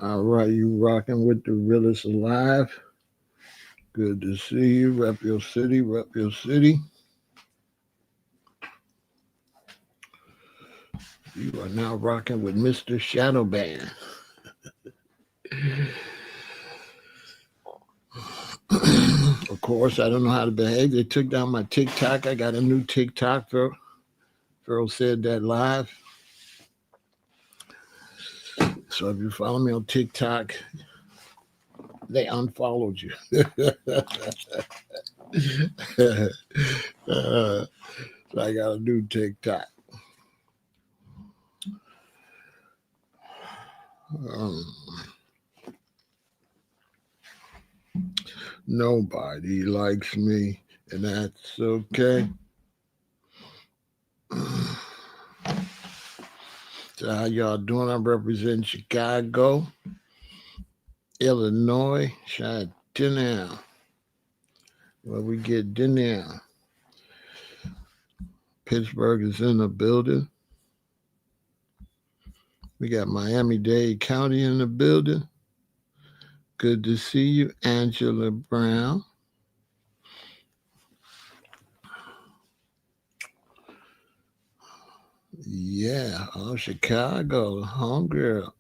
All right, you rocking with the realest alive. Good to see you. Rep your city, rep your city. You are now rocking with Mr. Shadowban. Of course, I don't know how to behave. They took down my TikTok. I got a new TikTok. Pharaoh said that live. So if you follow me on TikTok, they unfollowed you. So I got a new TikTok. Um, Nobody likes me, and that's okay. So how y'all doing? I'm representing Chicago, Illinois, shot dinner. Where we get dinner. Pittsburgh is in the building. We got Miami-Dade County in the building. Good to see you, Angela Brown. Yeah, oh, Chicago, homegirl.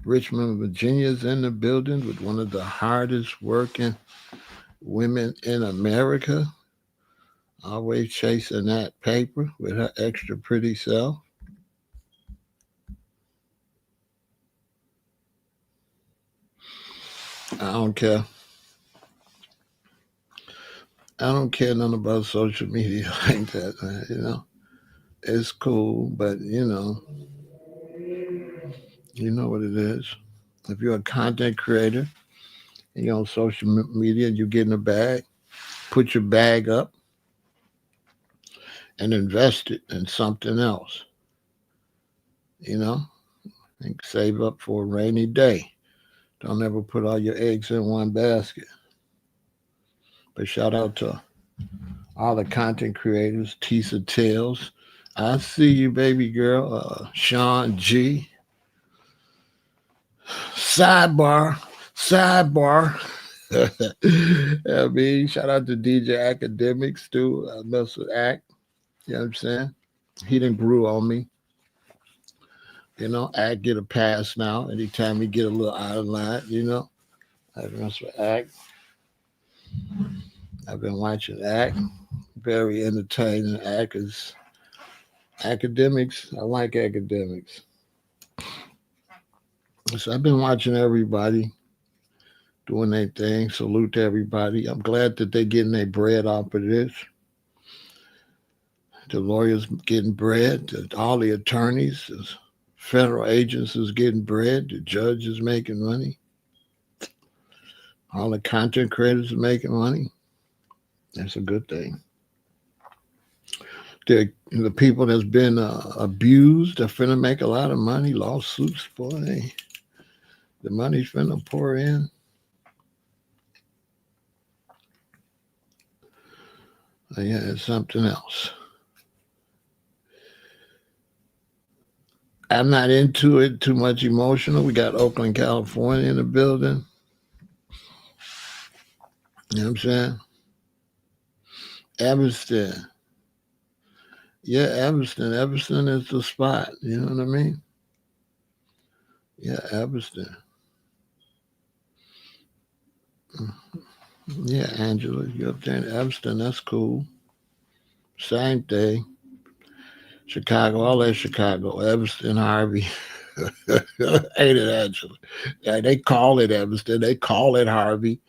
Richmond, Virginia's in the building with one of the hardest working women in America. Always chasing that paper with her extra pretty self. I don't care. I don't care nothing about social media like that. It's cool, but you know what it is. If you're a content creator and you're on social media, you get in a bag, put your bag up and invest it in something else, you know, and save up for a rainy day. Don't ever put all your eggs in one basket. But shout out to all the content creators, Tisa Tales. I see you, baby girl. Sean G. Sidebar. I mean, shout out to DJ Academics too. I mess with Act. You know what I'm saying? He didn't grew on me. Act get a pass now. Anytime he get a little out of line. I mess with Act. I've been watching Act. Very entertaining. Act is academics. I like academics. So I've been watching everybody doing their thing. Salute to everybody. I'm glad that they're getting their bread off of this. The lawyers getting bread. All the attorneys, the federal agents is getting bread. The judge is making money. All the content creators are making money. That's a good thing. The people that's been abused are finna make a lot of money. Lawsuits, boy. The money's finna pour in. Yeah, it's something else. I'm not into it too much emotional. We got Oakland, California in the building. You know what I'm saying? Evanston. Yeah, Evanston. Evanston is the spot. You know what I mean? Yeah, Evanston. Yeah, Angela, you up there in Evanston. That's cool. Same thing. Chicago, all that Chicago. Evanston, Harvey. Ain't it, Angela? Yeah, they call it Evanston. They call it Harvey.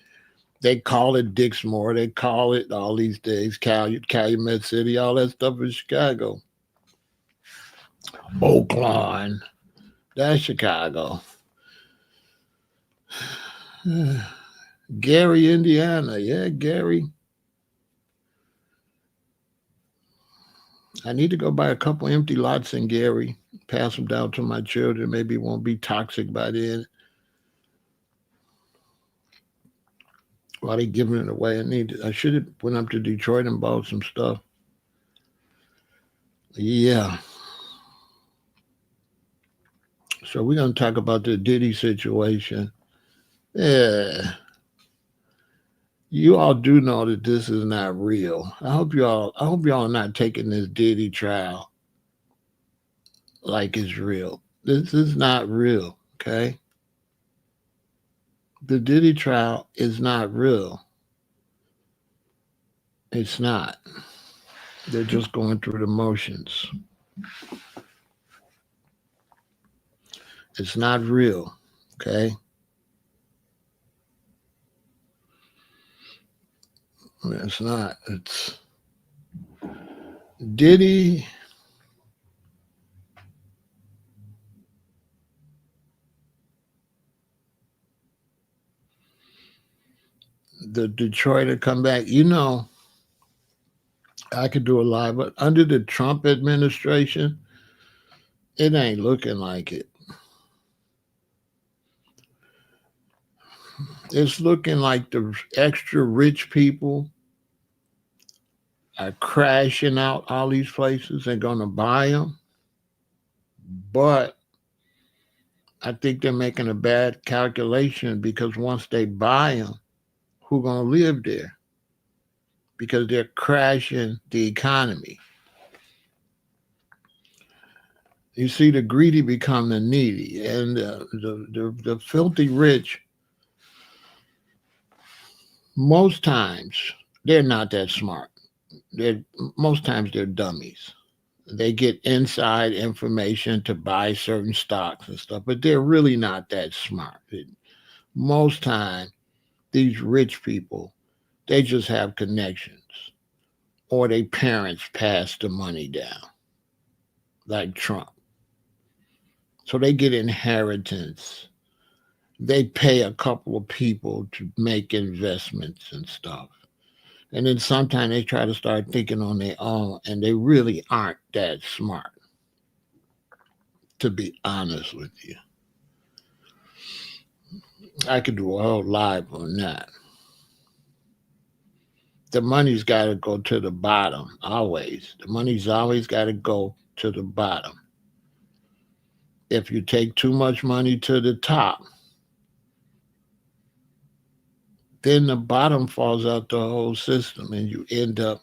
They call it Dixmoor. They call it all these things. Calumet City, all that stuff in Chicago. Oakland. That's Chicago. Gary, Indiana. Yeah, Gary. I need to go buy a couple empty lots in Gary, pass them down to my children. Maybe it won't be toxic by then. While they giving it away, I should have went up to Detroit and bought some stuff. Yeah. So we're gonna talk about the Diddy situation. Yeah. You all do know that this is not real. I hope y'all are not taking this Diddy trial like it's real. This is not real, okay? The Diddy trial is not real. It's not. They're just going through the motions. It's not real, okay? It's not. It's Diddy. The Detroiter comeback. I could do a live, but under the Trump administration, it ain't looking like it. It's looking like the extra rich people are crashing out all these places. They're going to buy them. But I think they're making a bad calculation because once they buy them, who's going to live there? Because they're crashing the economy. You see, the greedy become the needy, and the filthy rich, most times, they're not that smart. They're Most times they're dummies. They get inside information to buy certain stocks and stuff, but they're really not that smart. Most time, these rich people, they just have connections, or their parents pass the money down, like Trump. So they get inheritance. They pay a couple of people to make investments and stuff. And then sometimes they try to start thinking on their own, and they really aren't that smart, to be honest with you. I could do a whole live on that. The money's got to go to the bottom, always. The money's always got to go to the bottom. If you take too much money to the top, then the bottom falls out the whole system, and you end up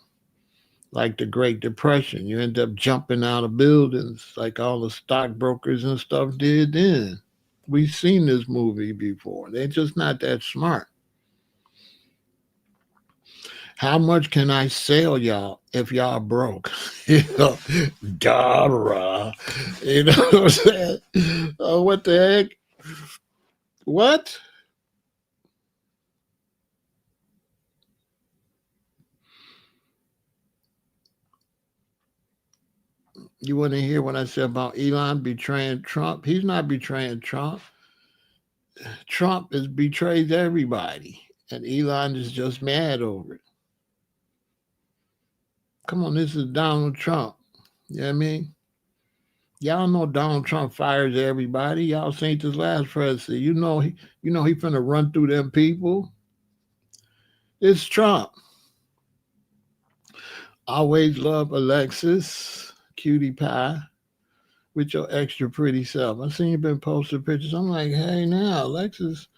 like the Great Depression. You end up jumping out of buildings like all the stockbrokers and stuff did then. We've seen this movie before. They're just not that smart. How much can I sell y'all if y'all broke? You know, Dara. You know what I'm saying? Oh, what the heck? What? You want to hear what I said about Elon betraying Trump? He's not betraying Trump. Trump has betrayed everybody, and Elon is just mad over it. Come on, this is Donald Trump. You know what I mean? Y'all know Donald Trump fires everybody. Y'all seen this last presidency. You know he finna run through them people. It's Trump. Always love Alexis, cutie pie, with your extra pretty self. I seen you been posting pictures. I'm like, hey now, Alexis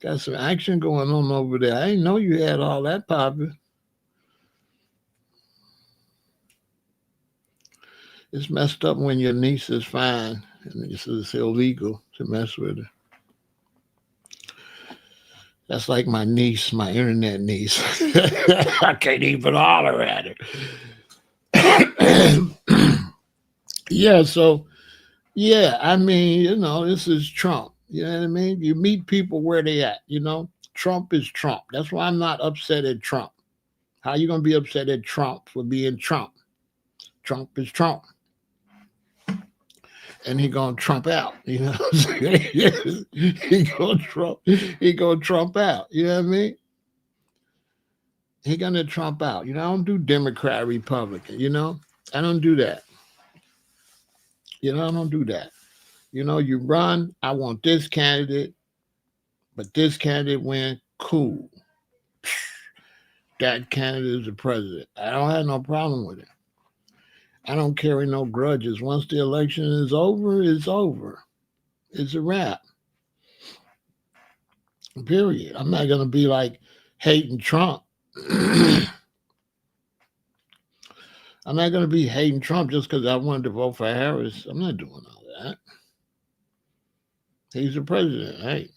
got some action going on over there. I didn't know you had all that popping. It's messed up when your niece is fine and it's illegal to mess with her. That's like my niece, my internet niece. I can't even holler at her. Yeah, so yeah, I mean, this is Trump. You know what I mean? You meet people where they at. Trump is Trump. That's why I'm not upset at Trump. How you gonna be upset at Trump for being Trump? Trump is Trump. And he gonna Trump out. You know what I'm saying? He gonna Trump out. You know what I mean? He gonna Trump out. I don't do Democrat, Republican, I don't do that. I don't do that. You run, I want this candidate, but this candidate win, cool. That candidate is the president. I don't have no problem with it. I don't carry no grudges. Once the election is over, it's over. It's a wrap. Period. I'm not gonna be like hating Trump. I'm not gonna be hating Trump just because I wanted to vote for Harris. I'm not doing all that. He's the president. Hey,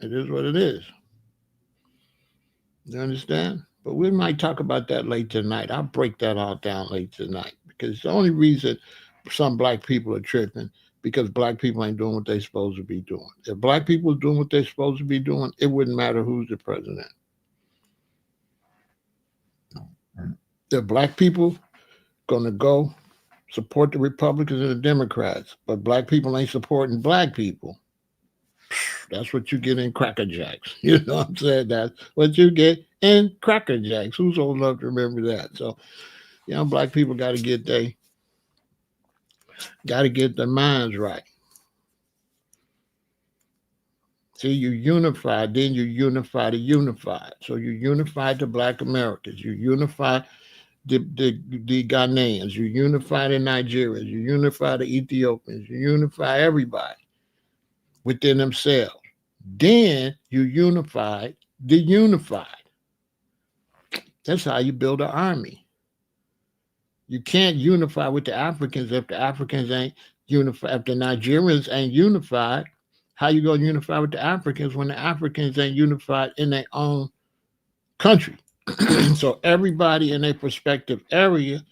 it is what it is. You understand? But we might talk about that late tonight. I'll break that all down late tonight because the only reason some black people are tripping because black people ain't doing what they're supposed to be doing. If black people are doing what they're supposed to be doing, it wouldn't matter who's the president. If black people gonna go support the Republicans and the Democrats, but black people ain't supporting black people, that's what you get in Cracker Jacks. You know what I'm saying? That's what you get in Cracker Jacks. Who's old enough to remember that? So, black people got to get their minds right. See, you unify, then you unify the unified. So you unify the black Americans, you unify the Ghanaians, you unify the Nigerians, you unify the Ethiopians, you unify everybody within themselves. Then you unify the unified. That's how you build an army. You can't unify with the Africans if the Africans ain't unified, if the Nigerians ain't unified. How you gonna unify with the Africans when the Africans ain't unified in their own country? So everybody in a prospective area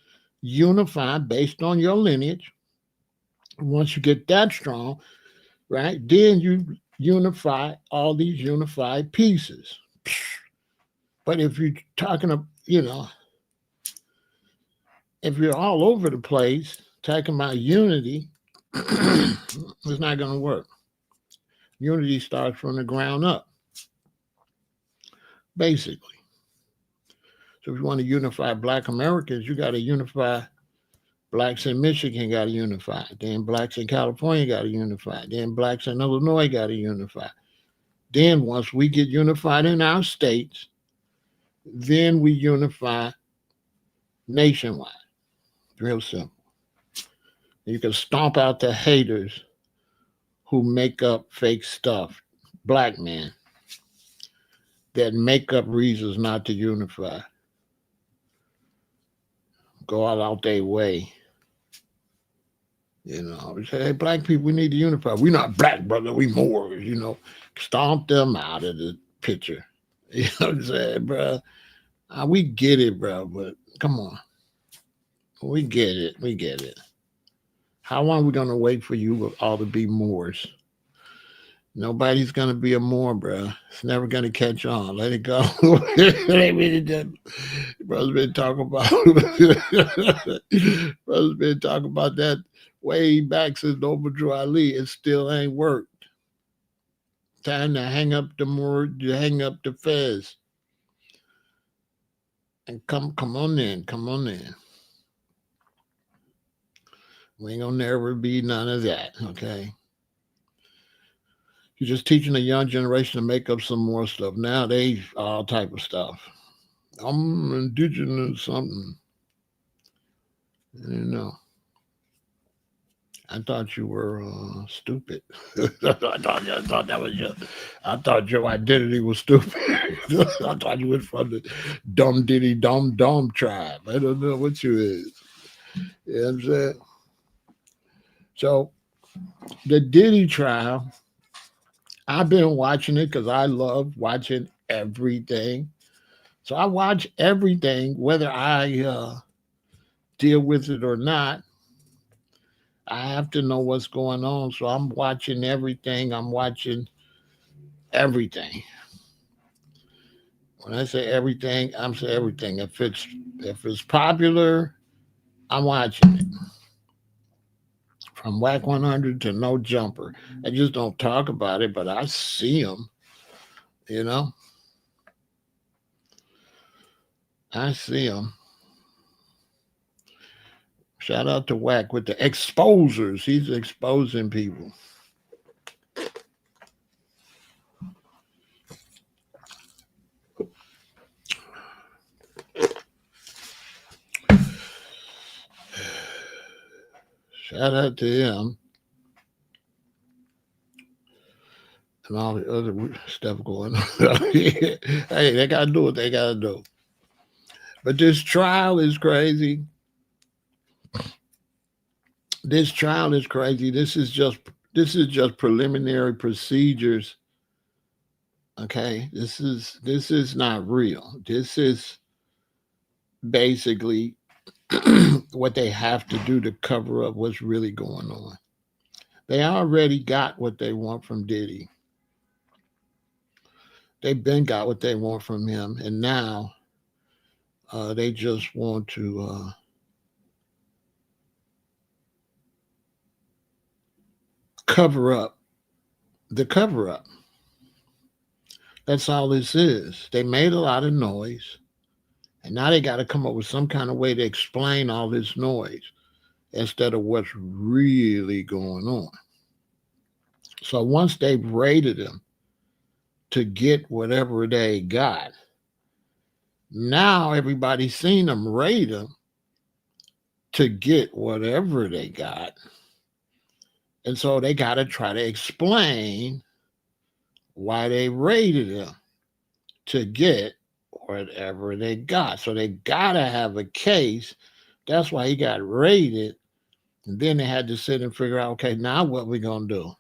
unify based on your lineage. Once you get that strong, right, then you unify all these unified pieces. But if you're talking about, if you're all over the place talking about unity, it's not going to work. Unity starts from the ground up, basically. So if you want to unify black Americans, you got to unify blacks in Michigan, got to unify. Then blacks in California got to unify. Then blacks in Illinois got to unify. Then once we get unified in our states, then we unify nationwide. Real simple. You can stomp out the haters who make up fake stuff, black men, that make up reasons not to unify. Go out their way. Say, hey, black people, we need to unify. We're not black, brother. We Moors, Stomp them out of the picture. You know what I'm saying, bro? We get it, bro, but come on. We get it. We get it. How long are we going to wait for you all to be Moors? Nobody's going to be a Moor, bro. It's never going to catch on. Let it go. Brother's been talking about that way back since Noble Ali. It still ain't worked. Time to hang up the Moor, to hang up the fez. And come on in. Come on in. We ain't gonna never be none of that, okay? You're just teaching the young generation to make up some more stuff. Nowadays, all type of stuff. I'm indigenous something. I thought you were stupid. I thought your identity was stupid. I thought you were from the dumb Diddy dumb tribe. I don't know what you is. You know what I'm saying? So the Diddy trial, I've been watching it because I love watching everything. So I watch everything, whether I deal with it or not. I have to know what's going on. So I'm watching everything. I'm watching everything. When I say everything, I'm saying everything. If it's popular, I'm watching it. From Whack 100 to No Jumper. I just don't talk about it, but I see them. I see them. Shout out to Whack with the exposers. He's exposing people. Shout out to him and all the other stuff going on. Hey, they got to do what they got to do. But this trial is crazy. This trial is crazy. This is just preliminary procedures. Okay, this is not real. This is basically what they have to do to cover up what's really going on. They already got what they want from Diddy. They've been got what they want from him, and now they just want to cover up the cover up. That's all this is. They made a lot of noise, and now they got to come up with some kind of way to explain all this noise instead of what's really going on. So once they've raided him to get whatever they got, now everybody's seen them raid him to get whatever they got. And so they got to try to explain why they raided him to get whatever they got. So they got to have a case. That's why he got raided. And then they had to sit and figure out, okay, now what we going to do?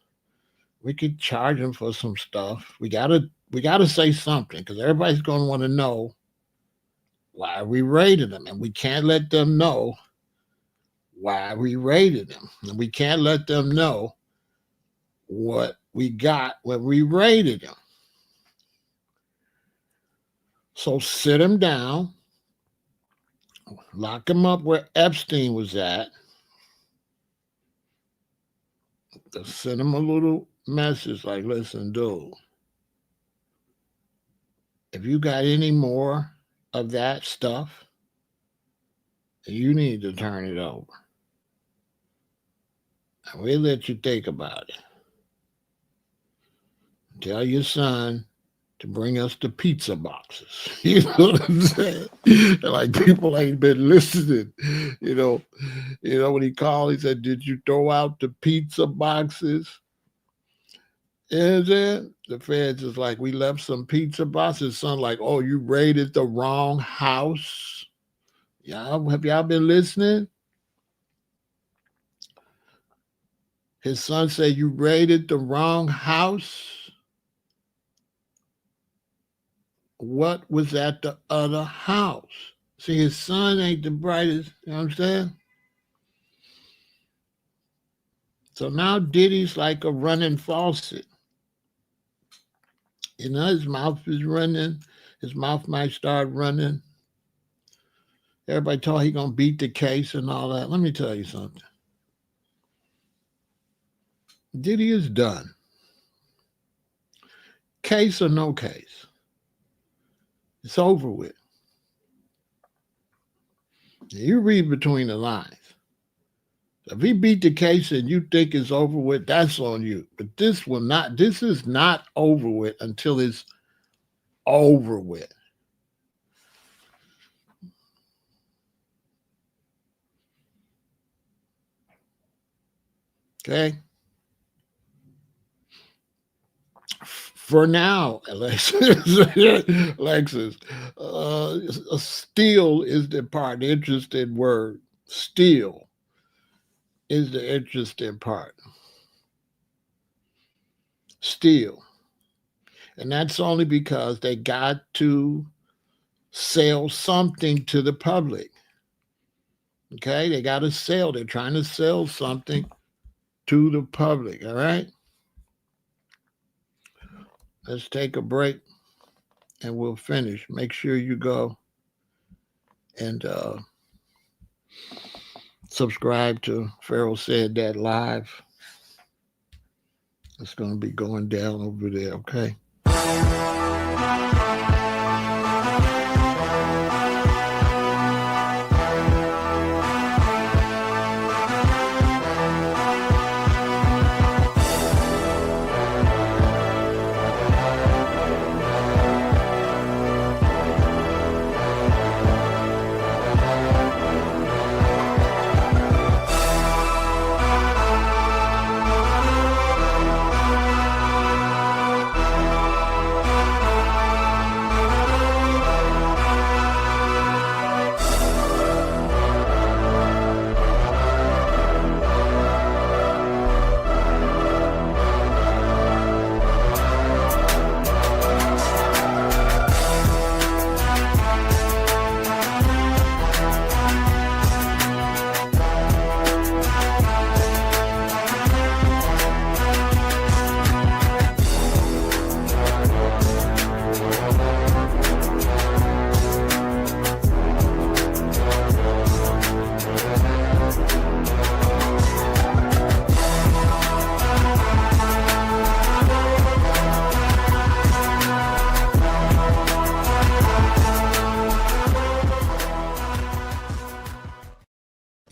We could charge him for some stuff. We got to say something because everybody's going to want to know why we raided him. And we can't let them know why we raided him. And we can't let them know what we got when we raided him. So sit him down, lock him up where Epstein was at, just send him a little message like, listen, dude, if you got any more of that stuff, you need to turn it over. And we'll let you think about it. Tell your son to bring us the pizza boxes. You know what I'm saying? Like people ain't been listening. You know when he called, he said, did you throw out the pizza boxes? And then the feds is like, we left some pizza boxes. Son like, oh, you raided the wrong house? Have y'all been listening? His son said, you raided the wrong house? What was at the other house? See, his son ain't the brightest, you know what I'm saying? So now Diddy's like a running faucet. You know, his mouth is running. His mouth might start running. Everybody thought he gonna beat the case and all that. Let me tell you something. Diddy is done. Case or no case. It's over with. You read between the lines. If he beat the case and you think it's over with, that's on you. But this is not over with until it's over with. Okay? For now, Alexis, still is the part, the interesting word. Still is the interesting part. Still. And that's only because they got to sell something to the public. Okay? They got to sell. They're trying to sell something to the public. All right? Let's take a break and we'll finish. Make sure you go and subscribe to Pharaoh Said That Live. It's going to be going down over there, okay?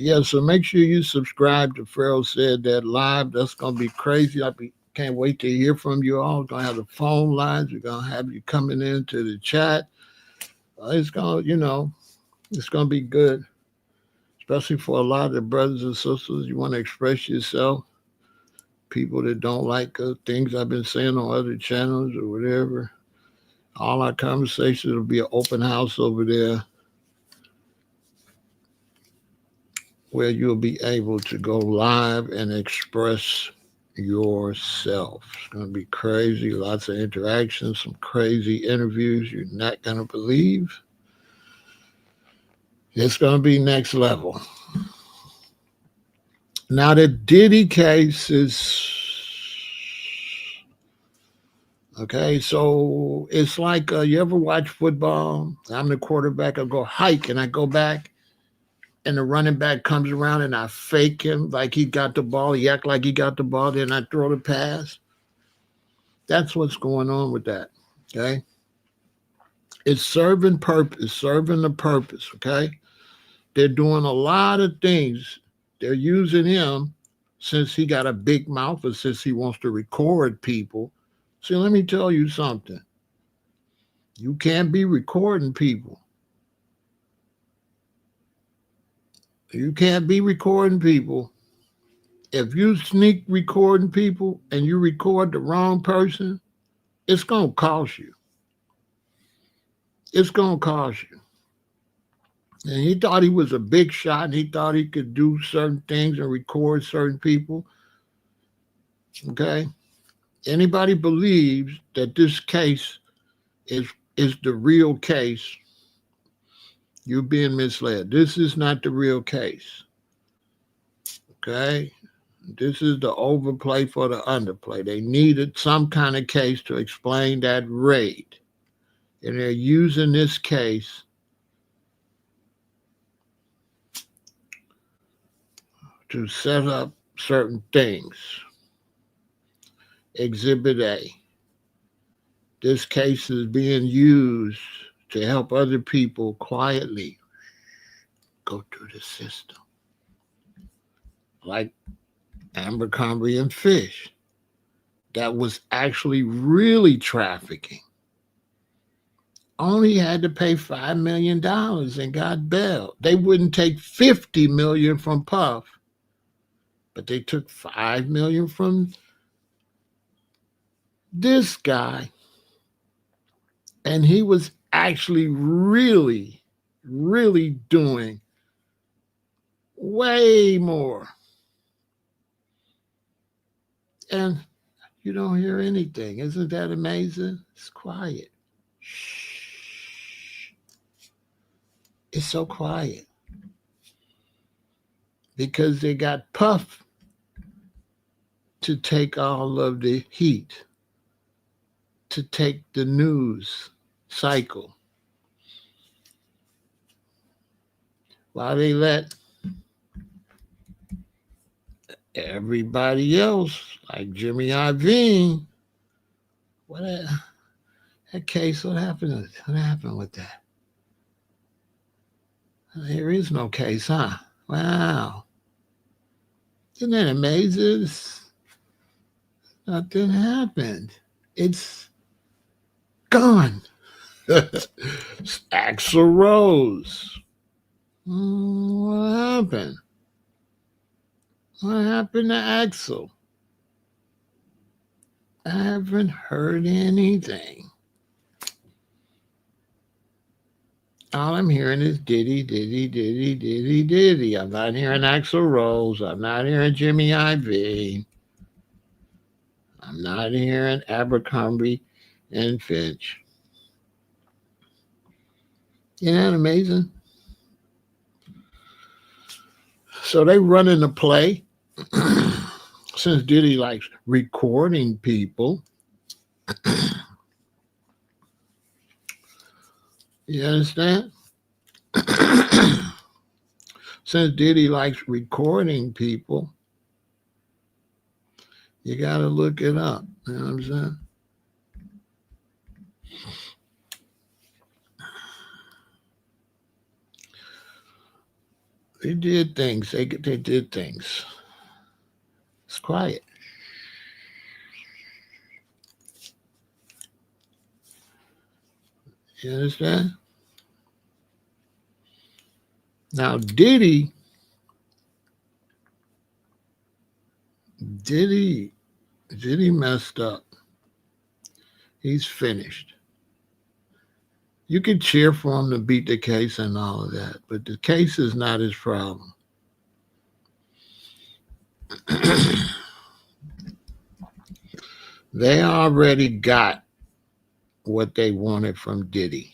Yeah, so make sure you subscribe to Pharaoh Said That Live. That's gonna be crazy. Can't wait to hear from you all. We're gonna have the phone lines. We're gonna have you coming into the chat. It's it's gonna be good, especially for a lot of the brothers and sisters. You want to express yourself. People that don't like things I've been saying on other channels or whatever. All our conversations will be an open house over there where you'll be able to go live and express yourself. It's going to be crazy. Lots of interactions, some crazy interviews you're not going to believe. It's going to be next level. Now, the Diddy case is okay. So it's like you ever watch football? I'm the quarterback. I go hike and I go back and the running back comes around and I fake him like he got the ball. He act like he got the ball. Then I throw the pass. That's what's going on with that. Okay. It's serving purpose, serving the purpose. Okay. They're doing a lot of things. They're using him since he got a big mouth or since he wants to record people. See, let me tell you something. You can't be recording people. You can't be recording people. If you sneak recording people and you record the wrong person, it's going to cost you. It's going to cost you. And he thought he was a big shot and he thought he could do certain things and record certain people. Okay? Anybody believes that this case is is the real case, you're being misled. This is not the real case. Okay? This is the overplay for the underplay. They needed some kind of case to explain that raid. And they're using this case to set up certain things. Exhibit A. This case is being used to help other people quietly go through the system. Like Abercrombie and Fish. That was actually really trafficking. Only had to pay $5 million and got bail. They wouldn't take $50 million from Puff, but they took $5 million from this guy. And he was actually really, really doing way more. And you don't hear anything. Isn't that amazing? It's quiet. Shh. It's so quiet. Because they got Puff to take all of the heat, to take the news cycle. While they let everybody else, like Jimmy Iovine, that case, what happened? What happened with that? There is no case, huh? Wow. Isn't that amazing? Nothing happened. It's gone. Axl Rose. What happened? What happened to Axl? I haven't heard anything. All I'm hearing is Diddy, Diddy, Diddy, Diddy, Diddy. I'm not hearing Axl Rose. I'm not hearing Jimmy Iovine. I'm not hearing Abercrombie and Fitch. Isn't that amazing? So they running the play. Since Diddy likes recording people, you understand? Since Diddy likes recording people, you got to look it up. You know what I'm saying? They did things. They did things. It's quiet. You understand? Now Diddy, Diddy messed up. He's finished. You can cheer for him to beat the case and all of that, but the case is not his problem. They already got what they wanted from Diddy,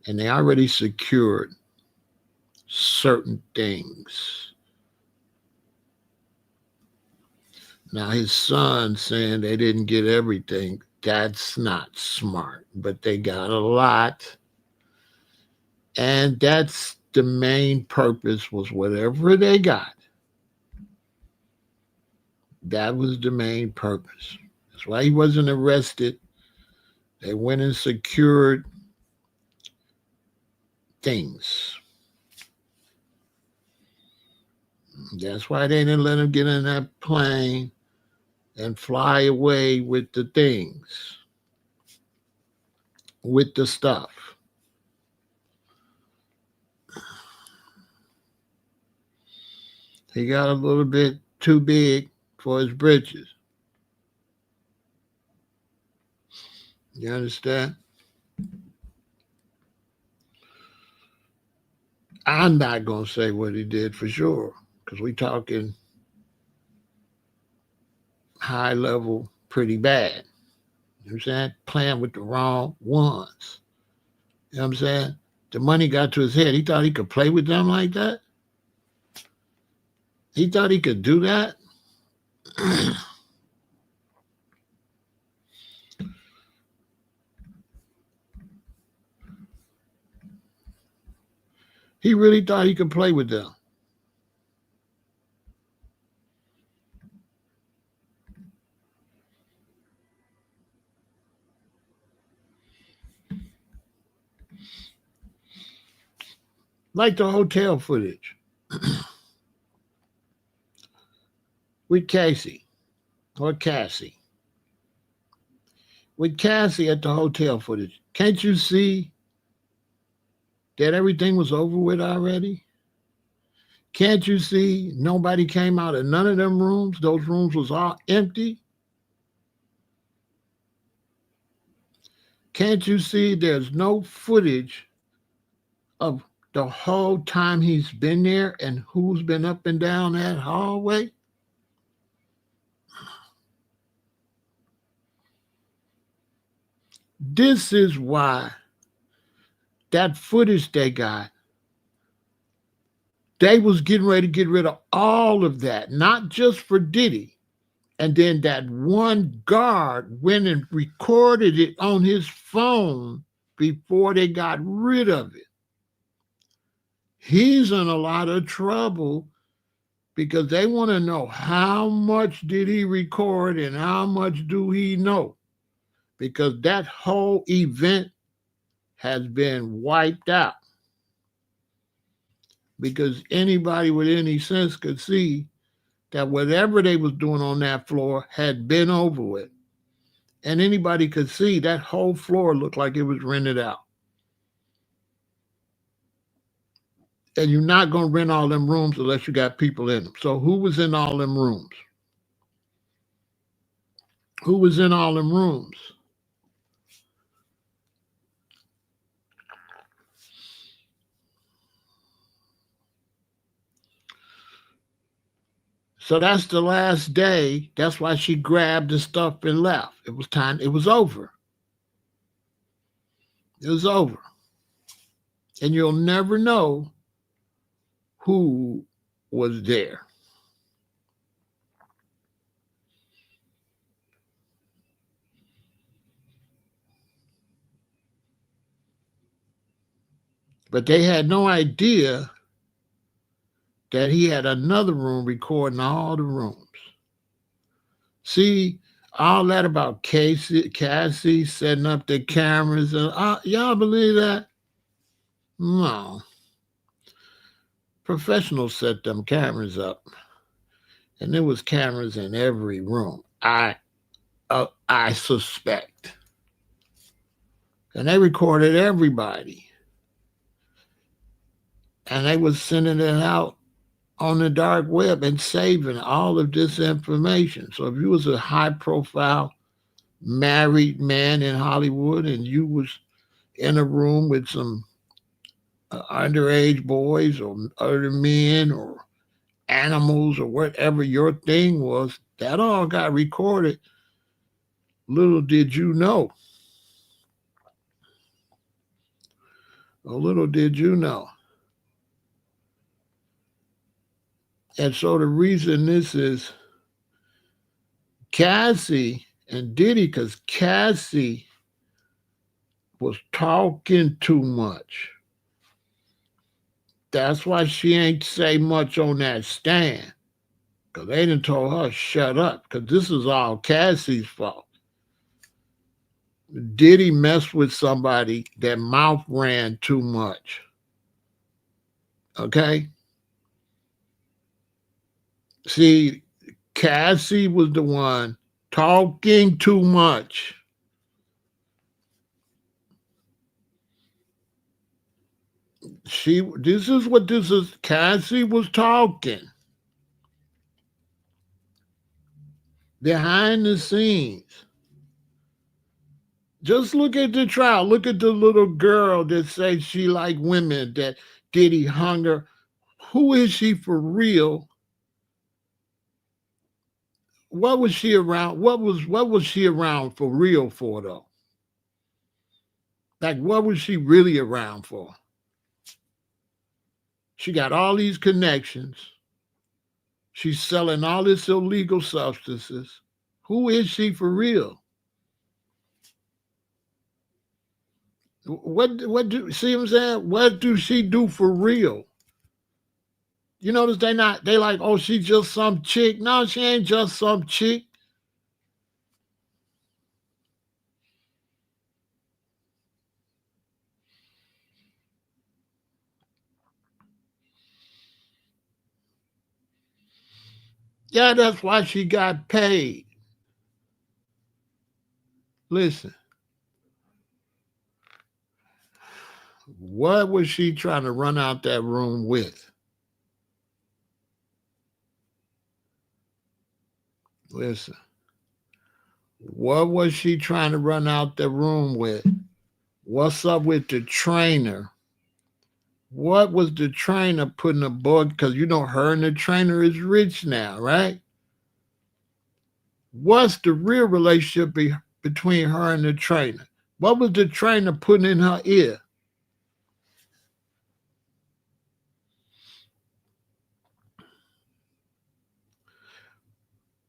and they already secured certain things. Now, his son saying they didn't get everything, that's not smart, but they got a lot. And that's the main purpose, was whatever they got. That was the main purpose. That's why he wasn't arrested. They went and secured things. That's why they didn't let him get in that plane and fly away with the things, with the stuff. He got a little bit too big for his britches. You understand? I'm not going to say what he did for sure, because we talking high level pretty bad. You know what I'm saying? Playing with the wrong ones. You know what I'm saying? The money got to his head. He thought he could play with them like that. He thought he could do that. He really thought he could play with them. Like the hotel footage with Cassie or Cassie. With Cassie at the hotel footage. Can't you see that everything was over with already? Can't you see nobody came out of none of them rooms? Those rooms was all empty. Can't you see there's no footage of the whole time he's been there and who's been up and down that hallway? This is why that footage they got, they was getting ready to get rid of all of that, not just for Diddy. And then that one guard went and recorded it on his phone before they got rid of it. He's in a lot of trouble because they want to know how much did he record and how much do he know? Because that whole event has been wiped out. Because anybody with any sense could see that whatever they was doing on that floor had been over with. And anybody could see that whole floor looked like it was rented out. And you're not going to rent all them rooms unless you got people in them. So who was in all them rooms? Who was in all them rooms? So that's the last day. That's why she grabbed the stuff and left. It was time. It was over. It was over. And you'll never know who was there. But they had no idea that he had another room recording all the rooms. See, all that about Cassie setting up the cameras. And y'all believe that? No. Professionals set them cameras up, and there was cameras in every room. I suspect, and they recorded everybody, and they was sending it out on the dark web and saving all of this information. So if you was a high profile married man in Hollywood and you was in a room with some underage boys or other men or animals or whatever your thing was, that all got recorded. Little did you know. Little did you know. And so the reason this is Cassie and Diddy, because Cassie was talking too much. That's why she ain't say much on that stand. Because they done told her, shut up, because this is all Cassie's fault. Diddy messed with somebody that mouth ran too much. Okay? See, Cassie was the one talking too much. Cassie was talking behind the scenes. Just look at the trial. Look at the little girl that says she like women, that Diddy hung her. Who is she for real? What was she around? What was she around for real for though? Like what was she really around for? She got all these connections. She's selling all this illegal substances. Who is she for real? What do see what I'm saying? What do she do for real? You notice they like, oh, she just some chick. No, she ain't just some chick. Yeah, that's why she got paid. Listen, what was she trying to run out that room with? Listen, what was she trying to run out the room with? What's up with the trainer? What was the trainer putting a bug? Because you know her and the trainer is rich now, right? What's the real relationship between her and the trainer? What was the trainer putting in her ear?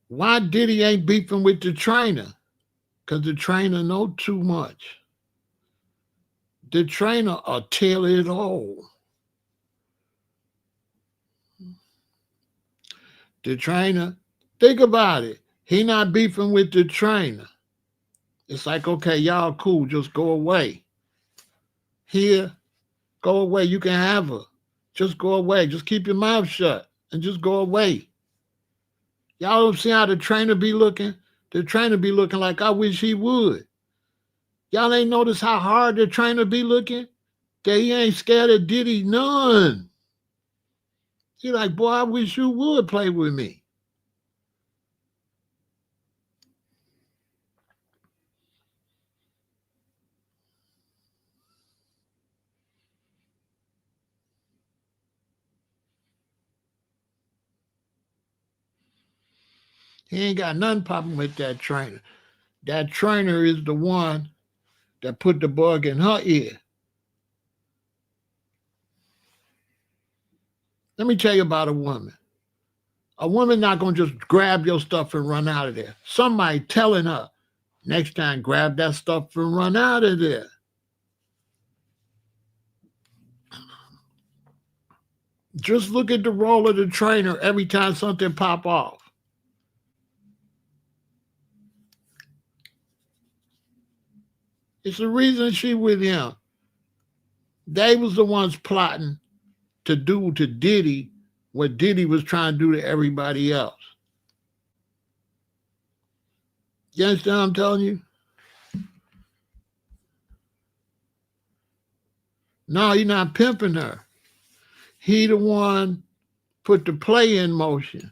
Why Diddy ain't beefing with the trainer? Because the trainer know too much. The trainer will tell it all. The trainer, think about it. He not beefing with the trainer. It's like, okay, y'all cool, just go away. Here, go away. You can have her. Just go away. Just keep your mouth shut and just go away. Y'all don't see how the trainer be looking? The trainer be looking like I wish he would. Y'all ain't notice how hard the trainer be looking? That he ain't scared of Diddy none. He like, boy, I wish you would play with me. He ain't got nothing popping with that trainer. That trainer is the one that put the bug in her ear. Let me tell you about a woman. A woman not gonna just grab your stuff and run out of there. Somebody telling her, next time grab that stuff and run out of there. Just look at the role of the trainer every time something pop off. It's the reason she with him. They was the ones plotting to do to Diddy what Diddy was trying to do to everybody else. You understand what I'm telling you? No, he's not pimping her. He the one put the play in motion.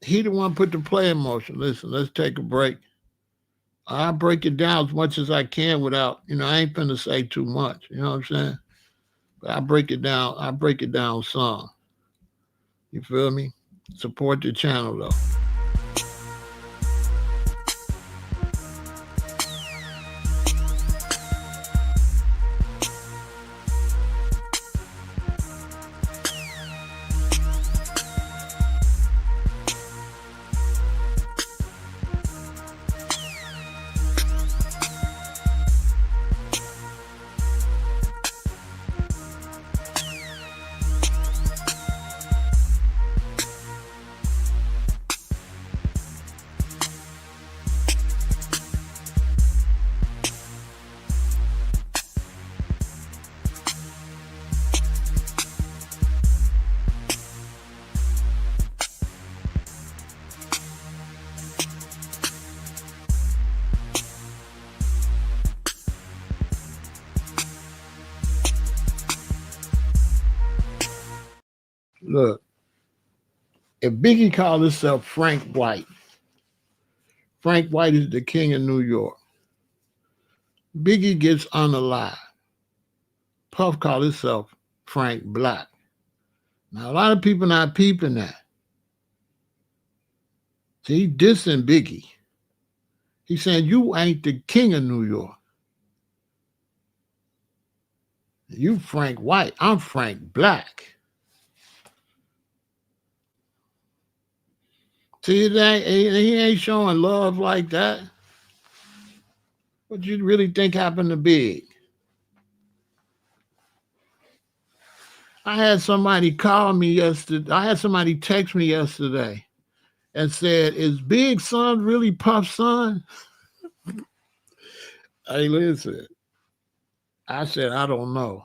He the one put the play in motion. Listen, let's take a break. I'll break it down as much as I can without, I ain't finna say too much. You know what I'm saying? But I break it down. I break it down some. You feel me? Support the channel though. Look, if Biggie called himself Frank White is the king of New York. Biggie gets unalive. Puff called himself Frank Black. Now, a lot of people not peeping that. See, he dissing Biggie. He's saying, you ain't the king of New York. You Frank White. I'm Frank Black. See, he ain't showing love like that. What you really think happened to Big? I had somebody call me yesterday. I had somebody text me yesterday and said, is Big son really Puff's son? Hey, listen. I said, I don't know.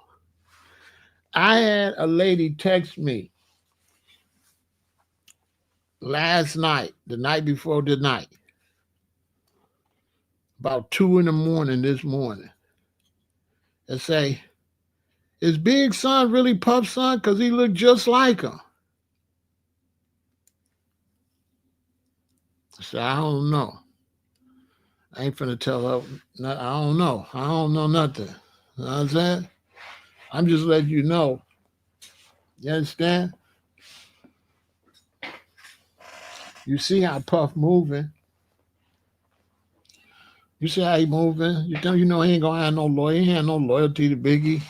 I had a lady text me last night, the night before the night, about 2 a.m. this morning, and say, is Big son really Puff's son? Because he looked just like him. I said, I don't know. I ain't finna tell her. I don't know. I don't know nothing. You know what I'm saying? I'm just letting you know. You understand? You see how Puff moving. You see how he moving. You know he ain't gonna have no lawyer. He ain't have no loyalty to Biggie.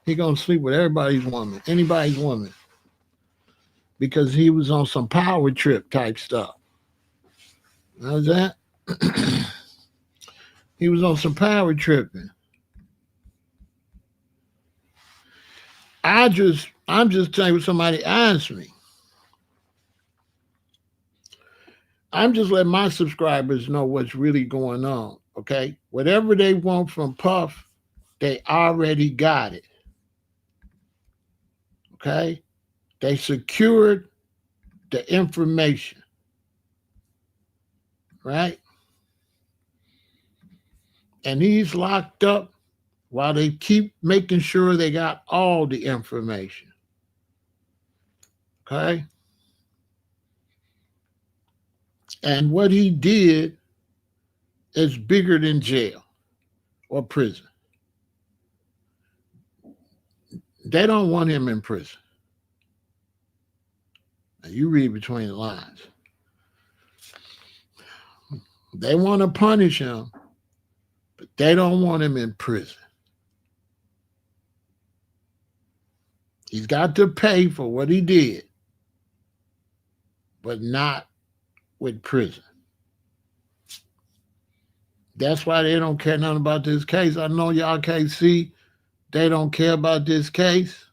He gonna sleep with everybody's woman, anybody's woman, because he was on some power trip type stuff. You know what I'm saying? He was on some power tripping. I'm just telling you what somebody asked me. I'm just letting my subscribers know what's really going on, okay? Whatever they want from Puff, they already got it, okay? They secured the information, right? And he's locked up while they keep making sure they got all the information, okay? And what he did is bigger than jail or prison. They don't want him in prison. Now, you read between the lines. They want to punish him, but they don't want him in prison. He's got to pay for what he did, but not with prison. That's why they don't care nothing about this case. I know y'all can't see. They don't care about this case.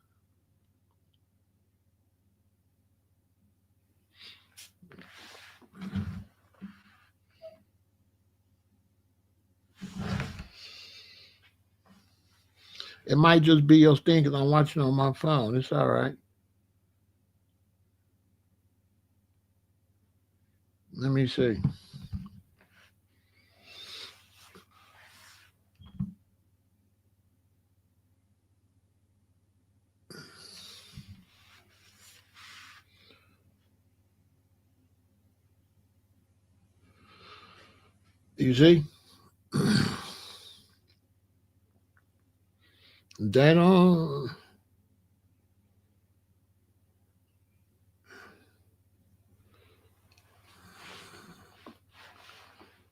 It might just be your thing because I'm watching on my phone. It's all right. Let me see. You see? They don't.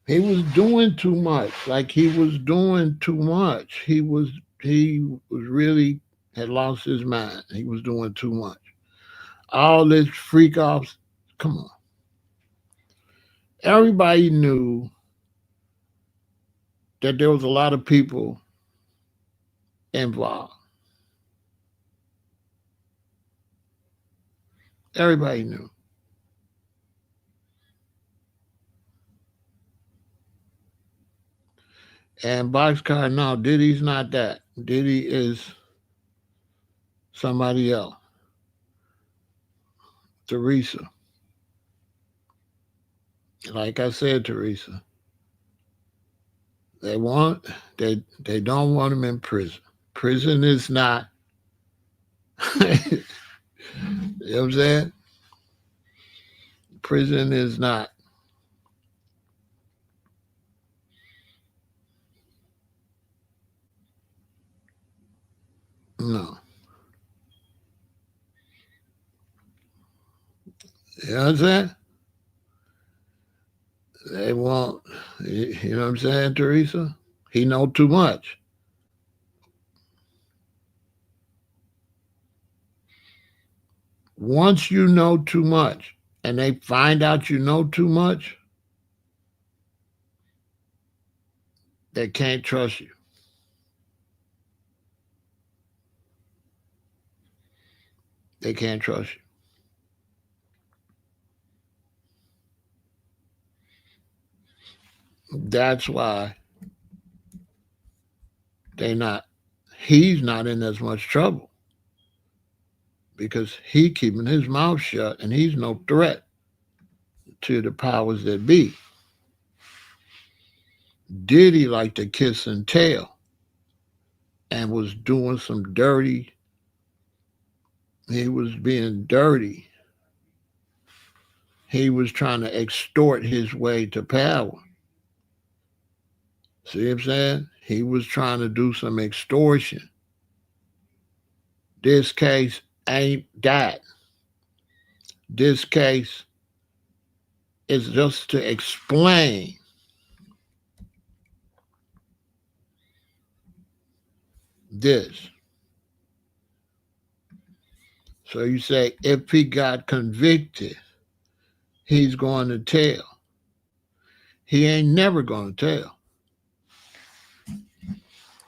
He was doing too much. Like he was doing too much. He was really had lost his mind. He was doing too much. All this freak offs. Come on. Everybody knew that there was a lot of people involved. Everybody knew. And Boxcar, no, Diddy's not that. Diddy is somebody else. Teresa. Like I said, Teresa, they want they don't want him in prison. Prison is not you know what I'm saying? Prison is not no. You know what I'm saying? They want you know what I'm saying, Teresa? He know too much. Once you know too much and they find out you know too much, they can't trust you. They can't trust you. That's why they not he's not in as much trouble because he keeping his mouth shut and he's no threat to the powers that be. Diddy liked to kiss and tell and was doing some dirty, he was being dirty. He was trying to extort his way to power. See what I'm saying? He was trying to do some extortion. This case ain't that. This case is just to explain this. So you say if he got convicted, he's going to tell. He ain't never going to tell.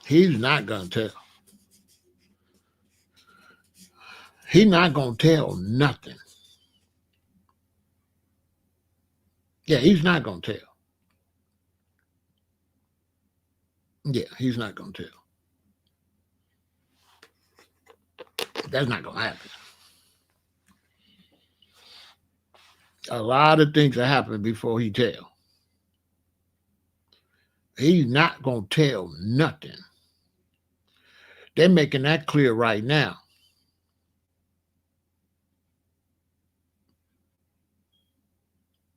He's not going to tell. He's not going to tell nothing. Yeah, he's not going to tell. Yeah, he's not going to tell. That's not going to happen. A lot of things will happen before he tell. He's not going to tell nothing. They're making that clear right now.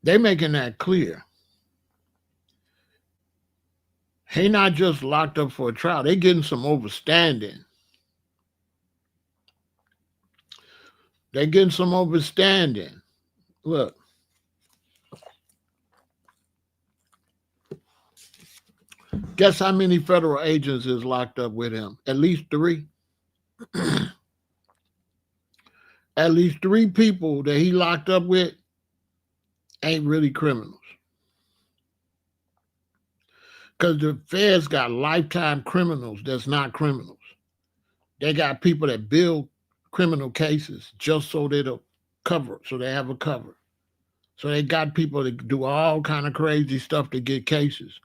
They're making that clear. He not just locked up for a trial. They getting some overstanding. They getting some overstanding. Look. Guess how many federal agents is locked up with him? At least 3. At least 3 people that he locked up with ain't really criminals. Because the feds got lifetime criminals that's not criminals. They got people that build criminal cases just so they'll cover, so they have a cover. So they got people that do all kind of crazy stuff to get cases.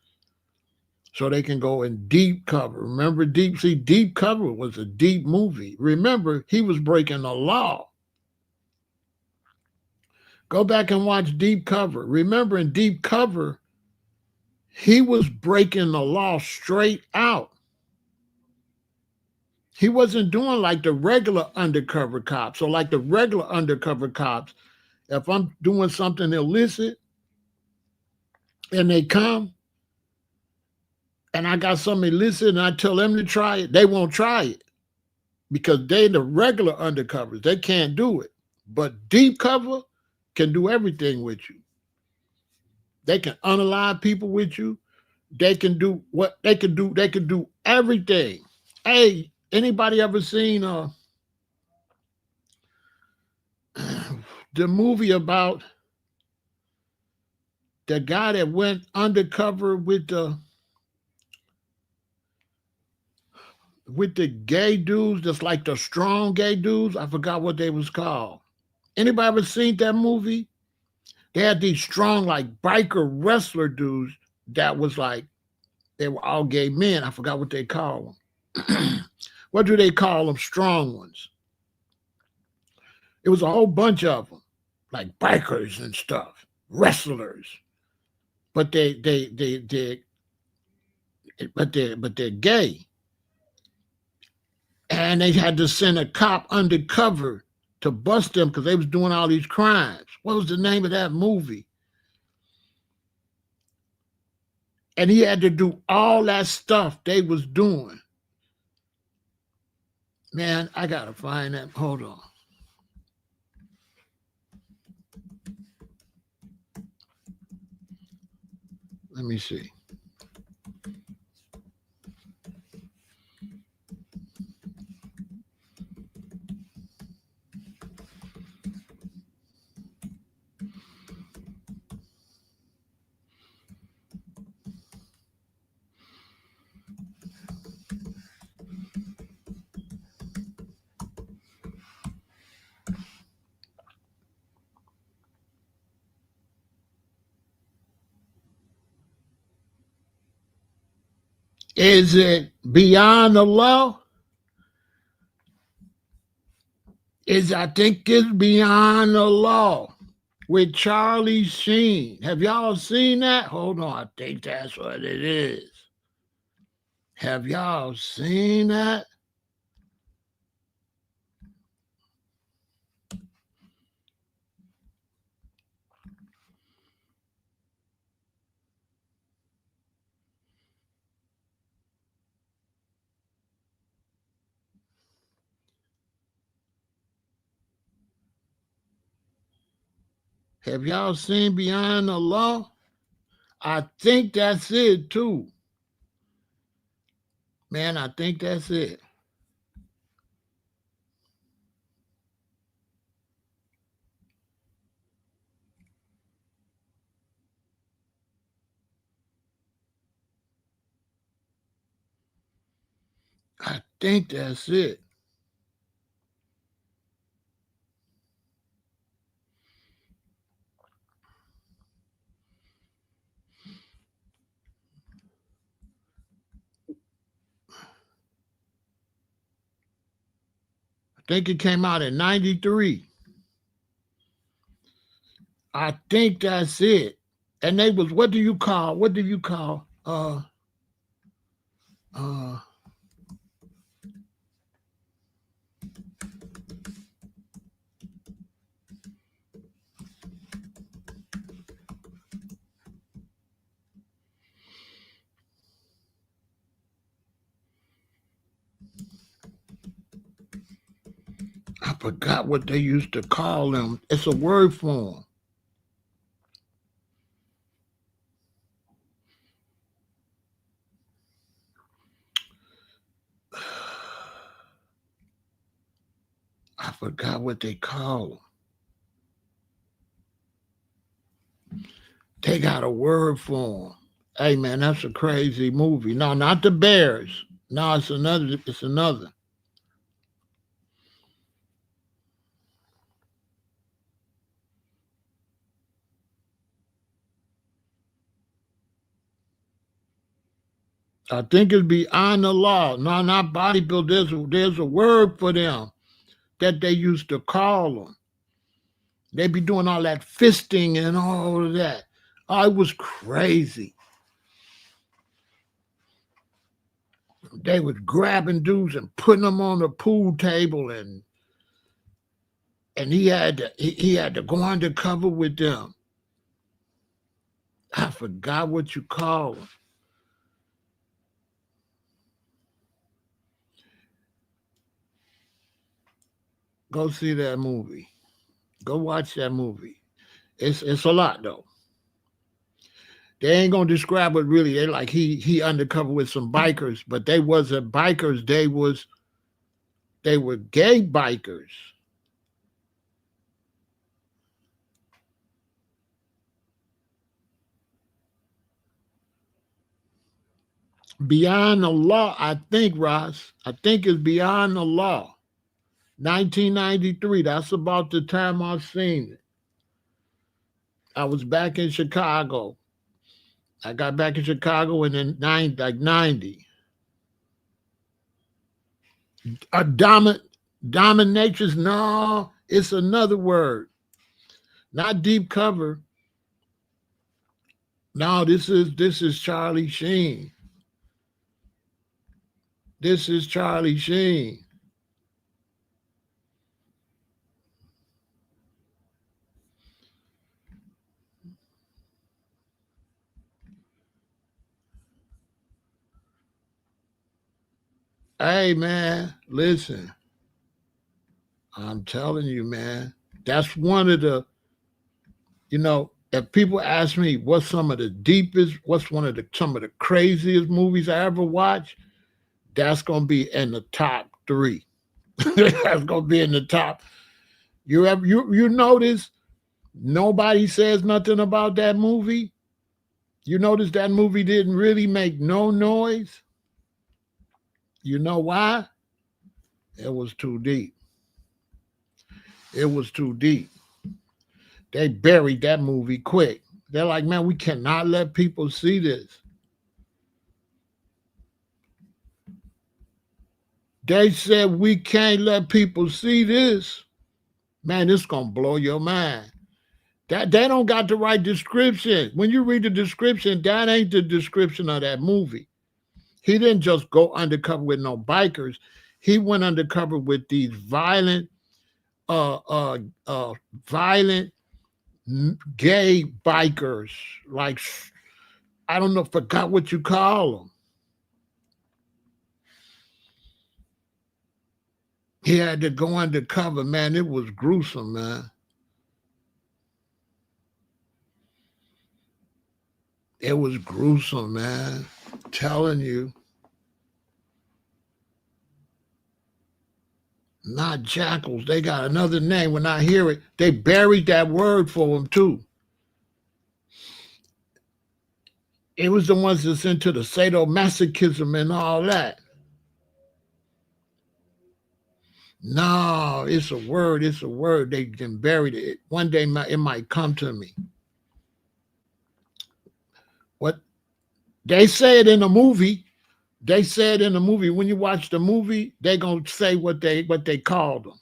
so they can go in deep cover. Remember Deep Cover was a deep movie. Remember, he was breaking the law. Go back and watch Deep Cover. Remember, in Deep Cover, he was breaking the law straight out. He wasn't doing like the regular undercover cops. So like the regular undercover cops, if I'm doing something illicit and they come and I got something illicit and I tell them to try it, they won't try it because they the regular undercovers. They can't do it. But deep cover can do everything with you. They can unalive people with you. They can do what they can do. They can do everything. Hey, anybody ever seen the movie about the guy that went undercover with the gay dudes, that's like the strong gay dudes? I forgot what they was called. Anybody ever seen that movie? They had these strong, like biker wrestler dudes that was like they were all gay men. I forgot what they call them. What do they call them? Strong ones. It was a whole bunch of them, like bikers and stuff, wrestlers. But they're gay, and they had to send a cop undercover to bust them because they was doing all these crimes. What was the name of that movie? And he had to do all that stuff they was doing. Man, I gotta find that. Hold on. Let me see. Is it Beyond the Law? I think it's Beyond the Law with Charlie Sheen. Have y'all seen that? Hold on, I think that's what it is. Have y'all seen that? Have y'all seen Beyond the Law? I think that's it too. Man, I think that's it. I think that's it. I think it came out in 93. I think that's it. And they was, what do you call uh I forgot what they used to call them. It's a word for them. I forgot what they call them. They got a word for them. Hey man, that's a crazy movie. No, not the Bears. No, it's another. It's another. I think it's beyond the law. No, not bodybuilders. There's a word for them that they used to call them. They be doing all that fisting and all of that. Oh, it was crazy. They was grabbing dudes and putting them on the pool table, and he had to go undercover with them. I forgot what you call them. Go see that movie. Go watch that movie. It's a lot though. They ain't gonna describe it really. They like he undercover with some bikers, but they wasn't bikers. They were gay bikers. Beyond the law, I think, Ross. I think it's beyond the law. 1993. That's about the time I seen it. I was back in Chicago. I got back in Chicago in the 90. A dominatrix? No, it's another word. Not deep cover. No, this is Charlie Sheen. This is Charlie Sheen. Hey man, listen. I'm telling you, man. That's one of the, if people ask me what's some of the deepest, what's one of the some of the craziest movies I ever watched, that's gonna be in the top 3. That's gonna be in the top. You notice nobody says nothing about that movie? You notice that movie didn't really make no noise? You know why? It was too deep. It was too deep. They buried that movie quick. They're like, man, we cannot let people see this. They said we can't let people see this. Man, this gonna blow your mind. That they don't got the right description. When you read the description, that ain't the description of that movie. He didn't just go undercover with no bikers. He went undercover with these violent, violent gay bikers. Like, I don't know, forgot what you call them. He had to go undercover, man. It was gruesome, man. It was gruesome, man. I'm telling you. Not jackals. They got another name. When I hear it, they buried that word for them, too. It was the ones that's into the sadomasochism and all that. No, it's a word. It's a word. They can bury it. One day it might come to me. What they say it in the movie. They said in the movie, when you watch the movie, they're gonna say what they called them.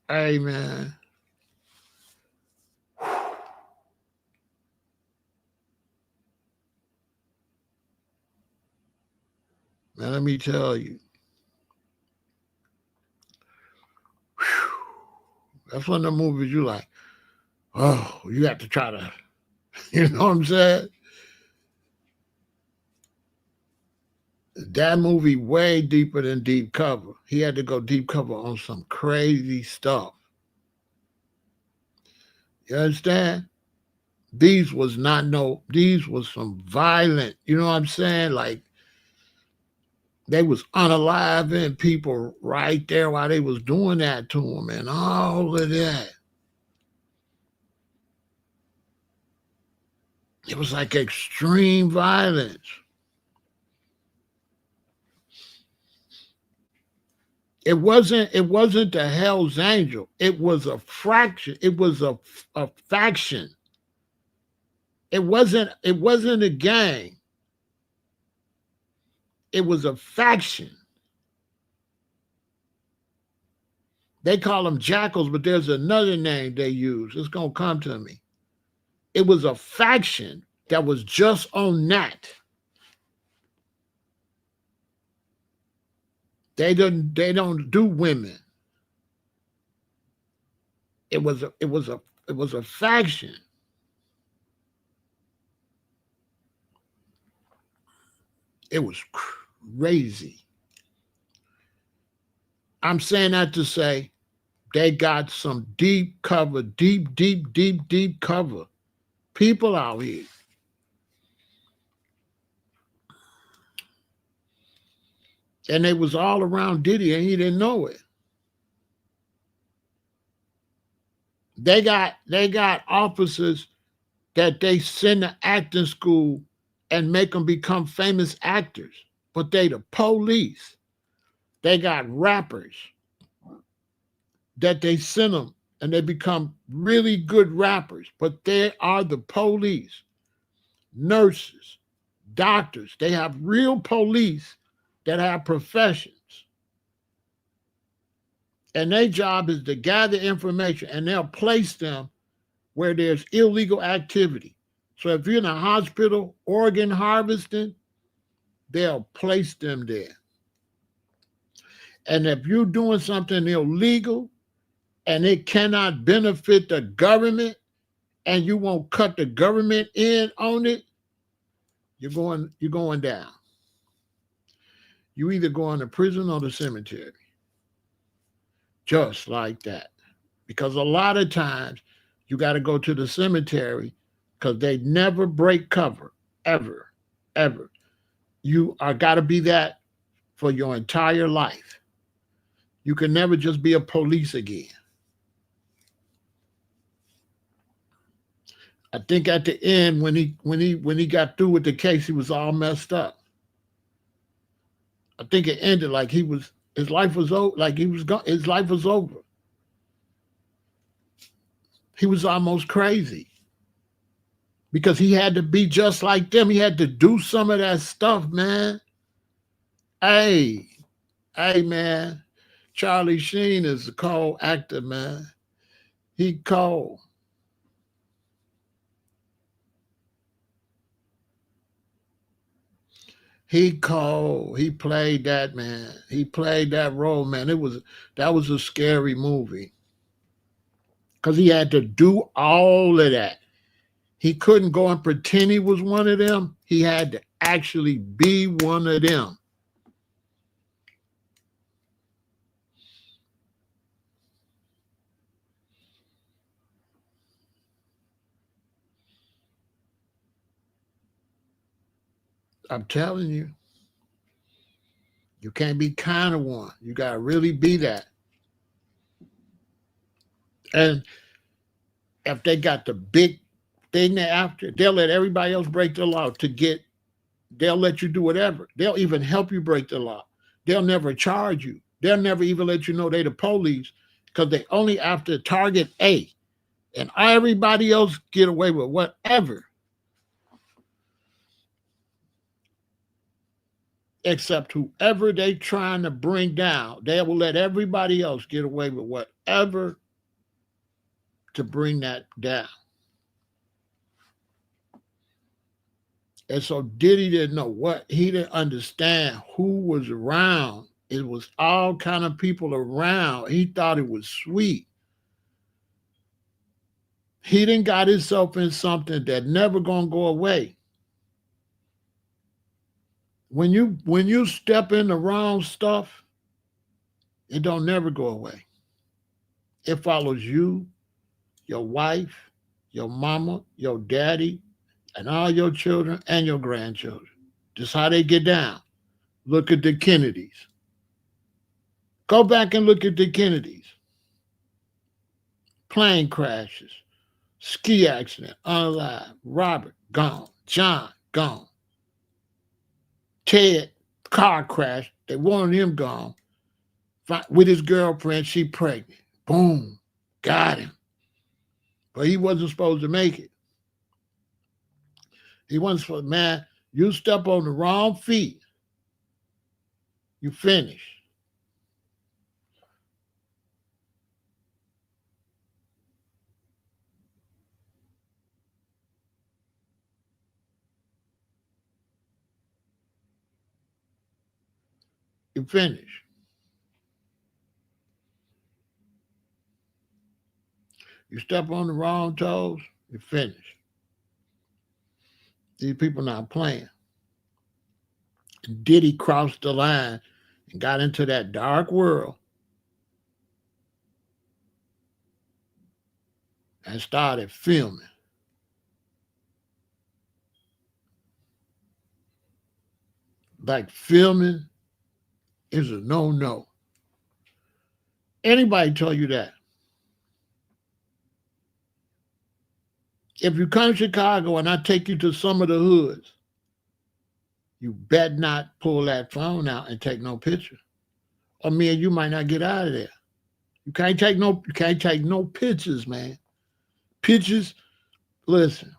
Hey man. Man, let me tell you. That's one of the movies you like, oh, you have to try to, you know what I'm saying? That movie way deeper than deep cover. He had to go deep cover on some crazy stuff. You understand? These was some violent, you know what I'm saying? Like they was unaliving people right there while they was doing that to them and all of that. It was like extreme violence. It wasn't the Hell's Angel. It was a fraction. It was a faction. It wasn't a gang. It was a faction. They call them jackals, but there's another name they use. It's gonna come to me. It was a faction that was just on that. They don't do women. It was a faction. It was crazy. I'm saying that to say they got some deep cover, deep cover people out here. And they was all around Diddy and he didn't know it. They got officers that they send to acting school and make them become famous actors, but they the police. They got rappers that they send them and they become really good rappers, but they are the police. Nurses, doctors, they have real police that have professions. And their job is to gather information and they'll place them where there's illegal activity. So if you're in a hospital, organ harvesting, they'll place them there. And if you're doing something illegal and it cannot benefit the government and you won't cut the government in on it, you're going down. You either going to prison or the cemetery. Just like that. Because a lot of times you got to go to the cemetery because they never break cover, ever, ever. You are got to be that for your entire life. You can never just be a police again. I think at the end when he got through with the case, he was all messed up. I think it ended like his life was over, like he was gone. His life was over. He was almost crazy because he had to be just like them. He had to do some of that stuff, man. Hey, man. Charlie Sheen is a cold actor, man. He cold. He cold. He played that, man. He played that role, man. That was a scary movie. Because he had to do all of that. He couldn't go and pretend he was one of them. He had to actually be one of them. I'm telling you, you can't be kind of one. You got to really be that. And if they got the big thing they're after, they'll let everybody else break the law they'll let you do whatever. They'll even help you break the law. They'll never charge you. They'll never even let you know they the police because they only after target A. And everybody else get away with whatever. Except whoever they trying to bring down, they will let everybody else get away with whatever to bring that down. And so Diddy didn't know what, he didn't understand who was around. It was all kind of people around. He thought it was sweet. He didn't got himself in something that never gonna go away. When you step in the wrong stuff, it don't never go away. It follows you, your wife, your mama, your daddy, and all your children and your grandchildren. Just how they get down. Look at the Kennedys. Go back and look at the Kennedys. Plane crashes, ski accident, unalive, Robert, gone, John, gone. Ted, car crash, they wanted him gone. With his girlfriend, she pregnant. Boom, got him. But he wasn't supposed to make it. He wants for, man, you step on the wrong feet, you finish. You finish. You step on the wrong toes, you finish. These people not playing. Diddy crossed the line and got into that dark world and started filming. Like filming is a no-no. Anybody tell you that? If you come to Chicago and I take you to some of the hoods, you bet not pull that phone out and take no picture. Or me and you might not get out of there. You can't take no pictures, man. Pictures, listen,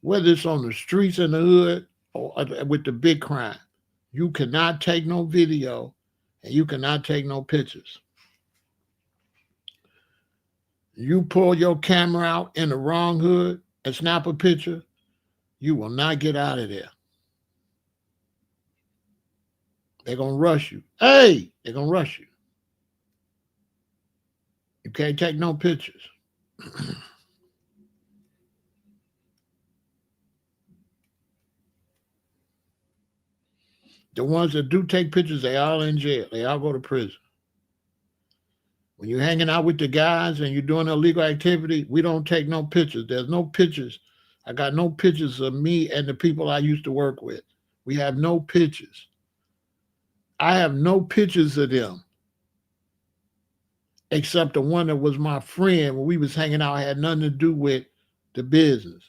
whether it's on the streets in the hood or with the big crime, you cannot take no video and you cannot take no pictures. You pull your camera out in the wrong hood and snap a picture, you will not get out of there. They're going to rush you. Hey, they're going to rush you. You can't take no pictures. The ones that do take pictures, they all in jail. They all go to prison. When you're hanging out with the guys and you're doing illegal activity, we don't take no pictures. There's no pictures. I got no pictures of me and the people I used to work with. We have no pictures. I have no pictures of them. Except the one that was my friend when we was hanging out, had nothing to do with the business.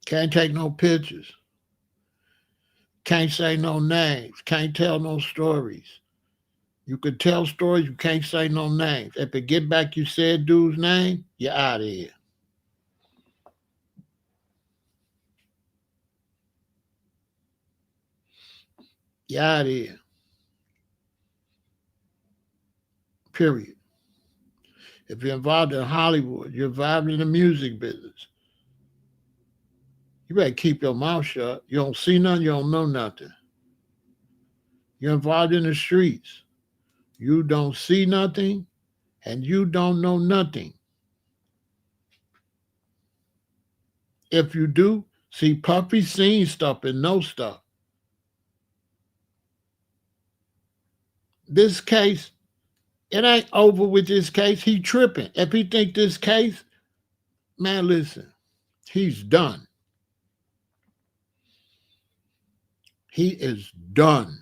Can't take no pictures. Can't say no names. Can't tell no stories. You could tell stories, you can't say no names. If it get back you said dude's name, you're out of here. You're out of here. Period. If you're involved in Hollywood, you're involved in the music business, you better keep your mouth shut. You don't see nothing, you don't know nothing. You're involved in the streets. You don't see nothing and you don't know nothing. If you do, see, Puffy seen stuff and know stuff. This case, it ain't over with this case. He tripping. If he think this case, man, listen, he's done. He is done.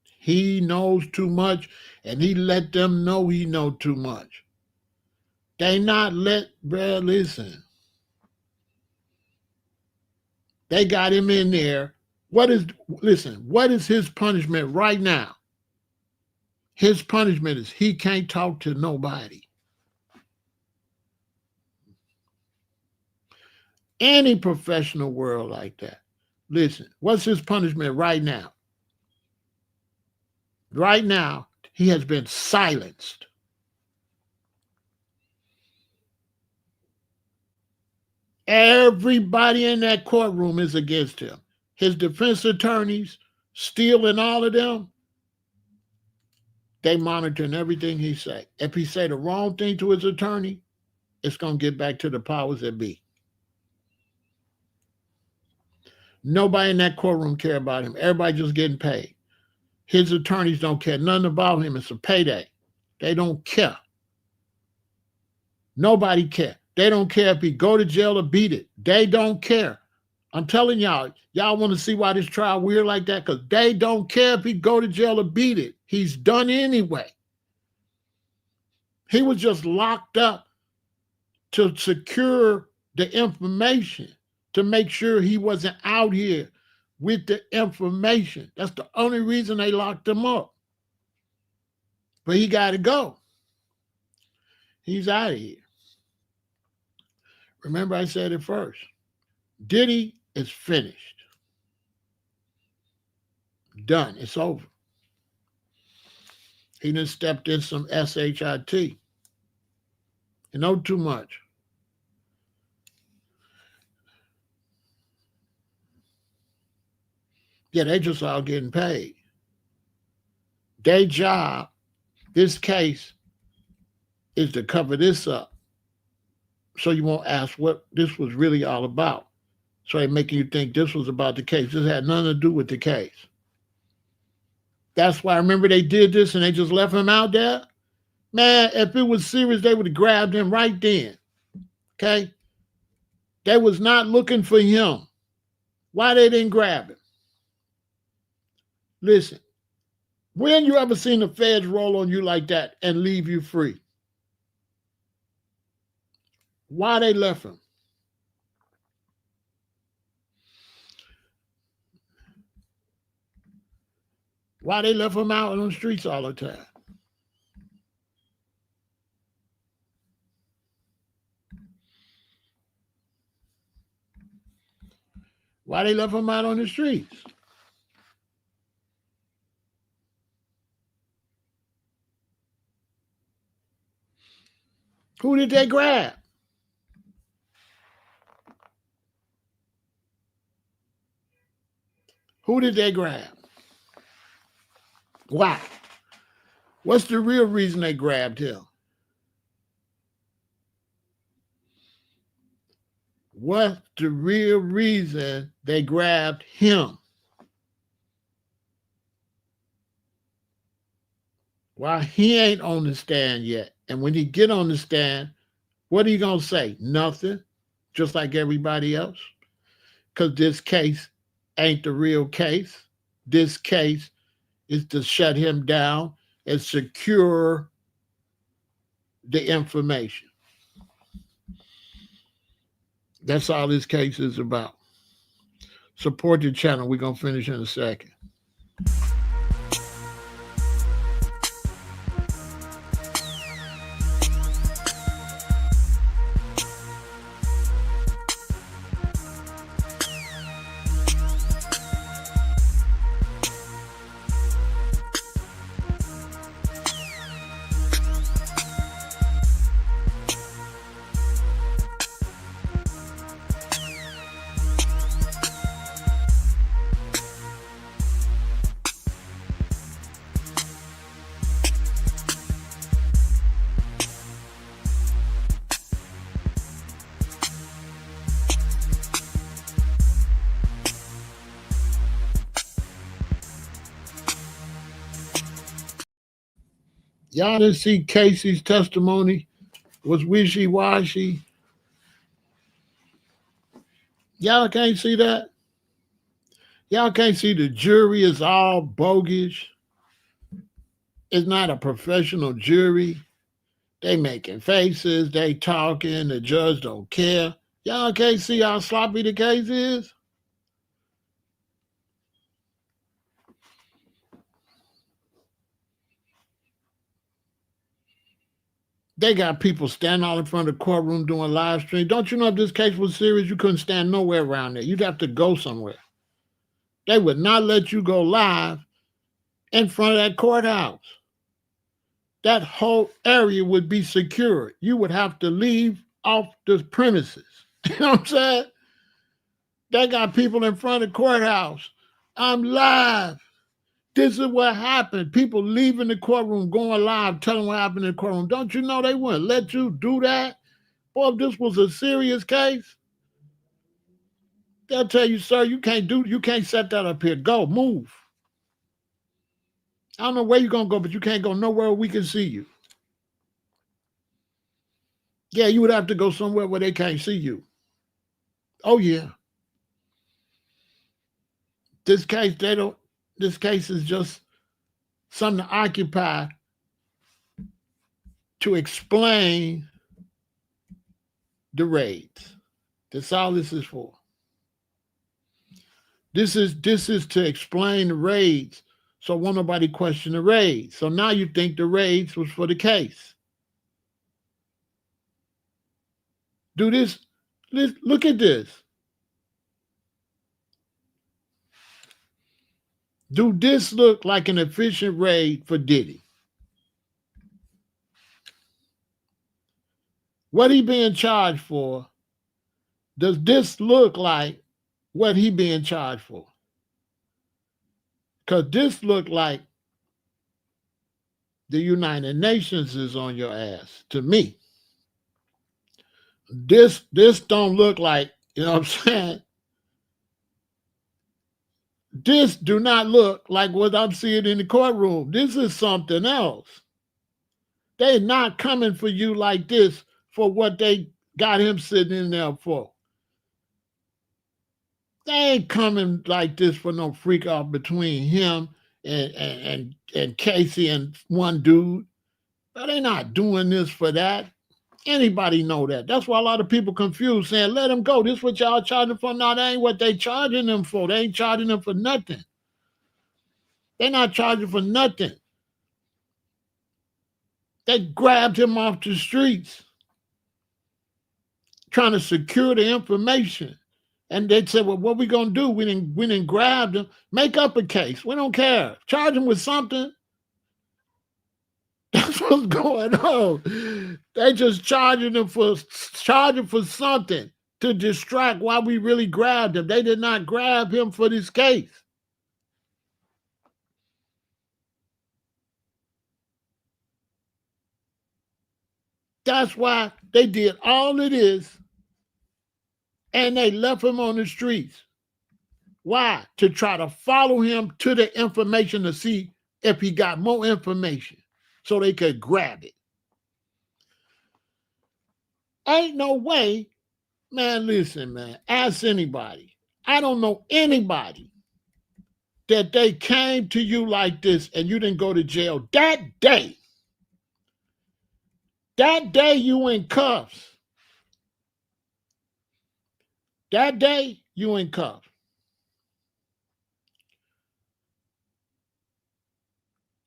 He knows too much, and he let them know he know too much. They not bruh, listen. They got him in there. What is his punishment right now? His punishment is he can't talk to nobody. Any professional world like that. Listen, what's his punishment right now? Right now, he has been silenced. Everybody in that courtroom is against him. His defense attorneys, Steele and all of them, they monitoring everything he say. If he say the wrong thing to his attorney, it's going to get back to the powers that be. Nobody in that courtroom care about him. Everybody just getting paid. His attorneys don't care nothing about him. It's a payday. They don't care. Nobody care. They don't care if he go to jail or beat it. They don't care. I'm telling y'all want to see why this trial weird like that? Because they don't care if he go to jail or beat it. He's done anyway. He was just locked up to secure the information, to make sure he wasn't out here with the information. That's the only reason they locked him up. But he got to go. He's out of here. Remember, I said it first. Diddy is finished. Done. It's over. He done stepped in some shit. You know too much. Yeah, they just all getting paid. Their job, this case, is to cover this up. So you won't ask what this was really all about. So they're making you think this was about the case. This had nothing to do with the case. That's why, remember, they did this and they just left him out there? Man, if it was serious, they would have grabbed him right then. Okay? They was not looking for him. Why they didn't grab him? Listen, when you ever seen the feds roll on you like that and leave you free? Why they left him? Why they left him out on the streets all the time? Why they left him out on the streets? Who did they grab? Who did they grab? Why? What's the real reason they grabbed him? What's the real reason they grabbed him? Why he ain't on the stand yet. And when he get on the stand, what are you going to say? Nothing, just like everybody else? Because this case ain't the real case. This case is to shut him down and secure the information. That's all this case is about. Support the channel. We're going to finish in a second. Y'all didn't see Cassie's testimony was wishy-washy. Y'all can't see that? Y'all can't see the jury is all bogus. It's not a professional jury. They making faces, they talking, the judge don't care. Y'all can't see how sloppy the case is? They got people standing out in front of the courtroom doing live stream. Don't you know if this case was serious, you couldn't stand nowhere around there. You'd have to go somewhere. They would not let you go live in front of that courthouse. That whole area would be secured. You would have to leave off the premises. You know what I'm saying? They got people in front of the courthouse. I'm live. This is what happened. People leaving the courtroom, going live, telling what happened in the courtroom. Don't you know they wouldn't let you do that? Boy, if this was a serious case, they'll tell you, sir, you can't set that up here. Go, move. I don't know where you're going to go, but you can't go nowhere we can see you. Yeah, you would have to go somewhere where they can't see you. Oh, yeah. This case is just something to occupy to explain the raids. That's all this is for. This is to explain the raids, so won't nobody question the raids. So now you think the raids was for the case. Do this. Look at this. Do this look like an efficient raid for Diddy? What he being charged for? Does this look like what he being charged for? Because this look like the United Nations is on your ass to me. This don't look like, you know what I'm saying? This do not look like what I'm seeing in the courtroom. This is something else. They're not coming for you like this for what they got him sitting in there for. They ain't coming like this for no freak off between him and Cassie and one dude. But they not doing this for that. Anybody know that. That's why a lot of people confused saying, let him go. This is what y'all charging for. No, that ain't what they charging them for. They ain't charging them for nothing. They not charging for nothing. They grabbed him off the streets trying to secure the information. And they said, well, what we going to do? We didn't grab them. Make up a case. We don't care. Charge him with something. That's what's going on. They just charging for something to distract why we really grabbed him. They did not grab him for this case. That's why they did all of this and they left him on the streets. Why? To try to follow him to the information to see if he got more information so they could grab it. Ain't no way, man, listen, man, ask anybody. I don't know anybody that they came to you like this and you didn't go to jail that day. That day you in cuffs. That day you in cuffs.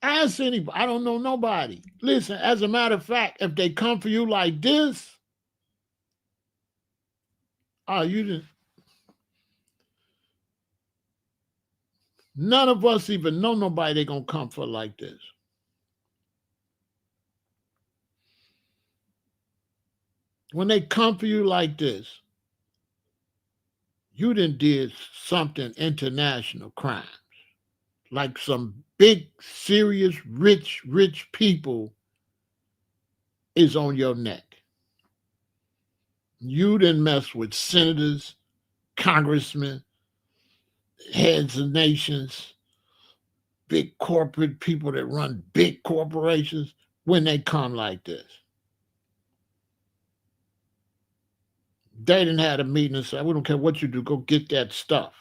Ask anybody. I don't know nobody. Listen, as a matter of fact, if they come for you like this, you didn't. None of us even know nobody they gonna come for like this. When they come for you like this, you done did something international crimes. Like some big, serious, rich people is on your neck. You didn't mess with senators, congressmen, heads of nations, big corporate people that run big corporations when they come like this. They didn't have a meeting and say, we don't care what you do, go get that stuff.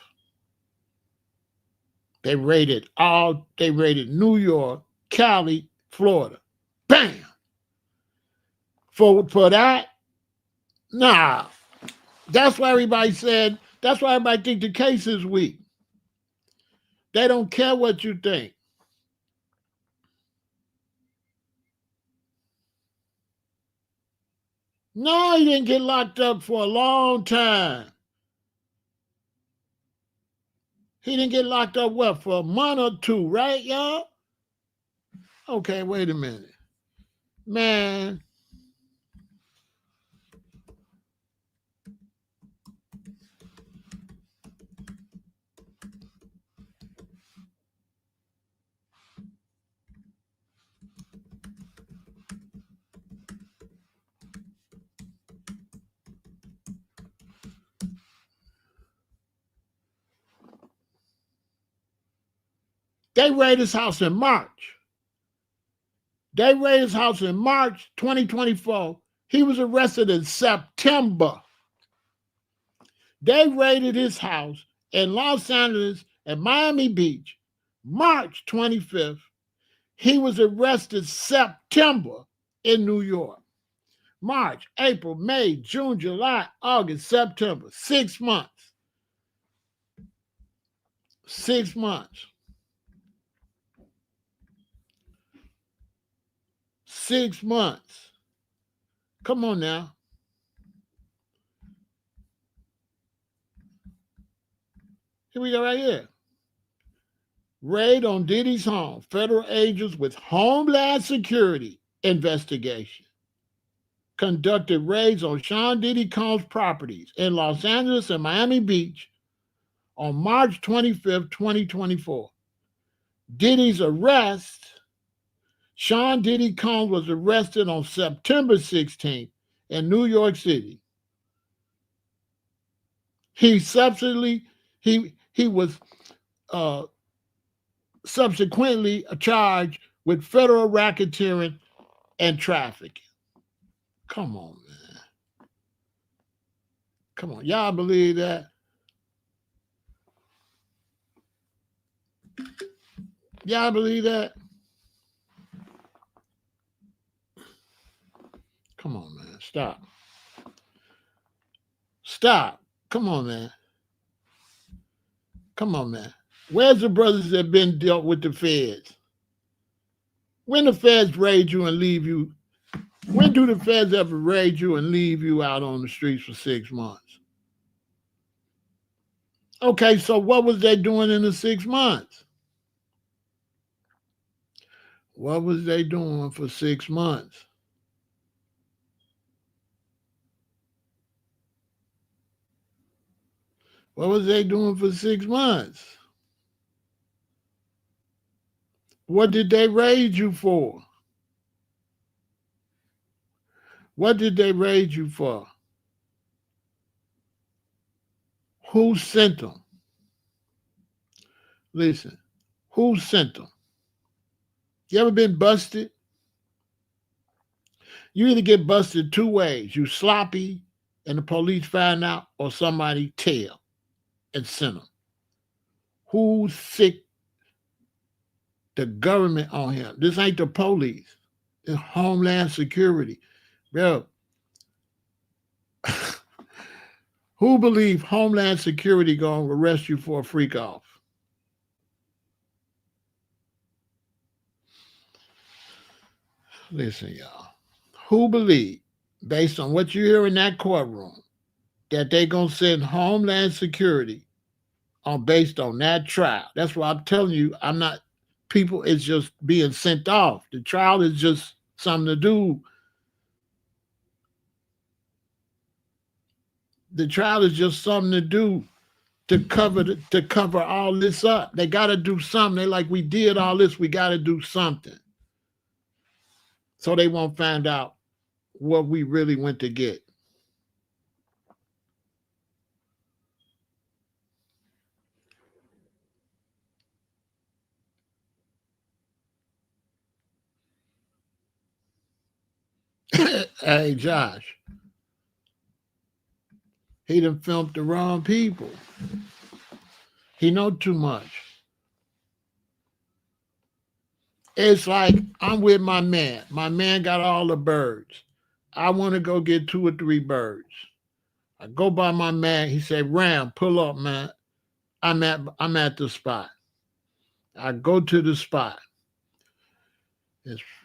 They raided New York, Cali, Florida. Bam! For that, nah. That's why everybody think the case is weak. They don't care what you think. No, he didn't get locked up for a long time. He didn't get locked up, what, for a month or two, right, y'all? Okay, wait a minute. Man. They raided his house in March. They raided his house in March 2024. He was arrested in September. They raided his house in Los Angeles and Miami Beach, March 25th. He was arrested September in New York. March, April, May, June, July, August, September. 6 months. 6 months. 6 months. Come on now. Here we go right here. Raid on Diddy's home. Federal agents with Homeland Security investigation conducted raids on Sean Diddy Combs' properties in Los Angeles and Miami Beach on March 25th, 2024. Diddy's arrest. Sean Diddy Combs was arrested on September 16th in New York City. He subsequently was subsequently charged with federal racketeering and trafficking. Come on, man. Come on. Y'all believe that? Y'all believe that? Come on, man. Stop. Stop. Come on, man. Come on, man. Where's the brothers that been dealt with the feds? When the feds raid you and leave you, when do the feds ever raid you and leave you out on the streets for 6 months? Okay, so what was they doing in the 6 months? What was they doing for 6 months? What was they doing for 6 months? What did they raid you for? What did they raid you for? Who sent them? Listen, who sent them? You ever been busted? You either get busted two ways. You sloppy and the police find out, or somebody tell and send them. Who sick the government on him? This ain't the police. It's Homeland Security. Bro, who believe Homeland Security gonna arrest you for a freak off? Listen, y'all. Who believe, based on what you hear in that courtroom, that they gonna send Homeland Security on based on that trial? That's why I'm telling you, I'm not. People is just being sent off. The trial is just something to do. The trial is just something to do to cover all this up. They got to do something. They like, we did all this. We got to do something, so they won't find out what we really went to get. Hey, Josh, he done filmed the wrong people. He know too much. It's like I'm with my man. My man got all the birds. I want to go get 2 or 3 birds. I go by my man. He said, "Ram, pull up, man. I'm at the spot." I go to the spot.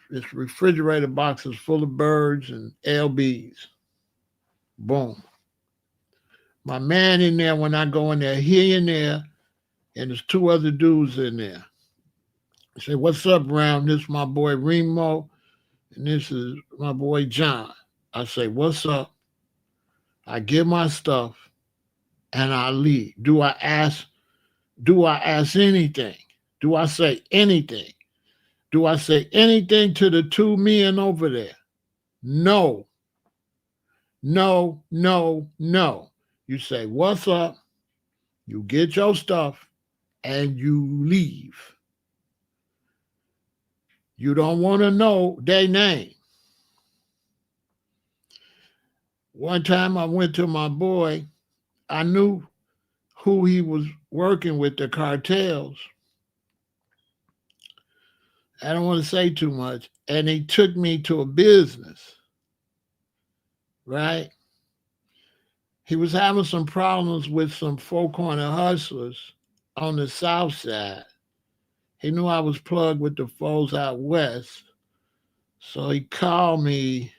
It's refrigerator boxes full of birds and LBs. Boom. My man in there, when I go in there, he in there, and there's 2 other dudes in there. I say, "What's up, Ram? This is my boy Remo, and this is my boy John." I say, "What's up?" I give my stuff and I leave. Do I ask anything? Do I say anything? Do I say anything to the 2 men over there? No. No, no, no. You say, "What's up?" You get your stuff and you leave. You don't want to know their name. One time I went to my boy, I knew who he was working with, the cartels. I don't want to say too much. And he took me to a business, right? He was having some problems with some four corner hustlers on the south side. He knew I was plugged with the foes out west. So he called me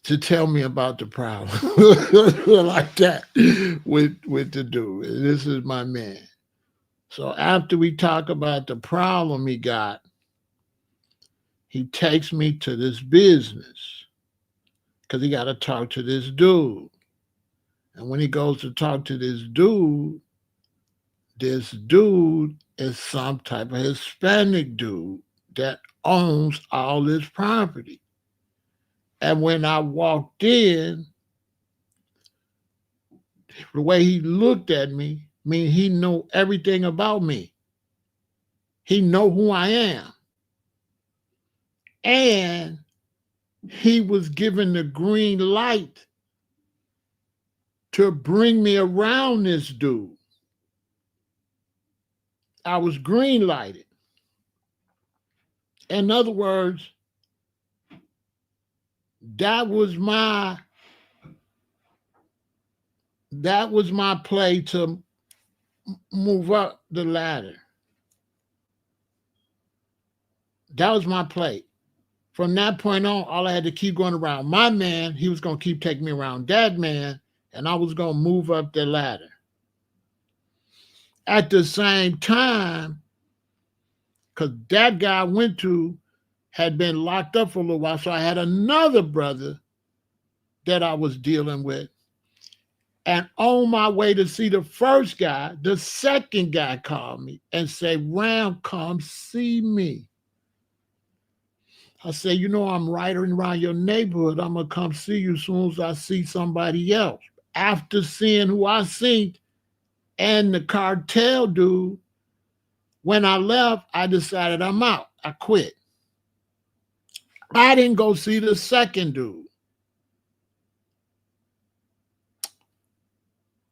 to tell me about the problem like that with the dude. This is my man. So after we talk about the problem he got, he takes me to this business because he got to talk to this dude. And when he goes to talk to this dude is some type of Hispanic dude that owns all this property. And when I walked in, the way he looked at me, I mean, he know everything about me. He know who I am. And he was given the green light to bring me around this dude. I was green lighted. In other words, that was my play to move up the ladder. That was my play. From that point on, all I had to keep going around my man. He was going to keep taking me around that man, and I was going to move up the ladder. At the same time, because that guy I went to had been locked up for a little while, so I had another brother that I was dealing with. And on my way to see the first guy, the second guy called me and said, "Ram, come see me." I said, "You know, I'm riding around your neighborhood. I'm going to come see you as soon as I see somebody else." After seeing who I seen and the cartel dude, when I left, I decided I'm out. I quit. I didn't go see the second dude.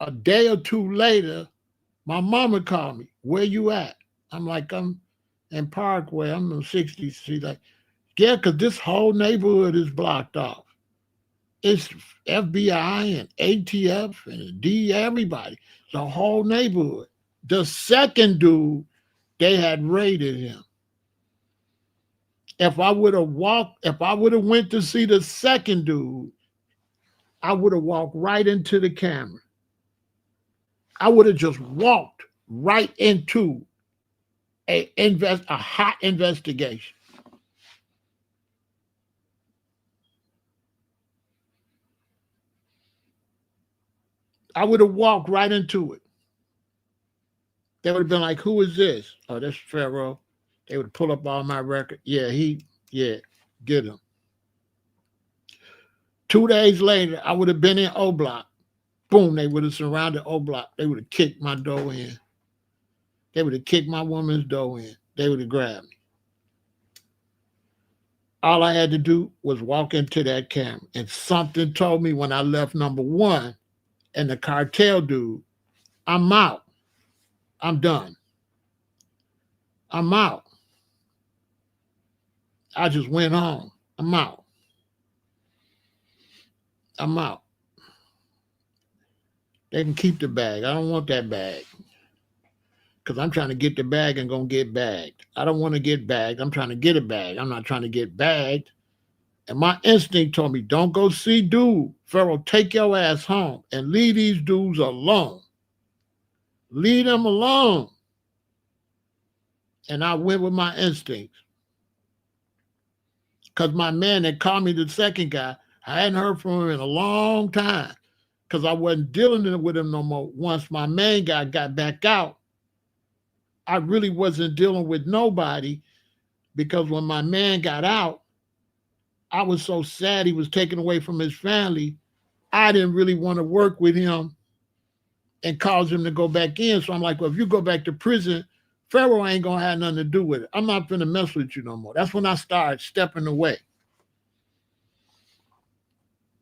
A day or two later, my mama called me. "Where you at?" I'm like, "I'm in Parkway. I'm in the 60s. She's like, "Yeah, because this whole neighborhood is blocked off. It's FBI and ATF and D, everybody. The whole neighborhood." The second dude, they had raided him. If I would have went to see the second dude, I would have walked right into the camera. I would have just walked right into a hot investigation. I would have walked right into it. They would have been like, "Who is this?" "Oh, that's Pharaoh." They would pull up all my record. Yeah, get him. 2 days later, I would have been in O Block. Boom, they would have surrounded O Block. They would have kicked my door in. They would have kicked my woman's door in. They would have grabbed me. All I had to do was walk into that camera. And something told me when I left number one and the cartel dude, I'm out. I'm done. I'm out. I just went home. I'm out. I'm out. They can keep the bag. I don't want that bag. Because I'm trying to get the bag and going to get bagged. I don't want to get bagged. I'm trying to get a bag. I'm not trying to get bagged. And my instinct told me, don't go see dude. Pharaoh, take your ass home and leave these dudes alone. Leave them alone. And I went with my instincts. Because my man that called me, the second guy, I hadn't heard from him in a long time. Because I wasn't dealing with him no more. Once my main guy got back out, I really wasn't dealing with nobody, because when my man got out, I was so sad he was taken away from his family. I didn't really want to work with him and cause him to go back in. So I'm like, well, if you go back to prison, Pharaoh ain't going to have nothing to do with it. I'm not going to mess with you no more. That's when I started stepping away.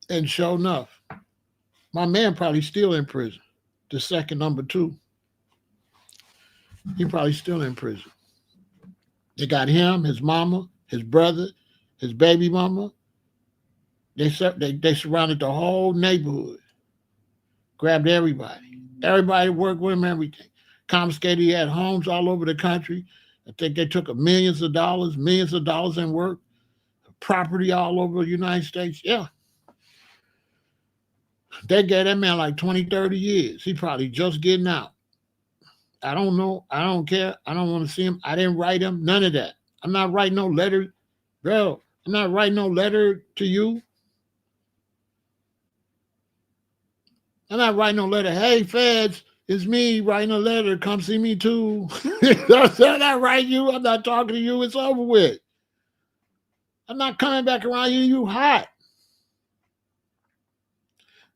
And sure enough, my man probably still in prison. The second number two. He probably still in prison. They got him, his mama, his brother, his baby mama. They surrounded the whole neighborhood. Grabbed everybody. Everybody worked with him, everything. Confiscated. He had homes all over the country. I think they took millions of dollars in work. Property all over the United States. Yeah. They gave that man like 20, 30 years. He probably just getting out. I don't know. I don't care. I don't want to see him. I didn't write him. None of that. I'm not writing no letter. Bro, I'm not writing no letter to you. I'm not writing no letter. Hey, feds, it's me writing a letter. Come see me too. I'm not writing you. I'm not talking to you. It's over with. I'm not coming back around you. You hot.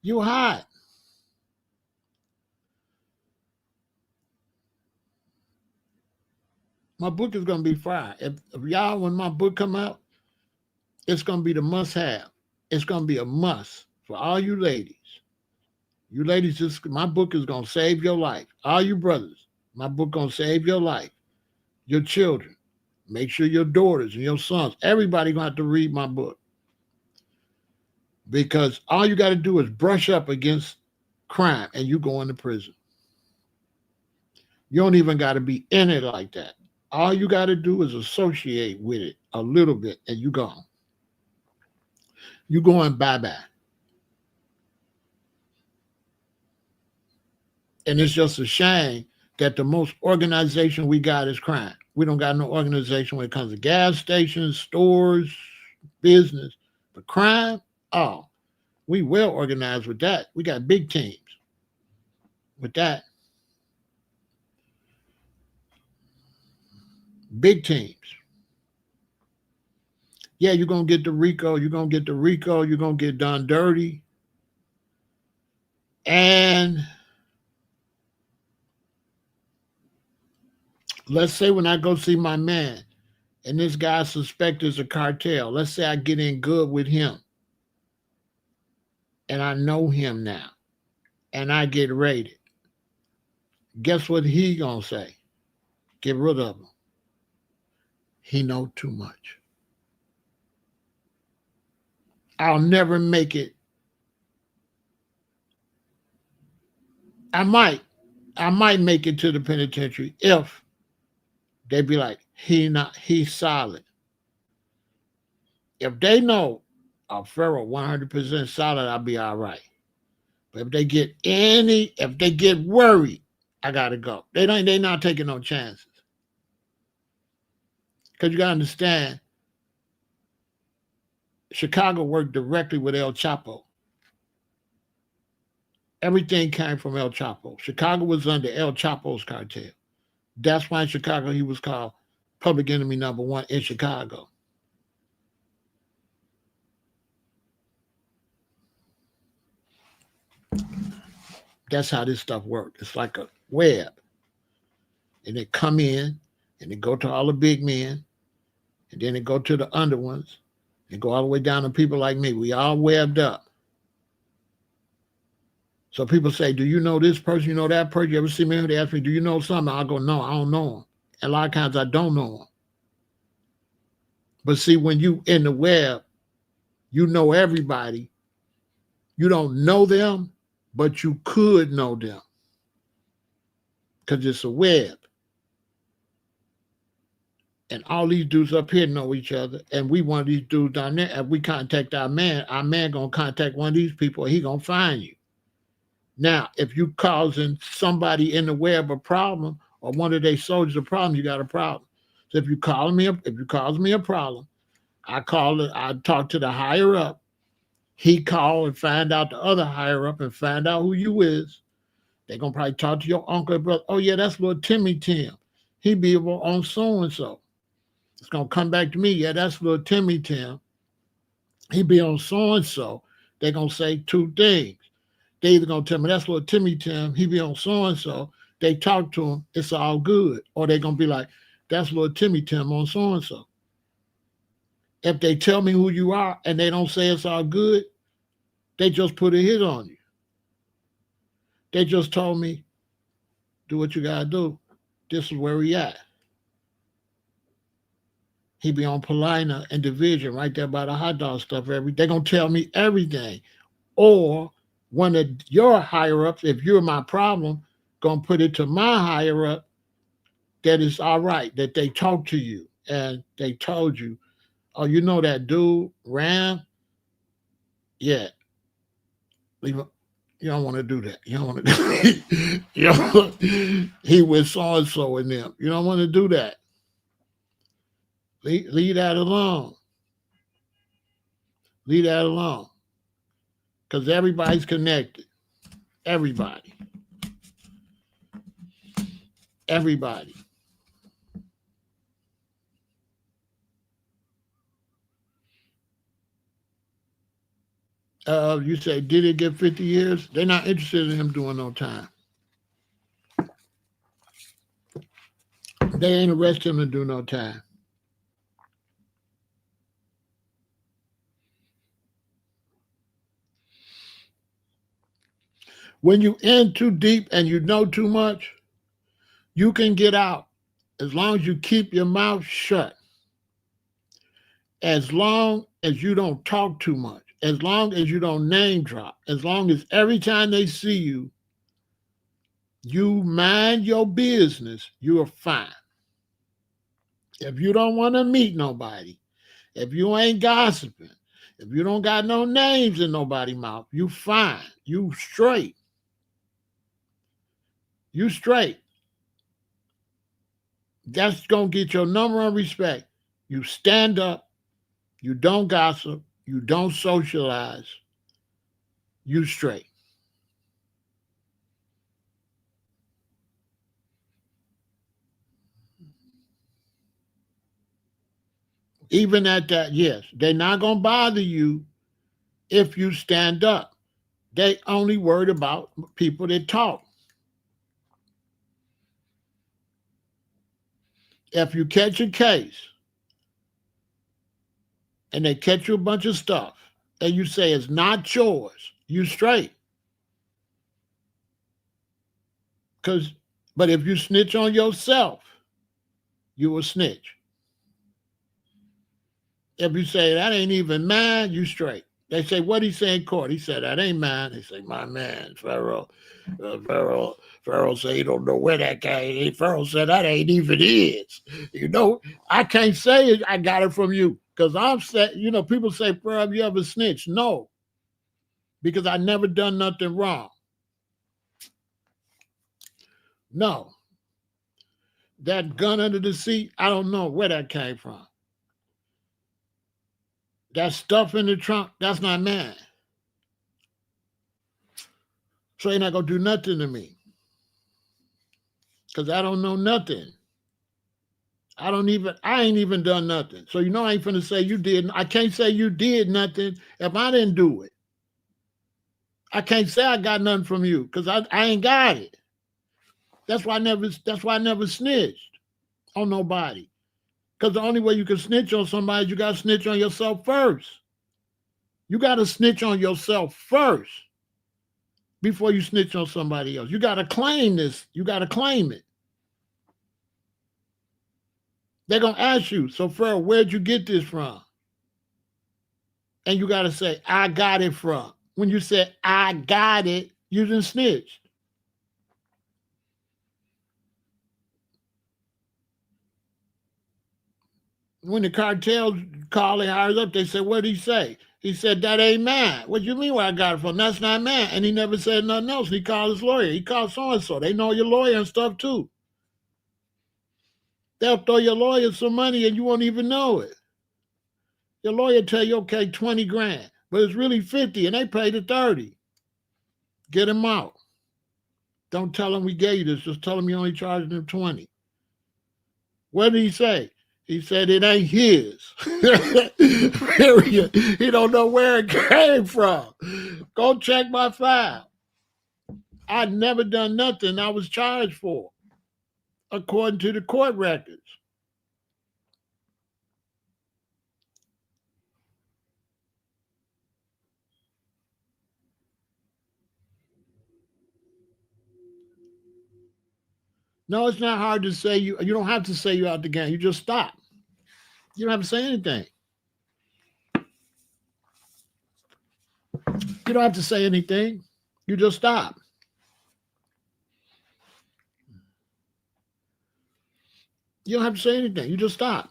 You hot. My book is gonna be fire. If y'all, when my book come out, it's gonna be the must-have. It's gonna be a must for all you ladies. You ladies, my book is gonna save your life. All you brothers, my book gonna save your life. Your children, make sure your daughters and your sons, everybody gonna have to read my book, because all you got to do is brush up against crime, and you go into prison. You don't even got to be in it like that. All you got to do is associate with it a little bit, and you gone. You going bye-bye. And it's just a shame that the most organization we got is crime. We don't got no organization when it comes to gas stations, stores, business. But crime, oh, we well organized with that. We got big teams with that. Big teams. Yeah, you're going to get the RICO. You're going to get the RICO. You're going to get done dirty. And let's say when I go see my man and this guy suspect is a cartel, let's say I get in good with him and I know him now and I get raided. Guess what he going to say? Get rid of him. He know too much. I'll never make it. I might make it to the penitentiary if they be like, he's solid. If they know a Pharaoh 100% solid, I'll be all right. But if they get worried, I gotta go. They not taking no chances. Because you gotta understand, Chicago worked directly with El Chapo. Everything came from El Chapo. Chicago was under El Chapo's cartel. That's why in Chicago he was called public enemy number one in Chicago. That's how this stuff works. It's like a web. And they come in and they go to all the big men, and then they go to the under ones and go all the way down to people like me. We all webbed up. So people say, do you know this person? You know that person? You ever see me? They ask me, do you know something? I'll go, no, I don't know him. And a lot of times I don't know him. But see, when you in the web, you know everybody. You don't know them, but you could know them. Because it's a web. And all these dudes up here know each other. And we one of these dudes down there. If we contact our man gonna contact one of these people, he gonna find you. Now, if you causing somebody in the web a problem or one of their soldiers a problem, you got a problem. So if you cause me a problem, I talk to the higher up. He call and find out the other higher up and find out who you is. They're gonna probably talk to your uncle and brother. Oh yeah, that's little Timmy Tim. He be on so and so. It's gonna come back to me. Yeah, that's little Timmy Tim. He be on so and so. They're gonna say two things. They either gonna tell me that's little Timmy Tim, he be on so and so. They talk to him, it's all good. Or they gonna be like, that's little Timmy Tim on so and so. If they tell me who you are and they don't say it's all good, they just put a hit on you. They just told me, do what you gotta do. This is where we at. He be on Paulina and Division right there by the hot dog stuff. They're gonna tell me everything. Or one of your higher ups, if you're my problem, gonna put it to my higher up that it's all right, that they talked to you and they told you, oh, you know that dude, Ram? Yeah. You don't want to do that. You don't want to he with so-and-so in them. You don't want to do that. Leave that alone. Leave that alone. Because everybody's connected. Everybody. Everybody. You say, did it get 50 years? They're not interested in him doing no time. They ain't arrested him to do no time. When you in too deep and you know too much, you can get out as long as you keep your mouth shut. As long as you don't talk too much. As long as you don't name drop. As long as every time they see you, you mind your business, you are fine. If you don't want to meet nobody, if you ain't gossiping, if you don't got no names in nobody's mouth, you fine. You straight. You straight. That's going to get your number one respect. You stand up. You don't gossip. You don't socialize. You straight. Even at that, yes, they're not going to bother you if you stand up. They only worried about people that talk. If you catch a case and they catch you a bunch of stuff and you say it's not yours, you straight. But if you snitch on yourself, you will snitch. If you say that ain't even mine, you straight. They say, what he say in court? He said, that ain't mine. They say, my man, Pharaoh. Pharaoh said he don't know where that came. Pharaoh said that ain't even his. You know, I can't say it, I got it from you. Because I'm saying, people say, Pharaoh, have you ever snitched? No. Because I never done nothing wrong. No. That gun under the seat, I don't know where that came from. That stuff in the trunk, that's not mine. So you're not going to do nothing to me. Because I don't know nothing. I ain't even done nothing. So I ain't finna say you did. I can't say you did nothing if I didn't do it. I can't say I got nothing from you because I ain't got it. That's why I never snitched on nobody. Because the only way you can snitch on somebody is you got to snitch on yourself first. You got to snitch on yourself first before you snitch on somebody else. You got to claim this. You got to claim it. They're going to ask you, so Pharaoh, where'd you get this from? And you got to say, I got it from. When you say, I got it, you done snitched. When the cartel call and hires up, they say, what did he say? He said, that ain't mine. What you mean where I got it from? That's not mine. And he never said nothing else. He called his lawyer. He called so-and-so. They know your lawyer and stuff too. They'll throw your lawyer some money and you won't even know it. Your lawyer tell you, okay, 20 grand, but it's really 50 and they paid the 30. Get him out. Don't tell him we gave you this. Just tell him you only charged him 20. What did he say? He said it ain't his. Period. He don't know where it came from. Go check my file. I'd never done nothing I was charged for, according to the court records. No, it's not hard to say you. You don't have to say you out the game. You just stop. You don't have to say anything. You don't have to say anything. You just stop. You don't have to say anything. You just stop.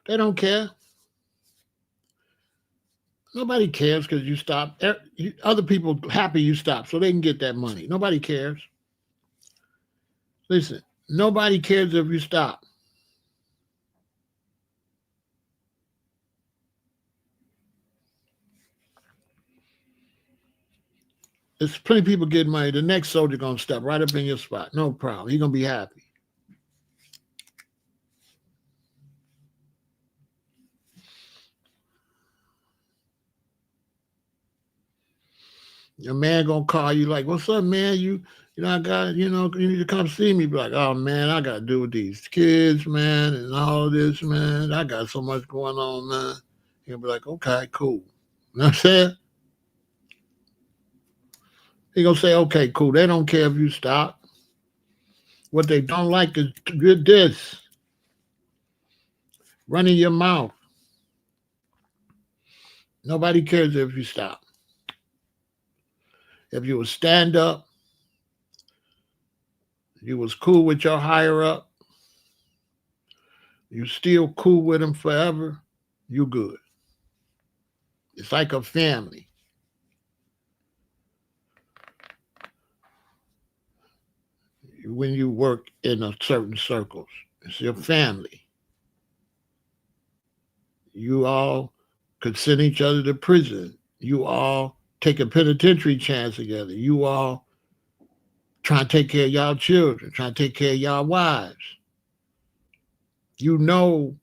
They don't care. Nobody cares because you stop. Other people happy you stop so they can get that money. Nobody cares. Listen, nobody cares if you stop. There's plenty of people getting money. The next soldier gonna step right up in your spot. No problem. He gonna be happy. Your man gonna call you like, "What's up, man? I got, you need to come see me." Be like, "Oh man, I got to do with these kids, man, and all this, man. I got so much going on, man." He'll be like, "Okay, cool." You know what I'm saying? He gonna say, "Okay, cool." They don't care if you stop. What they don't like is this running your mouth. Nobody cares if you stop. If you would stand up, you was cool with your higher up, you still cool with them forever, you good. It's like a family. When you work in a certain circles, it's your family. You all could send each other to prison. You all take a penitentiary chance together. You all try to take care of y'all children, try to take care of y'all wives. You know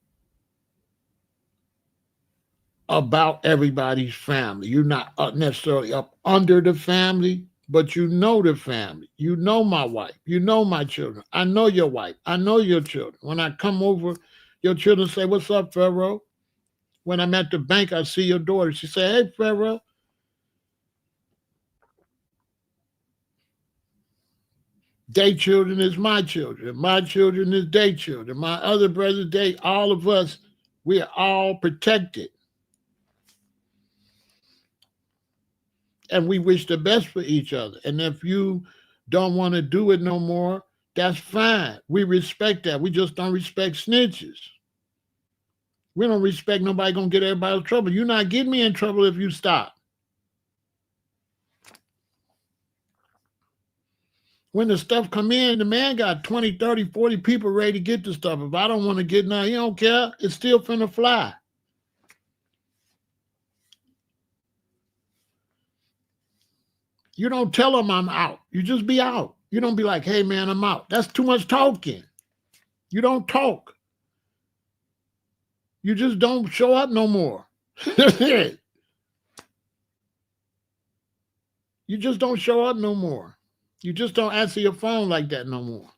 about everybody's family. You're not necessarily up under the family, but you know the family. You know my wife. You know my children. I know your wife. I know your children. When I come over, your children say, "What's up, Pharaoh?" When I'm at the bank, I see your daughter. She say, "Hey, Pharaoh." Their children is my children. My children is their children. My other brothers, all of us, we are all protected. And we wish the best for each other. And if you don't want to do it no more, that's fine. We respect that. We just don't respect snitches. We don't respect nobody gonna get everybody in trouble. You're not getting me in trouble if you stop. When the stuff come in, the man got 20, 30, 40 people ready to get the stuff. If I don't want to get none, he don't care. It's still finna fly. You don't tell them I'm out. You just be out. You don't be like, "Hey man, I'm out." That's too much talking. You don't talk. You just don't show up no more. That's it. You just don't show up no more. You just don't answer your phone like that no more.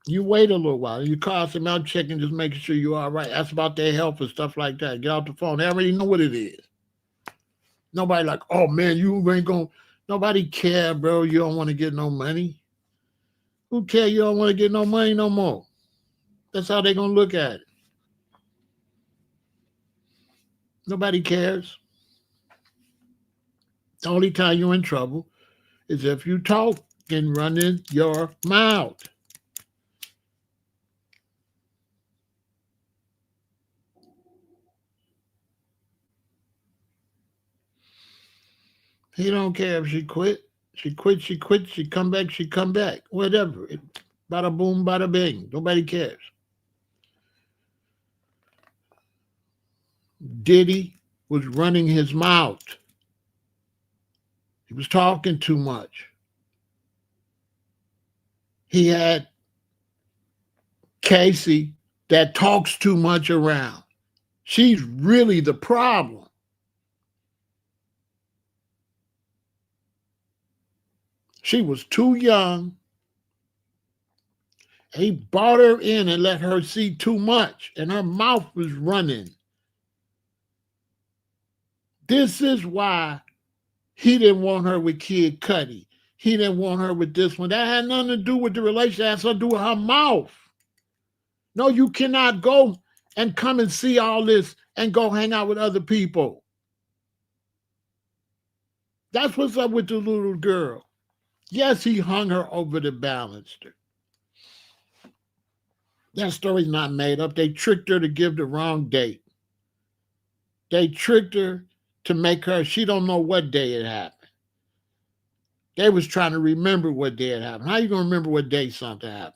You wait a little while. You call some out checking, just making sure you're all right. Ask about their health and stuff like that. Get off the phone. They already know what it is. Nobody like, "Oh man, you ain't gonna." Nobody care, bro. You don't want to get no money. Who care? You don't want to get no money no more. That's how they gonna look at it. Nobody cares. The only time you're in trouble is if you talk and running your mouth. He don't care if she quit. She quit, she quit, she come back, she come back. Whatever. Bada boom, bada bing. Nobody cares. Diddy was running his mouth. He was talking too much. He had Cassie that talks too much around. She's really the problem. She was too young. He brought her in and let her see too much, and her mouth was running. This is why he didn't want her with Kid Cudi. He didn't want her with this one. That had nothing to do with the relationship. It has to do with her mouth. No, you cannot go and come and see all this and go hang out with other people. That's what's up with the little girl. Yes, he hung her over the baluster. That story's not made up. They tricked her to give the wrong date. They tricked her to make her, she don't know what day it happened. They was trying to remember what day it happened. How you going to remember what day something happened?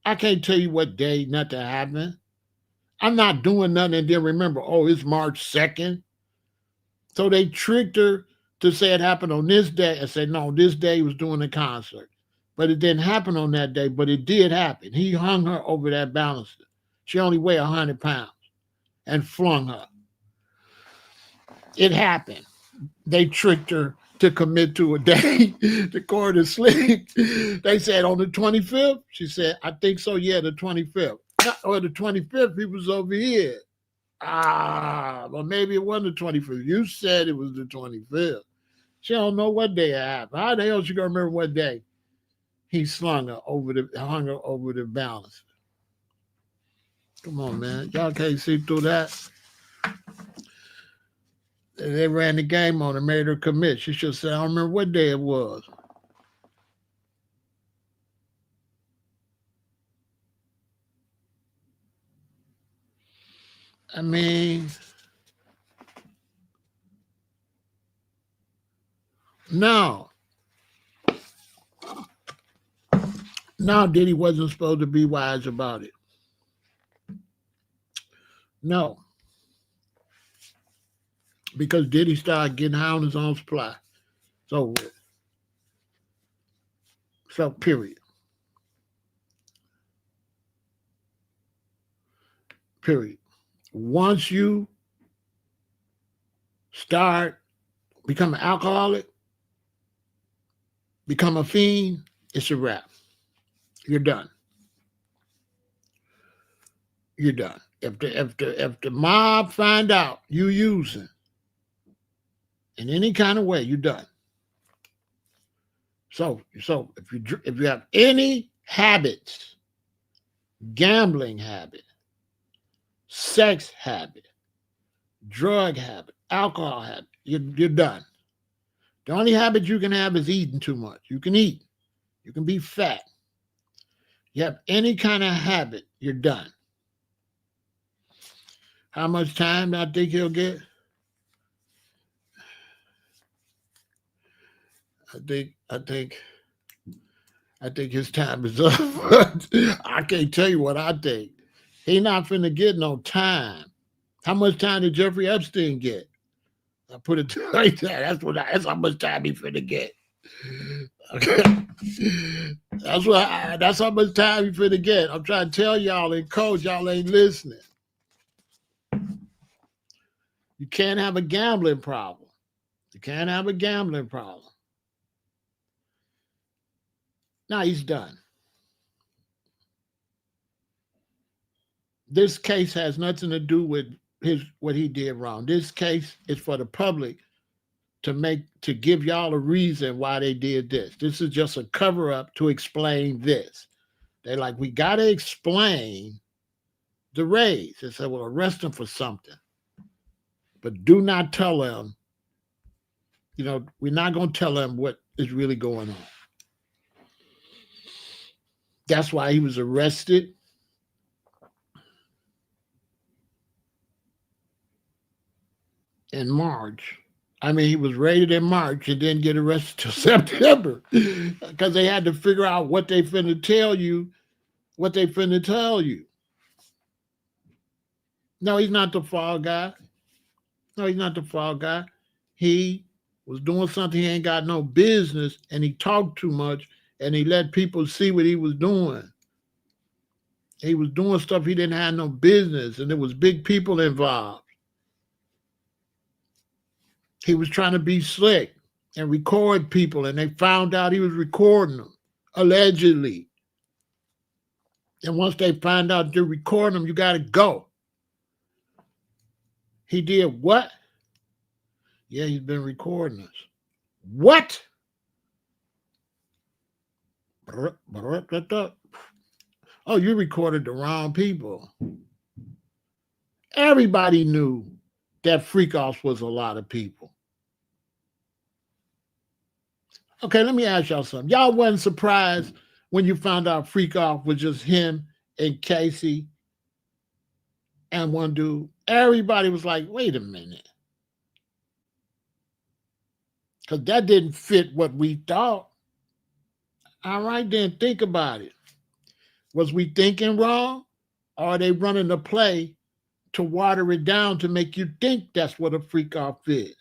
I can't tell you what day nothing happened. I'm not doing nothing and then remember, oh, it's March 2nd. So they tricked her to say it happened on this day and said, no, this day he was doing a concert. But it didn't happen on that day, but it did happen. He hung her over that baluster. She only weighed 100 pounds and flung her. It happened. They tricked her to commit to a day. The court is slick. They said on the 25th. She said, I think so. Yeah, the 25th. Or the 25th, he was over here. Well, maybe it wasn't the 25th. You said it was the 25th. She don't know what day it happened. How the hell she gonna remember what day he hung her over the balance? Come on, man. Y'all can't see through that. They ran the game on her, made her commit. She should say, I don't remember what day it was. I mean, no. No, Diddy wasn't supposed to be wise about it. No. Because Diddy started getting high on his own supply. So period. Period. Once you start become an alcoholic, become a fiend, it's a wrap. You're done. You're done. If the mob find out you using in any kind of way, you're done. So if you have any habits, gambling habit, sex habit, drug habit, alcohol habit, you're done. The only habit you can have is eating too much. You can eat. You can be fat. You have any kind of habit, you're done. How much time I think he'll get? I think his time is up. I can't tell you what I think. He not finna get no time. How much time did Jeffrey Epstein get? I put it like that. That's how much time he finna get. Okay. That's how much time he finna get. I'm trying to tell y'all and coach, y'all ain't listening. You can't have a gambling problem. You can't have a gambling problem. Now he's done. This case has nothing to do with what he did wrong. This case is for the public to give y'all a reason why they did this. This is just a cover up to explain this. They're like, we gotta explain the raise. They said, well, arrest them for something, but do not tell them. We're not gonna tell them what is really going on. That's why he was arrested. In March. I mean, he was raided in March and didn't get arrested till September because they had to figure out what they finna tell you, No, he's not the fall guy. He was doing something he ain't got no business, and he talked too much, and he let people see what he was doing. He was doing stuff he didn't have no business, and there was big people involved. He was trying to be slick and record people, and they found out he was recording them, allegedly. And once they find out you're recording them, you got to go. He did what? Yeah, he's been recording us. What? Oh, you recorded the wrong people. Everybody knew that freak off was a lot of people. Okay, let me ask y'all something. Y'all wasn't surprised when you found out freak off was just him and Cassie and one dude. Everybody was like, wait a minute. Because that didn't fit what we thought. All right, then think about it. Was we thinking wrong? Or are they running the play to water it down to make you think that's what a freak off is?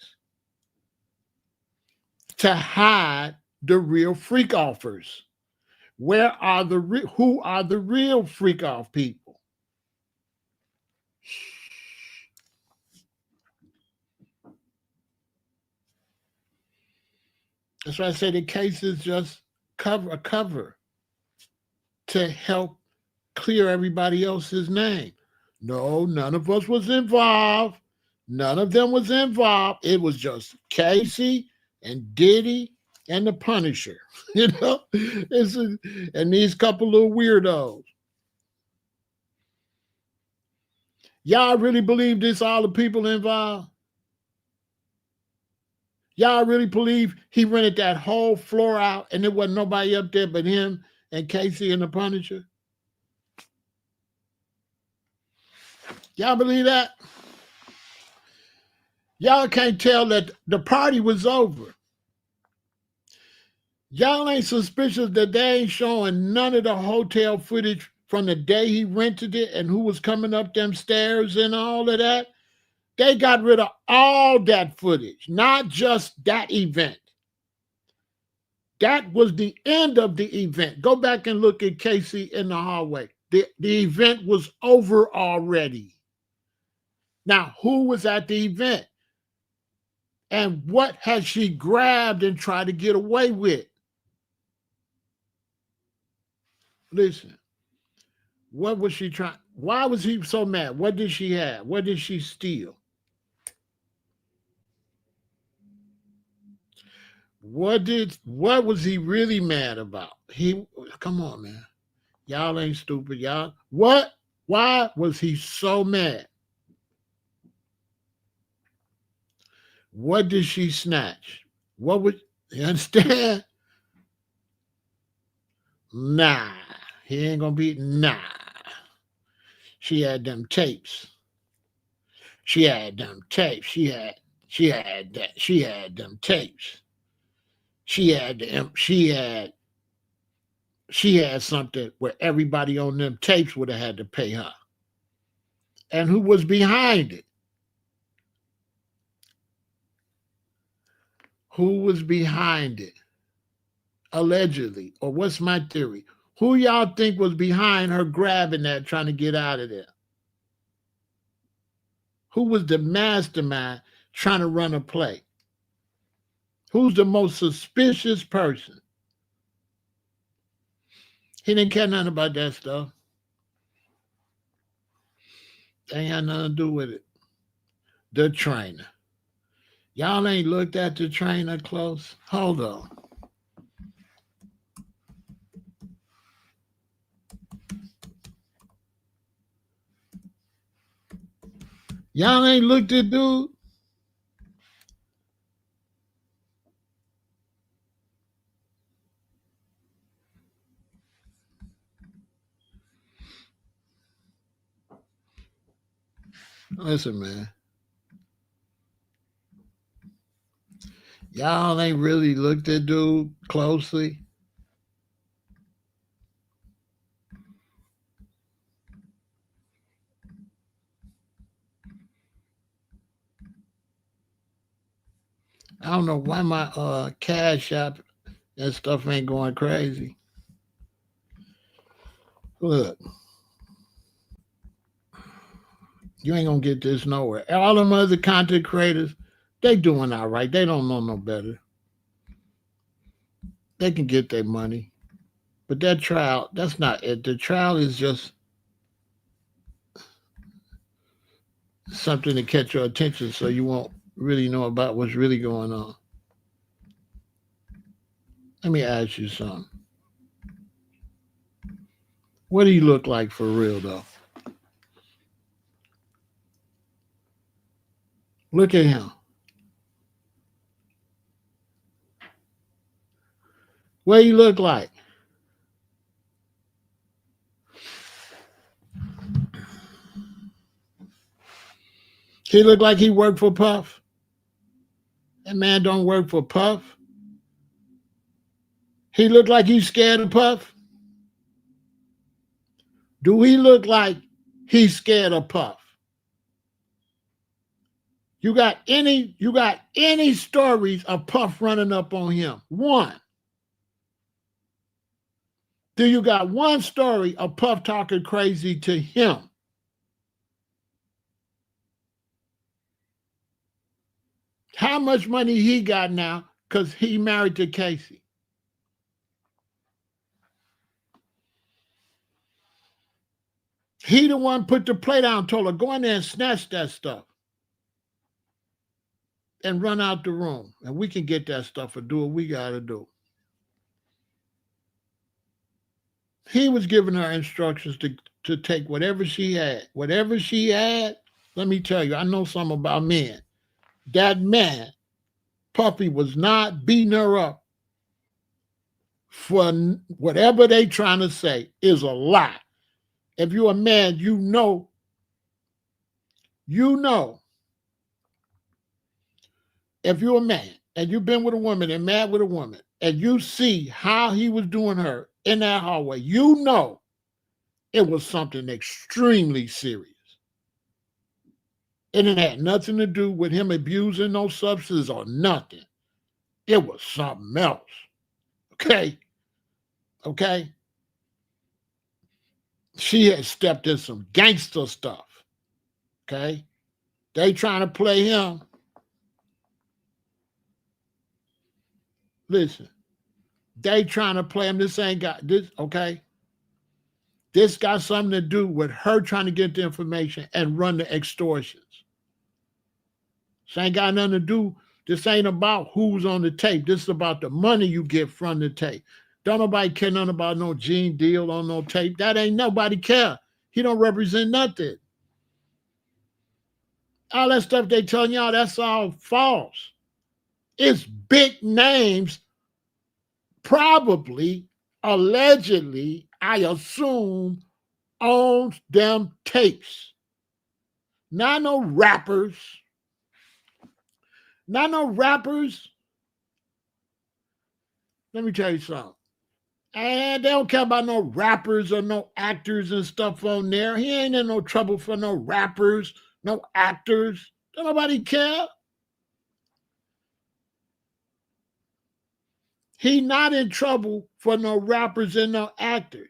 To hide the real freak offers. Where are who are the real freak off people? That's why I say the case is just a cover to help clear everybody else's name. No, none of us was involved. None of them was involved. It was just Casey and Diddy and the Punisher. You know, and these couple of weirdos. Y'all really believe this? All the people involved? Y'all really believe he rented that whole floor out and there wasn't nobody up there but him and Casey and the Punisher? Y'all believe that? Y'all can't tell that the party was over. Y'all ain't suspicious that they ain't showing none of the hotel footage from the day he rented it and who was coming up them stairs and all of that? They got rid of all that footage, not just that event. That was the end of the event. Go back and look at Casey in the hallway. The event was over already. Now, who was at the event? And what has she grabbed and tried to get away with? Listen, what was she trying? Why was he so mad? What did she have? What did she steal? What was he really mad about? Come on, man. Y'all ain't stupid, y'all. Why was he so mad? What did she snatch? What would you understand? Nah, he ain't gonna be nah. She had them tapes. She had them tapes. She had them tapes. She had something where everybody on them tapes would have had to pay her. And who was behind it? Who was behind it? Allegedly. Or what's my theory? Who y'all think was behind her grabbing that, trying to get out of there? Who was the mastermind trying to run a play? Who's the most suspicious person? He didn't care nothing about that stuff. They ain't had nothing to do with it. The trainer. Y'all ain't looked at the trainer close? Hold on. Y'all ain't looked at dude? Listen, man. Y'all ain't really looked at dude closely. I don't know why my cash app and stuff ain't going crazy. Look, you ain't gonna get this nowhere. All them other content creators, they doing all right. They don't know no better. They can get their money. But that trial, that's not it. The trial is just something to catch your attention so you won't really know about what's really going on. Let me ask you something. What do you look like for real, though? Look at him. What do you look like? He looked like he worked for Puff. That man don't work for Puff. He looked like he's scared of Puff. Do he look like he's scared of Puff? You got any stories of Puff running up on him? One. Do you got one story of Puff talking crazy to him? How much money he got now because he married to Cassie? He the one put the plate down, told her, go in there and snatch that stuff and run out the room. And we can get that stuff or do what we got to do. He was giving her instructions to take whatever she had. Whatever she had, let me tell you, I know something about men. That man, Puffy, was not beating her up for whatever they trying to say is a lie. If you're a man, you know, if you're a man and you've been with a woman and mad with a woman and you see how he was doing her in that hallway, you know it was something extremely serious. And it had nothing to do with him abusing no substances or nothing. It was something else. Okay? Okay? She had stepped in some gangster stuff. Okay? They trying to play him. Listen, they trying to play him. This ain't got this, okay? This got something to do with her trying to get the information and run the extortions. This ain't got nothing to do. This ain't about who's on the tape. This is about the money you get from the tape. Don't nobody care nothing about no Gene Deal on no tape. That ain't nobody care. He don't represent nothing. All that stuff they telling y'all, that's all false. It's big names, probably, allegedly, I assume, owns them tapes. Not no rappers. Not no rappers. Let me tell you something. And they don't care about no rappers or no actors and stuff on there. He ain't in no trouble for no rappers, no actors. Don't nobody care. He not in trouble for no rappers and no actors.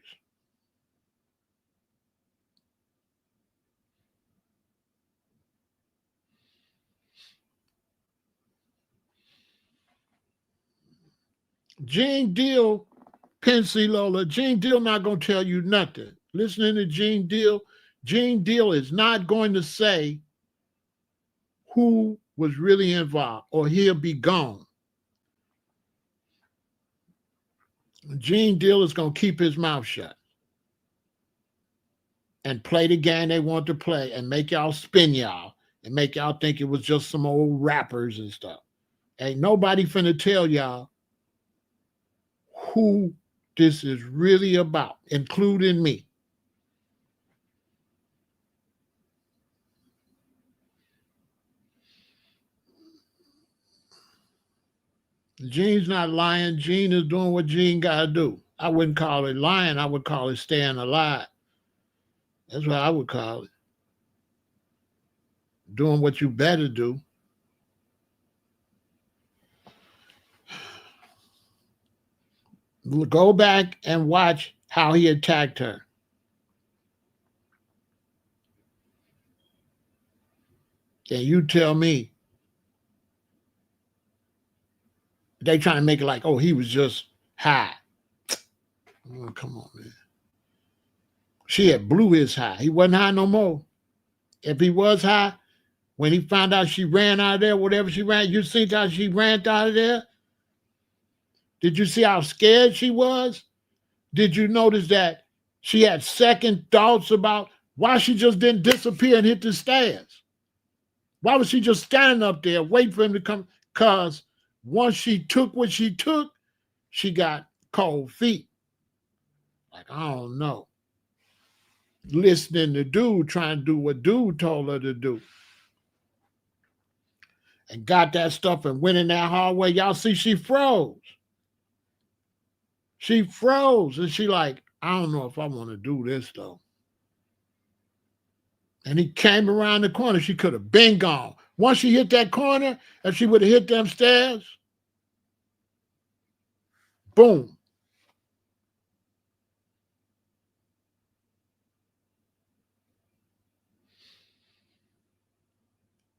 Gene Deal, Pensy Lola, Gene Deal not going to tell you nothing. Listening to Gene Deal is not going to say who was really involved or he'll be gone. Gene Deal is going to keep his mouth shut and play the game they want to play and make y'all spin y'all and make y'all think it was just some old rappers and stuff. Ain't nobody finna tell y'all who this is really about, including me. Gene's not lying. Gene is doing what Gene got to do. I wouldn't call it lying. I would call it staying alive. That's what I would call it. Doing what you better do. Go back and watch how he attacked her. And you tell me they trying to make it like, oh, he was just high. Oh, come on, man. She had blew his high. He wasn't high no more. If he was high, when he found out she ran out of there, whatever she ran, you seen how she ran out of there? Did you see how scared she was? Did you notice that she had second thoughts about why she just didn't disappear and hit the stairs? Why was she just standing up there waiting for him to come? Because once she took what she took, she got cold feet. Like, I don't know. Listening to dude trying to do what dude told her to do. and got that stuff and went in that hallway. Y'all see she froze. She froze and she like, I don't know if I want to do this though. And he came around the corner. She could have been gone. Once she hit that corner, if she would have hit them stairs, boom.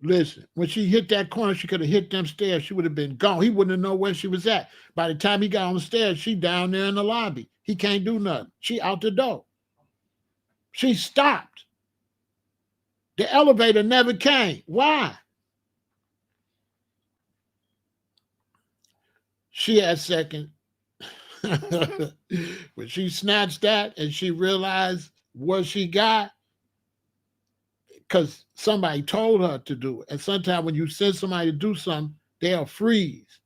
Listen, when she hit that corner, she could have hit them stairs. She would have been gone. He wouldn't have known where she was at. By the time he got on the stairs, she down there in the lobby. He can't do nothing. She out the door. She stopped. The elevator never came. Why? She had second. When she snatched that and she realized what she got, because somebody told her to do it. And sometimes when you send somebody to do something, they'll freeze.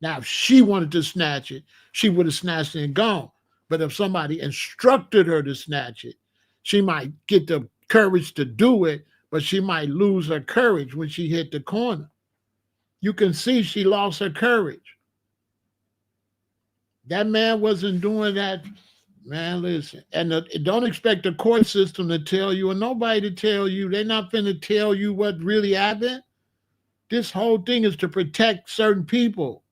Now, if she wanted to snatch it, she would have snatched it and gone. But if somebody instructed her to snatch it, she might get the courage to do it, but she might lose her courage when she hit the corner. You can see she lost her courage. That man wasn't doing that. Man, listen. And don't expect the court system to tell you, or nobody to tell you. They're not going to tell you what really happened. This whole thing is to protect certain people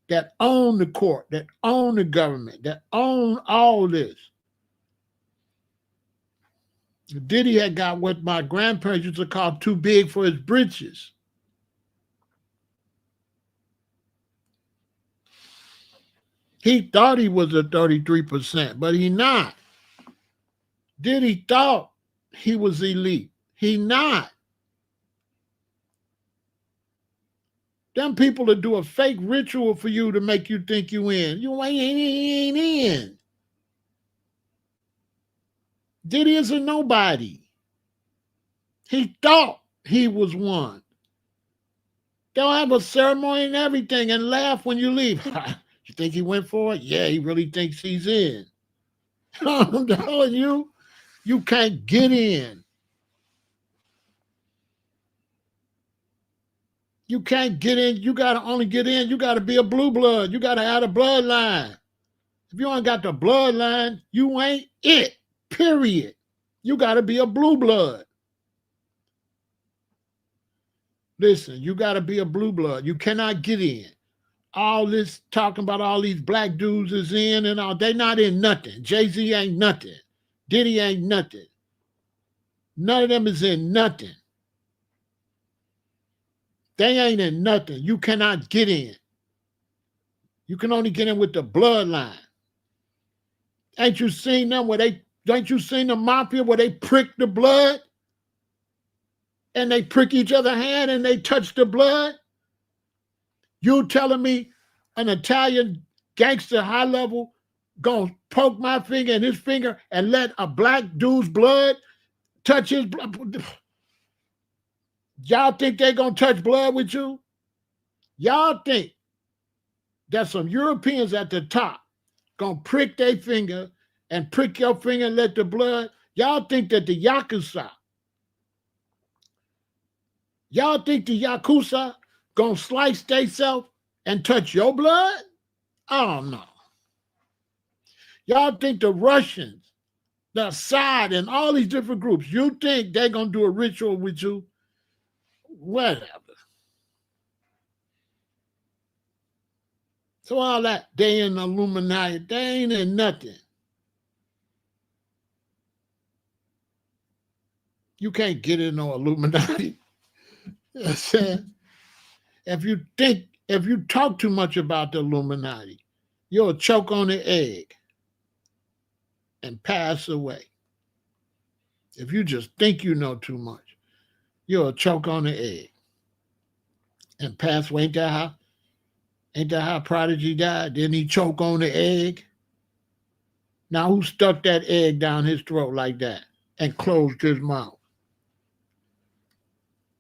that own the court, that own the government, that own all this. Diddy had got what my grandparents used to call too big for his britches. He thought he was a 33%, but he not. Diddy thought he was elite. He not. Them people that do a fake ritual for you to make you think you in. You ain't in. Diddy is a nobody. He thought he was one. They'll have a ceremony and everything and laugh when you leave. You think he went for it? Yeah, he really thinks he's in. I'm telling you, you can't get in. You can't get in. You got to only get in. You got to be a blue blood. You got to have a bloodline. If you ain't got the bloodline, you ain't it, period. You got to be a blue blood. Listen, you got to be a blue blood. You cannot get in. All this talking about all these black dudes is in and all, they not in nothing. Jay-Z ain't nothing. Diddy ain't nothing. None of them is in nothing. They ain't in nothing. You cannot get in. You can only get in with the bloodline. Ain't you seen them ain't you seen the mafia where they prick the blood? And they prick each other's hand and they touch the blood? You telling me an Italian gangster high level gonna poke my finger and his finger and let a black dude's blood touch his blood? Y'all think they gonna touch blood with you? Y'all think that some Europeans at the top gonna prick their finger and prick your finger and let the blood? Y'all think that the Yakuza, gonna slice theyself and touch your blood? Oh no. Y'all think the Russians, the Assad, and all these different groups, you think they're gonna do a ritual with you? Whatever. So all that, they in the Illuminati, they ain't in nothing. You can't get in no Illuminati. If you talk too much about the Illuminati, you'll choke on the egg and pass away. If you just think you know too much, you'll choke on the egg and pass away. Ain't that how Prodigy died? Didn't he choke on the egg? Now who stuck that egg down his throat like that and closed his mouth?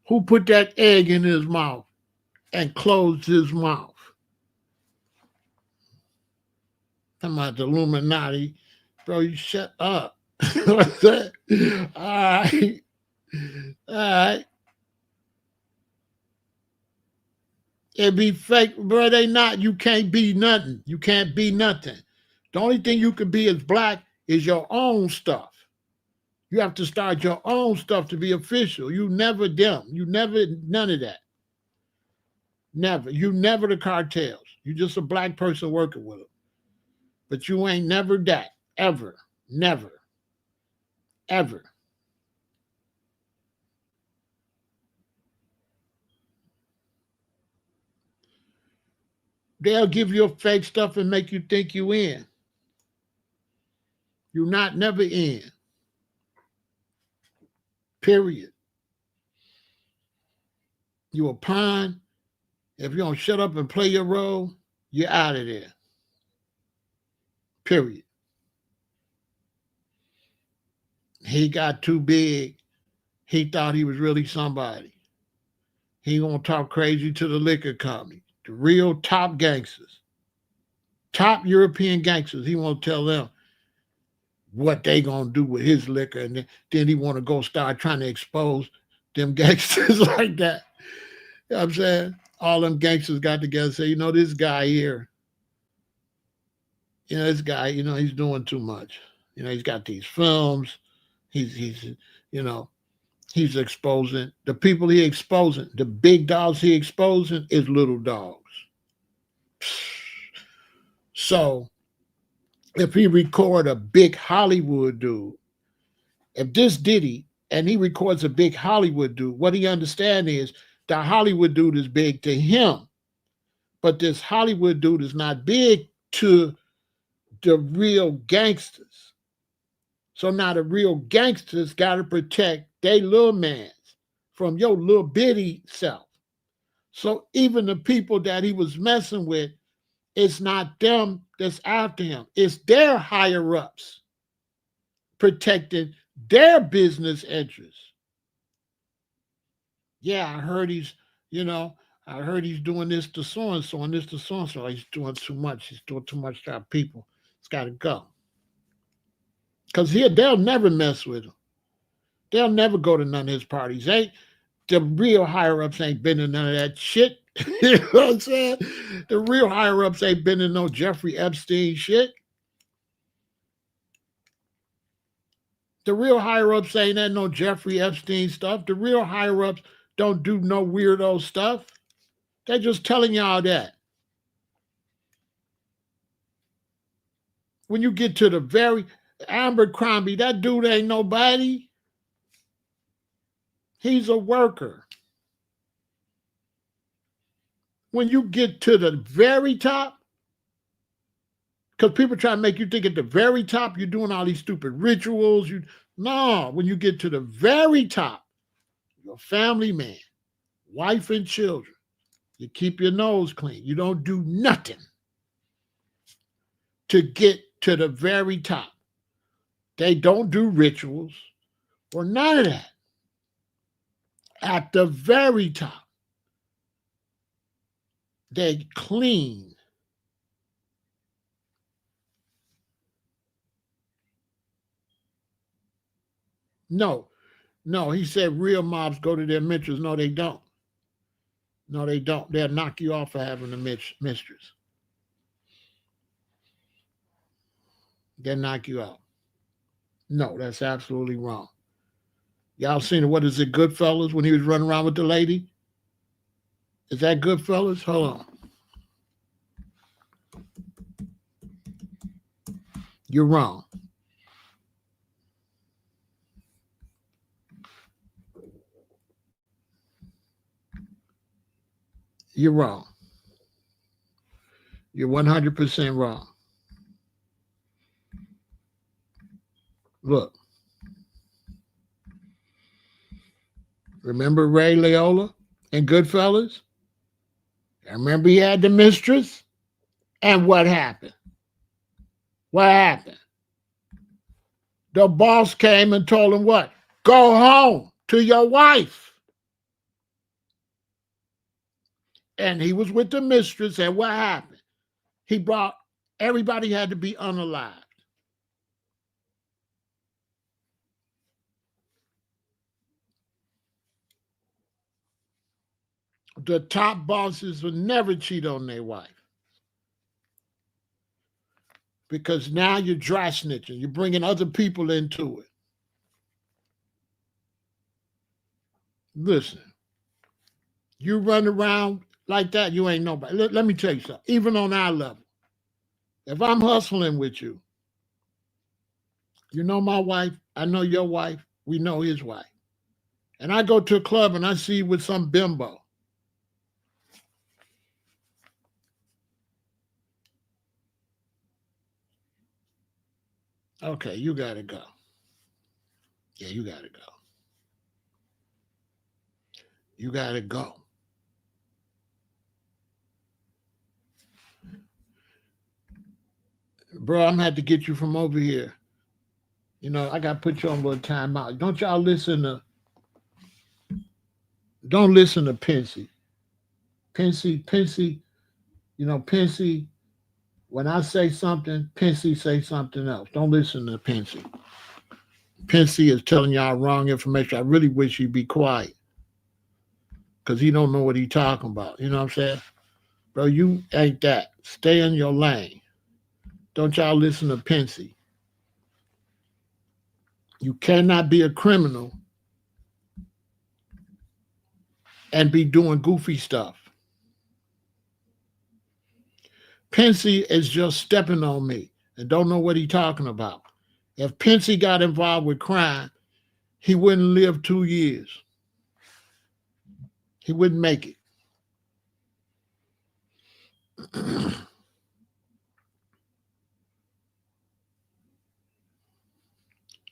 Who put that egg in his mouth and closed his mouth? Talking about the Illuminati. Bro, you shut up. What's that? All right. It be fake, bro. They not. You can't be nothing. You can't be nothing. The only thing you can be as black is your own stuff. You have to start your own stuff to be official. You never them. You never none of that. Never. You never the cartels. You just a black person working with them. But you ain't never that. Ever. Never. Ever. They'll give you a fake stuff and make you think you in. You're not never in. Period. You a pawn. If you don't shut up and play your role, you're out of there. Period. He got too big. He thought he was really somebody. He gonna talk crazy to the liquor company, the real top gangsters, top European gangsters. He won't tell them what they gonna do with his liquor, and then he want to go start trying to expose them gangsters like that. You know what I'm saying? All them gangsters got together and say, this guy here, this guy, he's doing too much. He's got these films. He's you know, he's exposing the people he exposing. The big dogs he exposing is little dogs. So if he record a big Hollywood dude, if this Diddy and he records a big Hollywood dude, what he understand is the Hollywood dude is big to him, but this Hollywood dude is not big to the real gangsters. So now the real gangsters got to protect they little mans from your little bitty self. So even the people that he was messing with, it's not them that's after him. It's their higher ups protecting their business interests. Yeah, I heard he's doing this to so and so and this to so and so. He's doing too much. He's doing too much to our people. It's got to go. Because they'll never mess with him. They'll never go to none of his parties. The real higher ups ain't been in none of that shit. You know what I'm saying? The real higher ups ain't been in no Jeffrey Epstein shit. The real higher ups ain't that no Jeffrey Epstein stuff. The real higher ups don't do no weirdo stuff. They're just telling y'all that. When you get to the very Abercrombie, that dude ain't nobody. He's a worker. When you get to the very top, because people try to make you think at the very top you're doing all these stupid rituals. No, when you get to the very top, you're a family man, wife and children. You keep your nose clean. You don't do nothing to get to the very top. They don't do rituals or none of that. At the very top, they clean. No, no, he said real mobs go to their mistress. No, they don't. No, they don't. They'll knock you off for having a mistress. They'll knock you out. No, that's absolutely wrong. Y'all seen it? What is it, Goodfellas, when he was running around with the lady? Is that Goodfellas? Hold on. You're wrong. You're wrong. You're 100% wrong. Look. Remember Ray Liotta and Goodfellas? I remember he had the mistress. And what happened? What happened? The boss came and told him what? Go home to your wife. And he was with the mistress. And what happened? He brought, everybody had to be unalived. The top bosses will never cheat on their wife because now you're dry snitching. You're bringing other people into it. Listen, you run around like that, you ain't nobody. Let me tell you something. Even on our level, if I'm hustling with you, you know my wife, I know your wife, we know his wife. And I go to a club and I see you with some bimbo. Okay, you gotta go. Yeah, you gotta go. You gotta go. Bro, I'm gonna have to get you from over here. You know, I gotta put you on a little time out. Don't listen to Pensy. Pensy, Pensy, when I say something, Pensy say something else. Don't listen to Pensy. Pensy is telling y'all wrong information. I really wish he'd be quiet because he don't know what he talking about. You know what I'm saying? Bro, you ain't that. Stay in your lane. Don't y'all listen to Pensy. You cannot be a criminal and be doing goofy stuff. Pensy is just stepping on me and don't know what he talking about. If Pensy got involved with crime, he wouldn't live 2 years. He wouldn't make it.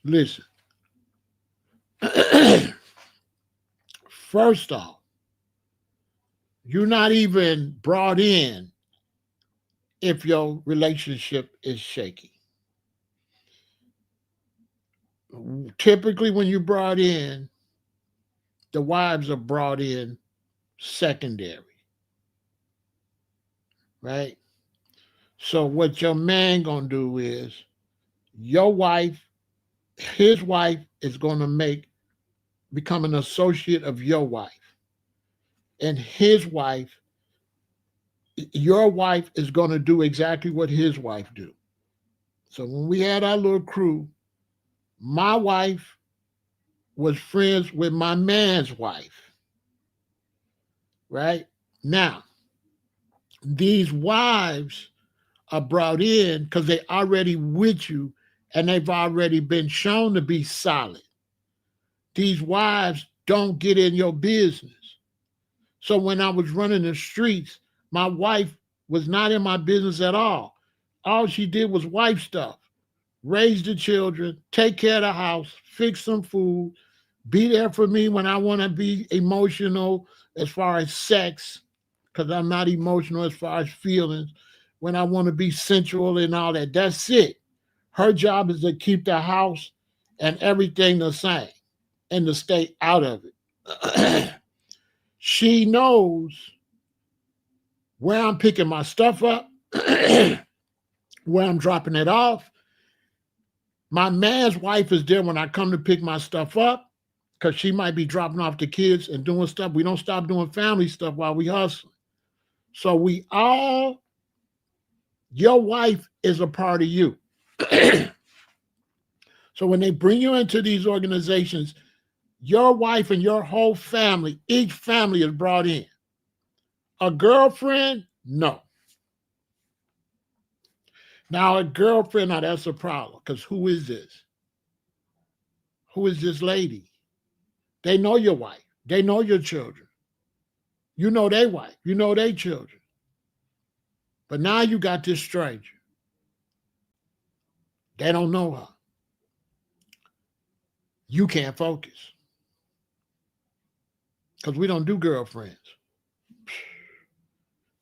Listen. First off, you're not even brought in if your relationship is shaky. Typically, when you're brought in, the wives are brought in secondary, right? So what your man gonna do is your wife, his wife is gonna become an associate of your wife, and his wife, your wife is gonna do exactly what his wife do. So when we had our little crew, my wife was friends with my man's wife, right? Now, these wives are brought in because they already with you and they've already been shown to be solid. These wives don't get in your business. So when I was running the streets, my wife was not in my business at all. All she did was wife stuff, raise the children, take care of the house, fix some food, be there for me when I want to be emotional as far as sex, because I'm not emotional as far as feelings. When I want to be sensual and all that, that's it. Her job is to keep the house and everything the same and to stay out of it. She knows where I'm picking my stuff up, where I'm dropping it off. My man's wife is there when I come to pick my stuff up because she might be dropping off the kids and doing stuff. We don't stop doing family stuff while we hustle. So your wife is a part of you. So when they bring you into these organizations, your wife and your whole family, each family is brought in. A girlfriend, no. Now a girlfriend, now that's a problem because who is this? Who is this lady? They know your wife. They know your children. You know their wife. You know their children. But now you got this stranger. They don't know her. You can't focus because we don't do girlfriends.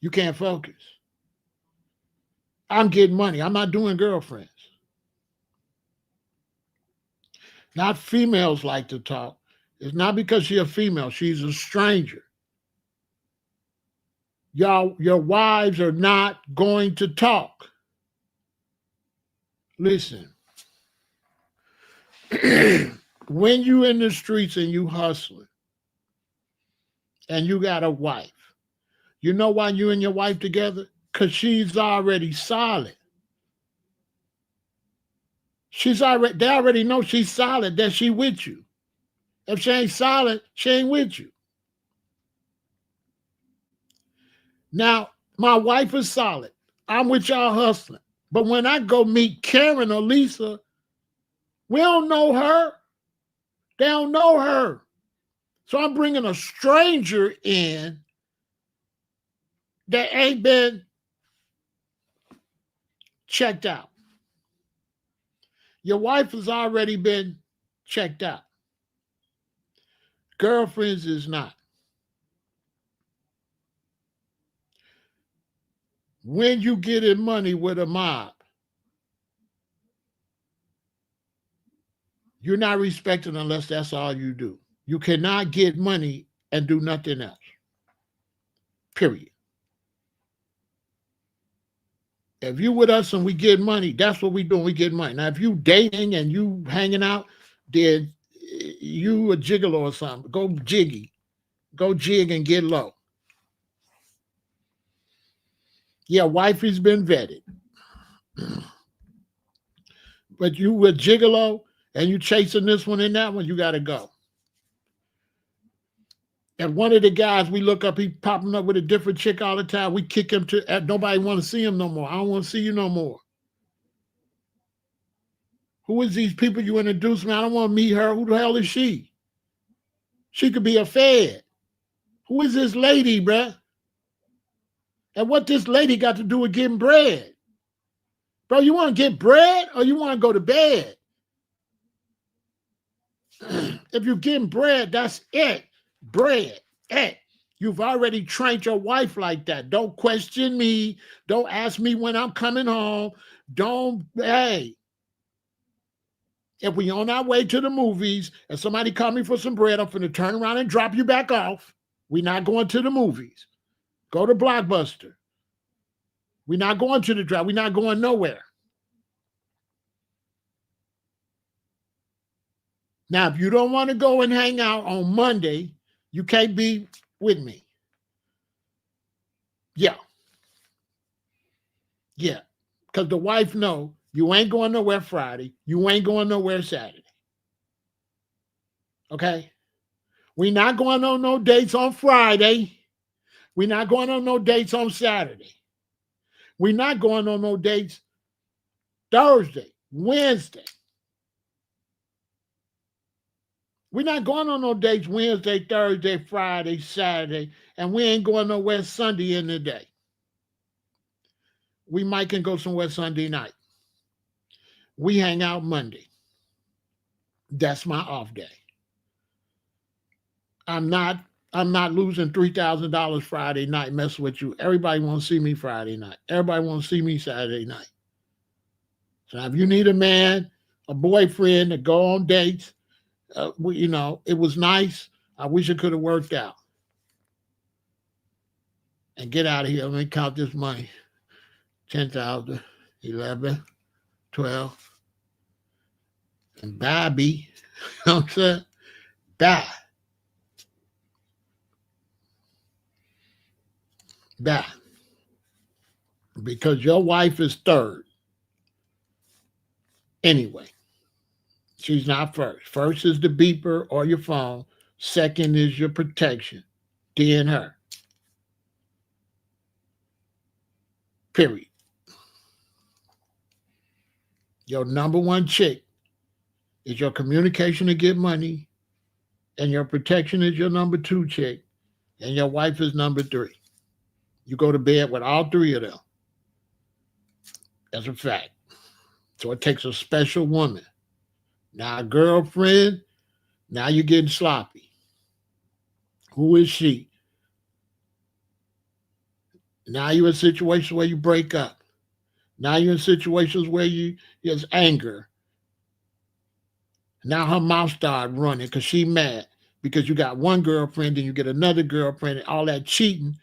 You can't focus. I'm getting money. I'm not doing girlfriends. Not females like to talk. It's not because she's a female. She's a stranger. Y'all, your wives are not going to talk. Listen. When you in the streets and you hustling and you got a wife, You know why you and your wife together? Because she's already solid. They already know she's solid, that she with you. If she ain't solid, she ain't with you. Now, my wife is solid. I'm with y'all hustling. But when I go meet Karen or Lisa, we don't know her. They don't know her. So I'm bringing a stranger in that ain't been checked out. Your wife has already been checked out. Girlfriends is not. When you get in money with a mob, you're not respected unless that's all you do. You cannot get money and do nothing else. Period. If you with us and we get money, that's what we doing. We get money. Now, if you dating and you hanging out, then you a gigolo or something. Go jiggy. Go jig and get low. Yeah, wifey's been vetted. But you with gigolo and you chasing this one and that one, you got to go. And one of the guys we look up, he popping up with a different chick all the time. We kick him to, nobody want to see him no more. I don't want to see you no more. Who is these people you introduced me? I don't want to meet her. Who the hell is she? She could be a fed. Who is this lady, bruh? And what this lady got to do with getting bread? Bro, you want to get bread or you want to go to bed? If you're getting bread, that's it. Bread. You've already trained your wife like that. Don't question me. Don't ask me when I'm coming home. Hey. If we on our way to the movies and somebody call me for some bread, I'm finna turn around and drop you back off. We're not going to the movies. Go to Blockbuster. We're not going to the drive. We're not going nowhere. Now, if you don't want to go and hang out on Monday, you can't be with me. Yeah. Because the wife know you ain't going nowhere Friday. You ain't going nowhere Saturday. Okay? We're not going on no dates on Friday. We're not going on no dates on Saturday. We're not going on no dates Thursday, Wednesday. We're not going on no dates Wednesday, Thursday, Friday, Saturday, and we ain't going nowhere Sunday in the day. We might can go somewhere Sunday night. We hang out Monday. That's my off day. I'm not losing $3,000 Friday night messing with you. Everybody want to see me Friday night. Everybody want to see me Saturday night. So if you need a man, a boyfriend to go on dates, it was nice. I wish it could have worked out. And get out of here. Let me count this money. 10,000, 11, 12. And Bobby, you know what I'm saying? Bye. Because your wife is third. Anyway, she's not first. First is the beeper or your phone. Second is your protection. Then her. Period. Your number one chick is your communication to get money, and your protection is your number two chick, and your wife is number three. You go to bed with all three of them. That's a fact. So it takes a special woman. Now, a girlfriend, now you're getting sloppy. Who is she? Now you're in situations where you break up. Now you're in situations where there's anger. Now her mouth started running because she mad because you got one girlfriend and you get another girlfriend and all that cheating.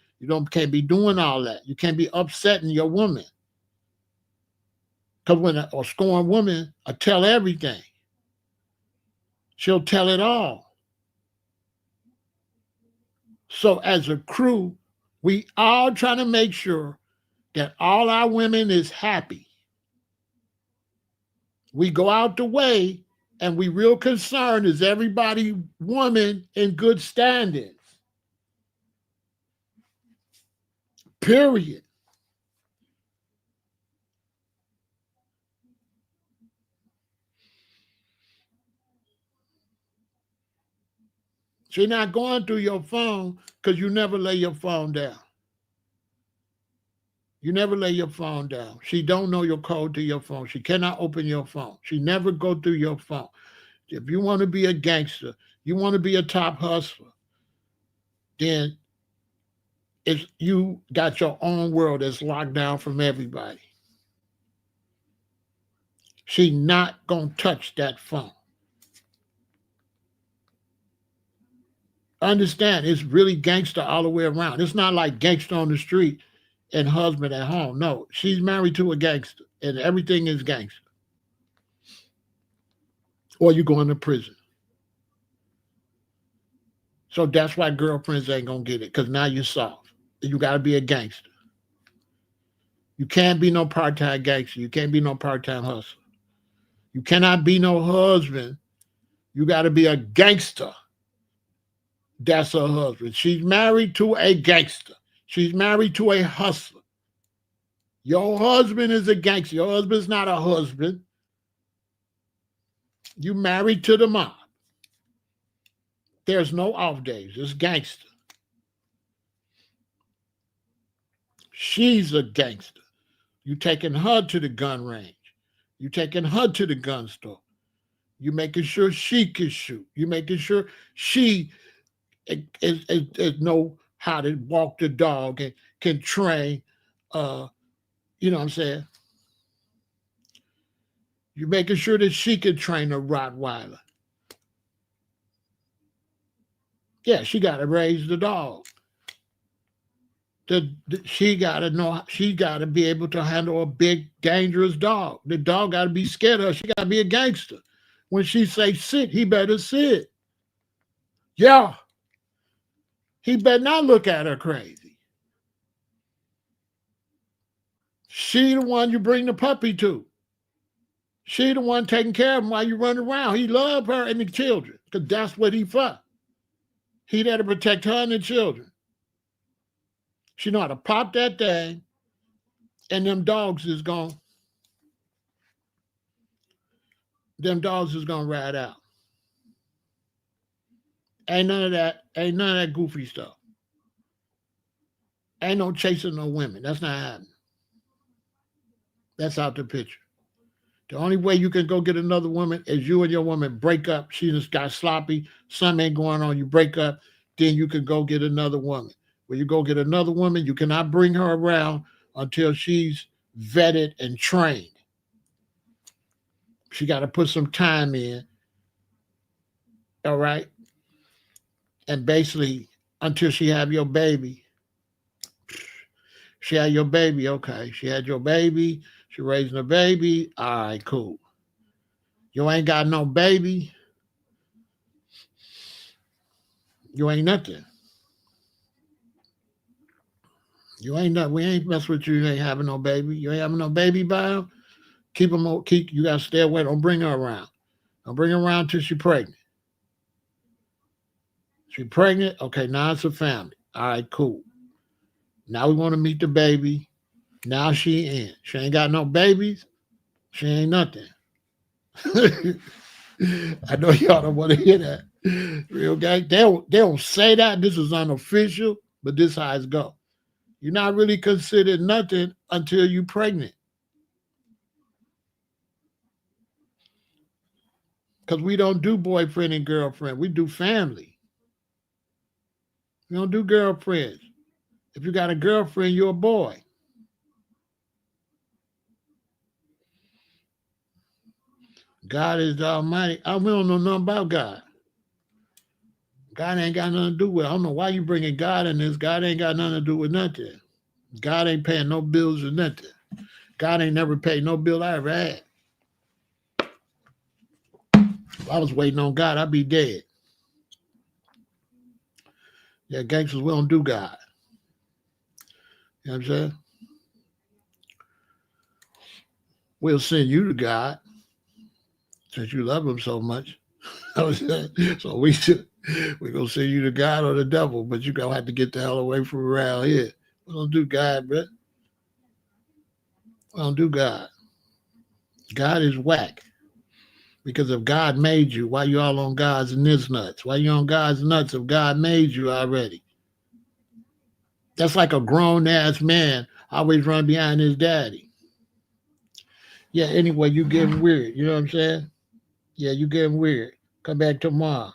Can't be doing all that. You can't be upsetting your woman. Because when a scorned woman will tell everything. She'll tell it all. So as a crew, We all trying to make sure that all our women is happy. We go out the way and we real concerned is everybody woman in good standings. Period. She's not going through your phone because you never lay your phone down. You never lay your phone down. She don't know your code to your phone. She cannot open your phone. She never go through your phone. If you want to be a gangster, you want to be a top hustler, then it's you got your own world that's locked down from everybody. She not gonna touch that phone. Understand, it's really gangster all the way around. It's not like gangster on the street and husband at home. No, she's married to a gangster, and everything is gangster. Or you going to prison. So that's why girlfriends ain't gonna get it, because now you're soft. You gotta be a gangster. You can't be no part-time gangster. You can't be no part-time hustler. You cannot be no husband. You gotta be a gangster. That's her husband. She's married to a gangster. She's married to a hustler. Your husband is a gangster. Your husband's not a husband. You married to the mob. There's no off days. It's gangster. She's a gangster. You taking her to the gun range. You taking her to the gun store. You making sure she can shoot. You making sure she know how to walk the dog and can train. You know what I'm saying? You're making sure that she can train a Rottweiler. Yeah, she got to raise the dog. She got to know. She got to be able to handle a big, dangerous dog. The dog got to be scared of her. She got to be a gangster. When she say sit, he better sit. Yeah. He better not look at her crazy. She the one you bring the puppy to. She the one taking care of him while you run around. He love her and the children because that's what he for. He there to protect her and the children. She know how to pop that thing, and them dogs is gonna ride out. Ain't none of that goofy stuff. Ain't no chasing no women. That's not happening. That's out the picture. The only way you can go get another woman is you and your woman break up. She just got sloppy. Something ain't going on. You break up. Then you can go get another woman. When you go get another woman, you cannot bring her around until she's vetted and trained. She got to put some time in. All right. And basically, until she have your baby. She had your baby. Okay. She had your baby. She raising a baby. All right, cool. You ain't got no baby. You ain't nothing. You ain't nothing. We ain't mess with you. You ain't having no baby. You ain't having no baby by him. Keep them. You gotta stay away. Don't bring her around. Don't bring her around till she's pregnant. She pregnant. Okay, now it's a family. All right, cool. Now we want to meet the baby. Now she in. She ain't got no babies. She ain't nothing. I know y'all don't want to hear that. Real gang. They don't say that. This is unofficial, but this how it's go. You're not really considered nothing until you're pregnant. Because we don't do boyfriend and girlfriend. We do family. We don't do girlfriends. If you got a girlfriend, you're a boy. God is the Almighty. We don't know nothing about God. God ain't got nothing to do with it. I don't know why you bringing God in this. God ain't got nothing to do with nothing. God ain't paying no bills or nothing. God ain't never paid no bill I ever had. If I was waiting on God, I'd be dead. Yeah, gangsters, we don't do God. You know what I'm saying? We'll send you to God since you love him so much. So we're going to send you to God or the devil, but you're going to have to get the hell away from around here. We don't do God, bro. We don't do God. God is whack. Because if God made you, why you all on God's nuts? Why you on God's nuts if God made you already? That's like a grown-ass man always run behind his daddy. Yeah, anyway, you getting weird. You know what I'm saying? Yeah, you getting weird. Come back tomorrow.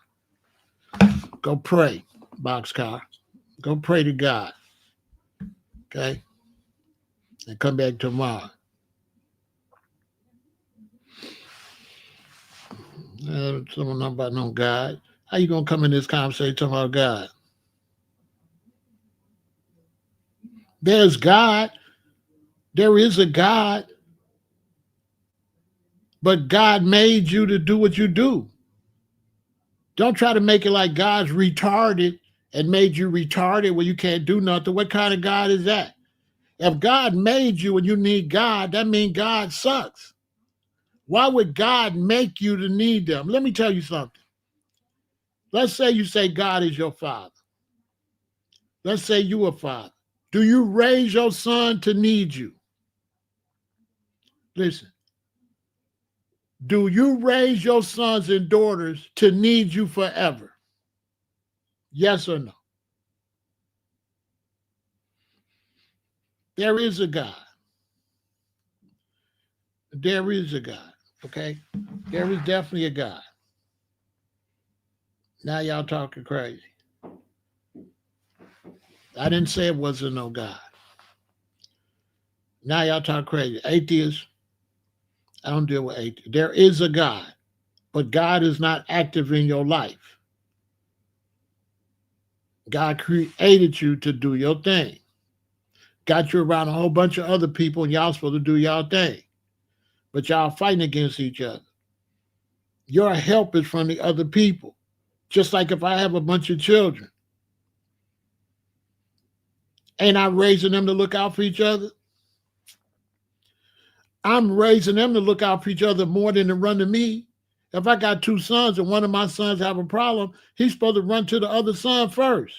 Go pray, boxcar. Go pray to God. Okay? And come back tomorrow. Someone not about no God. How you gonna come in this conversation talking about God? There's God. There is a God. But God made you to do what you do. Don't try to make it like God's retarded and made you retarded where you can't do nothing. What kind of God is that? If God made you and you need God, that means God sucks. Why would God make you to need them? Let me tell you something. Let's say you say God is your father. Let's say you a father. Do you raise your son to need you? Listen. Do you raise your sons and daughters to need you forever? Yes or no? There is a God. There is a God, okay? There is definitely a God. Now y'all talking crazy. I didn't say it wasn't no God. Now y'all talk crazy. Atheists, I don't deal with atheists. There is a God, but God is not active in your life. God created you to do your thing. Got you around a whole bunch of other people, and y'all supposed to do y'all thing. But y'all fighting against each other. Your help is from the other people. Just like if I have a bunch of children, ain't I raising them to look out for each other? I'm raising them to look out for each other more than to run to me. If I got two sons and one of my sons have a problem, he's supposed to run to the other son first.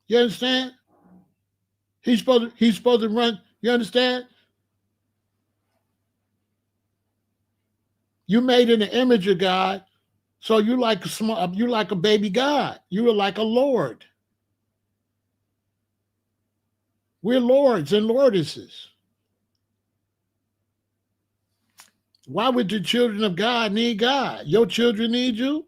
You understand? He's supposed to run. You understand? You made in the image of God, so you like a baby God. You are like a Lord. We're lords and lordesses. Why would the children of God need God? Your children need you?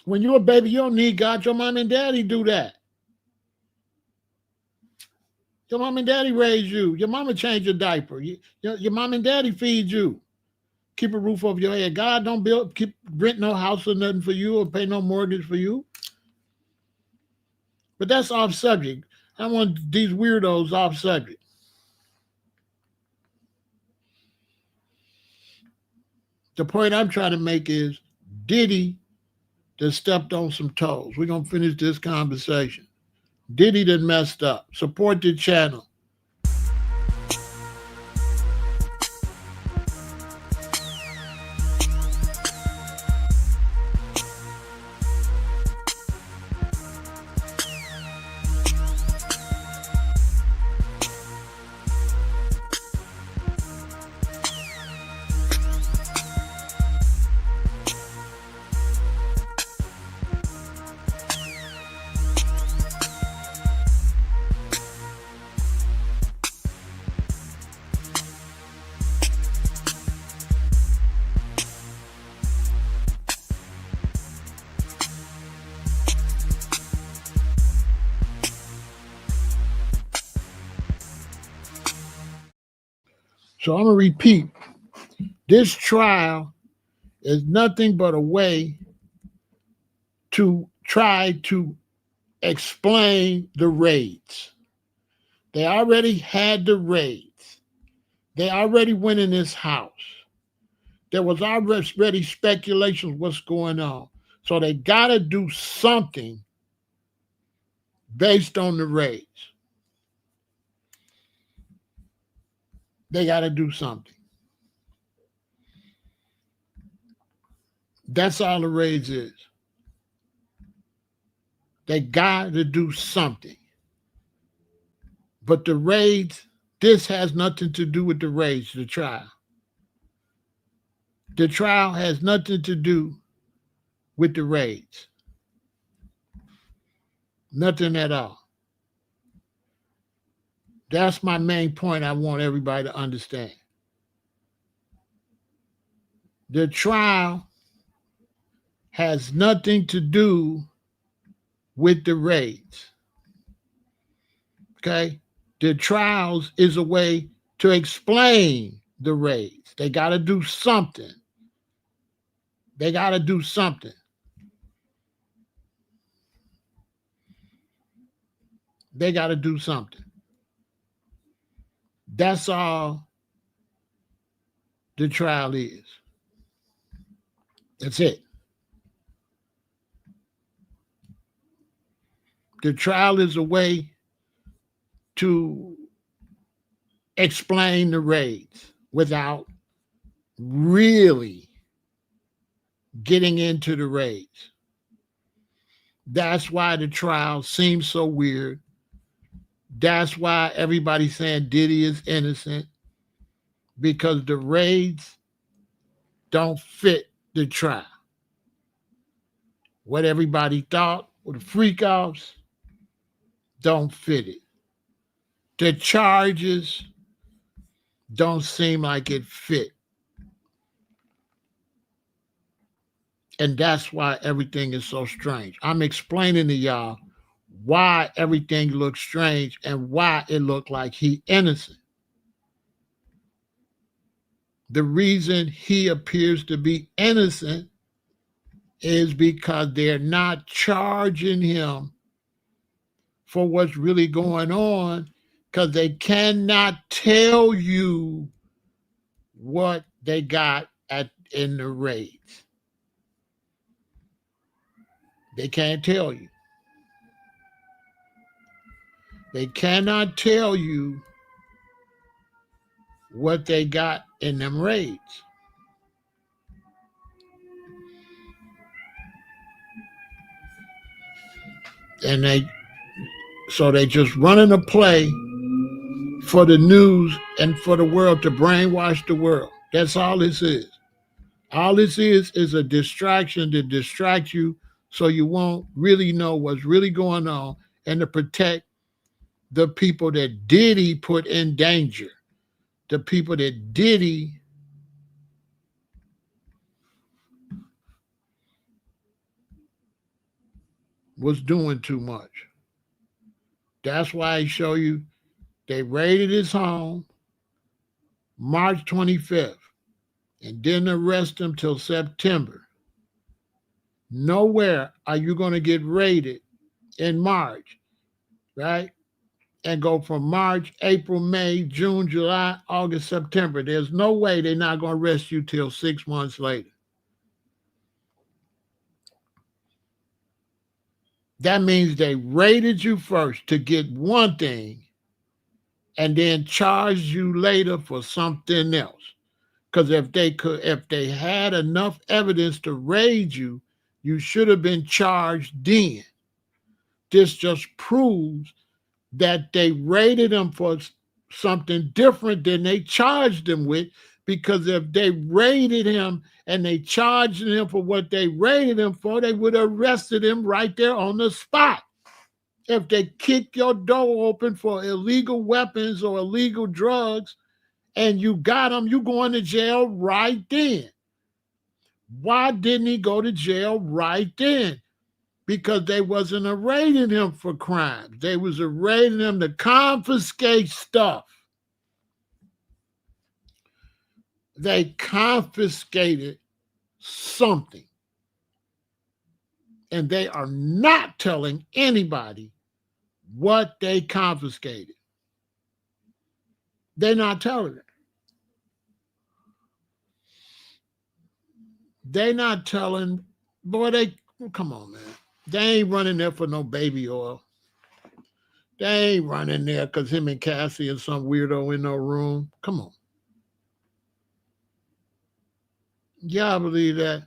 When you're a baby, you don't need God. Your mom and daddy do that. Your mom and daddy raise you. Your mama change your diaper. Your mom and daddy feed you. Keep a roof over your head. God don't rent no house or nothing for you or pay no mortgage for you. But that's off subject. I want these weirdos off subject. The point I'm trying to make is Diddy that stepped on some toes. We're going to finish this conversation. Diddy that messed up. Support the channel. So I'm going to repeat. This trial is nothing but a way to try to explain the raids. They already had the raids. They already went in this house. There was already speculation what's going on. So they got to do something based on the raids. They got to do something. That's all the raids is. They got to do something. But the raids, this has nothing to do with the raids, the trial. The trial has nothing to do with the raids. Nothing at all. That's my main point I want everybody to understand. The trial has nothing to do with the raids. Okay? The trials is a way to explain the raids. They got to do something. They got to do something. They got to do something. That's all the trial is. That's it. The trial is a way to explain the raids without really getting into the raids. That's why the trial seems so weird. That's why everybody's saying Diddy is innocent, because the raids don't fit the trial. What everybody thought were the freak offs don't fit it. The charges don't seem like it fit. And that's why everything is so strange. I'm explaining to y'all why everything looks strange and why it looked like he innocent. The reason he appears to be innocent is because they're not charging him for what's really going on, because they cannot tell you what they got in the raids. They can't tell you. They cannot tell you what they got in them raids. And they just running a play for the news and for the world to brainwash the world. That's all this is. All this is a distraction to distract you so you won't really know what's really going on, and to protect the people that Diddy put in danger. The people that Diddy was doing too much. That's why I show you they raided his home March 25th and didn't arrest him till September. Nowhere are you going to get raided in March, right? And go from March, April, May, June, July, August, September. There's no way they're not going to arrest you till 6 months later. That means they raided you first to get one thing and then charged you later for something else. Because if they had enough evidence to raid you, you should have been charged then. This just proves that they raided him for something different than they charged him with, because if they raided him and they charged him for what they raided him for, they would have arrested him right there on the spot. If they kick your door open for illegal weapons or illegal drugs and you got him, you going to jail right then. Why didn't he go to jail right then? Because they wasn't arraigning him for crimes. They was arraigning him to confiscate stuff. They confiscated something. And they are not telling anybody what they confiscated. They're not telling it. They not telling, boy, come on, man. They ain't running there for no baby oil. They ain't running there because him and Cassie and some weirdo in no room. Come on. Y'all believe that?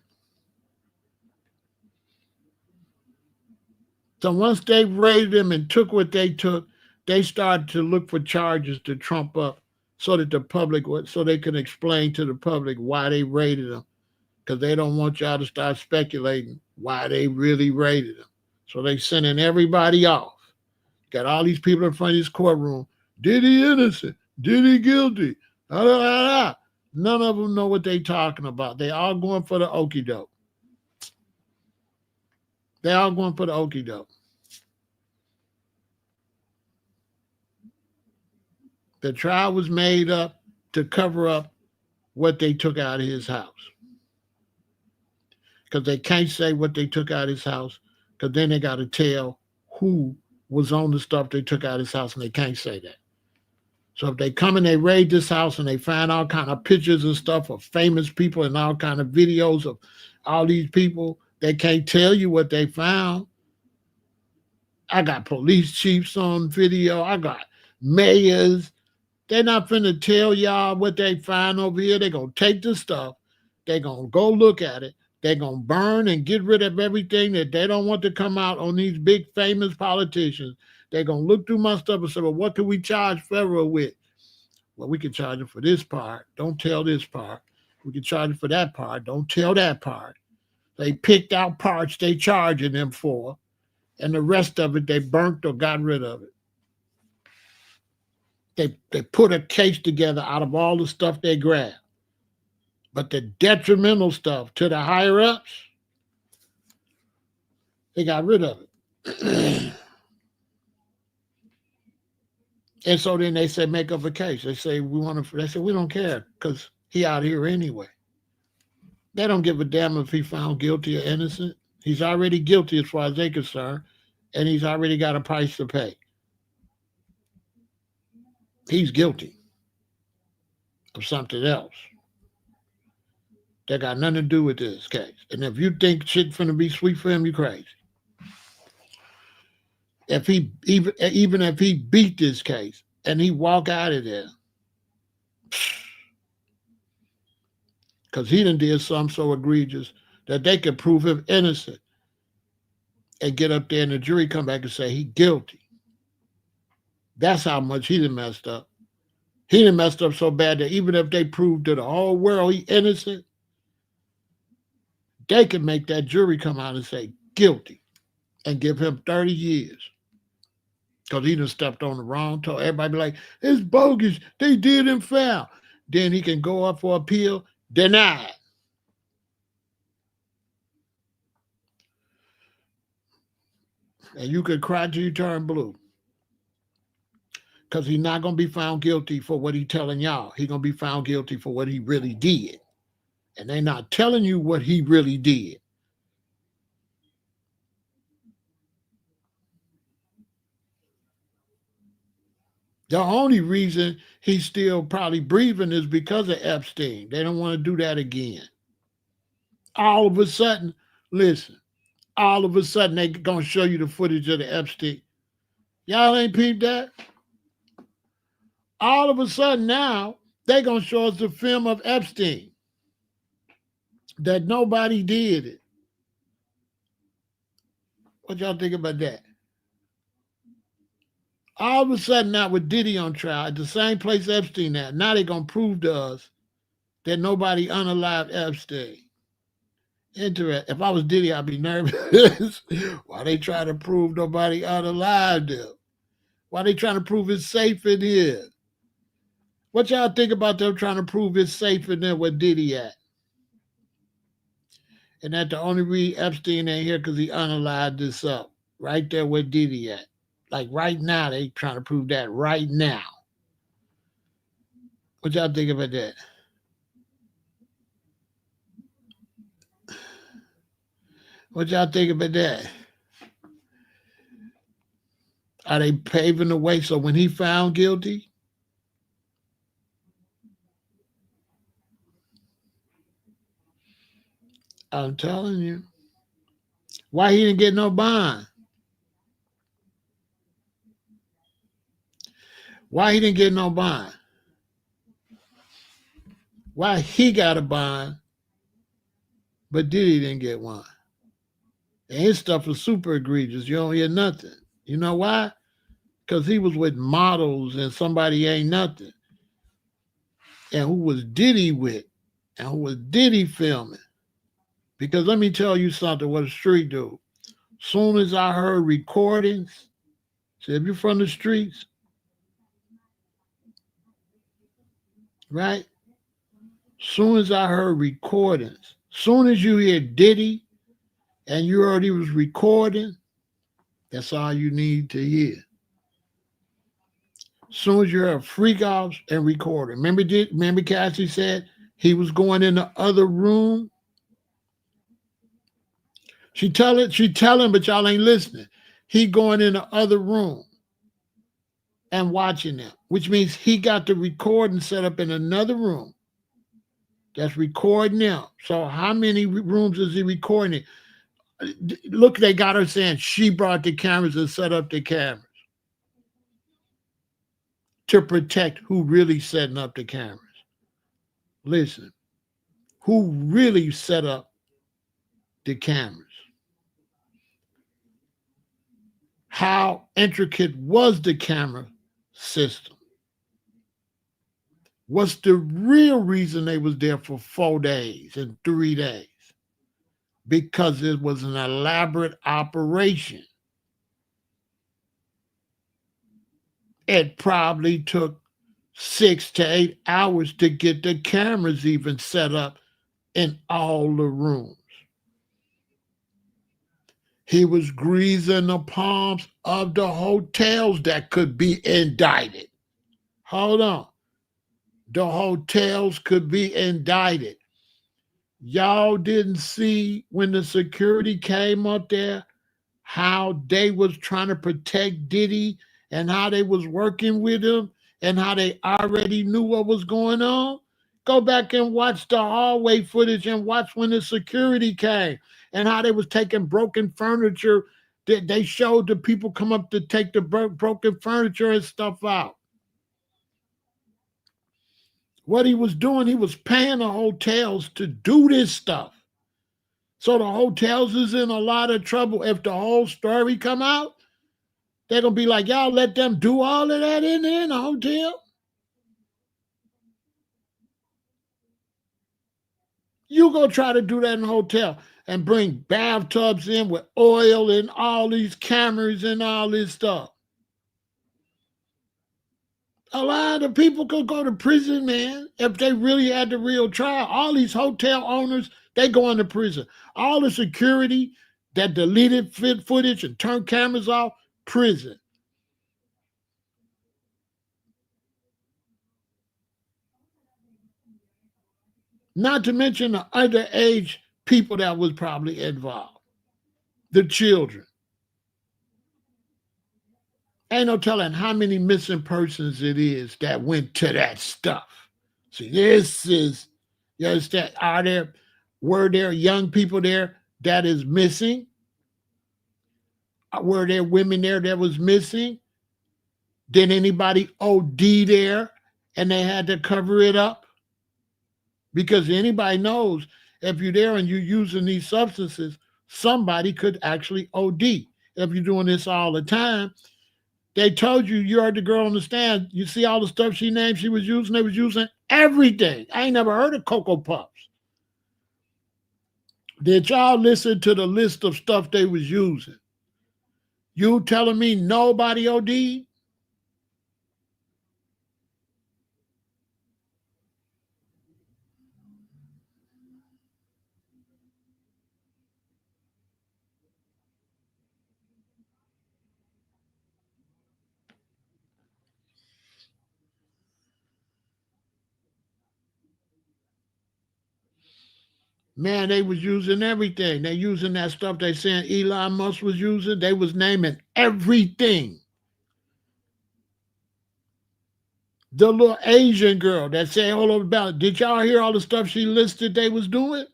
So once they raided him and took what they took, they started to look for charges to trump up so that the public would, so they can explain to the public why they raided him. Because they don't want y'all to start speculating why they really raided him. So they sending everybody off. Got all these people in front of this courtroom. Diddy innocent? Diddy guilty? Ah, ah, ah. None of them know what they talking about. They all going for the okie doke. They all going for the okie doke. The trial was made up to cover up what they took out of his house. Because they can't say what they took out of his house, because then they got to tell who was on the stuff they took out of his house, and they can't say that. So if they come and they raid this house and they find all kind of pictures and stuff of famous people and all kind of videos of all these people, they can't tell you what they found. I got police chiefs on video. I got mayors. They're not finna tell y'all what they find over here. They're going to take the stuff. They're going to go look at it. They're going to burn and get rid of everything that they don't want to come out on these big famous politicians. They're going to look through my stuff and say, well, what can we charge Pharaoh with? Well, we can charge him for this part. Don't tell this part. We can charge him for that part. Don't tell that part. They picked out parts they charging them for, and the rest of it they burnt or got rid of it. They put a case together out of all the stuff they grabbed. But the detrimental stuff to the higher ups, they got rid of it. And so then they say make up a case. They say they say we don't care because he out here anyway. They don't give a damn if he found guilty or innocent. He's already guilty as far as they're concerned, and he's already got a price to pay. He's guilty of something else that got nothing to do with this case. And if you think shit's finna be sweet for him, you crazy. If he even if he beat this case and he walk out of there, because he done did something so egregious that they could prove him innocent and get up there and the jury come back and say he guilty. That's how much he done messed up. He done messed up so bad that even if they proved to the whole world he innocent, they can make that jury come out and say guilty and give him 30 years. Because he done stepped on the wrong toe. Everybody be like, it's bogus. They did him foul. Then he can go up for appeal, denied. And you could cry till you turn blue. Because he's not going to be found guilty for what he's telling y'all. He's going to be found guilty for what he really did. And they're not telling you what he really did. The only reason he's still probably breathing is because of Epstein. They don't want to do that again. All of a sudden, listen, all of a sudden they going to show you the footage of the Epstein. Y'all ain't peeped that? All of a sudden now, they going to show us the film of Epstein. That nobody did it. What y'all think about that? All of a sudden now with Diddy on trial at the same place Epstein at, now they're going to prove to us that nobody unalived Epstein. Interesting. If I was Diddy, I'd be nervous. Why they trying to prove nobody unalived him? Why they trying to prove it's safe in here? What y'all think about them trying to prove it's safe in there where Diddy at? And that the only reason Epstein ain't here because he unalived this up. Right there where Diddy at. Like right now, they trying to prove that right now. What y'all think about that? What y'all think about that? Are they paving the way so when he found guilty, I'm telling you. Why he didn't get no bond? Why he didn't get no bond? Why he got a bond, but Diddy didn't get one? And his stuff was super egregious. You don't hear nothing. You know why? Because he was with models and somebody ain't nothing. And who was Diddy with? And who was Diddy filming? Because let me tell you something, what a street do. Soon as I heard recordings, see, if you're from the streets, right? Soon as I heard recordings, soon as you hear Diddy and you heard he was recording, that's all you need to hear. Soon as you heard freak offs and recording. Remember Cassie said he was going in the other room? She telling, but y'all ain't listening. He going in the other room and watching them, which means he got the recording set up in another room that's recording them. So how many rooms is he recording in? Look, they got her saying she brought the cameras and set up the cameras to protect who really setting up the cameras. Listen, who really set up the cameras? How intricate was the camera system? What's the real reason they was there for 4 days and 3 days? Because it was an elaborate operation. It probably took 6 to 8 hours to get the cameras even set up in all the rooms. He was greasing the palms of the hotels that could be indicted. Hold on. The hotels could be indicted. Y'all didn't see when the security came up there how they was trying to protect Diddy and how they was working with him and how they already knew what was going on? Go back and watch the hallway footage and watch when the security came and how they was taking broken furniture. They showed the people come up to take the broken furniture and stuff out. What he was doing, he was paying the hotels to do this stuff. So the hotels is in a lot of trouble. If the whole story come out, they're going to be like, y'all let them do all of that in there in the hotel? You go try to do that in the hotel and bring bathtubs in with oil and all these cameras and all this stuff. A lot of people could go to prison, man, if they really had the real trial. All these hotel owners, they go into prison. All the security that deleted footage and turned cameras off, prison. Not to mention the underage people that was probably involved, the children. Ain't no telling how many missing persons it is that went to that stuff. See, this is, you understand, were there young people there that is missing? Were there women there that was missing? Did anybody OD there and they had to cover it up? Because anybody knows if you're there and you're using these substances, somebody could actually OD. If you're doing this all the time, they told you, you heard the girl on the stand, you see all the stuff she named she was using, they was using everything. I ain't never heard of Cocoa Puffs. Did y'all listen to the list of stuff they was using? You telling me nobody OD'd? Man, they was using everything. They using that stuff they saying Elon Musk was using. They was naming everything. The little Asian girl that said all about it. Did y'all hear all the stuff she listed they was doing?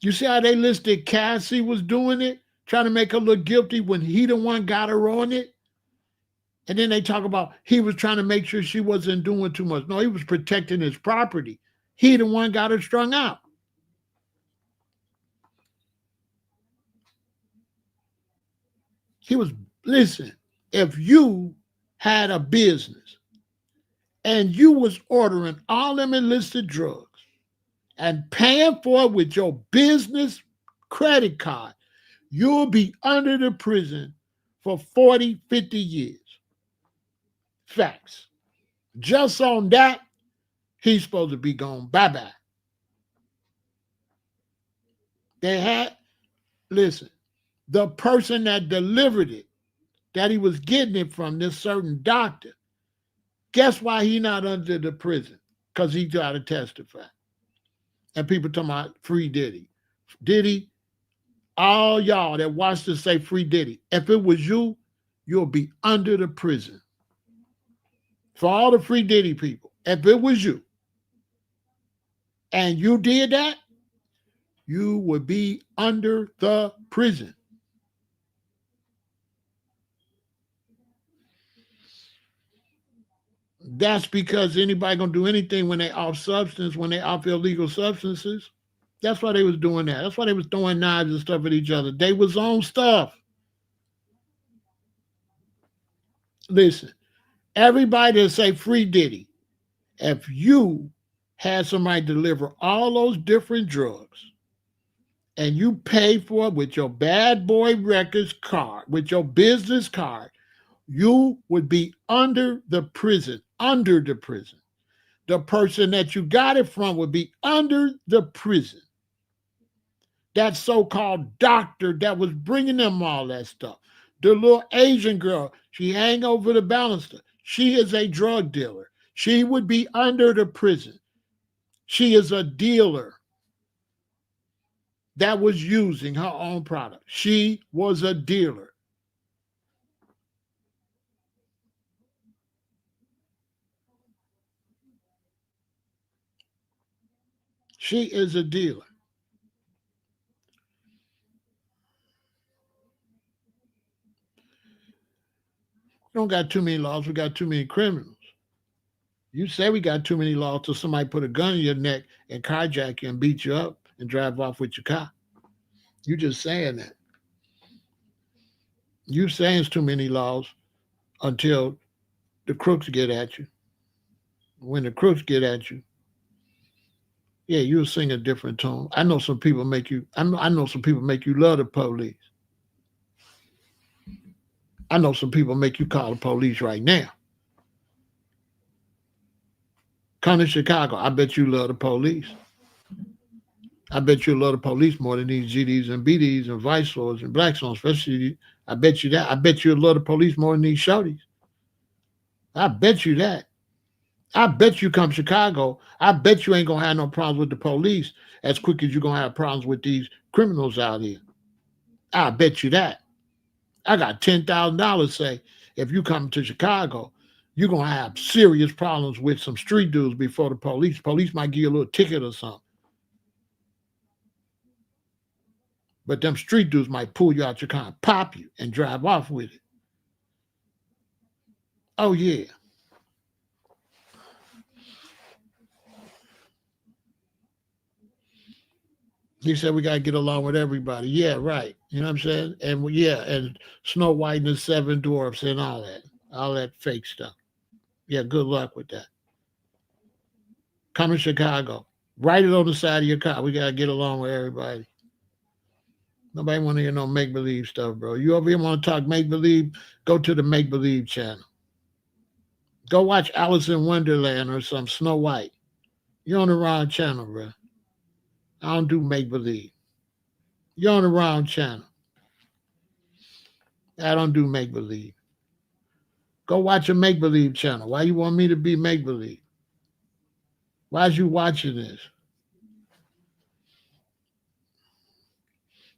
You see how they listed Cassie was doing it, trying to make her look guilty when he the one got her on it? And then they talk about he was trying to make sure she wasn't doing too much. No, he was protecting his property. He the one got her strung out. He was, listen, if you had a business and you was ordering all them illicit drugs and paying for it with your business credit card, you'll be under the prison for 40, 50 years. Facts. Just on that, he's supposed to be gone. Bye-bye. They had, listen, the person that delivered it, that he was getting it from, this certain doctor, guess why he not under the prison? Because he got to testify. And people talking about free Diddy. Diddy, all y'all that watch this say free Diddy. If it was you, you'll be under the prison. For all the free Diddy people, if it was you and you did that, you would be under the prison. That's because anybody gonna do anything when they off substance, when they off illegal substances. That's why they was doing that. That's why they was throwing knives and stuff at each other. They was on stuff. Listen, everybody that say free Diddy, if you had somebody deliver all those different drugs and you pay for it with your bad boy records card, with your business card, you would be under the prison, under the prison. The person that you got it from would be under the prison. That so-called doctor that was bringing them all that stuff. The little Asian girl, she hang over the baluster. She is a drug dealer. She would be under the prison. She is a dealer that was using her own product. She was a dealer. She is a dealer. We don't got too many laws. We got too many criminals. You say we got too many laws till somebody put a gun in your neck and carjack you and beat you up and drive off with your car. You just saying that. You saying it's too many laws until the crooks get at you. When the crooks get at you, yeah, you'll sing a different tone. I know some people make you. I know some people make you love the police. I know some people make you call the police right now. Come to Chicago. I bet you love the police. I bet you love the police more than these GDs and BDs and Vice Lords and Black Songs, especially. I bet you that. I bet you love the police more than these shorties. I bet you that. I bet you come Chicago. I bet you ain't gonna have no problems with the police as quick as you're gonna have problems with these criminals out here. I bet you that. I got $10,000 say if you come to Chicago, you're gonna have serious problems with some street dudes before the police. Police might give you a little ticket or something. But them street dudes might pull you out your car and pop you and drive off with it. Oh yeah. He said we gotta get along with everybody. Yeah, right. You know what I'm saying? And yeah, and Snow White and the Seven Dwarfs and all that fake stuff. Yeah, good luck with that. Come to Chicago. Write it on the side of your car. We gotta get along with everybody. Nobody want to hear no make believe stuff, bro. You over here want to talk make believe? Go to the make believe channel. Go watch Alice in Wonderland or some Snow White. You're on the wrong channel, bro. I don't do make believe. You're on the wrong channel. I don't do make believe. Go watch a make believe channel. Why you want me to be make believe? Why is you watching this?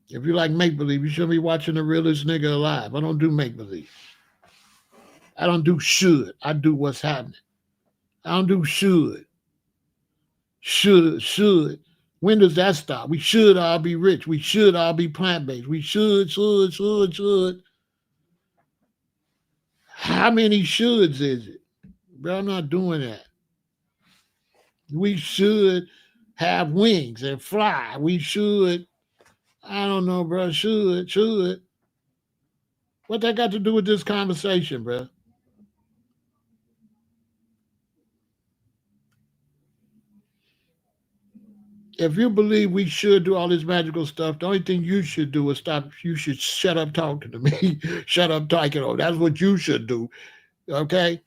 If you like make believe, you should be watching the realest nigga alive. I don't do make believe. I don't do should. I do what's happening. I don't do should. Should. When does that stop? We should all be rich. We should all be plant-based. We should. How many shoulds is it? Bro, I'm not doing that. We should have wings and fly. We should, I don't know, bro, should. What that got to do with this conversation, bro? If you believe we should do all this magical stuff, the only thing you should do is stop. You should shut up talking to me. Shut up talking. Oh, that's what you should do. Okay?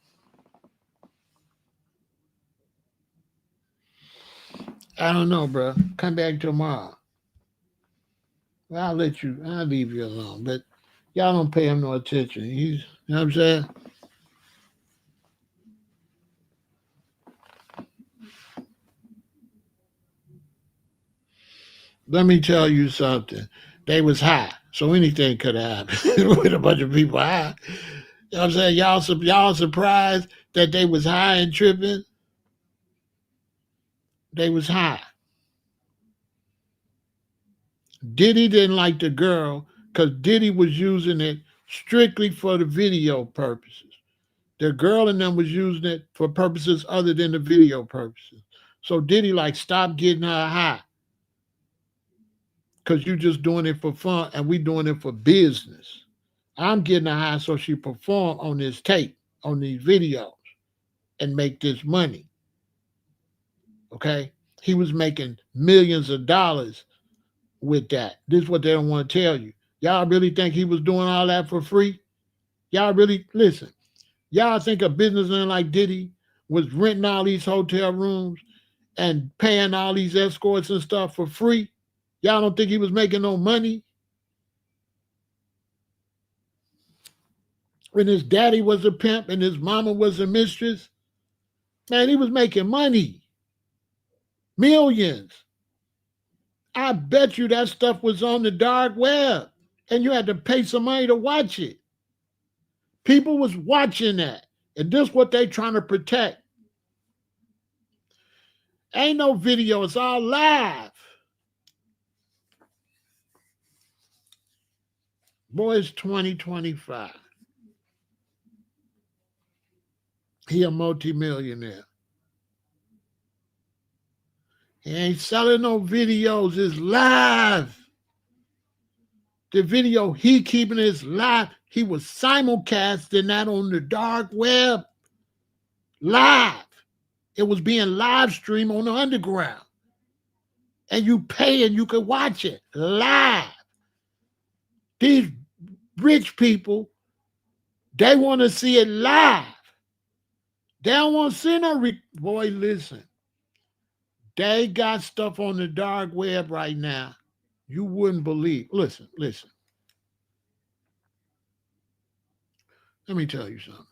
I don't know, bro. Come back tomorrow. I'll leave you alone. But y'all don't pay him no attention. You know what I'm saying? Let me tell you something. They was high, so anything could have happened with a bunch of people high. You know what I'm saying? Y'all surprised that they was high and tripping? They was high. Diddy didn't like the girl because Diddy was using it strictly for the video purposes. The girl and them was using it for purposes other than the video purposes. So Diddy like stop getting her high because you just doing it for fun and we doing it for business. I'm getting her high so she perform on this tape, on these videos, and make this money. Okay? He was making millions of dollars with that. This is what they don't want to tell you. Y'all really think he was doing all that for free? Y'all really listen. Y'all think a businessman like Diddy was renting all these hotel rooms and paying all these escorts and stuff for free? Y'all don't think he was making no money? When his daddy was a pimp and his mama was a mistress, man, he was making money. Millions. I bet you that stuff was on the dark web and you had to pay some money to watch it. People was watching that. And this is what they trying to protect. Ain't no video, it's all live. Boy, it's 2025. He a multimillionaire. He ain't selling no videos, it's live. The video he keeping is live. He was simulcasting that on the dark web. Live. It was being live streamed on the underground. And you pay and you could watch it live. These rich people, they want to see it live. They don't want to see no boy, listen. They got stuff on the dark web right now. You wouldn't believe. Listen. Let me tell you something.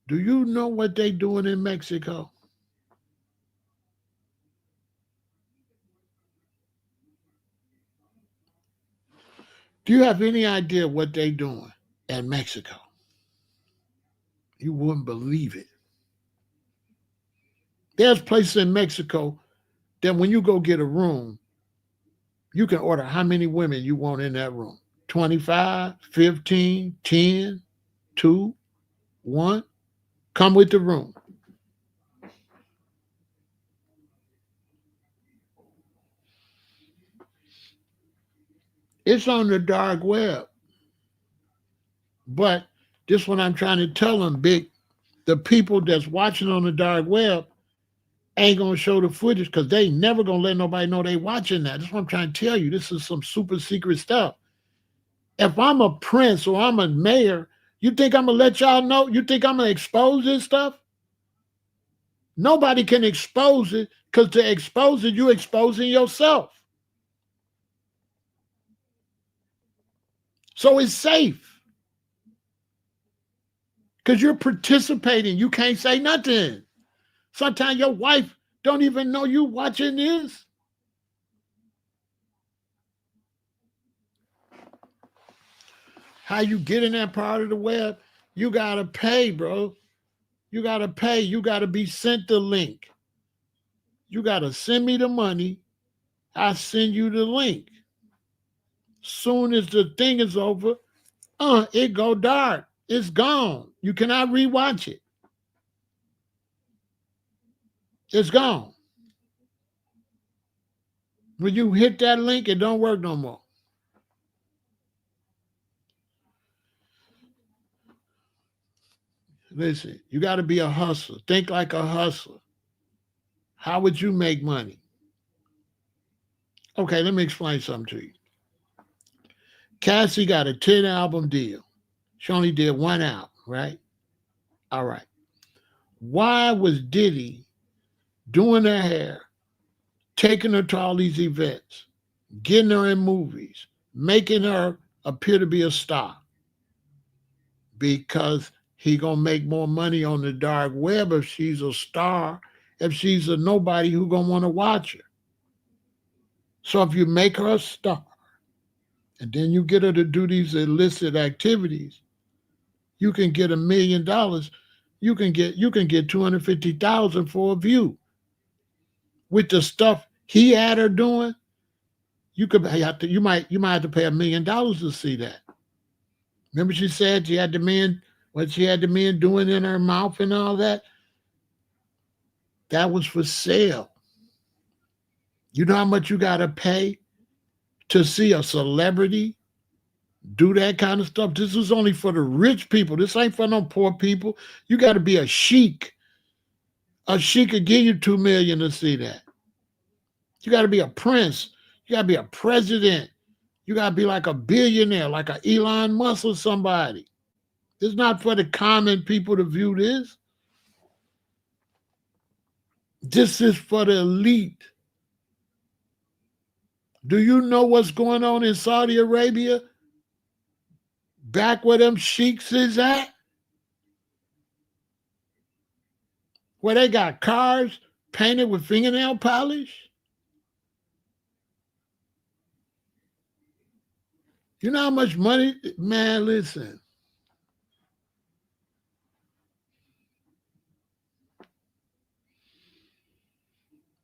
Do you know what they doing in Mexico? Do you have any idea what they doing in Mexico? You wouldn't believe it. There's places in Mexico that when you go get a room, you can order how many women you want in that room. 25, 15, 10, 2, 1. Come with the room. It's on the dark web. But this is what I'm trying to tell them, Big. The people that's watching on the dark web ain't gonna show the footage because they never gonna let nobody know they watching that. That's what I'm trying to tell you. This is some super secret stuff. If I'm a prince or I'm a mayor, you think I'm gonna let y'all know? You think I'm gonna expose this stuff? Nobody can expose it because to expose it, you're exposing yourself. So it's safe because you're participating. You can't say nothing. Sometimes your wife don't even know you watching this. How you get in that part of the web? You gotta pay, bro. You gotta pay. You gotta be sent the link. You got to send me the money. I send you the link. Soon as the thing is over, it go dark. It's gone. You cannot rewatch it. It's gone. When you hit that link, it don't work no more. Listen, you got to be a hustler. Think like a hustler. How would you make money? Okay, let me explain something to you. Cassie got a 10 album deal. She only did one album, right? All right. Why was Diddy doing her hair, taking her to all these events, getting her in movies, making her appear to be a star? Because he gonna make more money on the dark web if she's a star. If she's a nobody, who gonna want to watch her? So if you make her a star, and then you get her to do these illicit activities, you can get $1 million. You can get 250,000 for a view. With the stuff he had her doing, you might have to pay $1 million to see that. Remember, she said she had the men doing in her mouth and all that. That was for sale. You know how much you got to pay to see a celebrity do that kind of stuff? This is only for the rich people. This ain't for no poor people. You got to be a sheik. A sheik could give you $2 million to see that. You got to be a prince. You got to be a president. You got to be like a billionaire, like a Elon Musk or somebody. It's not for the common people to view this. This is for the elite. Do you know what's going on in Saudi Arabia? Back where them sheiks is at? Where they got cars painted with fingernail polish? You know how much money? Man, listen.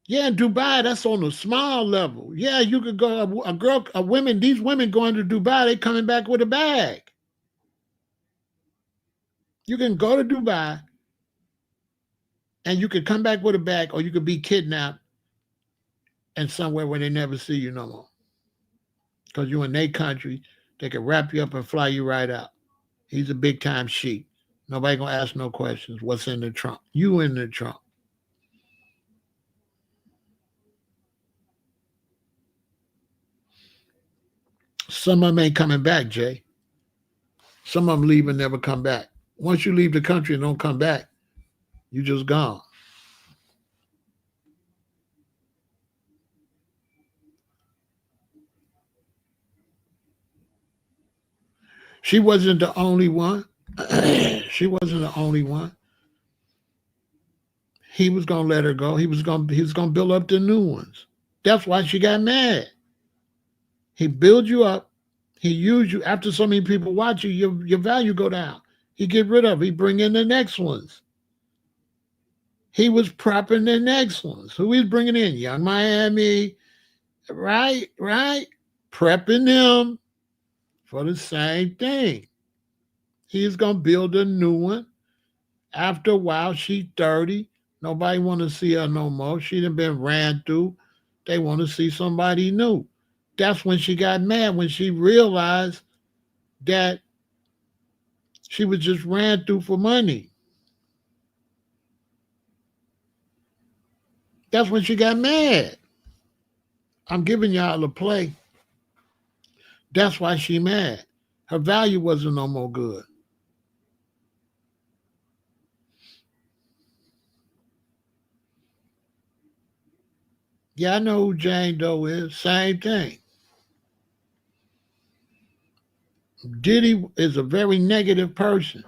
Yeah, in Dubai, that's on a small level. Yeah, you could go, these women going to Dubai, they coming back with a bag. You can go to Dubai and you could come back with a bag, or you could be kidnapped and somewhere where they never see you no more. Because you're in their country, they can wrap you up and fly you right out. He's a big time sheik. Nobody gonna ask no questions. What's in the trunk? You in the trunk. Some of them ain't coming back, Jay. Some of them leave and never come back. Once you leave the country and don't come back, you just gone. She wasn't the only one. She wasn't the only one. He was gonna let her go. He was gonna build up the new ones. That's why she got mad. He build you up. He used you. After so many people watch you, your value go down. He get rid of. He bring in the next ones. He was prepping the next ones. Who he's bringing in? Young Miami, right? Prepping them for the same thing. He's gonna build a new one. After a while, she 30. Nobody want to see her no more. She done been ran through. They want to see somebody new. That's when she got mad, when she realized that she was just ran through for money. That's when she got mad. I'm giving y'all a play. That's why she mad. Her value wasn't no more good. Yeah, I know who Jane Doe is. Same thing. Diddy is a very negative person,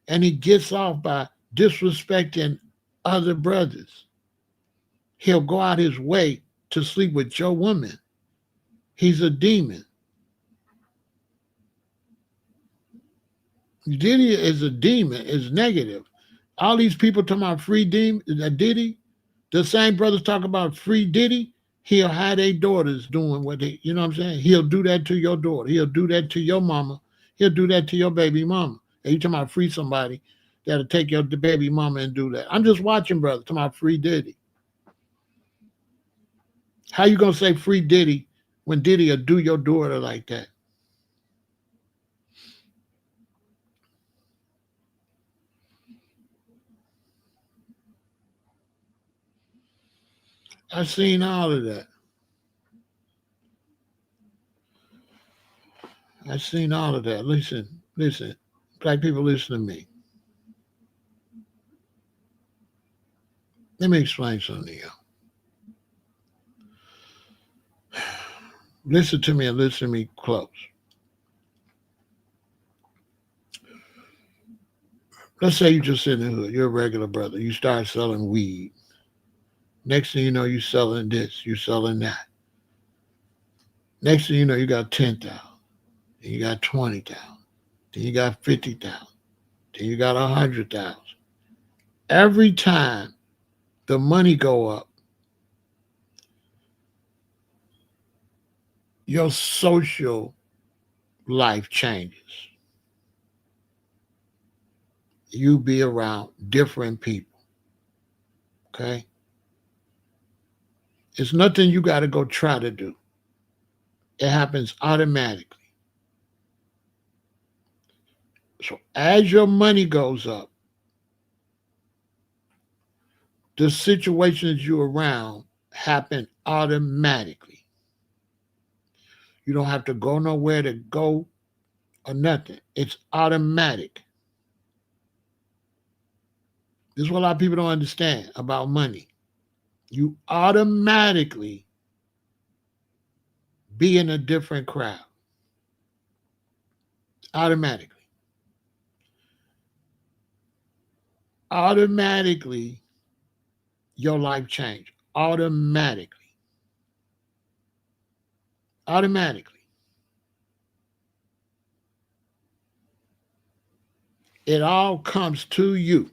and he gets off by disrespecting other brothers. He'll go out his way to sleep with your woman. He's a demon. Diddy is a demon, is negative. All these people talking about free demon, Diddy, The same brothers talk about free Diddy. He'll have their daughters doing what they, you know what I'm saying? He'll do that to your daughter. He'll do that to your mama. He'll do that to your baby mama. And you talking about free somebody that'll take your baby mama and do that. I'm just watching, brother, talking about free Diddy. How you gonna say free Diddy when Diddy will do your daughter like that? I've seen all of that. I've seen all of that. Listen. Black people, listen to me. Let me explain something to you. Listen to me and listen to me close. Let's say you just in the hood. You're a regular brother. You start selling weed. Next thing you know, you selling this. You selling that. Next thing you know, you got 10,000. Then you got 20,000. Then you got 50,000. Then you got 100,000. Every time the money go up, your social life changes. You be around different people. Okay? It's nothing you got to go try to do. It happens automatically. So as your money goes up, the situations you're around happen automatically. You don't have to go nowhere to go or nothing. It's automatic. This is what a lot of people don't understand about money. You automatically be in a different crowd. Automatically. Automatically, your life change. Automatically. Automatically. It all comes to you.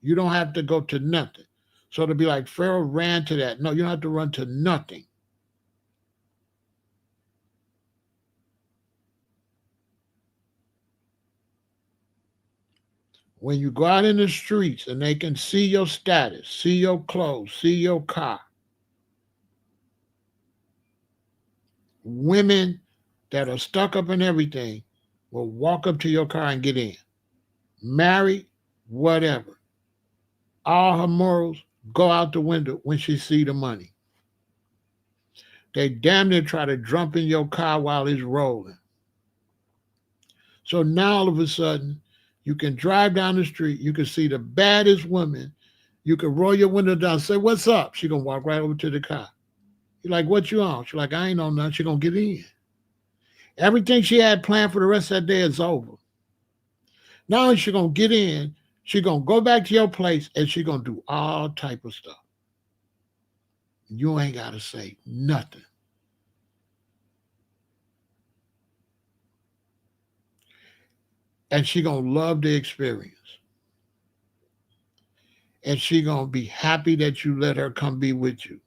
You don't have to go to nothing. So to be like, Pharaoh ran to that. No, you don't have to run to nothing. When you go out in the streets and they can see your status, see your clothes, see your car, women that are stuck up in everything will walk up to your car and get in. Married, whatever. All her morals go out the window when she see the money. They damn near try to jump in your car while it's rolling. So now all of a sudden, you can drive down the street, you can see the baddest woman, you can roll your window down, say, "What's up?" She gonna walk right over to the car. You're like, "What you on?" She's like, "I ain't on nothing." She gonna get in. Everything she had planned for the rest of that day is over. Not only she gonna get in, she gonna go back to your place and she gonna do all type of stuff. You ain't gotta say nothing. And she gonna love the experience. And she gonna be happy that you let her come be with you.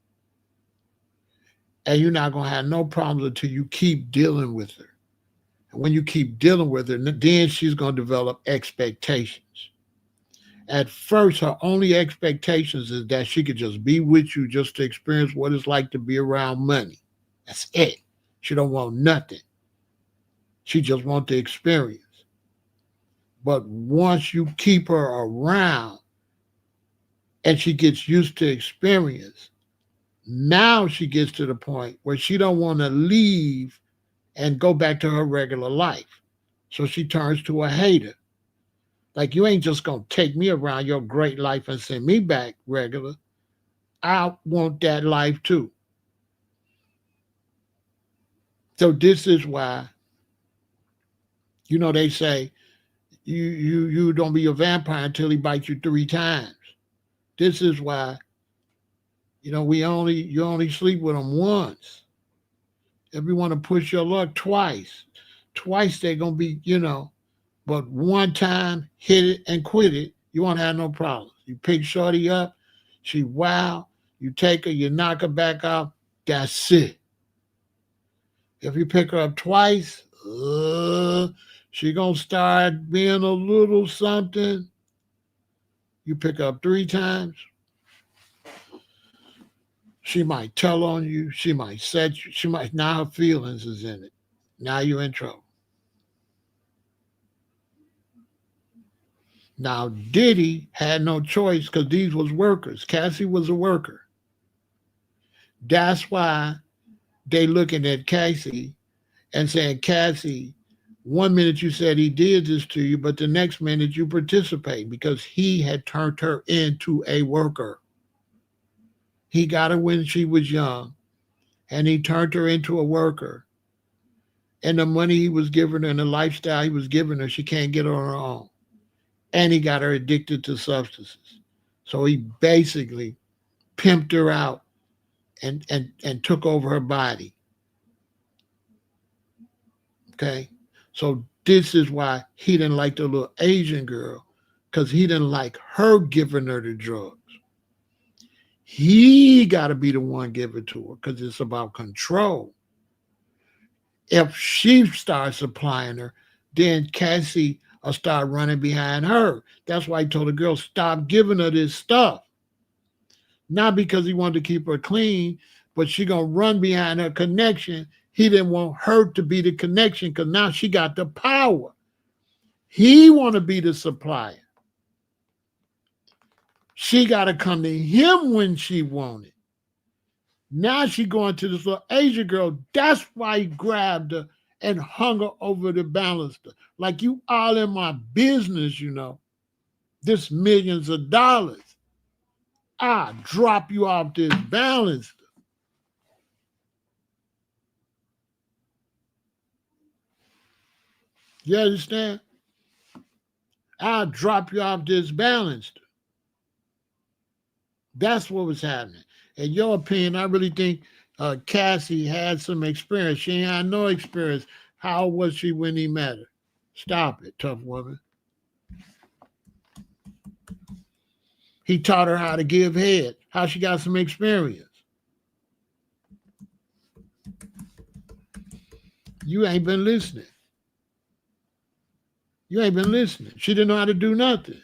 And you're not gonna have no problems until you keep dealing with her. And when you keep dealing with her, then she's gonna develop expectations. At first, her only expectations is that she could just be with you just to experience what it's like to be around money. That's it. She don't want nothing. She just wants the experience. But once you keep her around and she gets used to experience, now she gets to the point where she don't want to leave and go back to her regular life. So she turns to a hater. Like, you ain't just going to take me around your great life and send me back regular. I want that life too. So this is why, they say you don't be a vampire until he bites you 3 times. This is why, you only sleep with them once. If you want to push your luck twice they're going to be, but one time, hit it and quit it, you won't have no problems. You pick shorty up, She wild. You take her, you knock her back out. That's it. If you pick her up twice, she gonna start being a little something. You pick her up 3 times, she might tell on you. She might set you. She might, now her feelings is in it. Now you're in trouble. Now Diddy had no choice because these was workers. Cassie was a worker. That's why they looking at Cassie and saying, Cassie, one minute you said he did this to you, but the next minute you participate because he had turned her into a worker. He got her when she was young and he turned her into a worker. And the money he was giving her and the lifestyle he was giving her, she can't get on her own. And he got her addicted to substances. So he basically pimped her out and took over her body. Okay? So this is why he didn't like the little Asian girl, because he didn't like her giving her the drugs. He got to be the one giving to her because it's about control. If she starts supplying her, then Cassie will start running behind her. That's why he told the girl, stop giving her this stuff. Not because he wanted to keep her clean, but she going to run behind her connection. He didn't want her to be the connection because now she got the power. He want to be the supplier. She got to come to him when she wanted. Now she going to this little Asian girl. That's why he grabbed her and hung her over the baluster. Like, you all in my business, you know. This millions of dollars. I drop you off this baluster. You understand? I'll drop you off this baluster. That's what was happening. In your opinion, I really think Cassie had some experience. She ain't had no experience. How was she when he met her? Stop it, tough woman. He taught her how to give head, how she got some experience. You ain't been listening. You ain't been listening. She didn't know how to do nothing.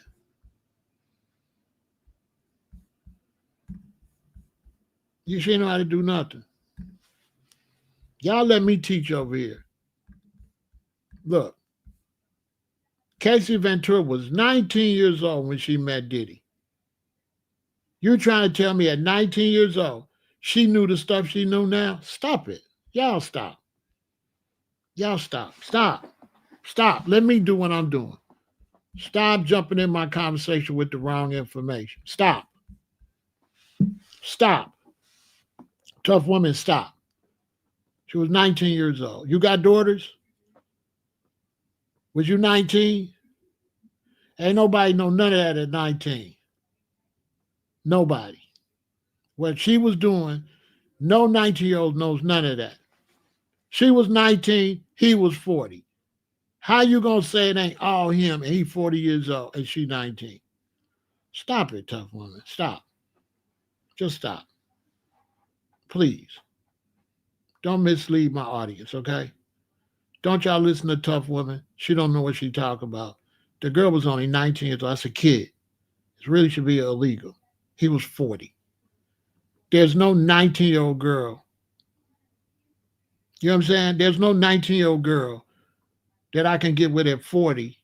She didn't know how to do nothing. Y'all let me teach over here. Look, Cassie Ventura was 19 years old when she met Diddy. You're trying to tell me at 19 years old, she knew the stuff she knew now? Stop it. Y'all stop. Y'all stop. Stop. Stop. Let me do what I'm doing. Stop jumping in my conversation with the wrong information. Stop. Stop. Tough woman, stop. She was 19 years old. You got daughters? Was you 19? Ain't nobody know none of that at 19. Nobody. What she was doing, no 19-year-old knows none of that. She was 19, he was 40. How you gonna say it ain't all him and he 40 years old and she 19? Stop it, tough woman. Stop. Just stop. Please. Don't mislead my audience, okay? Don't y'all listen to tough woman. She don't know what she talking about. The girl was only 19 years old. That's a kid. It really should be illegal. He was 40. There's no 19-year-old girl. You know what I'm saying? There's no 19-year-old girl that I can get with at 40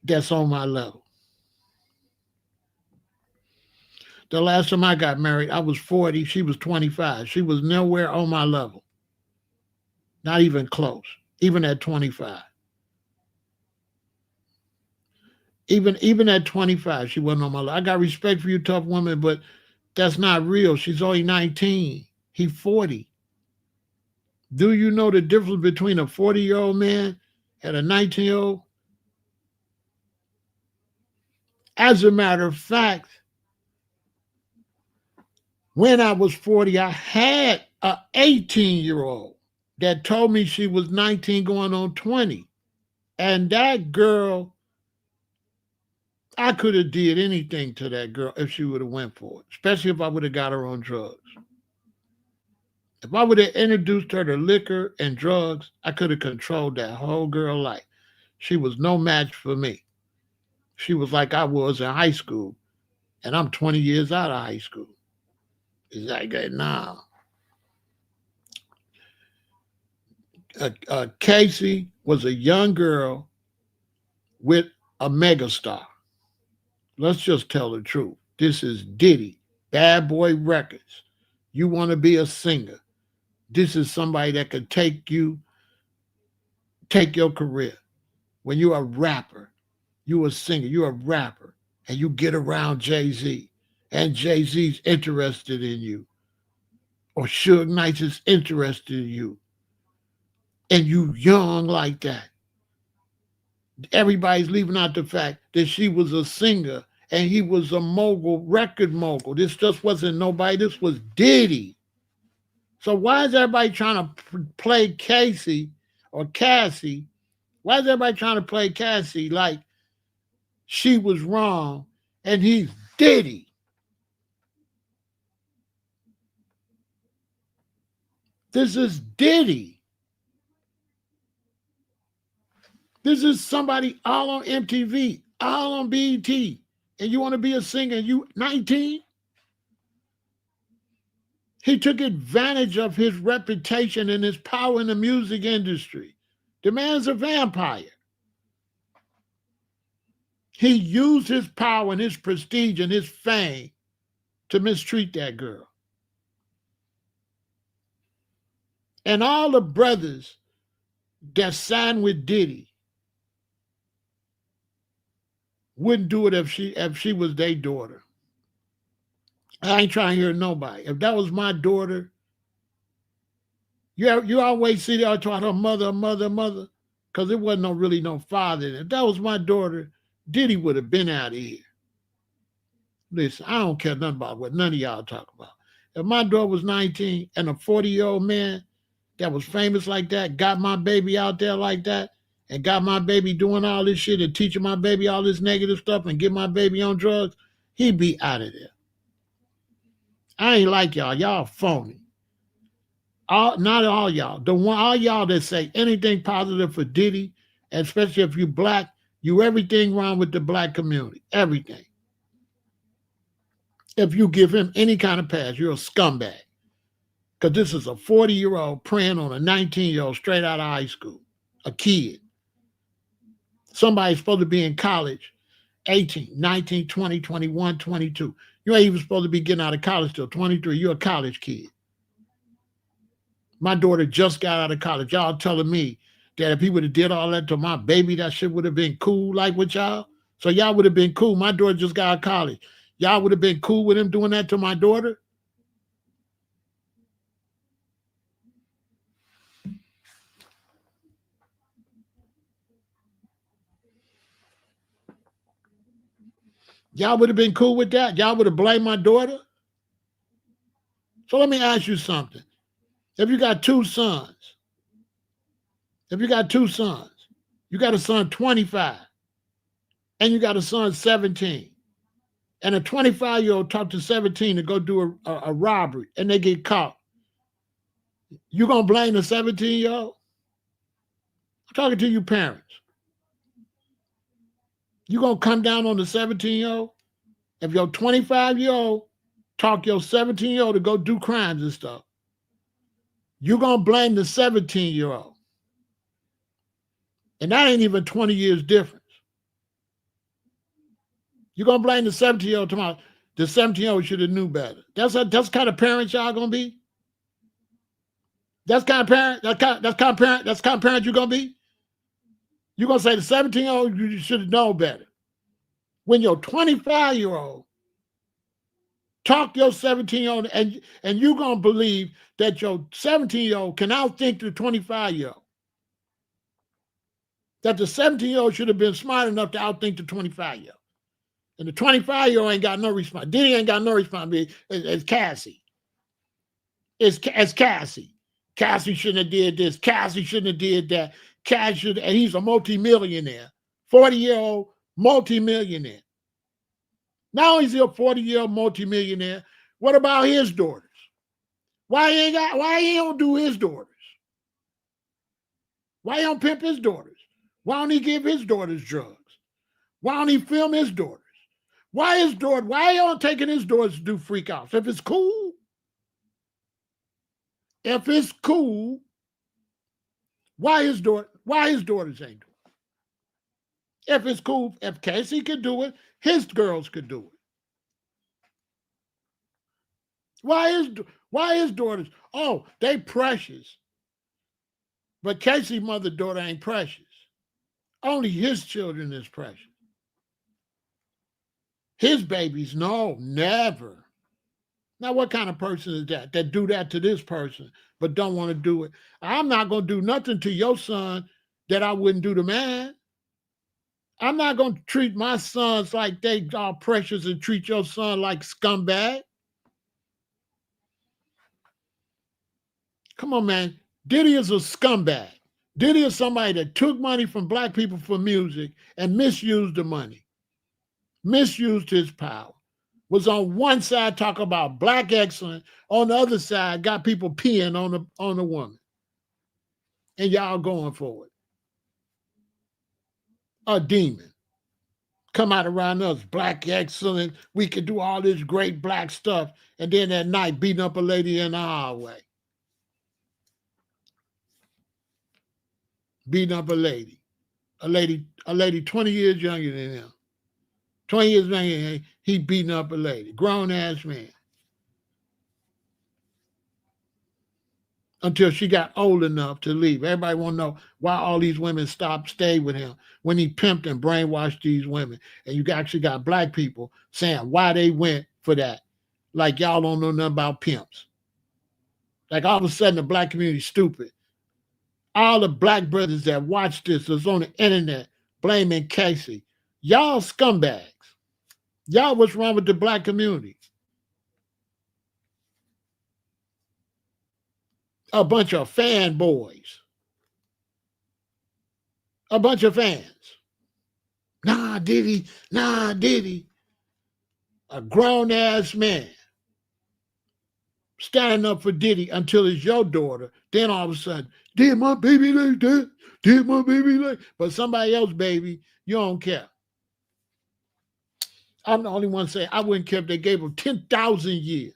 that's on my level. The last time I got married, I was 40. She was 25. She was nowhere on my level. Not even close. Even at 25. Even at 25, she wasn't on my level. I got respect for you, tough woman, but that's not real. She's only 19. He's 40. Do you know the difference between a 40-year-old man and a 19-year-old? As a matter of fact, when I was 40, I had an 18-year-old that told me she was 19 going on 20. And that girl I could have did anything to that girl if she would have went for it, especially if I would have got her on drugs. If I would have introduced her to liquor and drugs, I could have controlled that whole girl life. She was no match for me. She was like I was in high school, and I'm 20 years out of high school. It's like, nah. Cassie was a young girl with a megastar. Let's just tell the truth. This is Diddy, Bad Boy Records. You want to be a singer. This is somebody that could take your career. When you're a rapper, you're a singer, you're a rapper, and you get around Jay-Z, and Jay-Z's interested in you, or Suge Knight is interested in you, and you young like that. Everybody's leaving out the fact that she was a singer and he was a mogul, record mogul. This just wasn't nobody. This was Diddy. So why is everybody trying to play Cassie or Cassie? Why is everybody trying to play Cassie like she was wrong and he's Diddy? This is Diddy. This is somebody all on MTV, all on BET, and you want to be a singer, you 19? He took advantage of his reputation and his power in the music industry. The man's a vampire. He used his power and his prestige and his fame to mistreat that girl. And all the brothers that signed with Diddy wouldn't do it if she was their daughter. I ain't trying to hear nobody. If that was my daughter, you always see her talk her mother, because there wasn't really no father in it. If that was my daughter, Diddy would have been out of here. Listen, I don't care nothing about what none of y'all talk about. If my daughter was 19 and a 40-year-old man that was famous like that got my baby out there like that and got my baby doing all this shit and teaching my baby all this negative stuff and get my baby on drugs, he'd be out of there. I ain't like y'all. Y'all phony. Not all y'all. All y'all that say anything positive for Diddy, especially if you black, you everything wrong with the black community. Everything. If you give him any kind of pass, you're a scumbag. Because this is a 40-year-old preying on a 19-year-old straight out of high school. A kid. Somebody's supposed to be in college, 18, 19, 20, 21, 22. You ain't even supposed to be getting out of college till 23. You're a college kid. My daughter just got out of college. Y'all telling me that if he would have did all that to my baby, that shit would have been cool like with y'all? So y'all would have been cool. My daughter just got out of college. Y'all would have been cool with him doing that to my daughter? Y'all would have been cool with that? Y'all would have blamed my daughter? So let me ask you something. If you got two sons, you got a son 25, and you got a son 17, and a 25-year-old talked to 17 to go do a robbery, and they get caught, you going to blame the 17-year-old? I'm talking to you parents. You going to come down on the 17-year-old? If your 25-year-old talk your 17-year-old to go do crimes and stuff, you're going to blame the 17-year-old. And that ain't even 20 years difference. You're going to blame the 17-year-old tomorrow. The 17-year-old should have knew better. That's kind of parents y'all going to be? That's kind of parent you're going to be? You're going to say the 17-year-old, you should have known better. When your 25-year-old talk your 17-year-old, and you're going to believe that your 17-year-old can outthink the 25-year-old. That the 17-year-old should have been smart enough to outthink the 25-year-old. And the 25-year-old ain't got no response. Diddy ain't got no responsibility. It's Cassie. It's Cassie. Cassie shouldn't have did this. Cassie shouldn't have did that. Cassie should, and he's a multimillionaire. 40-year-old multimillionaire. Now he's a 40-year-old multimillionaire. What about his daughters? Why he don't do his daughters? Why he don't pimp his daughters? Why don't he give his daughters drugs? Why don't he film his daughters? Why he don't taking his daughters to do freak outs? If it's cool, why his daughters ain't do it? If it's cool, if Cassie could do it, his girls could do it. Why his daughters? Oh, they precious. But Casey's daughter ain't precious. Only his children is precious. His babies, no, never. Now, what kind of person is that do that to this person, but don't want to do it? I'm not going to do nothing to your son that I wouldn't do to mine. I'm not going to treat my sons like they are precious and treat your son like scumbag. Come on, man. Diddy is a scumbag. Diddy is somebody that took money from black people for music and misused the money, misused his power. Was on one side talking about black excellence, on the other side got people peeing on the woman. And y'all going for it. A demon. Come out around us, black excellence. We could do all this great black stuff. And then at night beating up a lady in the hallway. Beating up a lady 20 years younger than him. 20 years younger than him, he beating up a lady, grown ass man. Until she got old enough to leave. Everybody want to know why all these women stayed with him when he pimped and brainwashed these women. And you actually got black people saying why they went for that. Like y'all don't know nothing about pimps. Like all of a sudden the black community stupid. All the black brothers that watch this is on the internet blaming Cassie. Y'all scumbags. Y'all, what's wrong with the black community? A bunch of fanboys. A bunch of fans. Nah, Diddy. A grown-ass man standing up for Diddy until it's your daughter. Then all of a sudden, did my baby like that? Did my baby like... But somebody else, baby, you don't care. I'm the only one saying I wouldn't care if they gave him 10,000 years.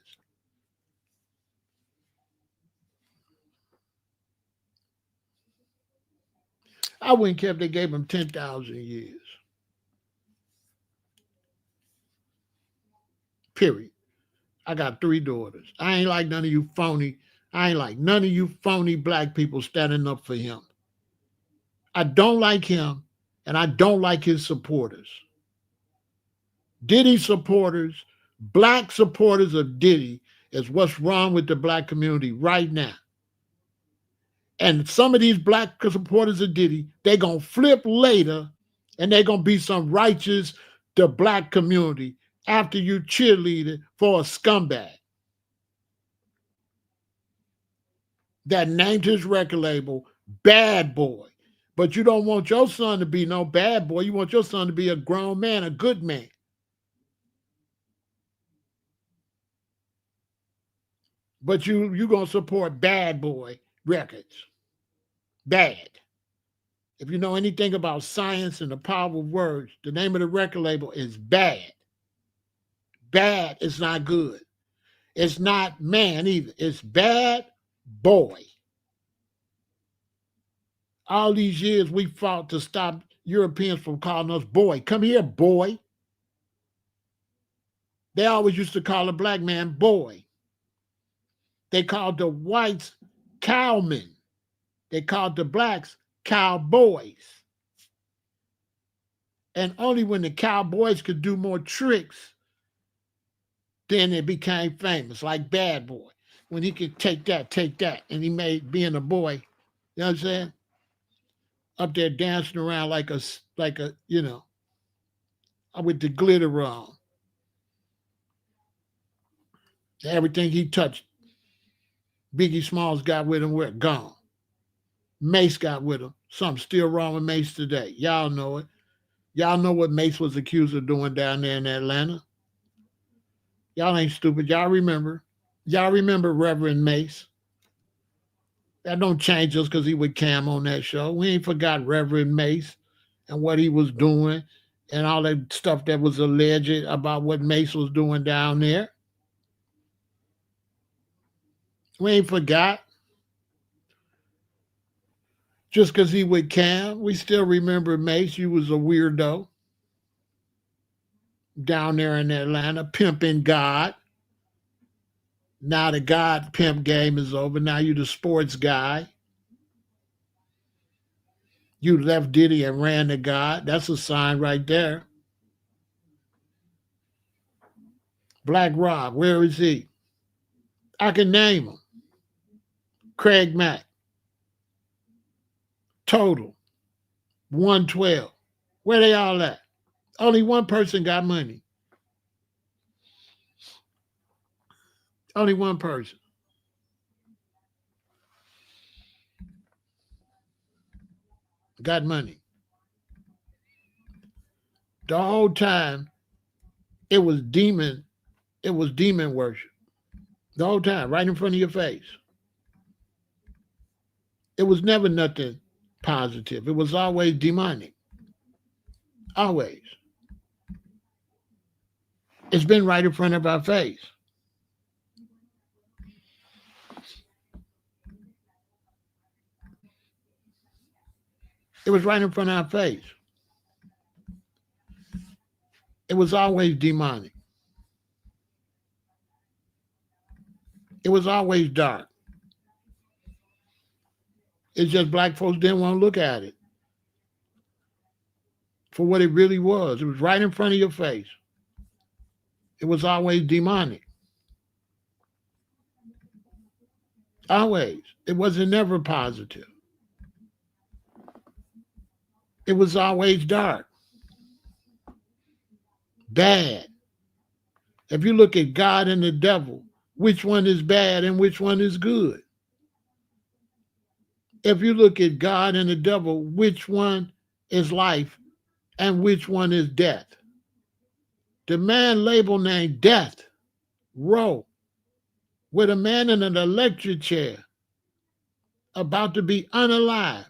I wouldn't care if they gave him 10,000 years. Period. I got 3 daughters. I ain't like none of you phony black people standing up for him. I don't like him, and I don't like his supporters. Diddy supporters, black supporters of Diddy is what's wrong with the black community right now. And some of these black supporters of Diddy, they going to flip later, and they going to be some righteous, the black community, after you cheerleaded for a scumbag that named his record label Bad Boy. But you don't want your son to be no bad boy. You want your son to be a grown man, a good man. But you going to support Bad Boy Records. Bad. If you know anything about science and the power of words, the name of the record label is Bad. Bad is not good. It's not man either. It's Bad Boy. All these years we fought to stop Europeans from calling us boy. Come here, boy. They always used to call a black man boy. They called the whites cowmen. They called the blacks cowboys. And only when the cowboys could do more tricks, then it became famous, like Bad Boy. When he could take that, and he made being a boy, you know what I'm saying? Up there dancing around like a, you know, with the glitter on. Everything he touched, Biggie Smalls got with him, where gone. Mace got with him. Something still wrong with Mace today. Y'all know it. Y'all know what Mace was accused of doing down there in Atlanta. Y'all ain't stupid. Y'all remember. Y'all remember Reverend Mace. That don't change us because he would Cam on that show. We ain't forgot Reverend Mace and what he was doing and all that stuff that was alleged about what Mace was doing down there. We ain't forgot. Just because he with Cam, we still remember Mace. You was a weirdo down there in Atlanta, pimping God. Now the God pimp game is over. Now you the sports guy. You left Diddy and ran to God. That's a sign right there. Black Rob, where is he? I can name him. Craig Mack. Total. 112. Where they all at? Only one person got money. Only one person. Got money. The whole time it was demon worship. The whole time, right in front of your face. It was never nothing positive. It was always demonic. Always. It's been right in front of our face. It was right in front of our face. It was always demonic. It was always dark. It's just black folks didn't want to look at it for what it really was. It was right in front of your face. It was always demonic. Always. It wasn't never positive. It was always dark. Bad. If you look at God and the devil, which one is bad and which one is good? If you look at God and the devil, which one is life and which one is death? The man labeled named Death Row with a man in an electric chair about to be unalive.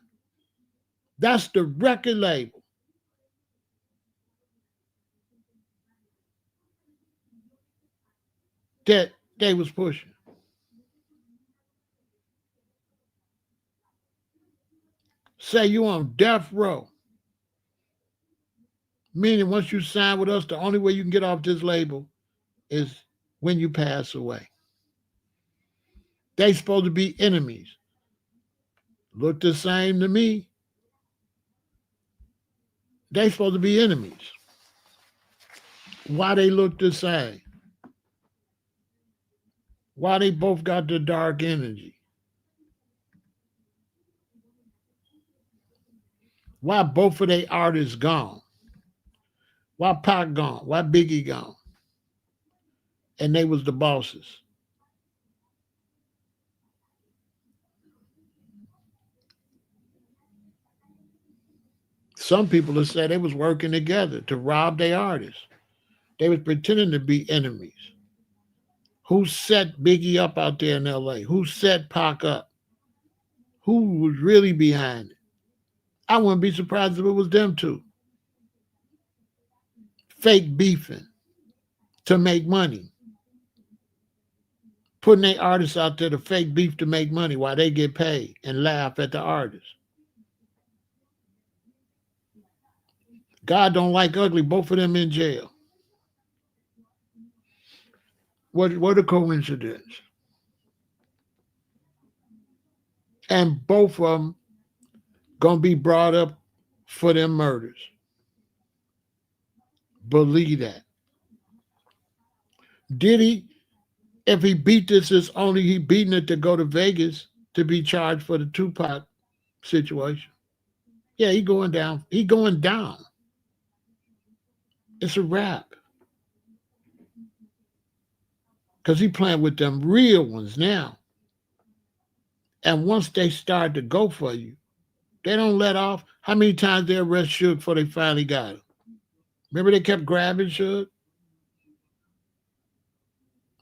That's the record label. That they was pushing. Say you on death row. Meaning once you sign with us, the only way you can get off this label is when you pass away. They supposed to be enemies. Look the same to me. They supposed to be enemies. Why they look the same? Why they both got the dark energy? Why both of their artists gone? Why Pac gone? Why Biggie gone? And they was the bosses. Some people have said they was working together to rob their artists. They was pretending to be enemies. Who set Biggie up out there in LA? Who set Pac up? Who was really behind it? I wouldn't be surprised if it was them two. Fake beefing to make money. Putting their artists out there to fake beef to make money while they get paid and laugh at the artists. God don't like ugly. Both of them in jail. What a coincidence. And both of them gonna be brought up for them murders. Believe that. Diddy, if he beat this, is only he beating it to go to Vegas to be charged for the Tupac situation. Yeah, he going down. He going down. It's a wrap. Because he playing with them real ones now. And once they start to go for you, they don't let off. How many times they arrest Suge before they finally got him? Remember they kept grabbing Suge?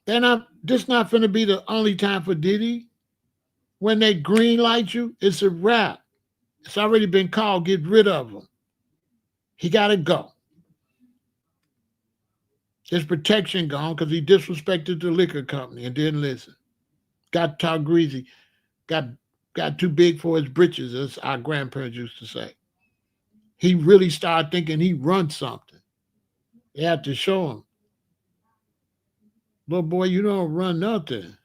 This not finna be the only time for Diddy. When they green light you, it's a wrap. It's already been called. Get rid of him. He got to go. His protection gone because he disrespected the liquor company and didn't listen. Got talk greasy. Got too big for his britches, as our grandparents used to say. He really started thinking he run something. They had to show him, little boy, you don't run nothing.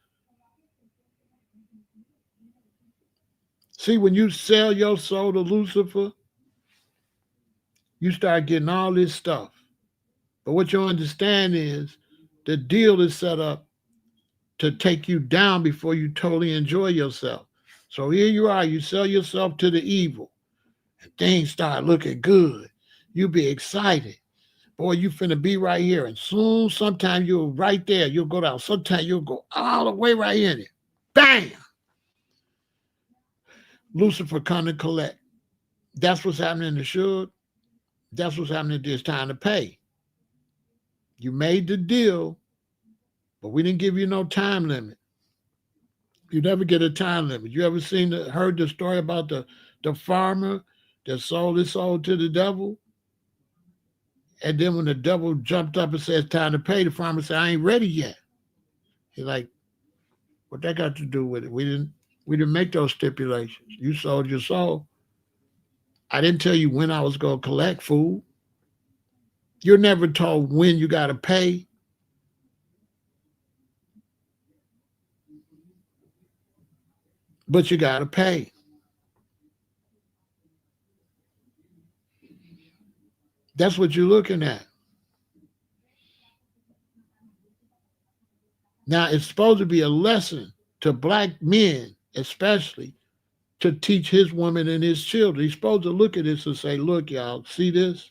See, when you sell your soul to Lucifer, you start getting all this stuff. But what you understand is the deal is set up to take you down before you totally enjoy yourself. So here you are, you sell yourself to the evil, and things start looking good. You be excited. Boy, you finna be right here. And soon, sometime you'll right there, you'll go down. Sometime you'll go all the way right in it. Bam! Lucifer come to collect. That's what's happening to Suge. That's what's happening this time to pay. You made the deal, but we didn't give you no time limit. You never get a time limit. You ever heard the story about the farmer that sold his soul to the devil? And then when the devil jumped up and said, it's time to pay, the farmer said, I ain't ready yet. He's like, what that got to do with it? We didn't make those stipulations. You sold your soul. I didn't tell you when I was going to collect food. You're never told when you got to pay. But you got to pay. That's what you're looking at. Now, it's supposed to be a lesson to black men, especially, to teach his woman and his children. He's supposed to look at this and say, look, y'all, see this?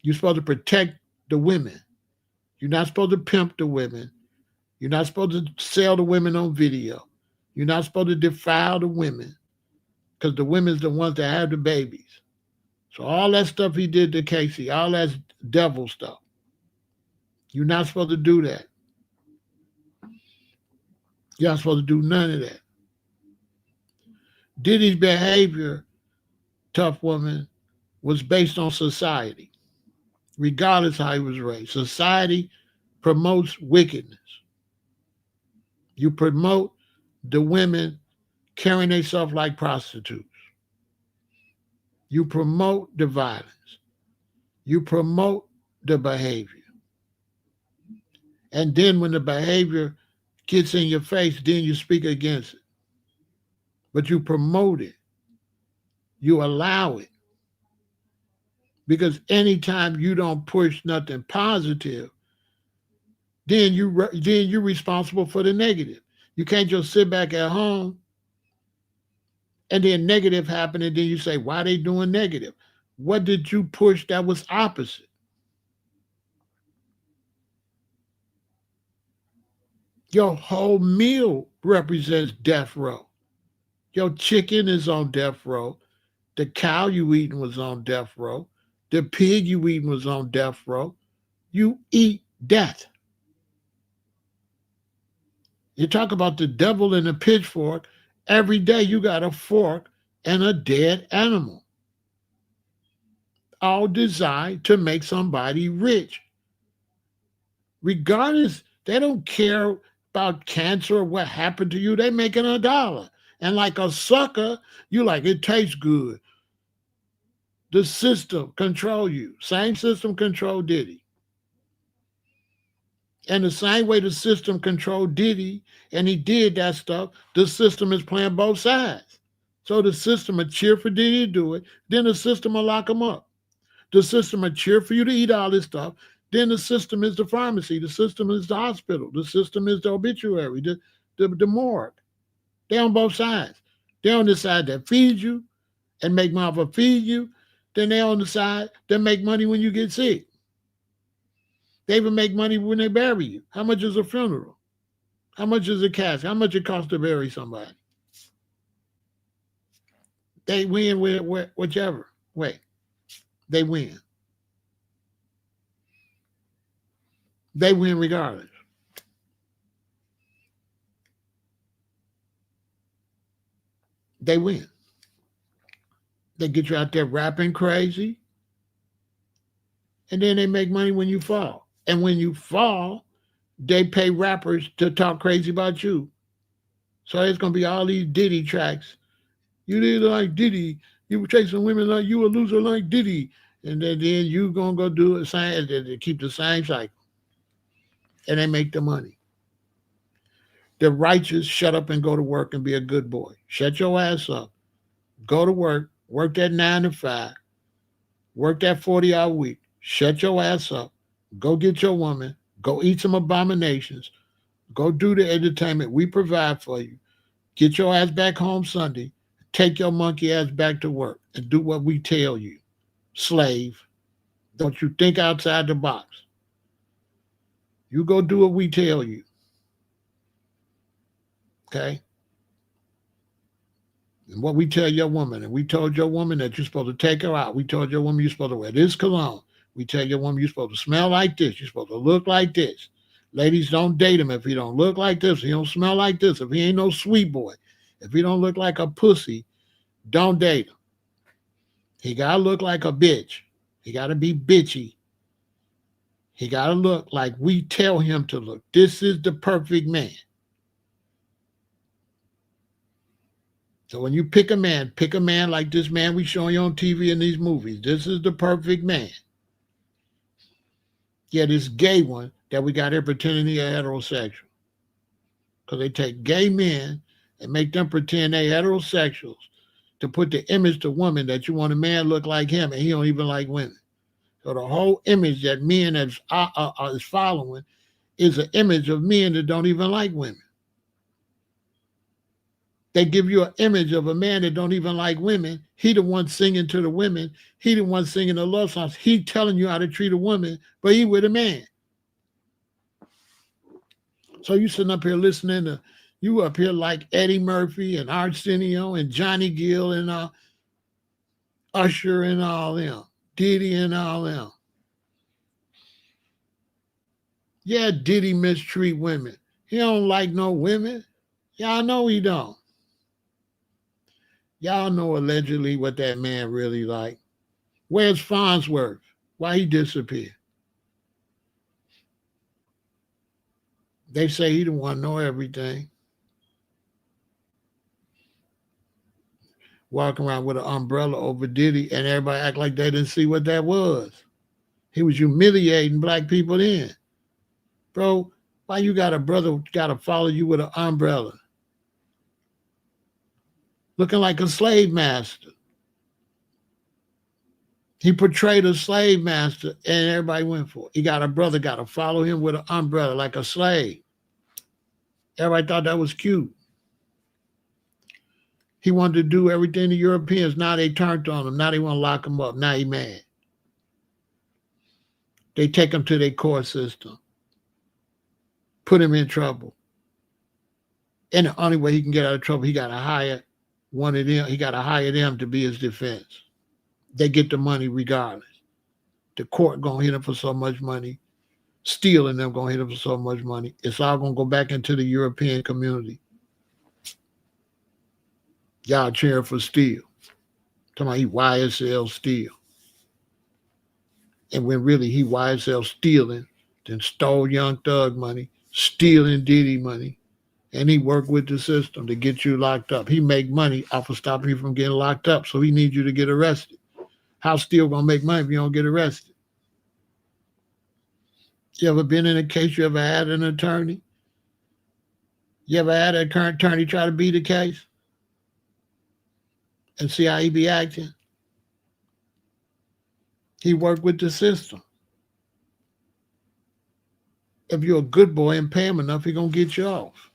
You're supposed to protect the women. You're not supposed to pimp the women. You're not supposed to sell the women on video. You're not supposed to defile the women because the women's the ones that have the babies. So all that stuff he did to Cassie, all that devil stuff, you're not supposed to do that. You're not supposed to do none of that. Diddy's behavior, tough woman, was based on society, regardless how he was raised. Society promotes wickedness. You promote the women carrying themselves like prostitutes. You promote the violence. You promote the behavior. And then when the behavior gets in your face, then you speak against it. But you promote it. You allow it. Because anytime you don't push nothing positive, then you're responsible for the negative. You can't just sit back at home and then negative happen and then you say, why they doing negative? What did you push that was opposite? Your whole meal represents death row. Your chicken is on death row. The cow you eating was on death row. The pig you eating was on death row. You eat death. You talk about the devil and the pitchfork. Every day you got a fork and a dead animal. All designed to make somebody rich. Regardless, they don't care about cancer or what happened to you. They making $1. And like a sucker, you like, it tastes good. The system control you. Same system control Diddy. And the same way the system controlled Diddy, and he did that stuff, the system is playing both sides. So the system will cheer for Diddy to do it, then the system will lock him up. The system will cheer for you to eat all this stuff, then the system is the pharmacy, the system is the hospital, the system is the obituary, the morgue. They're on both sides. They're on the side that feeds you and make money for feed you, then they're on the side that make money when you get sick. They even make money when they bury you. How much is a funeral? How much is a casket? How much it costs to bury somebody? They win with whichever way. They win. They win regardless. They win. They get you out there rapping crazy, and then they make money when you fall. And when you fall, they pay rappers to talk crazy about you. So there's gonna be all these Diddy tracks. You did like Diddy. You were chasing women like you a loser like Diddy. And then you gonna go do it same to keep the same cycle. And they make the money. The righteous shut up and go to work and be a good boy. Shut your ass up. Go to work that 9 to 5, work that 40-hour week. Shut your ass up. Go get your woman. Go eat some abominations. Go do the entertainment we provide for you. Get your ass back home Sunday. Take your monkey ass back to work and do what we tell you. Slave. Don't you think outside the box. You go do what we tell you. Okay? And what we tell your woman, and we told your woman that you're supposed to take her out. We told your woman you're supposed to wear this cologne. We tell your woman you're supposed to smell like this. You're supposed to look like this. Ladies, don't date him if he don't look like this. If he don't smell like this. If he ain't no sweet boy. If he don't look like a pussy, don't date him. He got to look like a bitch. He got to be bitchy. He got to look like we tell him to look. This is the perfect man. So when you pick a man like this man we showing you on TV in these movies. This is the perfect man. Yeah, this gay one that we got here pretending he heterosexual. Because they take gay men and make them pretend they heterosexuals to put the image to women that you want a man look like him and he don't even like women. So the whole image that men is following is an image of men that don't even like women. They give you an image of a man that don't even like women. He the one singing to the women. He the one singing the love songs. He telling you how to treat a woman, but he with a man. So you sitting up here listening to, you up here like Eddie Murphy and Arsenio and Johnny Gill and Usher and all them. Diddy and all them. Yeah, Diddy mistreat women. He don't like no women. Y'all know he don't. Y'all know allegedly what that man really like. Where's Farnsworth? Why he disappeared? They say he didn't want to know everything. Walking around with an umbrella over Diddy and everybody act like they didn't see what that was. He was humiliating black people then. Bro, why you got a brother got to follow you with an umbrella? Looking like a slave master. He portrayed a slave master and everybody went for it. He got a brother got to follow him with an umbrella like a slave. Everybody thought that was cute. He wanted to do everything the Europeans. Now they turned on him. Now they want to lock him up. Now he mad. They take him to their court system. Put him in trouble. And the only way he can get out of trouble, he got to hire one of them. He got to hire them to be his defense. They get the money regardless. The court going to hit him for so much money. Stealing them going to hit him for so much money. It's all going to go back into the European community. Y'all cheering for Steele. Talking about he YSL Steele. And when really he YSL stealing, then stole Young Thug money, stealing Diddy money, and he worked with the system to get you locked up. He make money off of stopping you from getting locked up, so he needs you to get arrested. How Steele gonna make money if you don't get arrested? You ever been in a case? You ever had an attorney? You ever had a current attorney try to beat a case? And see how he be acting? He worked with the system. If you're a good boy and pay him enough, he gonna get you off.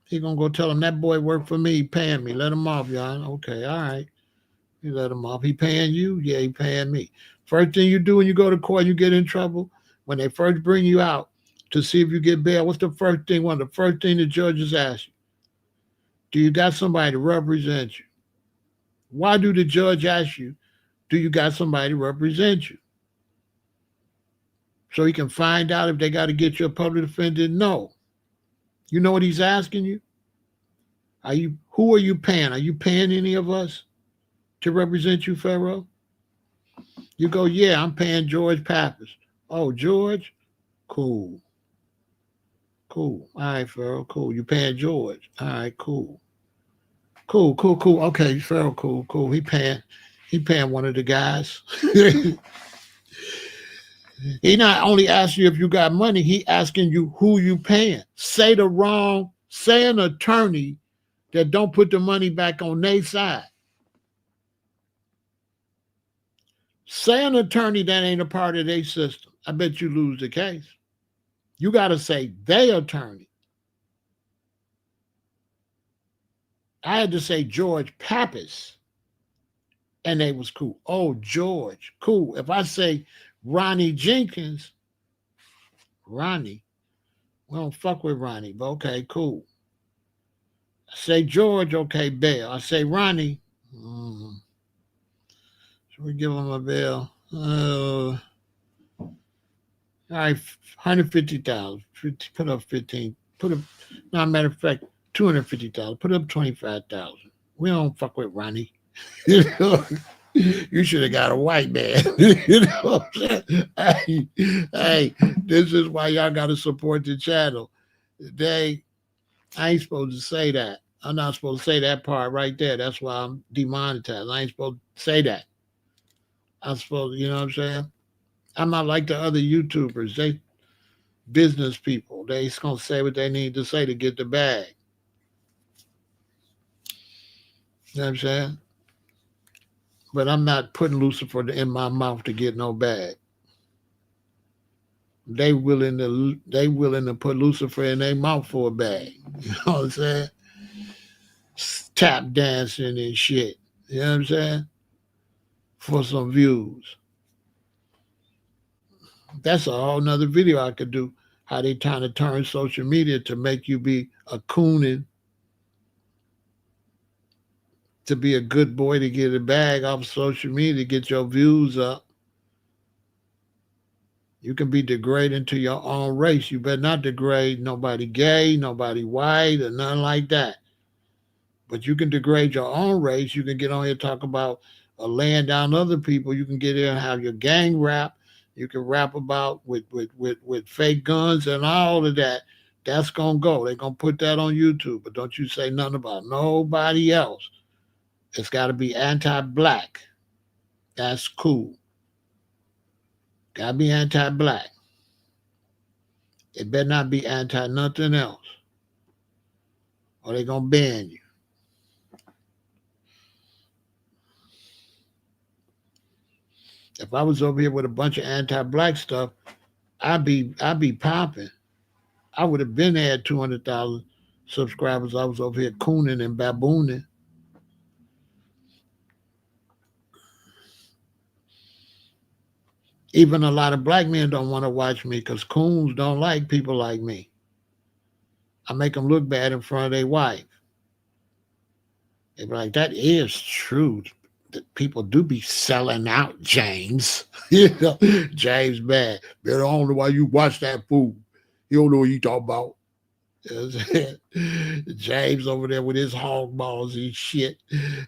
He gonna go tell him that boy worked for me, he paying me. Let him off, y'all. Okay, all right. You let him off. He paying you? Yeah, he paying me. First thing you do when you go to court, you get in trouble. When they first bring you out to see if you get bail, what's the first thing? One of the first thing the judges ask you. Do you got somebody to represent you? Why do the judge ask you, do you got somebody to represent you? so he can find out if they got to get you a public defender? No. You know what he's asking you? Who are you paying? Are you paying any of us to represent you, Pharaoh? You go, yeah, I'm paying George Pappas. Oh, George? Cool. Cool. All right, Pharaoh, cool. You paying George. All right, cool. Cool, cool, cool. Okay, Pharaoh, cool, cool. He paying one of the guys. He not only asking you if you got money, he asking you who you paying. Say an attorney that don't put the money back on their side. Say an attorney that ain't a part of their system. I bet you lose the case. You got to say they attorney. I had to say George Pappas, and they was cool. Oh, George, cool. If I say Ronnie Jenkins, Ronnie, we don't fuck with Ronnie, but okay, cool. I say George, okay, bail. I say Ronnie, should we give him a bail? All right, 150,000. Put up 15. Put up, no, matter of fact, 250,000. Put up 25,000. We don't fuck with Ronnie. You know, you should have got a white man. You know what I'm saying? Hey, this is why y'all got to support the channel. I ain't supposed to say that. I'm not supposed to say that part right there. That's why I'm demonetized. I ain't supposed to say that. I'm supposed to, you know what I'm saying? I'm not like the other YouTubers. They business people. They just gonna say what they need to say to get the bag. You know what I'm saying? But I'm not putting Lucifer in my mouth to get no bag. They willing to put Lucifer in their mouth for a bag. You know what I'm saying? Tap dancing and shit. You know what I'm saying? For some views. That's a whole nother video I could do. How they trying to turn social media to make you be a cooning, to be a good boy, to get a bag off social media, get your views up. You can be degrading to your own race. You better not degrade nobody gay, nobody white, or nothing like that. But you can degrade your own race. You can get on here and talk about laying down other people. You can get here and have your gang rap. You can rap about with fake guns and all of that. That's gonna go. They're gonna put that on YouTube. But don't you say nothing about nobody else. It's got to be anti-black. That's cool. Got to be anti-black. It better not be anti nothing else, or they gonna ban you. If I was over here with a bunch of anti-black stuff, I'd be popping. I would have been there at 200,000 subscribers. I was over here cooning and babooning. Even a lot of black men don't want to watch me because coons don't like people like me. I make them look bad in front of their wife. They be like, that is true. That people do be selling out, James. You know, James bad. But I don't know why you watch that fool. You don't know what you talk about. James over there with his hog balls and shit,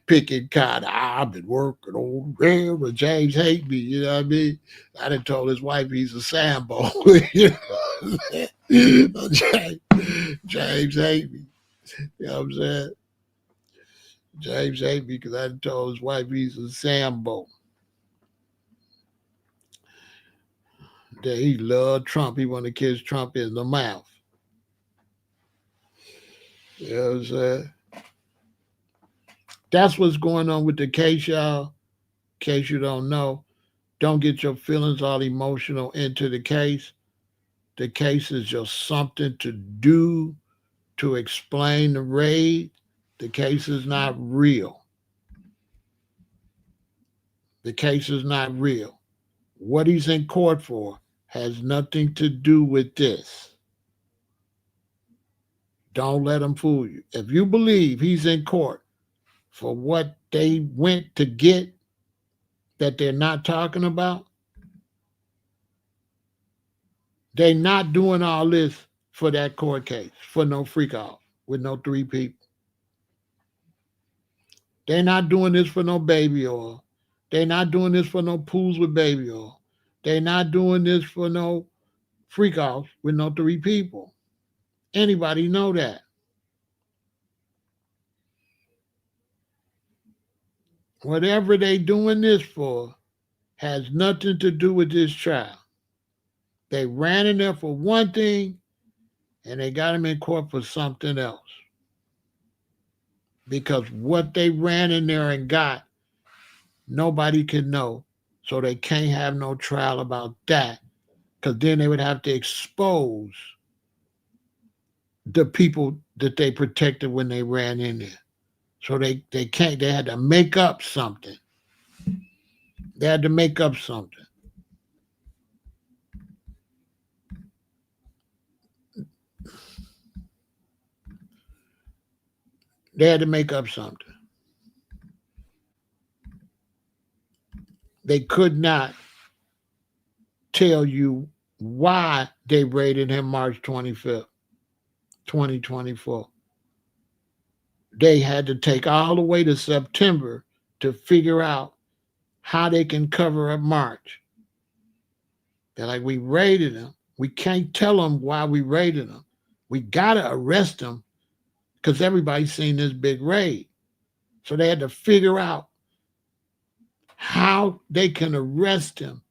picking cotton. I've been working on railroad. James hate me, you know what I mean? I done told his wife he's a Sambo. You know? James hate me. You know what I'm saying? James hate me because I done told his wife he's a Sambo. That he loved Trump. He wanted to kiss Trump in the mouth. You know what I'm saying? That's what's going on with the case, y'all. In case you don't know, don't get your feelings all emotional into the case. The case is just something to do to explain the raid. The case is not real. The case is not real. What he's in court for has nothing to do with this. Don't let him fool you. If you believe he's in court for what they went to get that they're not talking about, They not doing all this for that court case, for no freak off with no 3 people. They not doing this for no baby oil. They not doing this for no pools with baby oil. They not doing this for no freak off with no 3 people. Anybody know that? Whatever they doing this for has nothing to do with this trial. They ran in there for one thing and they got him in court for something else. Because what they ran in there and got, nobody can know. So they can't have no trial about that. Because then they would have to expose the people that they protected when they ran in there. So they can't, they had to make up something. They had to make up something. They had to make up something. They could not tell you why they raided him March 25th, 2024. They had to take all the way to September to figure out how they can cover up March. They're like, we raided him. We can't tell them why we raided him. We got to arrest him because everybody's seen this big raid. So they had to figure out how they can arrest him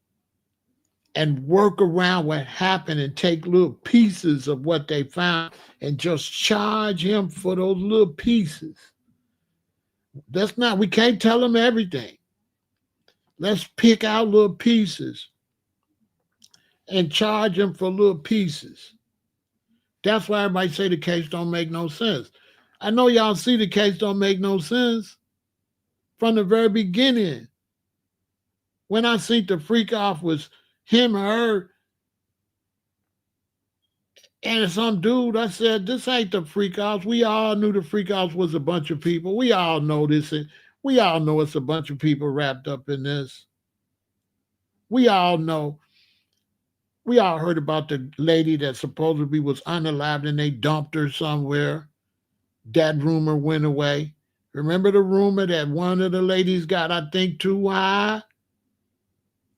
and work around what happened and take little pieces of what they found and just charge him for those little pieces. We can't tell them everything. Let's pick out little pieces and charge him for little pieces. That's why everybody say the case don't make no sense. I know y'all see the case don't make no sense from the very beginning. When I seen the freak off was him or her and some dude, I said, this ain't the freak offs. We all knew the freak offs was a bunch of people. We all know this. We all know it's a bunch of people wrapped up in this. We all know. We all heard about the lady that supposedly was unalived and they dumped her somewhere. That rumor went away. Remember the rumor that one of the ladies got, I think, too high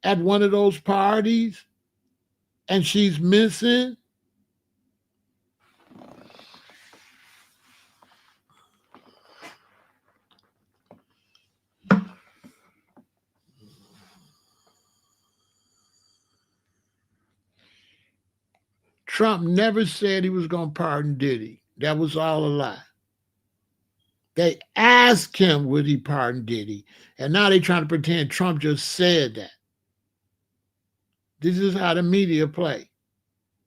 at one of those parties and she's missing? Trump never said he was going to pardon Diddy. That was all a lie. They asked him, would he pardon Diddy? And now they're trying to pretend Trump just said that. This is how the media play.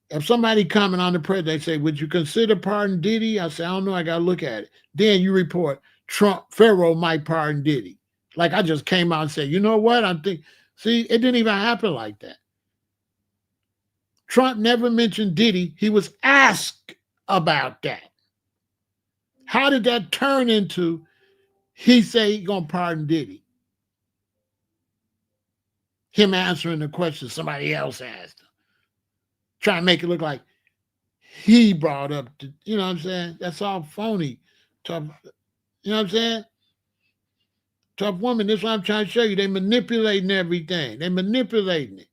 If somebody comment on the press, they say, would you consider pardon Diddy? I say, I don't know, I got to look at it. Then you report, Pharaoh might pardon Diddy. Like I just came out and said, you know what? See, it didn't even happen like that. Trump never mentioned Diddy. He was asked about that. How did that turn into he say he gonna pardon Diddy? Him answering the question somebody else asked him. Trying to make it look like he brought up, you know what I'm saying? That's all phony. Tough, you know what I'm saying? Tough woman, that's what I'm trying to show you. They manipulating everything. They manipulating it.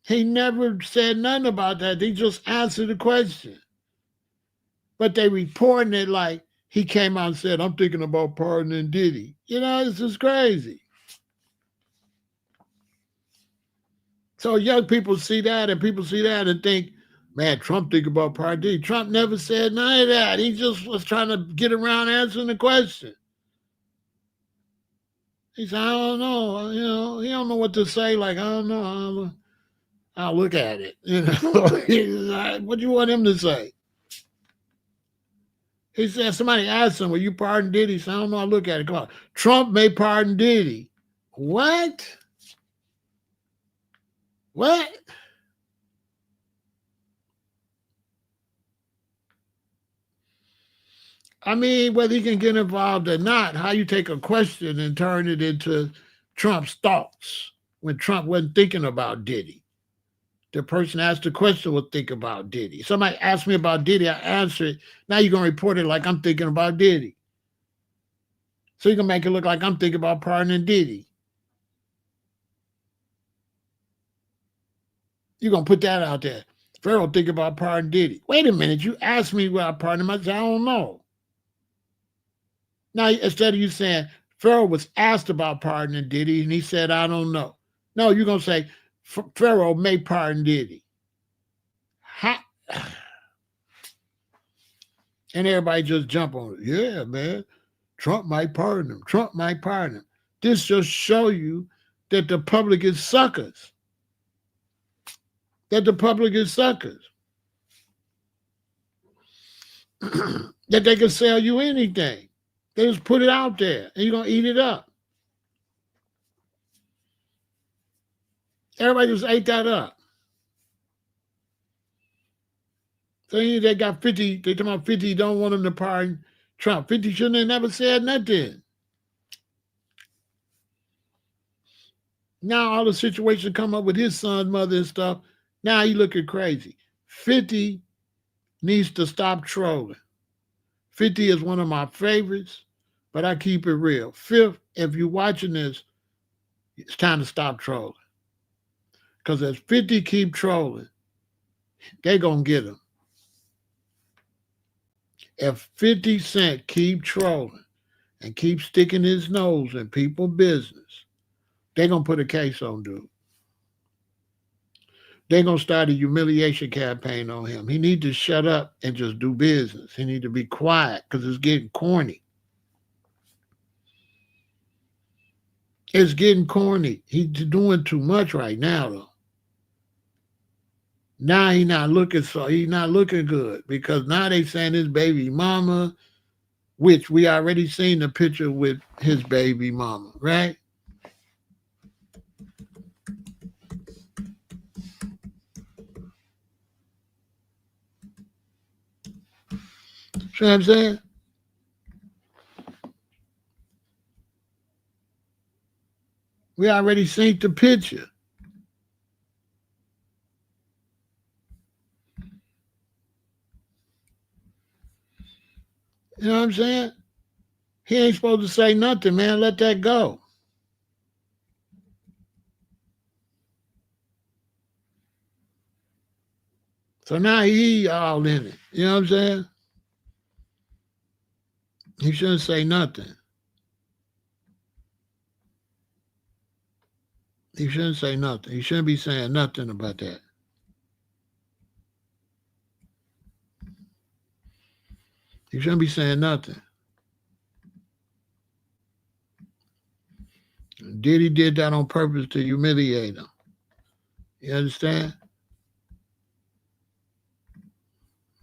He never said nothing about that. He just answered the question. But they reporting it like he came out and said, I'm thinking about pardoning Diddy. You know, this is crazy. So young people see that and people see that and think, man, Trump think about pardoning Diddy. Trump never said none of that. He just was trying to get around answering the question. He said, I don't know. You know, he don't know what to say. Like, I don't know. I'll look at it. You know, what do you want him to say? He said, somebody asked him, will you pardon Diddy? He said, I don't know, I'll look at it. Come on. Trump may pardon Diddy. What? What? I mean, whether he can get involved or not, how you take a question and turn it into Trump's thoughts when Trump wasn't thinking about Diddy. The person asked the question will think about Diddy. Somebody asked me about Diddy, I answer it. Now you're going to report it like I'm thinking about Diddy. So you're going to make it look like I'm thinking about pardoning Diddy. You're going to put that out there. Pharaoh think about pardoning Diddy. Wait a minute, you asked me where I pardon him. I said, I don't know. Now, instead of you saying, Pharaoh was asked about pardoning Diddy, and he said, I don't know. No, you're going to say, Pharaoh may pardon Diddy. And everybody just jump on it. Yeah, man. Trump might pardon him. Trump might pardon him. This just show you that the public is suckers. That the public is suckers. That they can sell you anything. They just put it out there and you're going to eat it up. Everybody just ate that up. So they got 50, they talking about 50 don't want him to pardon Trump. 50 shouldn't have never said nothing. Now all the situation come up with his son's mother and stuff. Now he looking crazy. 50 needs to stop trolling. 50 is one of my favorites, but I keep it real. Fifth, if you're watching this, it's time to stop trolling. Because as 50 keep trolling, they going to get him. If 50 Cent keep trolling and keep sticking his nose in people's business, they're going to put a case on dude. They're going to start a humiliation campaign on him. He need to shut up and just do business. He need to be quiet because it's getting corny. It's getting corny. He's doing too much right now, though. Now he's not looking good because now they saying his baby mama, which we already seen the picture with his baby mama, right? See what I'm saying? We already seen the picture. You know what I'm saying? He ain't supposed to say nothing, man. Let that go. So now he all in it. You know what I'm saying? He shouldn't say nothing. He shouldn't say nothing. He shouldn't be saying nothing about that. He shouldn't be saying nothing. Diddy did that on purpose to humiliate him. You understand?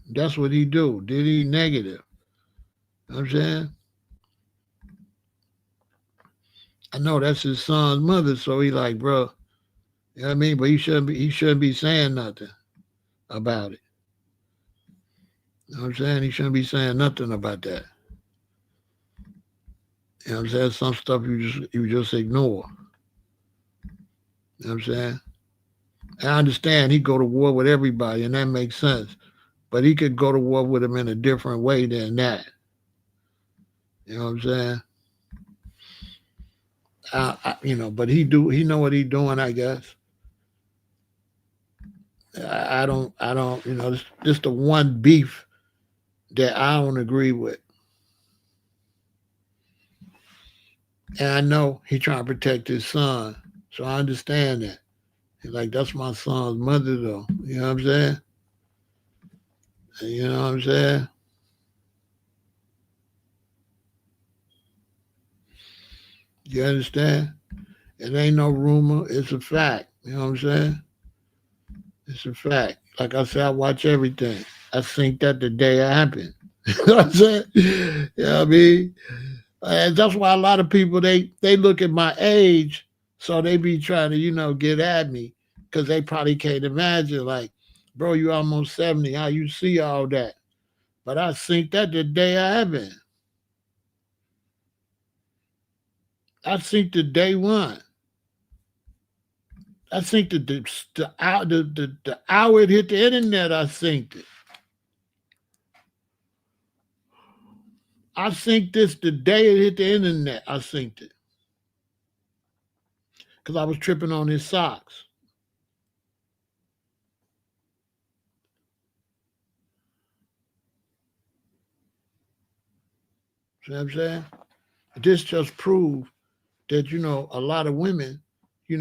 That's what he do. Diddy negative. You know what I'm saying? I know that's his son's mother, so he like, bro, you know what I mean? But he shouldn't be saying nothing about it. You know what I'm saying? He shouldn't be saying nothing about that. You know what I'm saying? Some stuff you just ignore. You know what I'm saying? I understand he go to war with everybody, and that makes sense. But he could go to war with him in a different way than that. You know what I'm saying? But he know what he doing, I guess. I don't, this the one beef that I don't agree with. And I know he trying to protect his son. So I understand that. He's like, that's my son's mother though. You know what I'm saying? You know what I'm saying? You understand? It ain't no rumor. It's a fact. You know what I'm saying? It's a fact. Like I said, I watch everything. I think that the day it happened. You know what I'm saying? You know what I mean? And that's why a lot of people, they look at my age, so they be trying to, get at me because they probably can't imagine, like, bro, you almost 70. How you see all that? But I think that the day I happened. I think the day one. I think that the hour it hit the internet, I think this the day it hit the internet, I think it. Because I was tripping on his socks. See what I'm saying? This just proved that, a lot of women, they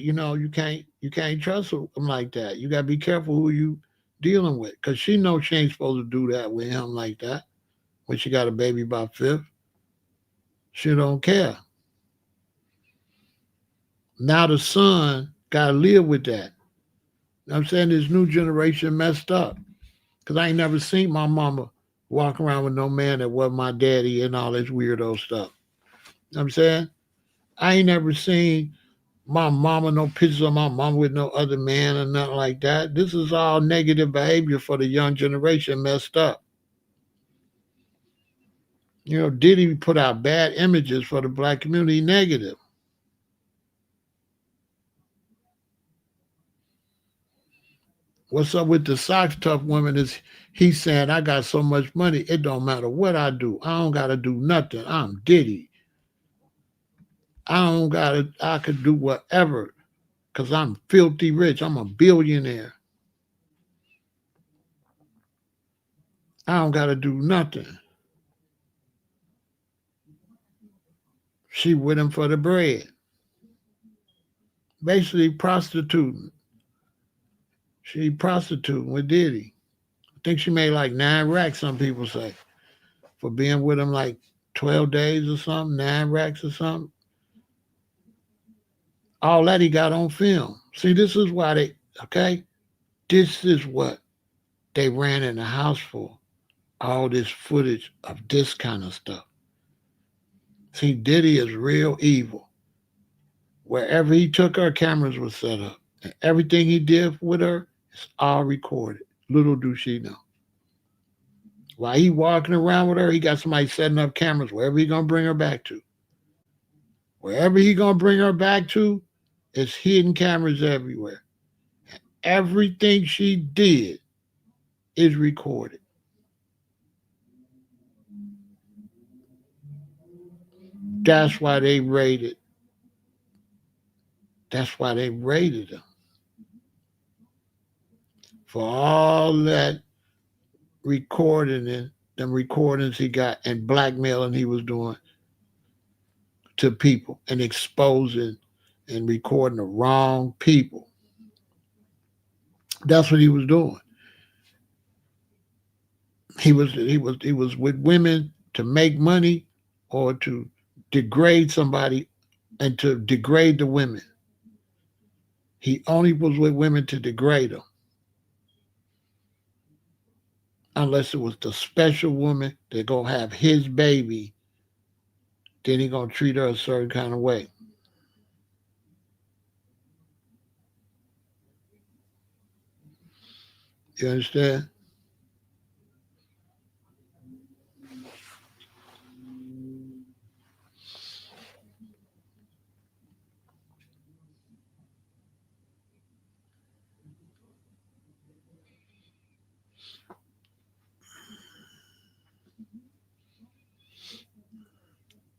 you can't trust them like that. You gotta be careful who you dealing with. Cause she knows she ain't supposed to do that with him like that. When she got a baby by fifth. She don't care. Now the son gotta live with that. I'm saying this new generation messed up. Cause I ain't never seen my mama walk around with no man that wasn't my daddy and all this weirdo stuff. I'm saying? I ain't never seen my mama, no pictures of my mama with no other man or nothing like that. This is all negative behavior for the young generation messed up. Diddy put out bad images for the black community negative. What's up with the socks tough women is he's saying, I got so much money, it don't matter what I do. I don't gotta do nothing. I'm Diddy. I could do whatever because I'm filthy rich. I'm a billionaire. I don't gotta do nothing. She with him for the bread. Basically prostituting. She prostituting with Diddy. I think she made like 9 racks, some people say, for being with him like 12 days or something, 9 racks or something. All that he got on film. See, this is why okay? This is what they ran in the house for. All this footage of this kind of stuff. See, Diddy is real evil. Wherever he took her, cameras were set up. And everything he did with her is all recorded. Little do she know. While he walking around with her, he got somebody setting up cameras wherever he gonna bring her back to. Wherever he gonna bring her back to, it's hidden cameras everywhere. Everything she did is recorded. That's why they raided. That's why they raided him for all that recording and them recordings he got and blackmailing he was doing to people and exposing and recording the wrong people. That's what he was doing. He was with women to make money or to degrade somebody and to degrade the women. He only was with women to degrade them. Unless it was the special woman that gonna have his baby, then he gonna treat her a certain kind of way. You understand?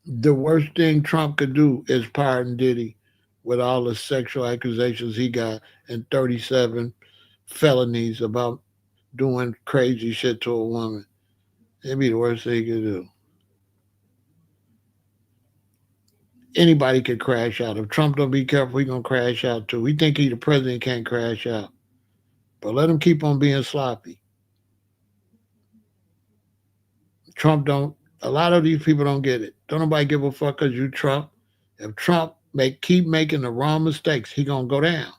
The worst thing Trump could do is pardon Diddy with all the sexual accusations he got and 37 felonies about doing crazy shit to a woman. It'd be the worst thing he could do. Anybody could crash out. If Trump don't be careful, he gonna crash out too. We think he the president can't crash out. But let him keep on being sloppy. Trump don't a lot of these people don't get it. Don't nobody give a fuck cause you Trump. If Trump keep making the wrong mistakes, he gonna go down.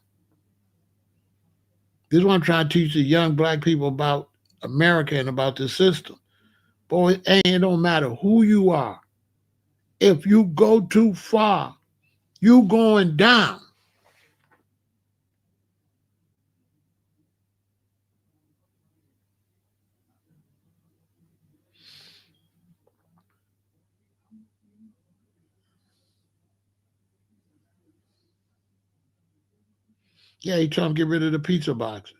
This is what I'm trying to teach the young black people about America and about the system. Boy, it don't matter who you are. If you go too far, you going down. Yeah, he told him to get rid of the pizza boxes.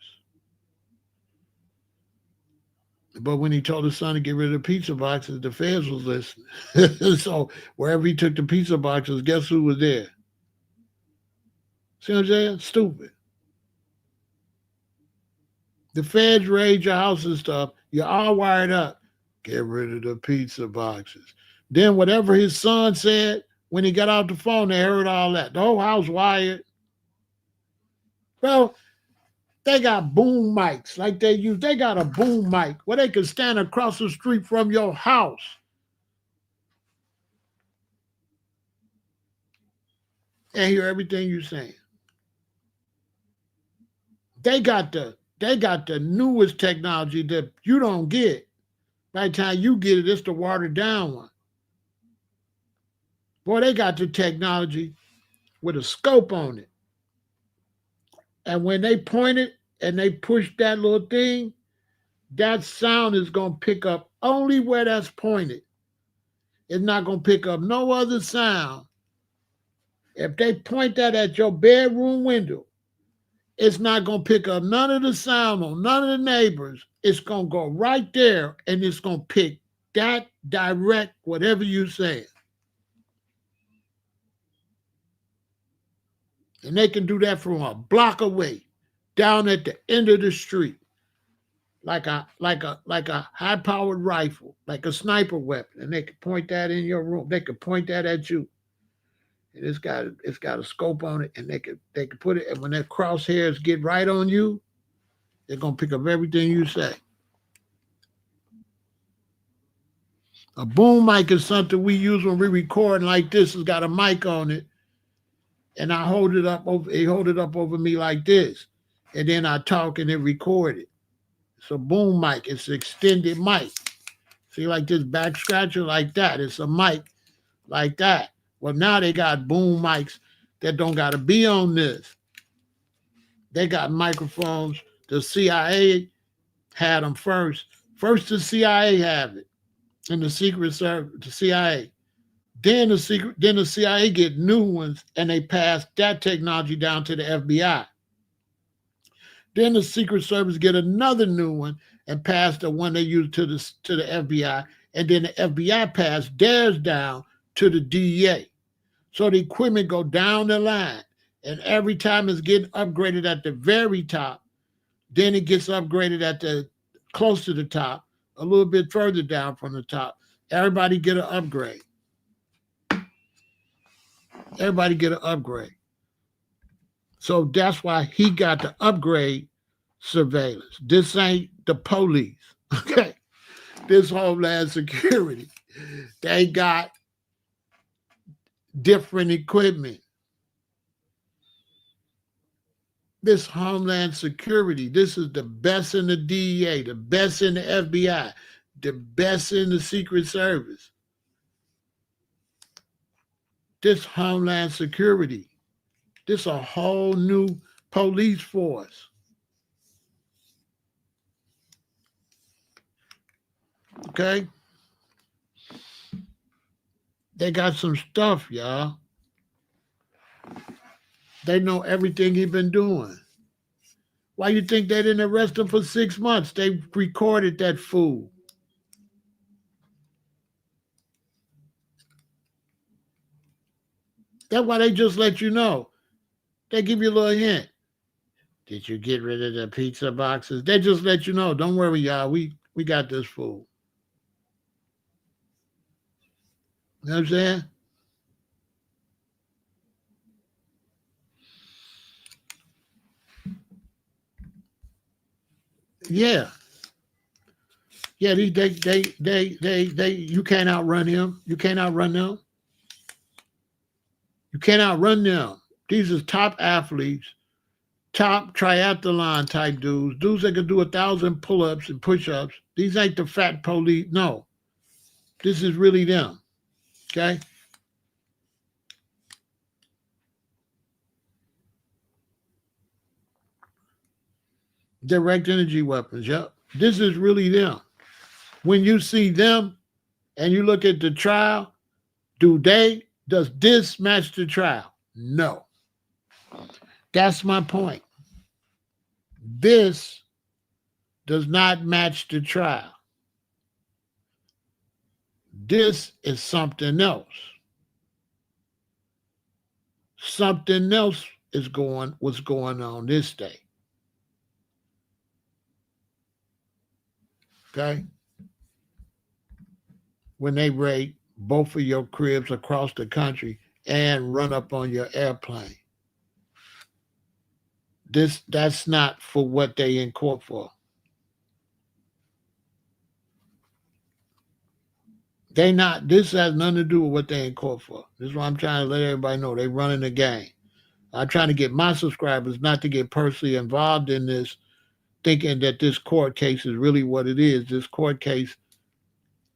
But when he told his son to get rid of the pizza boxes, the feds was listening. So wherever he took the pizza boxes, guess who was there? See what I'm saying? Stupid. The feds raid your house and stuff. You're all wired up. Get rid of the pizza boxes. Then whatever his son said, when he got off the phone, they heard all that. The whole house wired. Well, they got boom mics like they use. They got a boom mic where they can stand across the street from your house and hear everything you're saying. They got the newest technology that you don't get. By the time you get it, it's the watered down one. Boy, they got the technology with a scope on it. And when they point it and they push that little thing, that sound is going to pick up only where that's pointed. It's not going to pick up no other sound. If they point that at your bedroom window, it's not going to pick up none of the sound on none of the neighbors. It's going to go right there and it's going to pick that direct whatever you say. And they can do that from a block away, down at the end of the street, like a high-powered rifle, like a sniper weapon. And they can point that in your room. They can point that at you. And it's got a scope on it, and they can put it. And when their crosshairs get right on you, they're gonna pick up everything you say. A boom mic is something we use when we record like this. It's got a mic on it, and I hold it up over. He hold it up over me like this, and then I talk and it record it. It's a boom mic. It's an extended mic. See, like this back scratcher, like that. It's a mic like that. Well, now they got boom mics that don't got to be on this. They got microphones. The CIA had them first. First, the CIA have it, and the Secret Service, the CIA. Then the CIA get new ones, and they pass that technology down to the FBI. Then the Secret Service get another new one and pass the one they use to the FBI, and then the FBI pass theirs down to the DEA. So the equipment go down the line, and every time it's getting upgraded at the very top, then it gets upgraded at the close to the top, a little bit further down from the top. Everybody get an upgrade. Everybody get an upgrade. So that's why he got the upgrade surveillance. This ain't the police. Okay. This Homeland Security. They got different equipment. This Homeland Security, this is the best in the DEA, the best in the FBI, the best in the Secret Service. This Homeland Security, this a whole new police force. Okay? They got some stuff, y'all. They know everything he been doing. Why you think they didn't arrest him for 6 months? They recorded that fool. That's why they just let you know. They give you a little hint. Did you get rid of the pizza boxes? They just let you know. Don't worry, y'all. We got this fool. You know what I'm saying? Yeah. Yeah, you can't outrun him. You can't outrun them. You can't outrun them. These are top athletes, top triathlon type dudes that can do 1,000 pull-ups and push-ups. These ain't the fat police. No. This is really them. Okay? Direct energy weapons. Yep. This is really them. When you see them and you look at the trial, does this match the trial? No. That's my point. This does not match the trial. This is something else. Something else was going on this day. Okay? When they raid both of your cribs across the country and run up on your airplane. That's not for what they in court for. This has nothing to do with what they in court for. This is what I'm trying to let everybody know. They running the game. I'm trying to get my subscribers not to get personally involved in this, thinking that this court case is really what it is. This court case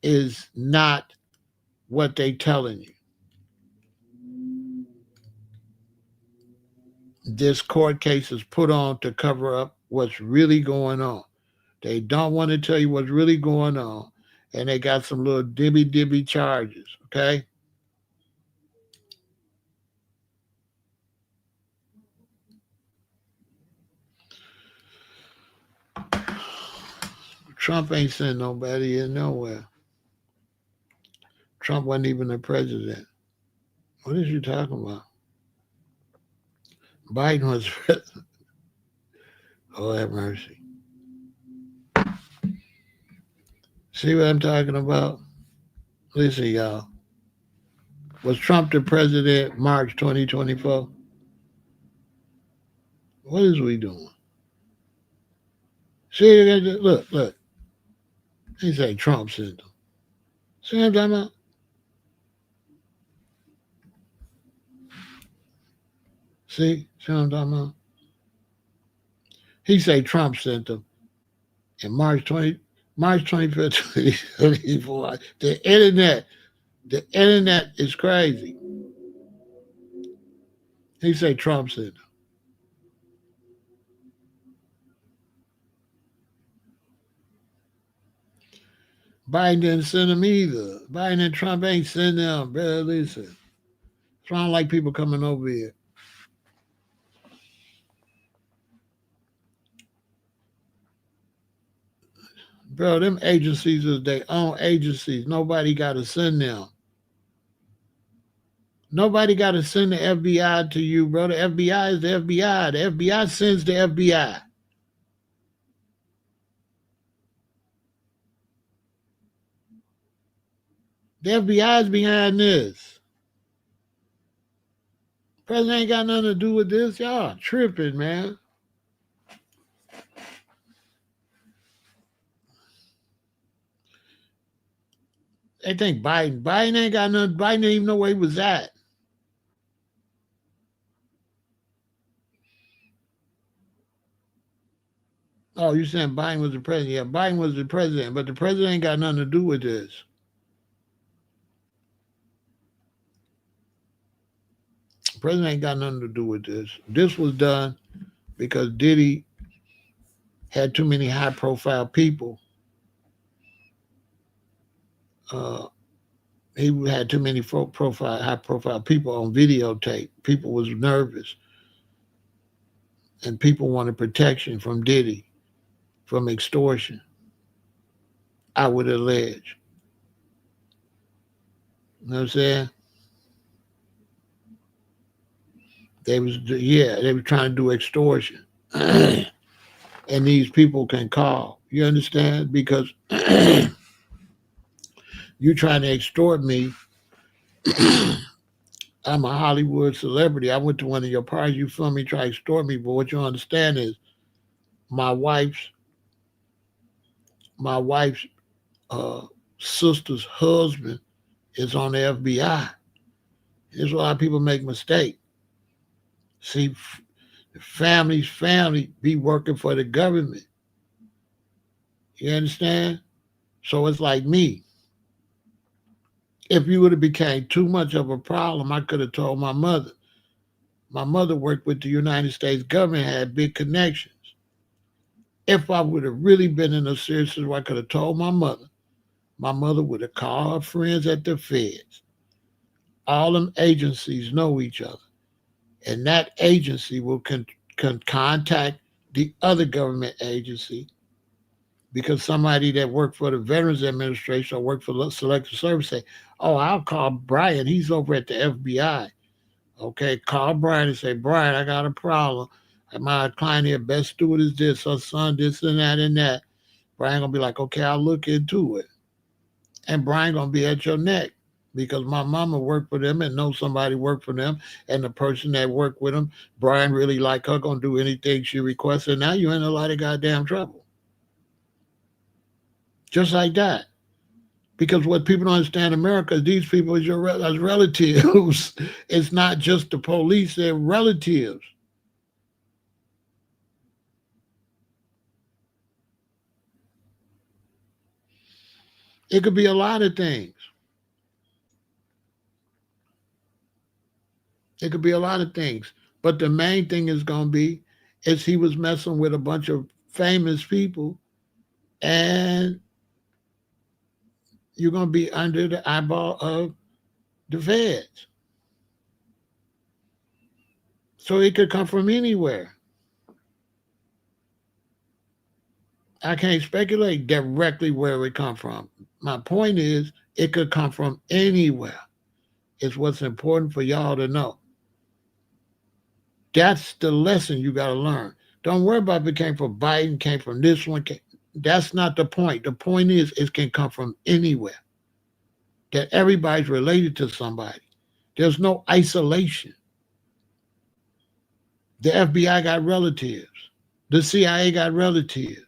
is not what they telling you. This court case is put on to cover up what's really going on. They don't want to tell you what's really going on. And they got some little dibby charges, okay? Trump ain't sent nobody in nowhere. Trump wasn't even the president. What is you talking about? Biden was president. Oh, have mercy. See what I'm talking about? Listen, y'all. Was Trump the president March 2024? What is we doing? See, look. He say Trump sent them. See what I'm talking about? See what I'm talking about? He say Trump sent them in March 25th, 2024. The internet is crazy. He say Trump sent them. Biden didn't send them either. Biden and Trump ain't send them, bro. Listen. I don't like people coming over here. Bro, them agencies is their own agencies. Nobody got to send them. Nobody got to send the FBI to you, bro. The FBI is the FBI. The FBI sends the FBI. The FBI is behind this. President ain't got nothing to do with this. Y'all tripping, man. They think Biden ain't got nothing. Biden didn't even know where he was at. Oh, you saying Biden was the president? Yeah, Biden was the president, but the president ain't got nothing to do with this. The president ain't got nothing to do with this. This was done because Diddy had too many high-profile people. He had too many high-profile people on videotape. People was nervous, and people wanted protection from Diddy, from extortion. I would allege. You know what I'm saying? They was trying to do extortion. And these people can call. You understand? Because you trying to extort me. I'm a Hollywood celebrity. I went to one of your parties. You feel me? Try to extort me. But what you understand is my wife's sister's husband is on the FBI. Here's why people make mistakes. See, family be working for the government. You understand? So it's like me. If you would have became too much of a problem, I could have told my mother. My mother worked with the United States government, had big connections. If I would have really been in a serious situation, I could have told my mother. My mother would have called her friends at the feds. All them agencies know each other. And that agency will contact the other government agency, because somebody that worked for the Veterans Administration or worked for the Selective Service say, "Oh, I'll call Brian. He's over at the FBI." Okay, call Brian and say, "Brian, I got a problem. My client here, best steward is this, her son, this and that and that." Brian gonna be like, "Okay, I'll look into it." And Brian gonna be at your neck because my mama worked for them and know somebody worked for them, and the person that worked with them, Brian really like her, gonna do anything she requests, and now you're in a lot of goddamn trouble. Just like that. Because what people don't understand in America is these people is your as relatives. It's not just the police, they're relatives. It could be a lot of things. It could be a lot of things. But the main thing is going to be is he was messing with a bunch of famous people, and you're going to be under the eyeball of the feds. So it could come from anywhere. I can't speculate directly where it come from. My point is it could come from anywhere. It's what's important for y'all to know. That's the lesson you got to learn. Don't worry about if it came from Biden, came from this one. That's not the point. The point is it can come from anywhere. That everybody's related to somebody. There's no isolation. The FBI got relatives. The CIA got relatives.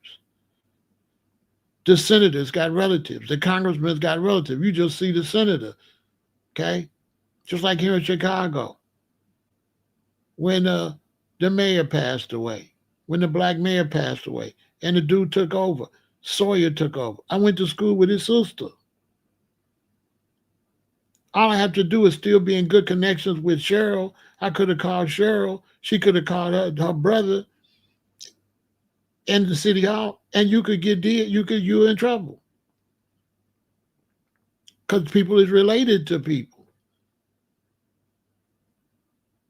The senators got relatives. The congressmen's got relatives. You just see the senator, okay? Just like here in Chicago, when the mayor passed away, when the black mayor passed away, and the dude took over, Sawyer took over. I went to school with his sister. All I have to do is still be in good connections with Cheryl. I could have called Cheryl. She could have called her brother in the city hall, and you could get dead. You're in trouble because people is related to people.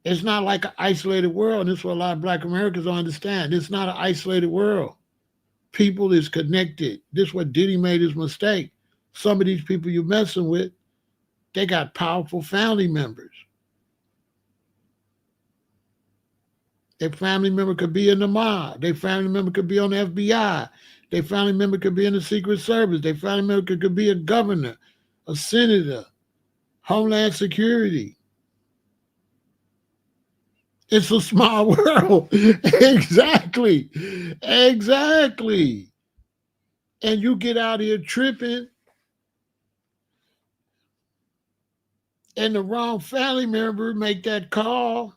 It's not like an isolated world. And this is what a lot of Black Americans don't understand. It's not an isolated world. People is connected. This is what Diddy made his mistake. Some of these people you're messing with, they got powerful family members. Their family member could be in the mob. Their family member could be on the FBI. Their family member could be in the Secret Service. Their family member could be a governor, a senator, Homeland Security. It's a small world. Exactly. Exactly. And you get out here tripping, and the wrong family member make that call,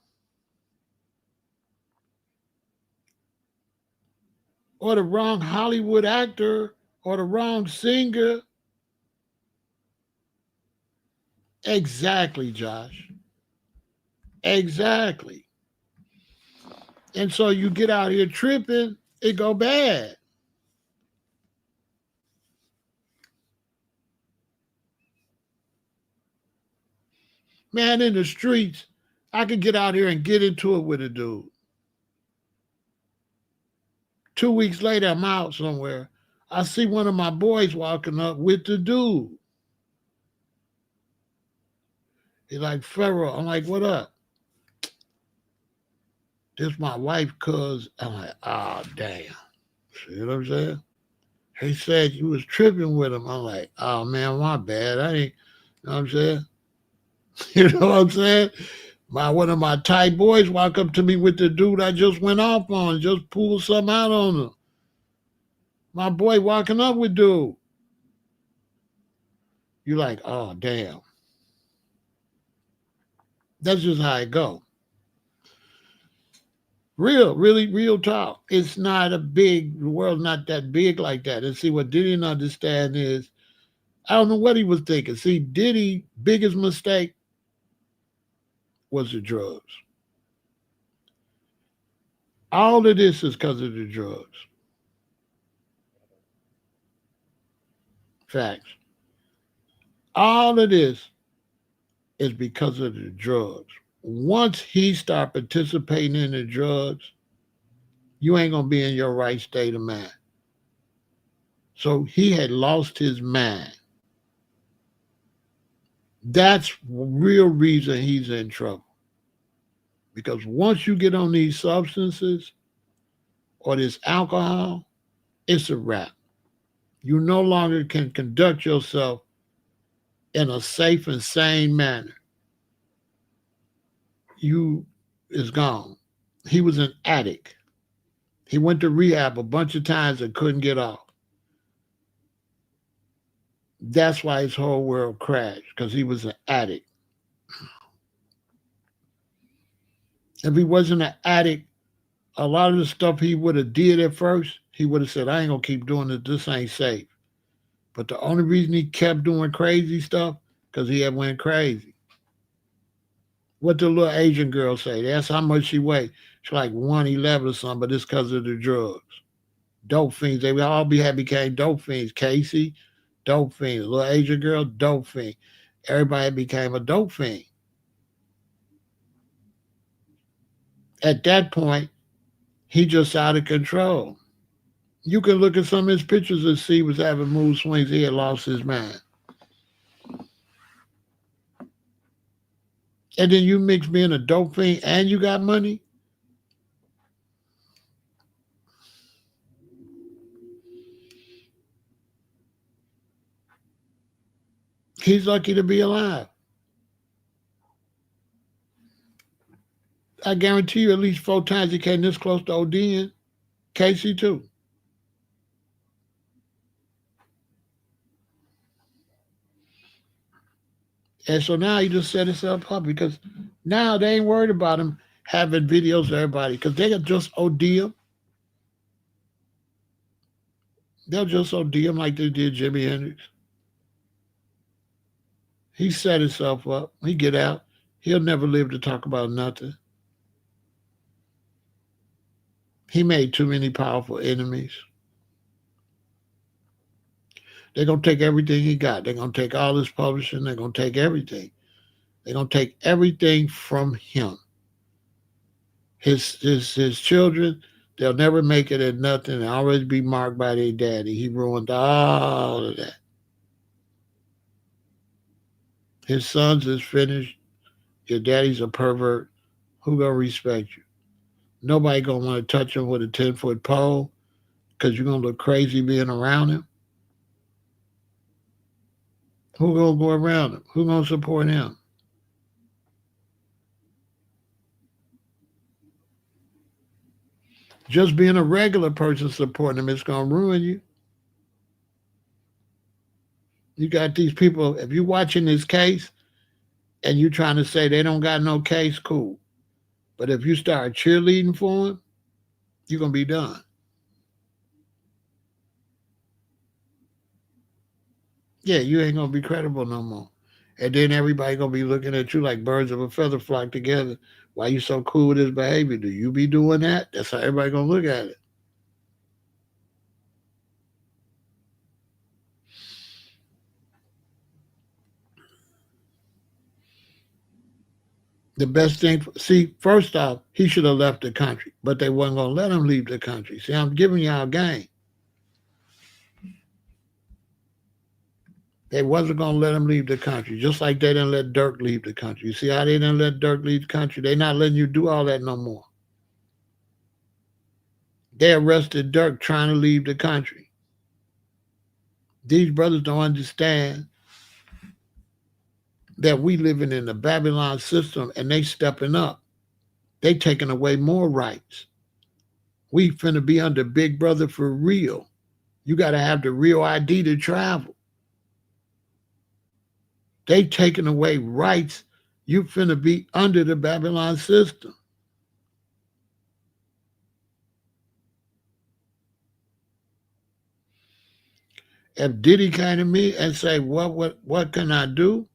or the wrong Hollywood actor, or the wrong singer. Exactly, Josh. Exactly. And so you get out here tripping, it go bad. Man, in the streets, I could get out here and get into it with a dude. 2 weeks later, I'm out somewhere. I see one of my boys walking up with the dude. He's like, Pharaoh. I'm like, what up? This my wife, cuz. I'm like, oh, damn. See what I'm saying? He said you was tripping with him. I'm like, oh, man, my bad. I ain't, you know what I'm saying? You know what I'm saying? One of my tight boys walk up to me with the dude I just went off on, just pulled something out on him. My boy walking up with dude. You like, oh, damn. That's just how it go. Really, real talk. It's not the world's not that big like that. And see, what Diddy didn't understand is, I don't know what he was thinking. See, Diddy's biggest mistake was the drugs. All of this is because of the drugs. Facts. All of this is because of the drugs. Once he started participating in the drugs, you ain't gonna be in your right state of mind. So he had lost his mind. That's real reason he's in trouble. Because once you get on these substances or this alcohol, it's a wrap. You no longer can conduct yourself in a safe and sane manner. You is gone. He was an addict. He went to rehab a bunch of times and couldn't get off. That's why his whole world crashed, because he was an addict. If he wasn't an addict, a lot of the stuff he would have did at first, he would have said, I ain't gonna keep doing it. This ain't safe. But the only reason he kept doing crazy stuff, because he had went crazy. What the little Asian girl say? That's how much she weighed. She's like 111 or something, but it's because of the drugs. Dope fiends. They all became dope fiends. Cassie, dope fiend. Little Asian girl, dope fiend. Everybody became a dope fiend. At that point, he just out of control. You can look at some of his pictures and see he was having mood swings. He had lost his mind. And then you mix being a dope fiend and you got money. He's lucky to be alive. I guarantee you at least 4 times he came this close to ODing. Casey too. And so now he just set himself up because now they ain't worried about him having videos of everybody because they can just OD him. They'll just OD him like they did Jimi Hendrix. He set himself up. He get out. He'll never live to talk about nothing. He made too many powerful enemies. They're going to take everything he got. They're going to take all his publishing. They're going to take everything. They're going to take everything from him. His children, they'll never make it at nothing. They'll always be marked by their daddy. He ruined all of that. His sons is finished. Your daddy's a pervert. Who gonna respect you? Nobody gonna want to touch him with a 10-foot pole because you're gonna look crazy being around him. Who gonna go around him? Who gonna support him? Just being a regular person supporting him is gonna ruin you. You got these people. If you're watching this case and you're trying to say they don't got no case, cool. But if you start cheerleading for him, you're gonna be done. Yeah, you ain't gonna be credible no more. And then everybody gonna be looking at you like birds of a feather flock together. Why you so cool with this behavior? Do you be doing that? That's how everybody gonna look at it. The best thing, see, first off, he should have left the country, but they wasn't gonna let him leave the country. See, I'm giving y'all game. They wasn't gonna let him leave the country, just like they didn't let Dirk leave the country. You see how they didn't let Dirk leave the country? They not letting you do all that no more. They arrested Dirk trying to leave the country. These brothers don't understand that we living in the Babylon system and they stepping up. They taking away more rights. We finna be under Big Brother for real. You gotta have the real ID to travel. They taking away rights. You finna be under the Babylon system. If Diddy came to me and say, what can I do?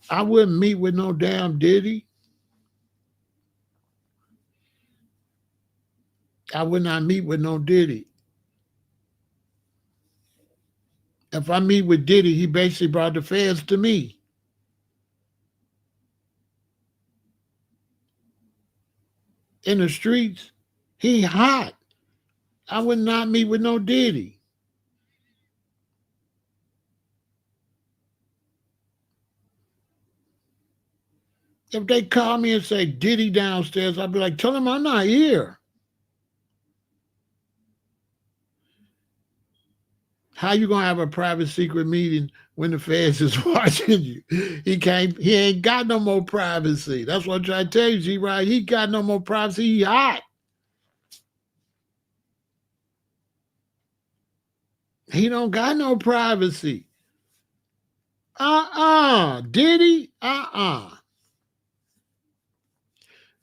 I wouldn't meet with no damn Diddy. I would not meet with no Diddy. If I meet with Diddy, he basically brought the feds to me. in the streets. He hot. I would not meet with no Diddy. If they call me and say Diddy downstairs, I'd be like, tell him I'm not here. How you gonna have a private secret meeting when the feds is watching you? He can't. He ain't got no more privacy. That's what I'm trying to tell you, G. Right? He got no more privacy. He hot. He don't got no privacy. Diddy?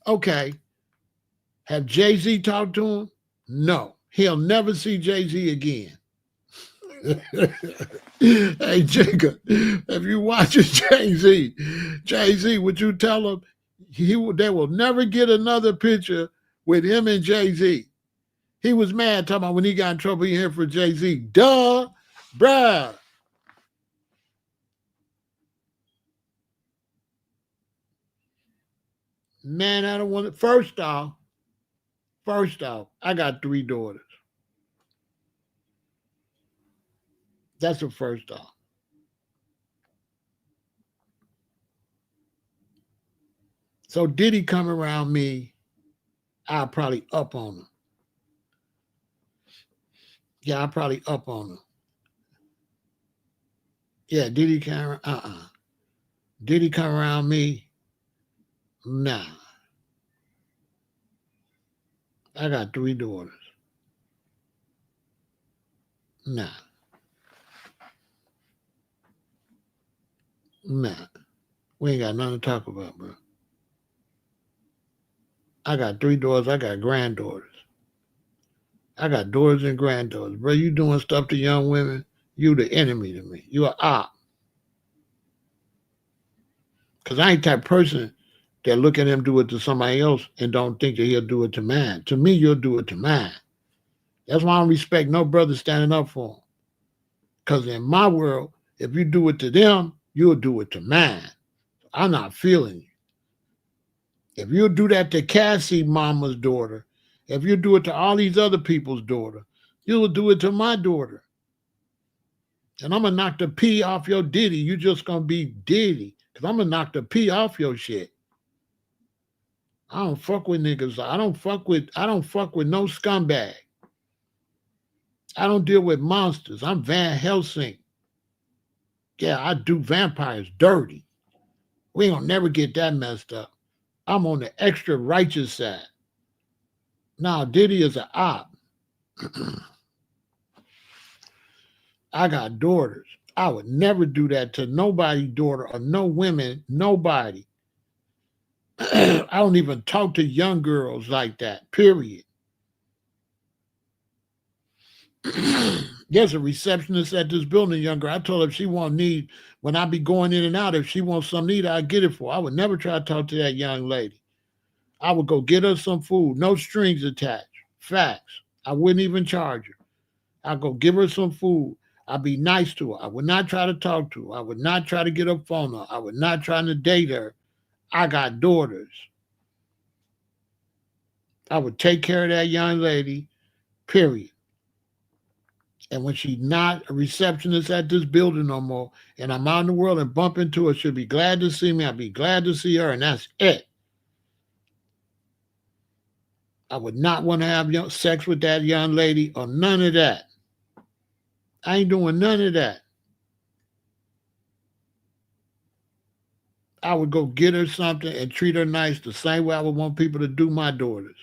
Okay. Have Jay-Z talked to him? No. He'll never see Jay-Z again. Hey, Jigga, if you watching Jay-Z, would you tell him they will never get another picture with him and Jay-Z? He was mad talking about when he got in trouble, he here for Jay-Z. Duh, bruh. Man, I don't want it. First off, I got 3 daughters. That's the first off. So Diddy come around me, I'll probably up on him. Yeah, I'll probably up on him. Yeah, Diddy come Diddy come around me, nah. I got 3 daughters. Nah. We ain't got nothing to talk about, bro. I got 3 daughters. I got granddaughters. I got daughters and granddaughters. Bro, you doing stuff to young women, you the enemy to me. You a op. Because I ain't that person that look at him do it to somebody else and don't think that he'll do it to mine. To me, you'll do it to mine. That's why I don't respect no brother standing up for him. Because in my world, if you do it to them, you'll do it to mine. I'm not feeling you. If you do that to Cassie mama's daughter, if you do it to all these other people's daughter, you'll do it to my daughter. And I'm going to knock the P off your Diddy. You just going to be Diddy. Because I'm going to knock the P off your shit. I don't fuck with niggas. I don't fuck with no scumbag. I don't deal with monsters. I'm Van Helsing. Yeah, I do vampires dirty. We ain't gonna never get that messed up. I'm on the extra righteous side. Now, Diddy is an op. I got daughters. I would never do that to nobody's daughter or no women, nobody. I don't even talk to young girls like that, period. There's a receptionist at this building, young girl. I told her if she want need, when I be going in and out, if she wants some need, I get it for her. I would never try to talk to that young lady. I would go get her some food, no strings attached. Facts. I wouldn't even charge her. I'd go give her some food. I'd be nice to her. I would not try to talk to her. I would not try to get her phone her. I would not try to date her. I got daughters. I would take care of that young lady, period. And when she's not a receptionist at this building no more, and I'm out in the world and bump into her, she'll be glad to see me. I'll be glad to see her, and that's it. I would not want to have sex with that young lady or none of that. I ain't doing none of that. I would go get her something and treat her nice the same way I would want people to do my daughters.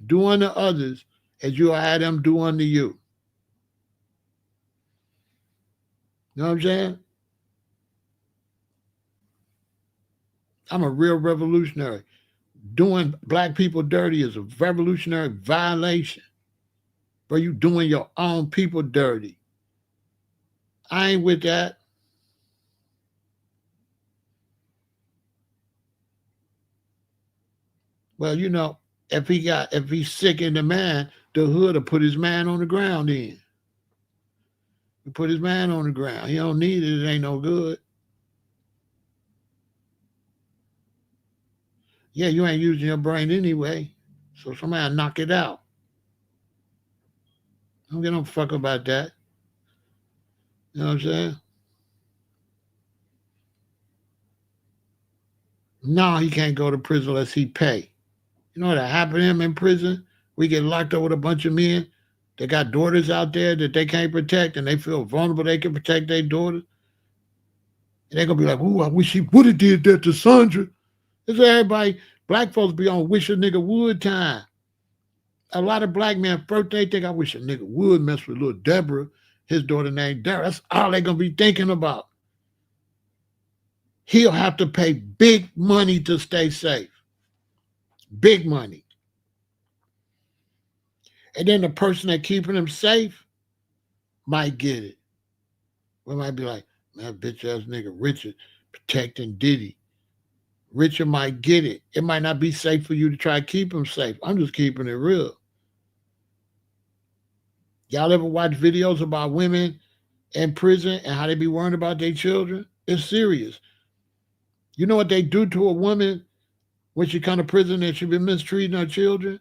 Do unto others as you had them do unto you. You know what I'm saying? I'm a real revolutionary. Doing black people dirty is a revolutionary violation. But you doing your own people dirty. I ain't with that. Well, if he's sick in the man, the hood will put his man on the ground then. He put his man on the ground. He don't need it. It ain't no good. Yeah, you ain't using your brain anyway. So somebody knock it out. Don't get no fuck about that. You know what I'm saying? No, he can't go to prison unless he pay. You know what happened to him in prison? We get locked up with a bunch of men. They got daughters out there that they can't protect, and they feel vulnerable. They can protect their daughters. And they're gonna be like, "Ooh, I wish he would have did that to Sandra." This is everybody. Black folks be on wish a nigga would time. A lot of black men first they think I wish a nigga would mess with little Deborah, his daughter named Deborah. That's all they gonna be thinking about. He'll have to pay big money to stay safe. Big money. And then the person that keeping him safe might get it. We might be like, man, bitch ass nigga Richard protecting Diddy. Richard might get it. It might not be safe for you to try to keep him safe. I'm just keeping it real. Y'all ever watch videos about women in prison and how they be worrying about their children? It's serious. You know what they do to a woman when she come to prison and she been mistreating her children?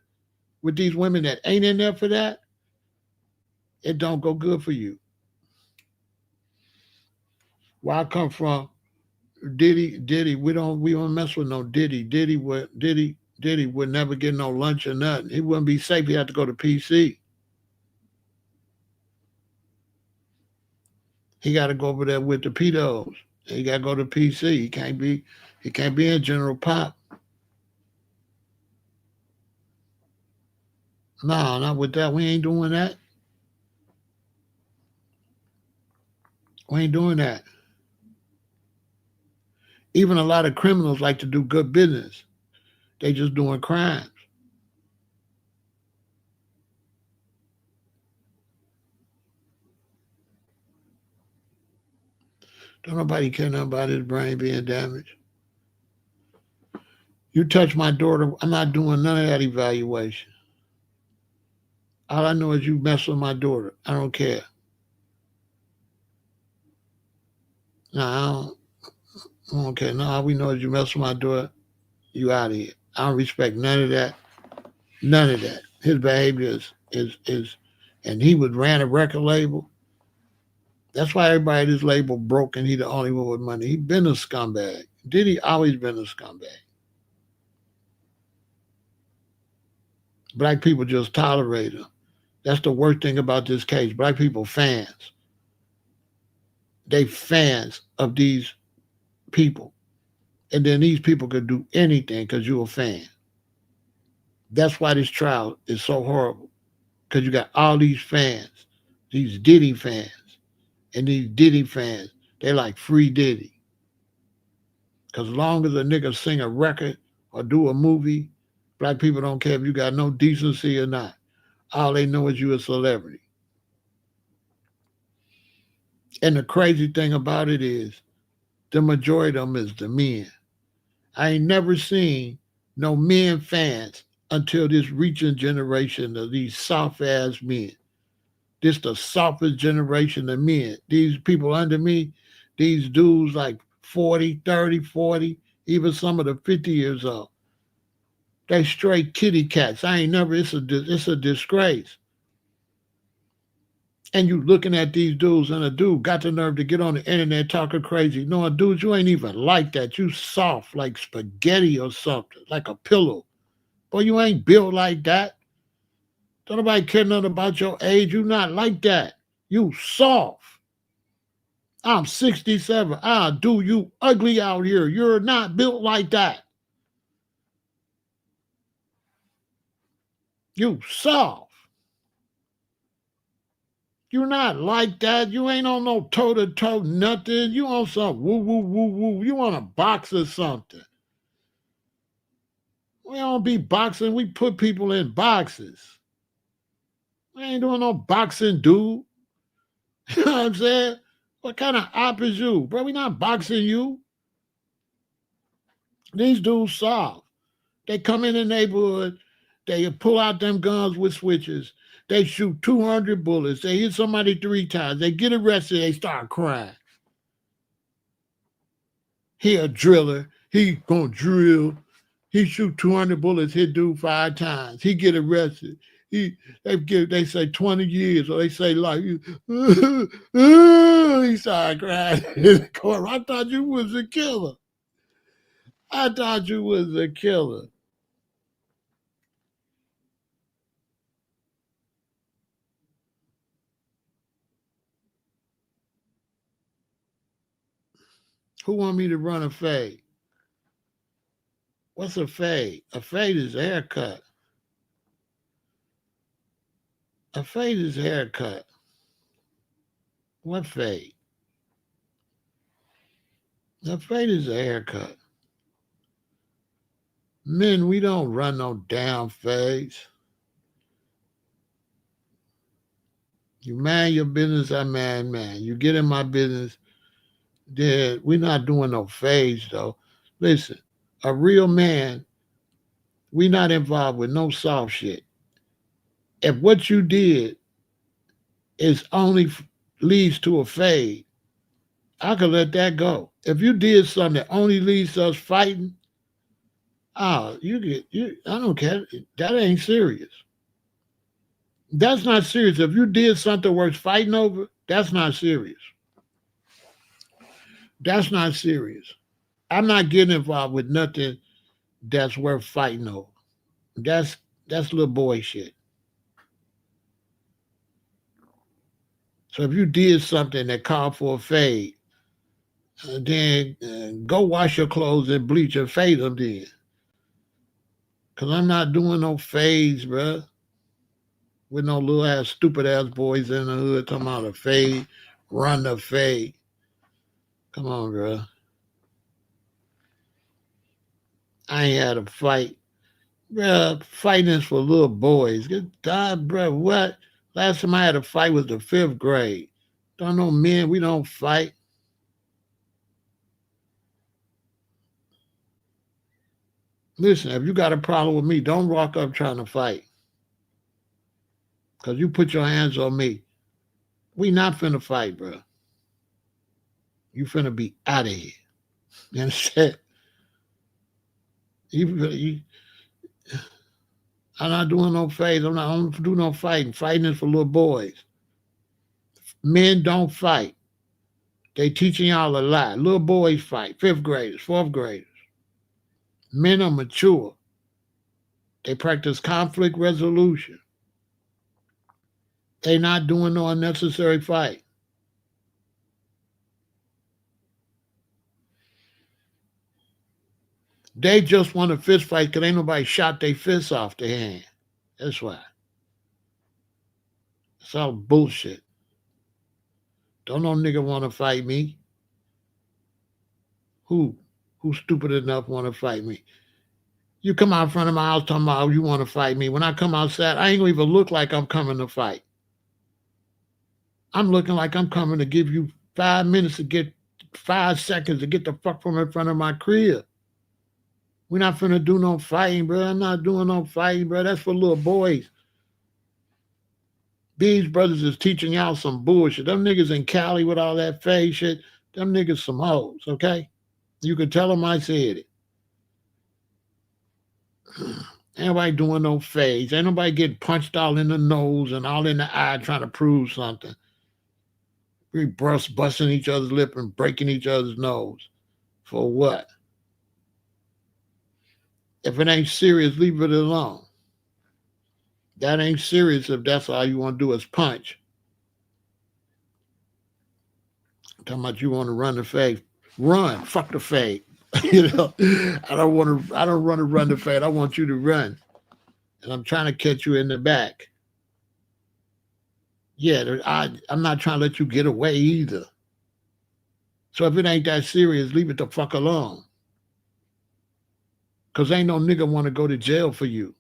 With these women that ain't in there for that, it don't go good for you. Where I come from, Diddy, we don't mess with no Diddy. Diddy would never get no lunch or nothing. He wouldn't be safe. He had to go to PC. He got to go over there with the pedos. He got to go to PC. He can't be in General Pop. No, not with that. We ain't doing that. We ain't doing that. Even a lot of criminals like to do good business. They just doing crimes. Don't nobody care nothing about his brain being damaged. You touch my daughter, I'm not doing none of that evaluation. All I know is you mess with my daughter. I don't care. No, I don't care. No, all we know is you mess with my daughter, you out of here. I don't respect none of that. None of that. His behavior is and he would ran a record label. That's why everybody at his label broke and he the only one with money. He been a scumbag. Diddy always been a scumbag. Black people just tolerate him. That's the worst thing about this case. Black people fans. They fans of these people. And then these people could do anything because you're a fan. That's why this trial is so horrible. Because you got all these fans, these Diddy fans, and these Diddy fans, they like free Diddy. Because as long as a nigga sing a record or do a movie, black people don't care if you got no decency or not. All they know is you a celebrity. And the crazy thing about it is, the majority of them is the men. I ain't never seen no men fans until this reaching generation of these soft ass men. This the softest generation of men. These people under me, these dudes like 40, 30, 40, even some of the 50 years old. They straight kitty cats. I ain't never, it's a disgrace. And you looking at these dudes, and a dude got the nerve to get on the internet talking crazy. No, dude, you ain't even like that. You soft like spaghetti or something, like a pillow. Boy, you ain't built like that. Don't nobody care nothing about your age. You not like that. You soft. I'm 67. Do you ugly out here. You're not built like that. You soft. You're not like that. You ain't on no toe-to-toe nothing. You on some woo-woo-woo-woo. You on a box or something. We don't be boxing. We put people in boxes. We ain't doing no boxing, dude. You know what I'm saying? What kind of op is you? Bro, we not boxing you. These dudes soft. They come in the neighborhood. They pull out them guns with switches. They shoot 200 bullets. They hit somebody 3 times. They get arrested. They start crying. He a driller. He gonna drill. He shoot 200 bullets, hit dude 5 times. He get arrested. They say 20 years, or they say life. He started crying in the court. I thought you was a killer. I thought you was a killer. Who want me to run a fade? What's a fade? A fade is a haircut. A fade is a haircut. What fade? A fade is a haircut. Men, we don't run no damn fades. You mind your business, I mind man. You get in my business, then we're not doing no fades though. Listen, a real man, we not involved with no soft shit. If what you did is only leads to a fade, I could let that go. If you did something that only leads to us fighting, I don't care. That ain't serious. That's not serious. If you did something worth fighting over, that's not serious. That's not serious. I'm not getting involved with nothing that's worth fighting over. That's little boy shit. So if you did something that called for a fade, then go wash your clothes and bleach and fade them then. Because I'm not doing no fades, bruh. With no little ass, stupid ass boys in the hood talking about a fade, run the fade. Come on, bruh. I ain't had a fight. Bruh, fighting is for little boys. Good God, bruh, what? Last time I had a fight was the 5th grade. Don't know men, we don't fight. Listen, if you got a problem with me, don't walk up trying to fight. Because you put your hands on me. We not finna fight, bro. You finna be out of here. You understand? I'm not doing no fades. I don't do no fighting. Fighting is for little boys. Men don't fight. They teaching y'all a lie. Little boys fight. 5th graders, 4th graders. Men are mature. They practice conflict resolution. They not doing no unnecessary fight. They just want a fist fight because ain't nobody shot their fists off their hand. That's why. It's all bullshit. Don't no nigga want to fight me. Who? Who's stupid enough want to fight me? You come out in front of my house talking about you want to fight me. When I come outside, I ain't gonna even look like I'm coming to fight. I'm looking like I'm coming to give you 5 minutes to get 5 seconds to get the fuck from in front of my crib. We're not finna do no fighting, bro. I'm not doing no fighting, bro. That's for little boys. These brothers is teaching y'all some bullshit. Them niggas in Cali with all that fake shit, them niggas some hoes, okay? You can tell them I said it. Ain't nobody doing no fades. Ain't nobody getting punched all in the nose and all in the eye trying to prove something. We busting each other's lip and breaking each other's nose. For what? If it ain't serious, leave it alone. That ain't serious if that's all you want to do is punch. Talking about you want to run the fade. Run. Fuck the fade. You know, I don't want to run the fade. I want you to run. And I'm trying to catch you in the back. Yeah, I'm not trying to let you get away either. So if it ain't that serious, leave it the fuck alone. Because ain't no nigga want to go to jail for you.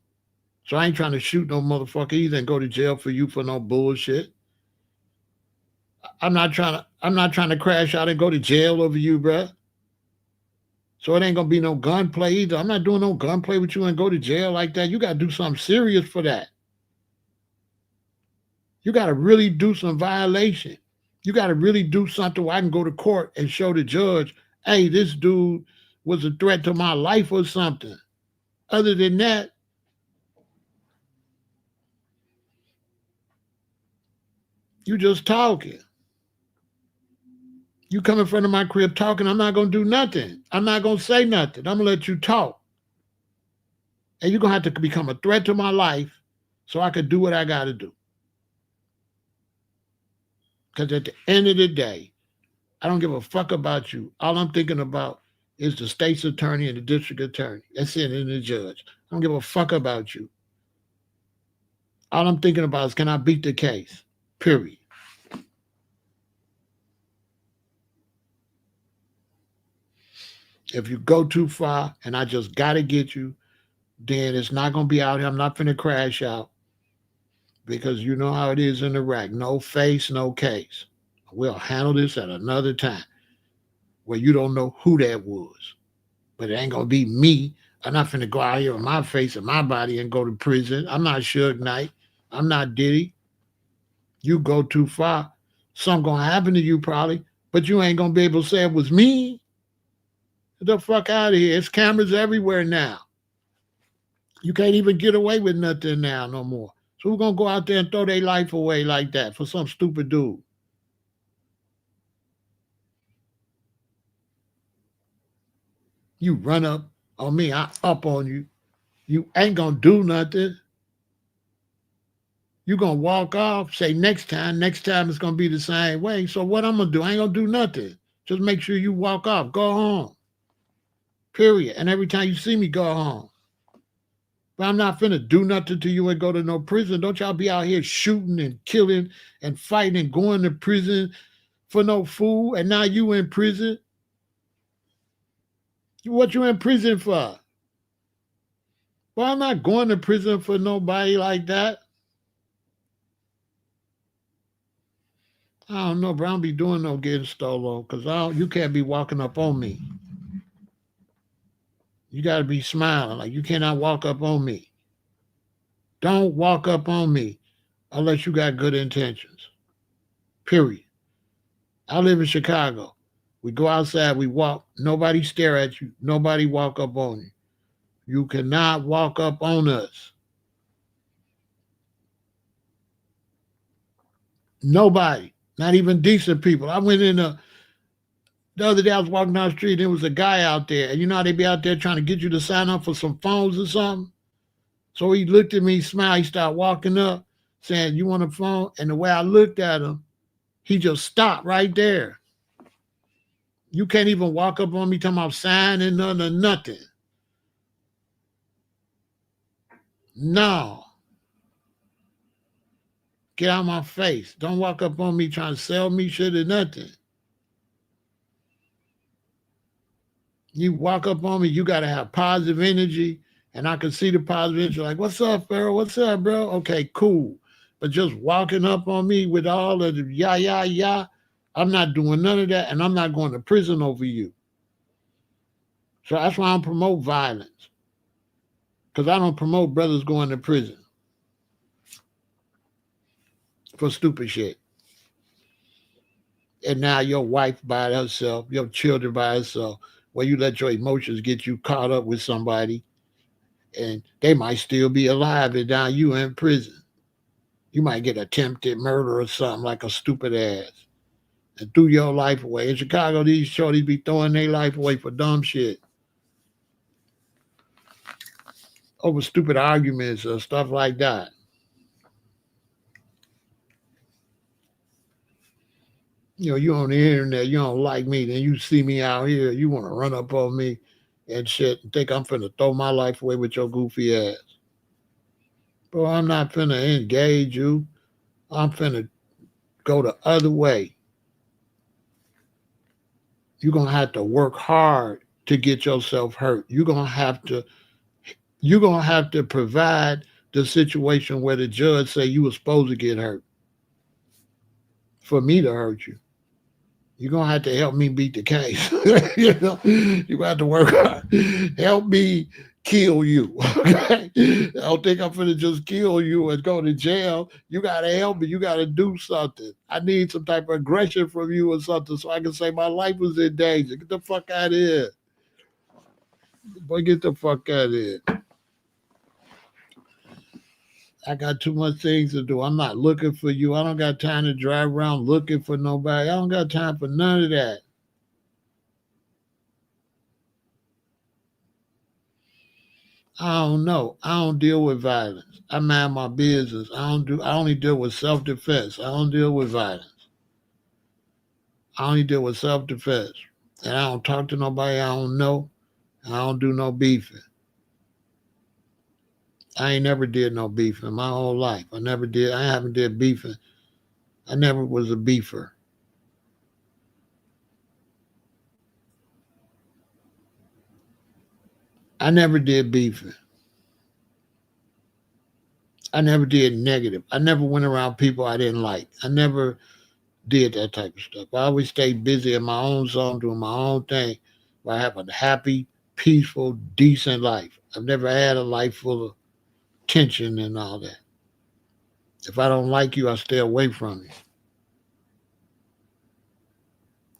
So I ain't trying to shoot no motherfucker either and go to jail for you for no bullshit. I'm not trying to crash out and go to jail over you, bruh. So it ain't gonna be no gunplay either. I'm not doing no gunplay with you and go to jail like that. You gotta do something serious for that. You gotta really do some violation. You gotta really do something where I can go to court and show the judge, hey, this dude was a threat to my life or something. Other than that, you just talking. You come in front of my crib talking, I'm not going to do nothing. I'm not going to say nothing. I'm going to let you talk. And you're going to have to become a threat to my life so I can do what I got to do. Because at the end of the day, I don't give a fuck about you. All I'm thinking about is the state's attorney and the district attorney. That's it, and the judge. I don't give a fuck about you. All I'm thinking about is, can I beat the case? Period. If you go too far and I just got to get you, then it's not going to be out here. I'm not going to crash out because you know how it is in Iraq. No face, no case. We'll handle this at another time where you don't know who that was. But it ain't going to be me. I'm not finna go out here with my face and my body and go to prison. I'm not Suge Knight. I'm not Diddy. You go too far, something going to happen to you probably, but you ain't going to be able to say it was me. Get the fuck out of here. It's cameras everywhere now. You can't even get away with nothing now no more. So who's going to go out there and throw their life away like that for some stupid dude? You run up on me, I up on you. You ain't going to do nothing. You going to walk off, say next time it's going to be the same way. So what I'm going to do? I ain't going to do nothing. Just make sure you walk off. Go home. Period. And every time you see me, go home. But I'm not finna do nothing to you and go to no prison. Don't y'all be out here shooting and killing and fighting and going to prison for no food. And now you in prison. What you in prison for? Well, I'm not going to prison for nobody like that. I don't know, bro. I don't be doing no getting stolen because you can't be walking up on me. You got to be smiling. Like, you cannot walk up on me. Don't walk up on me unless you got good intentions. Period. I live in Chicago. We go outside, we walk. Nobody stare at you. Nobody walk up on you. You cannot walk up on us. Nobody. Not even decent people. I went in the other day, I was walking down the street, and there was a guy out there. And you know how they be out there trying to get you to sign up for some phones or something? So he looked at me, smiled, he started walking up, saying, you want a phone? And the way I looked at him, he just stopped right there. You can't even walk up on me talking about signing nothing. No. Get out of my face. Don't walk up on me trying to sell me shit or nothing. You walk up on me, you got to have positive energy, and I can see the positive energy. Like, what's up, Pharaoh? What's up, bro? Okay, cool. But just walking up on me with all of the yeah, I'm not doing none of that, and I'm not going to prison over you. So that's why I don't promote violence, because I don't promote brothers going to prison for stupid shit. And now your wife by herself, your children by herself, where you let your emotions get you caught up with somebody, and they might still be alive, and now you in prison. You might get attempted murder or something like a stupid ass and threw your life away. In Chicago, these shorties be throwing their life away for dumb shit. Over stupid arguments or stuff like that. You know, you on the internet, you don't like me, then you see me out here, you want to run up on me and shit and think I'm finna throw my life away with your goofy ass. Bro, I'm not finna engage you. I'm finna go the other way. You're gonna have to work hard to get yourself hurt. You're gonna have to provide the situation where the judge say you were supposed to get hurt for me to hurt you. You're gonna have to help me beat the case. You know, you have to work hard. Help me kill you. Okay? I don't think I'm gonna just kill you and go to jail. You gotta help me. You gotta do something. I need some type of aggression from you or something so I can say my life was in danger. Get the fuck out of here. Boy, get the fuck out of here. I got too much things to do. I'm not looking for you. I don't got time to drive around looking for nobody. I don't got time for none of that. I don't know. I don't deal with violence. I mind my business. I only deal with self-defense. I don't deal with violence. I only deal with self-defense. And I don't talk to nobody I don't know. I don't do no beefing. I ain't never did no beefing my whole life. I haven't did beefing. I never was a beefer. I never did beefing. I never did negative. I never went around people I didn't like. I never did that type of stuff. I always stayed busy in my own zone, doing my own thing, where I have a happy, peaceful, decent life. I've never had a life full of tension and all that. If I don't like you, I stay away from you.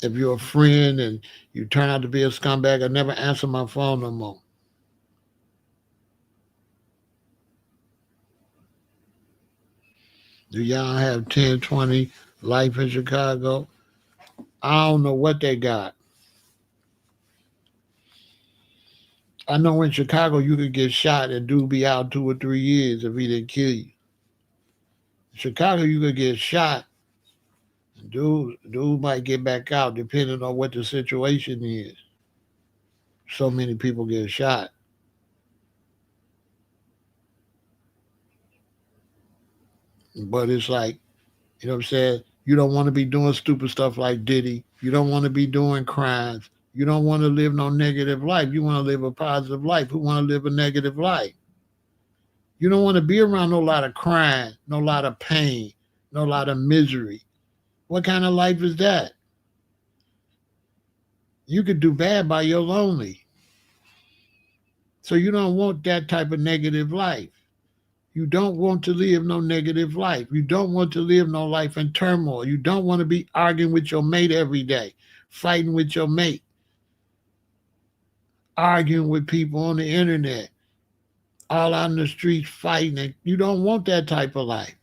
If you're a friend and you turn out to be a scumbag, I never answer my phone no more. Do y'all have 10, 20 life in Chicago? I don't know what they got. I know in Chicago you could get shot and dude be out 2 or 3 years if he didn't kill you. In Chicago you could get shot and dude might get back out depending on what the situation is. So many people get shot. But it's like, you know what I'm saying? You don't want to be doing stupid stuff like Diddy. You don't want to be doing crimes. You don't want to live no negative life. You want to live a positive life. Who want to live a negative life? You don't want to be around no lot of crime, no lot of pain, no lot of misery. What kind of life is that? You could do bad by your lonely. So you don't want that type of negative life. You don't want to live no negative life. You don't want to live no life in turmoil. You don't want to be arguing with your mate every day, fighting with your mate, arguing with people on the internet, all out in the streets fighting. You don't want that type of life.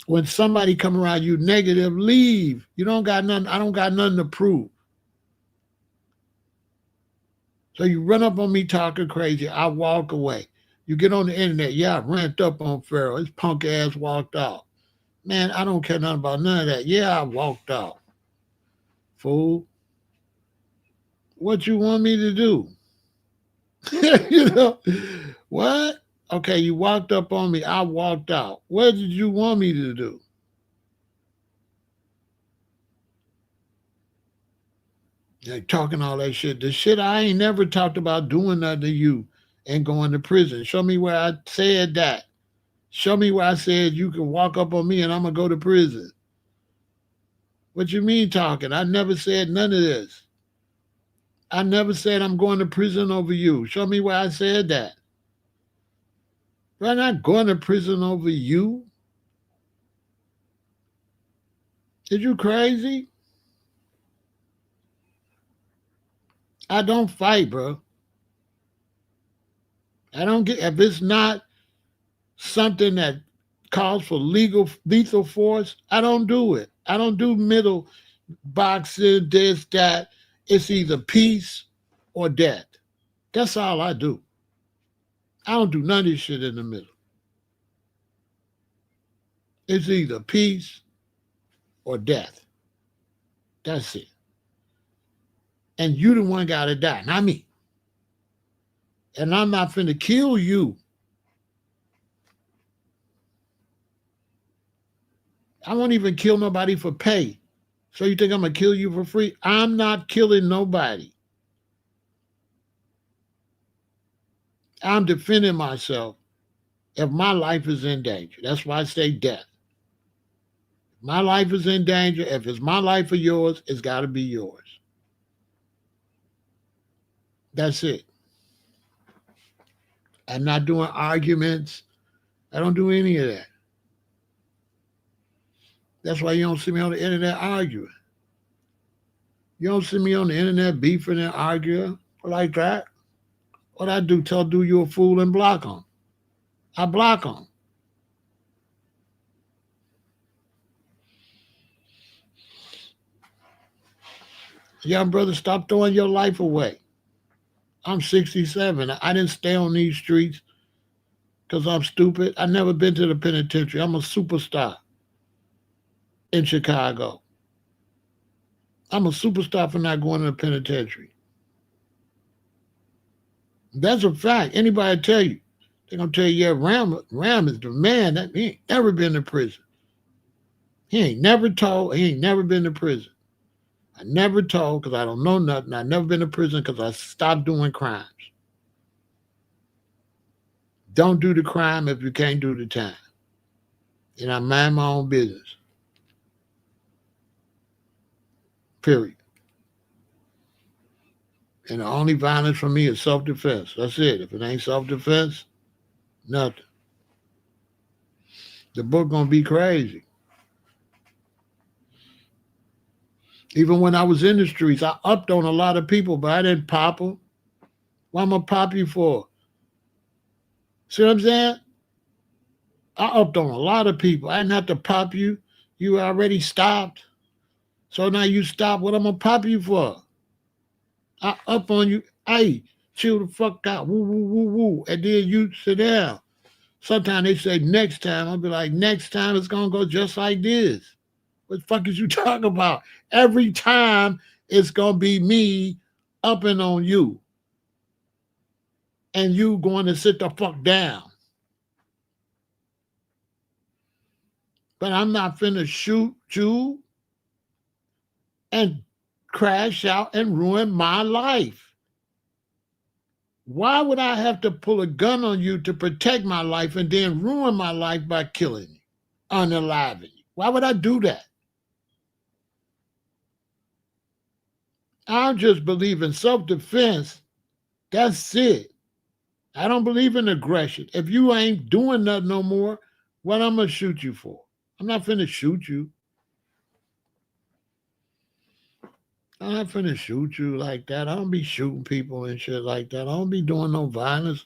When somebody come around you negative, leave. You don't got nothing. I don't got nothing to prove. So you run up on me talking crazy. I walk away. You get on the internet. Yeah, I ramped up on Pharaoh. His punk ass walked off. Man, I don't care nothing about none of that. Yeah, I walked off. Fool. What you want me to do? You know? What? Okay, you walked up on me. I walked out. What did you want me to do? Like talking all that shit. The shit I ain't never talked about doing nothing to you and going to prison. Show me where I said that. Show me where I said you can walk up on me and I'm gonna go to prison. What you mean talking? I never said none of this. I never said I'm going to prison over you. Show me where I said that. I'm not going to prison over you. Is you crazy? I don't fight, bro. I don't get if it's not something that calls for lethal force. I don't do it. I don't do middle boxing, this, that. It's either peace or death. That's all I do. I don't do none of this shit in the middle. It's either peace or death. That's it. And you the one gotta die, not me. And I'm not finna kill you. I won't even kill nobody for pay. So you think I'm gonna kill you for free? I'm not killing nobody. I'm defending myself if my life is in danger. That's why I say death. If my life is in danger. If it's my life or yours, it's got to be yours. That's it. I'm not doing arguments. I don't do any of that. That's why you don't see me on the internet arguing. You don't see me on the internet beefing and arguing like that. What I do, tell dude you a fool and block him. I block them. Young brother, stop throwing your life away. I'm 67. I didn't stay on these streets because I'm stupid. I never been to the penitentiary. I'm a superstar in Chicago. I'm a superstar for not going to the penitentiary. That's a fact. Anybody tell you, they're gonna tell you, yeah, Ram is the man. That he ain't never been to prison. He ain't never told. He ain't never been to prison. I never told because I don't know nothing. I never been to prison because I stopped doing crimes. Don't do the crime if you can't do the time. And I mind my own business. Period. And the only violence for me is self-defense. That's it. If it ain't self-defense, nothing. The book gonna be crazy. Even when I was in the streets, I upped on a lot of people, but I didn't pop them. What am I pop you for? See what I'm saying? I upped on a lot of people. I didn't have to pop you. You already stopped. So now you stop. What am I pop you for? I up on you. Hey, chill the fuck out. Woo, woo, woo, woo. And then you sit down. Sometimes they say next time. I'll be like, next time it's going to go just like this. What the fuck is you talking about? Every time it's going to be me upping on you. And you going to sit the fuck down. But I'm not finna shoot you and crash out and ruin my life. Why would I have to pull a gun on you to protect my life and then ruin my life by killing you, unaliving you? Why would I do that? I just believe in self-defense. That's it. I don't believe in aggression. If you ain't doing nothing no more, what I'm going to shoot you for? I'm not finna shoot you. I'm not finna shoot you like that. I don't be shooting people and shit like that. I don't be doing no violence.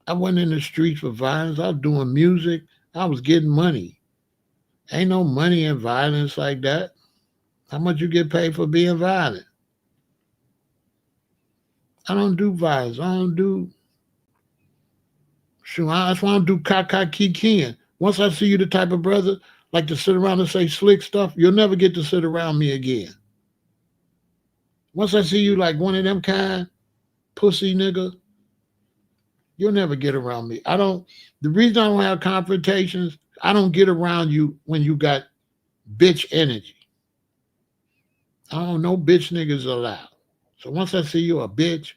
I wasn't in the streets for violence. I was doing music. I was getting money. Ain't no money in violence like that. How much you get paid for being violent? I don't do violence. I don't do. Shoot, that's why I don't do kaka kikiing. Once I see you the type of brother like to sit around and say slick stuff, you'll never get to sit around me again. Once I see you like one of them kind, pussy nigga, you'll never get around me. I don't. The reason I don't have confrontations, I don't get around you when you got bitch energy. I don't know bitch niggas allowed. So once I see you a bitch,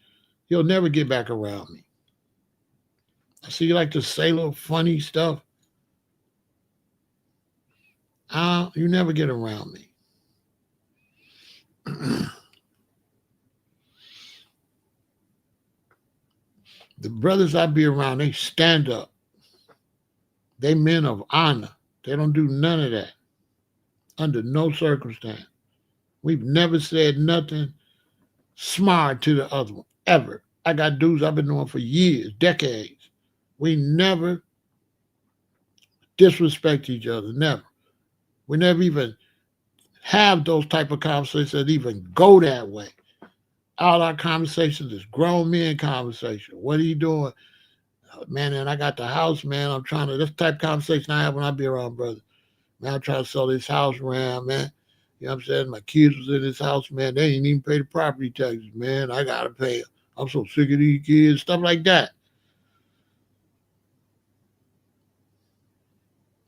you'll never get back around me. I see you like to say little funny stuff. You never get around me. The brothers I be around, they stand up. They men of honor. They don't do none of that. Under no circumstance. We've never said nothing smart to the other one, ever. I got dudes I've been knowing for years, decades. We never disrespect each other, never. We never even have those type of conversations that even go that way. All our conversations is grown men conversation. What are you doing? Man, and I got the house, man. I'm trying to, this type of conversation I have when I be around brothers. Man, I'm trying to sell this house around, man. You know what I'm saying? My kids was in this house, man. They ain't even pay the property taxes, man. I got to pay them. I'm so sick of these kids, stuff like that.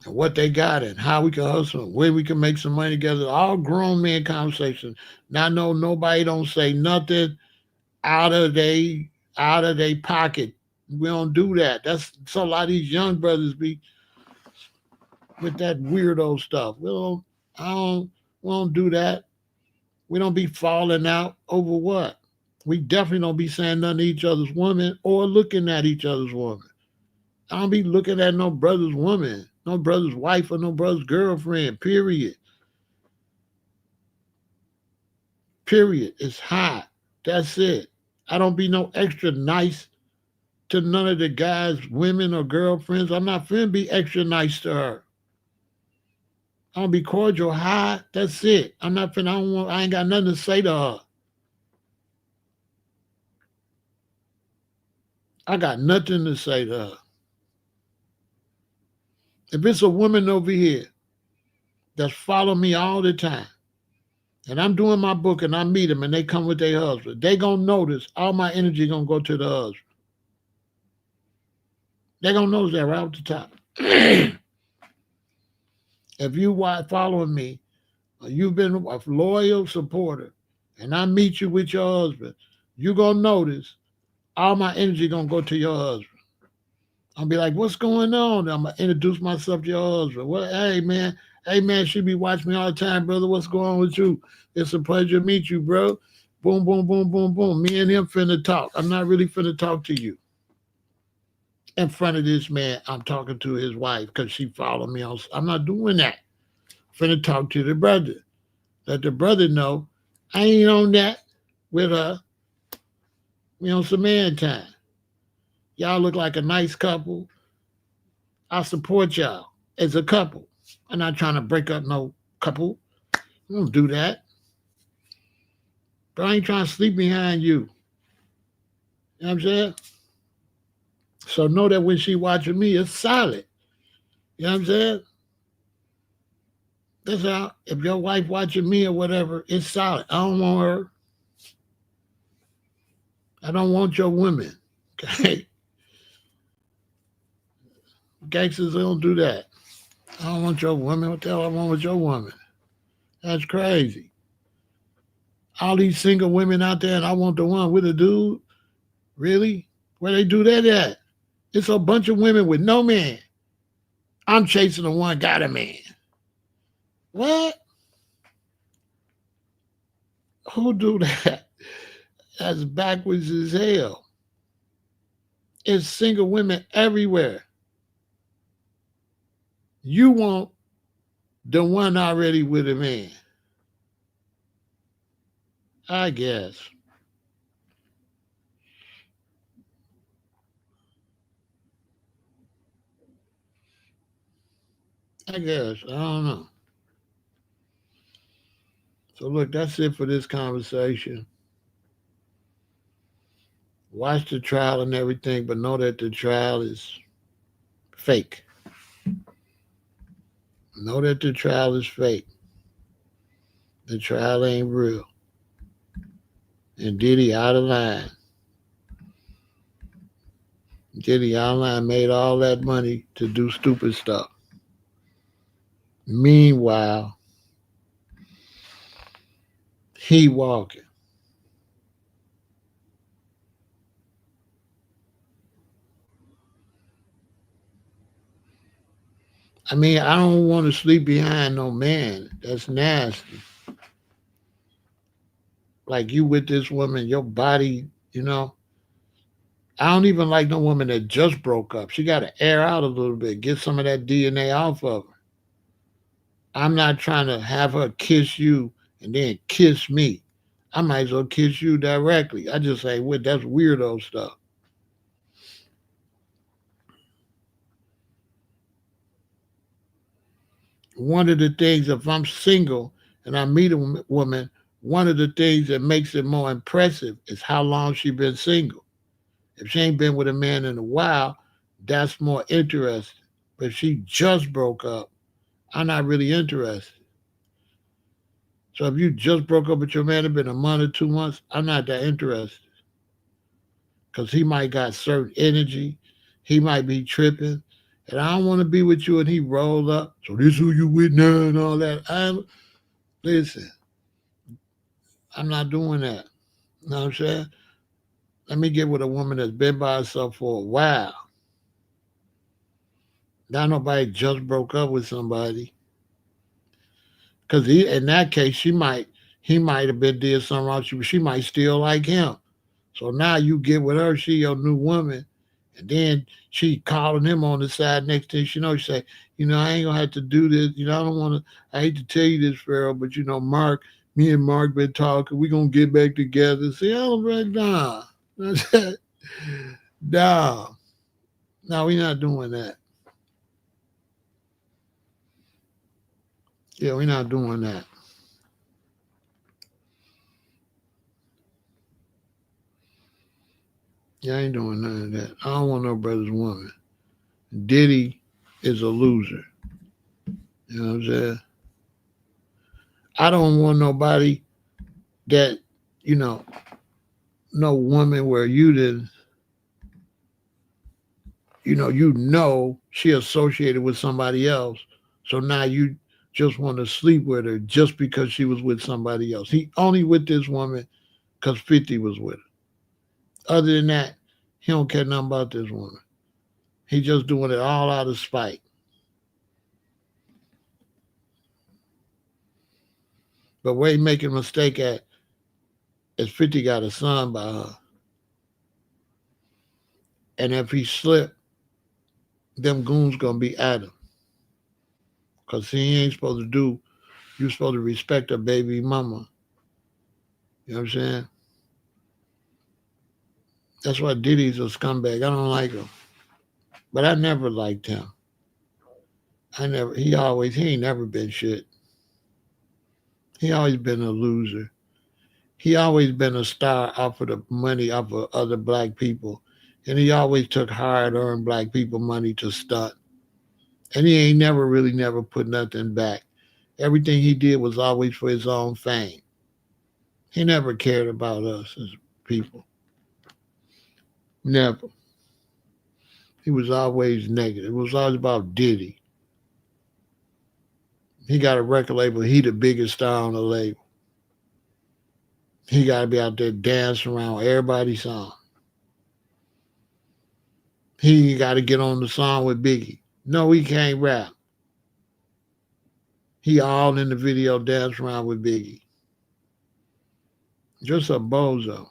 And what they got and how we can hustle and where we can make some money together. All grown men conversation. Now, no, nobody don't say nothing out of their pocket. We don't do that. That's so a lot of these young brothers be with that weirdo stuff. We don't do that. We don't be falling out over what? We definitely don't be saying nothing to each other's woman or looking at each other's woman. I don't be looking at no brother's woman, no brother's wife, or no brother's girlfriend, period. Period. It's hot. That's it. I don't be no extra nice to none of the guys, women, or girlfriends. I'm not finna be extra nice to her. I'm gonna be cordial. Hi, that's it. I'm not finna. I ain't got nothing to say to her. I got nothing to say to her. If it's a woman over here that's following me all the time, and I'm doing my book and I meet them and they come with their husband, they gonna notice all my energy gonna go to the husband. They gonna notice that right off the top. If you following me, or you've been a loyal supporter, and I meet you with your husband, you gonna notice all my energy gonna go to your husband. I'll be like, what's going on? I'm gonna introduce myself to your husband. Well, hey man, she be watching me all the time, brother. What's going on with you? It's a pleasure to meet you, bro. Boom, boom, boom, boom, boom. Me and him finna talk. I'm not really finna talk to you. In front of this man, I'm talking to his wife because she followed me on. I'm not doing that. Finna talk to the brother. Let the brother know I ain't on that with her. We on some man time. Y'all look like a nice couple. I support y'all as a couple. I'm not trying to break up no couple. I don't do that. But I ain't trying to sleep behind you. You know what I'm saying? So know that when she watching me, it's solid. You know what I'm saying? That's how, if your wife watching me or whatever, it's solid. I don't want her. I don't want your woman. Okay? Gangsters don't do that. I don't want your woman. What the hell I want with your woman? That's crazy. All these single women out there, and I want the one with a dude. Really? Where they do that at? It's a bunch of women with no man. I'm chasing the one got a man. What? Who do that? That's backwards as hell. It's single women everywhere. You want the one already with a man. I guess. I guess. I don't know. So look, that's it for this conversation. Watch the trial and everything, but know that the trial is fake. Know that the trial is fake. The trial ain't real. And Diddy out of line. Diddy out of line made all that money to do stupid stuff. Meanwhile, he walking. I mean, I don't want to sleep behind no man. That's nasty. Like you with this woman, your body, you know. I don't even like no woman that just broke up. She got to air out a little bit, get some of that DNA off of her. I'm not trying to have her kiss you and then kiss me. I might as well kiss you directly. I just say, well, that's weirdo stuff. One of the things, if I'm single and I meet a woman, one of the things that makes it more impressive is how long she been single. If she ain't been with a man in a while, that's more interesting. But if she just broke up, I'm not really interested. So if you just broke up with your man, it's been a month or 2 months, I'm not that interested. Because he might got certain energy. He might be tripping. And I don't want to be with you and he rolled up. So this who you with now and all that. Listen, I'm not doing that. You know what I'm saying? Let me get with a woman that's been by herself for a while. Not nobody just broke up with somebody. Because in that case, he might have been did something wrong. She might still like him. So now you get with her, she your new woman, and then she calling him on the side. Next thing she knows, she say, I ain't gonna have to do this. I don't want to. I hate to tell you this, Pharaoh, but Mark, me and Mark been talking. We gonna get back together. See, I'm like, nah. No, no, we're not doing that. Yeah, we're not doing that. Yeah, I ain't doing none of that. I don't want no brother's woman. Diddy is a loser. You know what I'm saying? I don't want nobody that, you know, no woman where you know she associated with somebody else. So now you just want to sleep with her just because she was with somebody else. He only with this woman because 50 was with her. Other than that, he don't care nothing about this woman. He just doing it all out of spite. But where he making a mistake at is 50 got a son by her. And if he slip, them goons gonna be at him. Cause he ain't supposed to do, you supposed to respect a baby mama. You know what I'm saying? That's why Diddy's a scumbag. I don't like him. But I never liked him. He ain't never been shit. He always been a loser. He always been a star off of the money off of other black people. And he always took hard earned black people money to stunt. And he ain't never really never put nothing back. Everything he did was always for his own fame. He never cared about us as people. Never. He was always negative. It was always about Diddy. He got a record label. He the biggest star on the label. He got to be out there dancing around everybody's song. He got to get on the song with Biggie. No, he can't rap. He all in the video dancing around with Biggie. Just a bozo.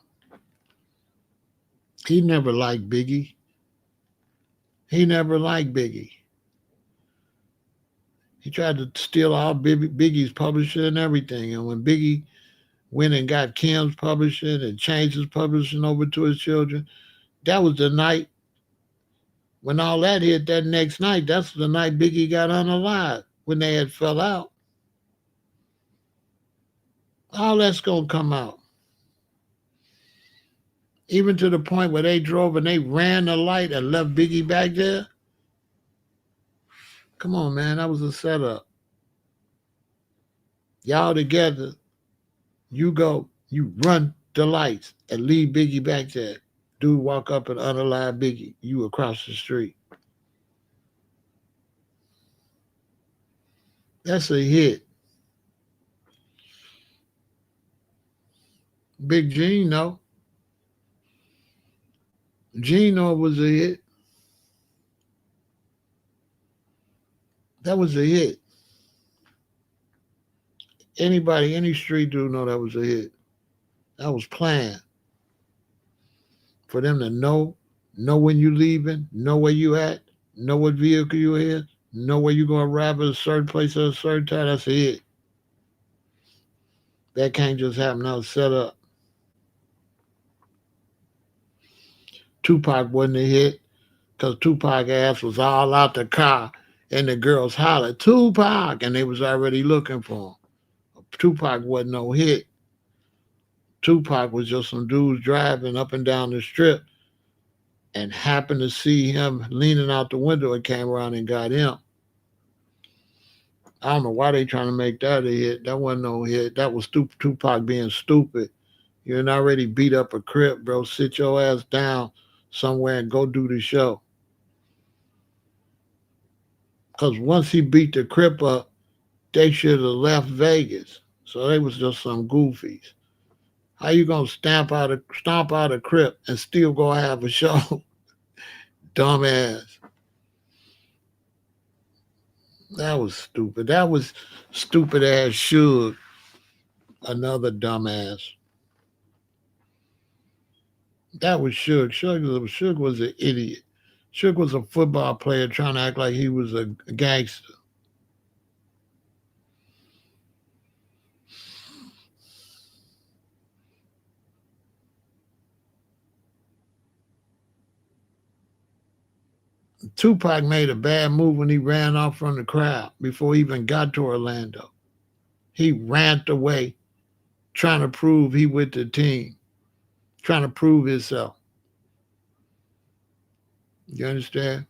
He never liked Biggie. He never liked Biggie. He tried to steal all Biggie's publishing and everything. And when Biggie went and got Kim's publishing and changed his publishing over to his children, that was the night when all that hit that next night. That's the night Biggie got unalive when they had fell out. All that's going to come out. Even to the point where they drove and they ran the light and left Biggie back there. Come on, man. That was a setup. Y'all together, you go, you run the lights and leave Biggie back there. Dude walk up and unalive Biggie. You across the street. That's a hit. Big Gino. Gino was a hit. That was a hit. Anybody, any street dude know that was a hit. That was planned for them to know when you leaving, know where you at, know what vehicle you in, know where you gonna arrive at a certain place at a certain time. That's a hit. That can't just happen. That was set up. Tupac wasn't a hit because Tupac ass was all out the car and the girls hollered, Tupac, and they was already looking for him. Tupac wasn't no hit. Tupac was just some dudes driving up and down the strip and happened to see him leaning out the window and came around and got him. I don't know why they trying to make that a hit. That wasn't no hit. That was Tupac being stupid. You ain't already beat up a crip, bro. Sit your ass down somewhere and go do the show. Because once he beat the crip up, they should have left Vegas. So they was just some goofies. How you gonna stomp out a crip and still go have a show? Dumbass. That was stupid. That was stupid ass Suge. Another dumbass. That was Suge. Suge was an idiot. Suge was a football player trying to act like he was a gangster. Tupac made a bad move when he ran off from the crowd before he even got to Orlando. He ran away trying to prove he with the team, trying to prove himself. You understand?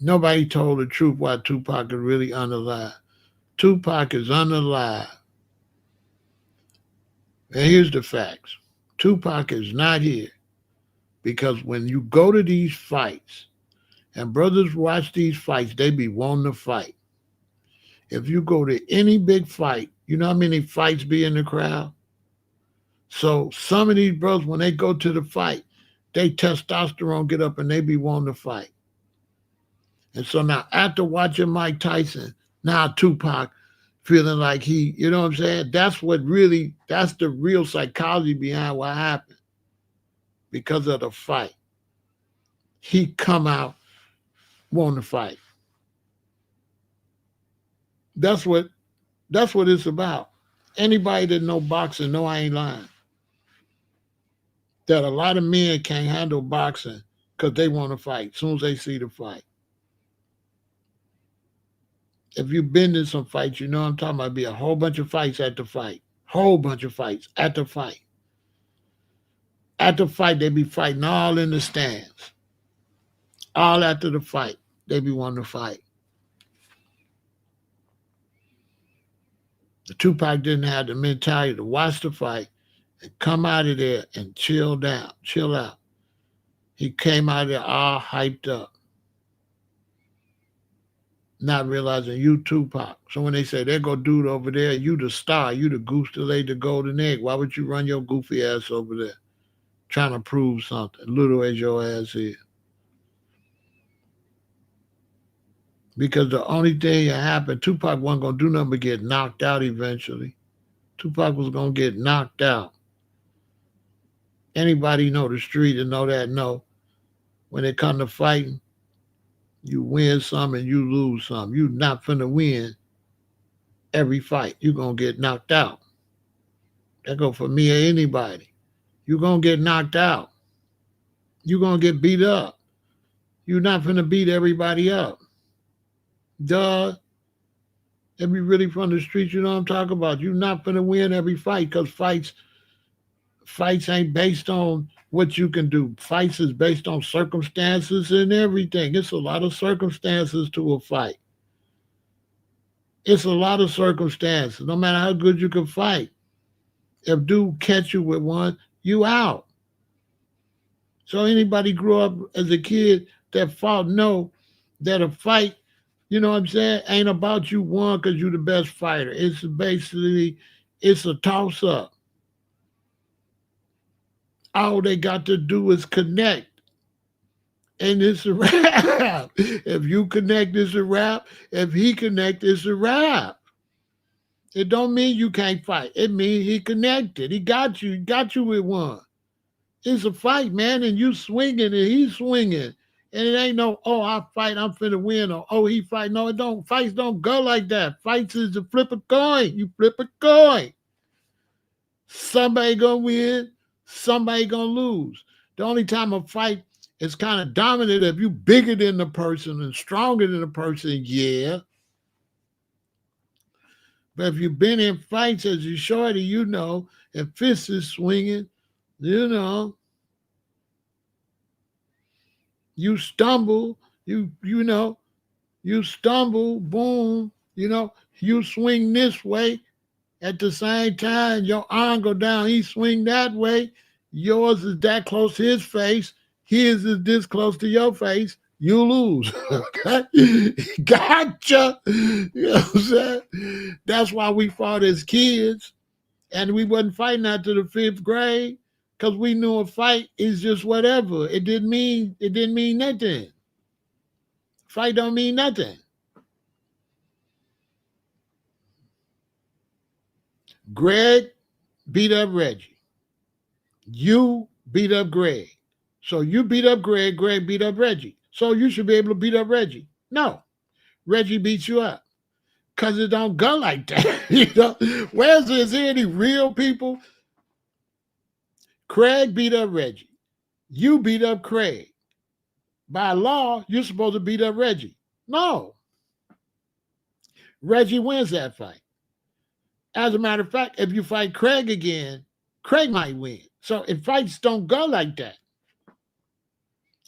Nobody told the truth why Tupac is really unalive. Tupac is unalive. And here's the facts. Tupac is not here because when you go to these fights and brothers watch these fights, they be wanting to fight. If you go to any big fight, you know how many fights be in the crowd? So some of these brothers, when they go to the fight, they testosterone get up and they be wanting to fight. And so now after watching Mike Tyson, now Tupac feeling like he, you know what I'm saying? That's the real psychology behind what happened because of the fight. He come out wanting to fight. That's what it's about. Anybody that know boxing know I ain't lying. That a lot of men can't handle boxing because they want to fight as soon as they see the fight. If you've been in some fights, you know what I'm talking about. Be a whole bunch of fights at the fight. Whole bunch of fights at the fight. At the fight, they be fighting all in the stands. All after the fight, they be wanting to fight. The Tupac didn't have the mentality to watch the fight and come out of there and chill down, chill out. He came out of there all hyped up, not realizing you Tupac. So when they say, there go dude over there, you the star, you the goose that laid the golden egg, why would you run your goofy ass over there trying to prove something, little as your ass is? Because the only thing that happened, Tupac wasn't going to do nothing but get knocked out eventually. Tupac was going to get knocked out. Anybody know the street and know that, know when it comes to fighting, you win some and you lose some. You're not finna win every fight. You're going to get knocked out. That go for me or anybody. You're going to get knocked out. You're going to get beat up. You're not finna beat everybody up. Duh. If you really from the streets, you know what I'm talking about. You're not finna win every fight because fights ain't based on what you can do. Fights is based on circumstances and everything. It's a lot of circumstances to a fight. It's a lot of circumstances. No matter how good you can fight, if dude catch you with one, you out. So anybody grew up as a kid that fought know that a fight, you know what I'm saying, ain't about you won because you're the best fighter. It's basically, it's a toss-up. All they got to do is connect. And it's a wrap. If you connect, it's a wrap. If he connect, it's a wrap. It don't mean you can't fight. It means he connected. He got you with one. It's a fight, man, and you swinging and he's swinging. And it ain't no, oh, I fight, I'm finna win, or oh, he fight. No, it don't. Fights don't go like that. Fights is to flip a coin. You flip a coin. Somebody gonna win, somebody gonna lose. The only time a fight is kind of dominant if you bigger than the person and stronger than the person, yeah. But if you've been in fights as a shorty, you know, if fists is swinging, you know, you stumble, you know, you stumble, boom, you know, you swing this way. At the same time, your arm go down, he swing that way. Yours is that close to his face. His is this close to your face. You lose. Okay? Gotcha. You know what I'm saying? That's why we fought as kids. And we wasn't fighting after the 5th grade. Because we knew a fight is just whatever. It didn't mean nothing. Fight don't mean nothing. Greg beat up Reggie. You beat up Greg. So you beat up Greg, Greg beat up Reggie. So you should be able to beat up Reggie. No. Reggie beats you up. Because it don't go like that. You know? Is there any real people? Craig beat up Reggie. You beat up Craig. By law, you're supposed to beat up Reggie. No. Reggie wins that fight. As a matter of fact, if you fight Craig again, Craig might win. So if fights don't go like that,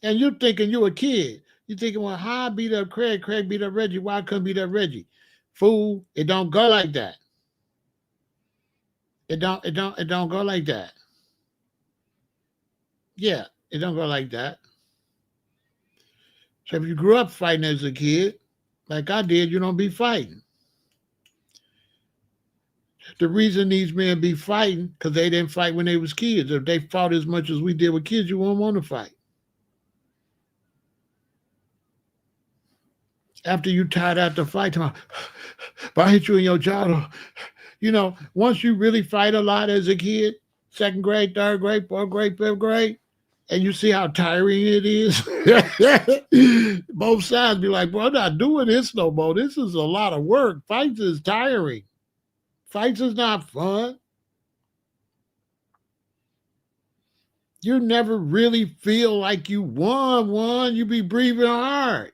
and you're thinking you're a kid, you're thinking, well, how I beat up Craig? Craig beat up Reggie. Why I couldn't beat up Reggie? Fool, it don't go like that. It don't go like that. Yeah, it don't go like that. So if you grew up fighting as a kid, like I did, you don't be fighting. The reason these men be fighting, because they didn't fight when they was kids. If they fought as much as we did with kids, you won't want to fight. After you tired out the fight, if I hit you in your jaw, once you really fight a lot as a kid, second grade, third grade, fourth grade, fifth grade, and you see how tiring it is, both sides be like, bro, I'm not doing this no more. This is a lot of work. Fights is tiring. Fights is not fun. You never really feel like you won. You be breathing hard.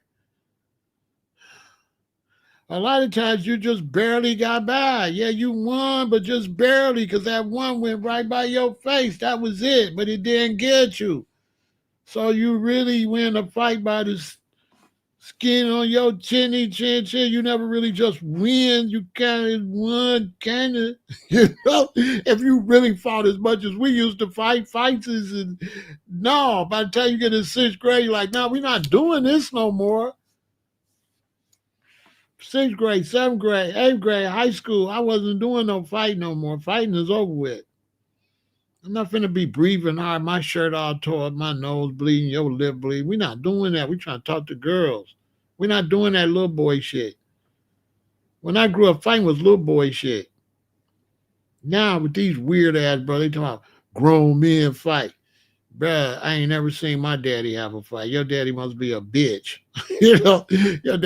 A lot of times you just barely got by. Yeah, you won, but just barely, because that one went right by your face. That was it, but it didn't get you. So you really win a fight by the skin on your chin. You never really just win. You kind of won, kind of. If you really fought as much as we used to fight, fights is no. By the time you get in sixth grade, you're like, no, we're not doing this no more. Sixth grade, seventh grade, eighth grade, high school, I wasn't doing no fighting no more. Fighting is over with. I'm not finna be breathing hard, my shirt all tore up, my nose bleeding, your lip bleeding. We're not doing that. We're trying to talk to girls. We're not doing that little boy shit. When I grew up, fighting was little boy shit. Now with these weird ass bro, they talking about grown men fight. Bruh, I ain't never seen my daddy have a fight. Your daddy must be a bitch. Your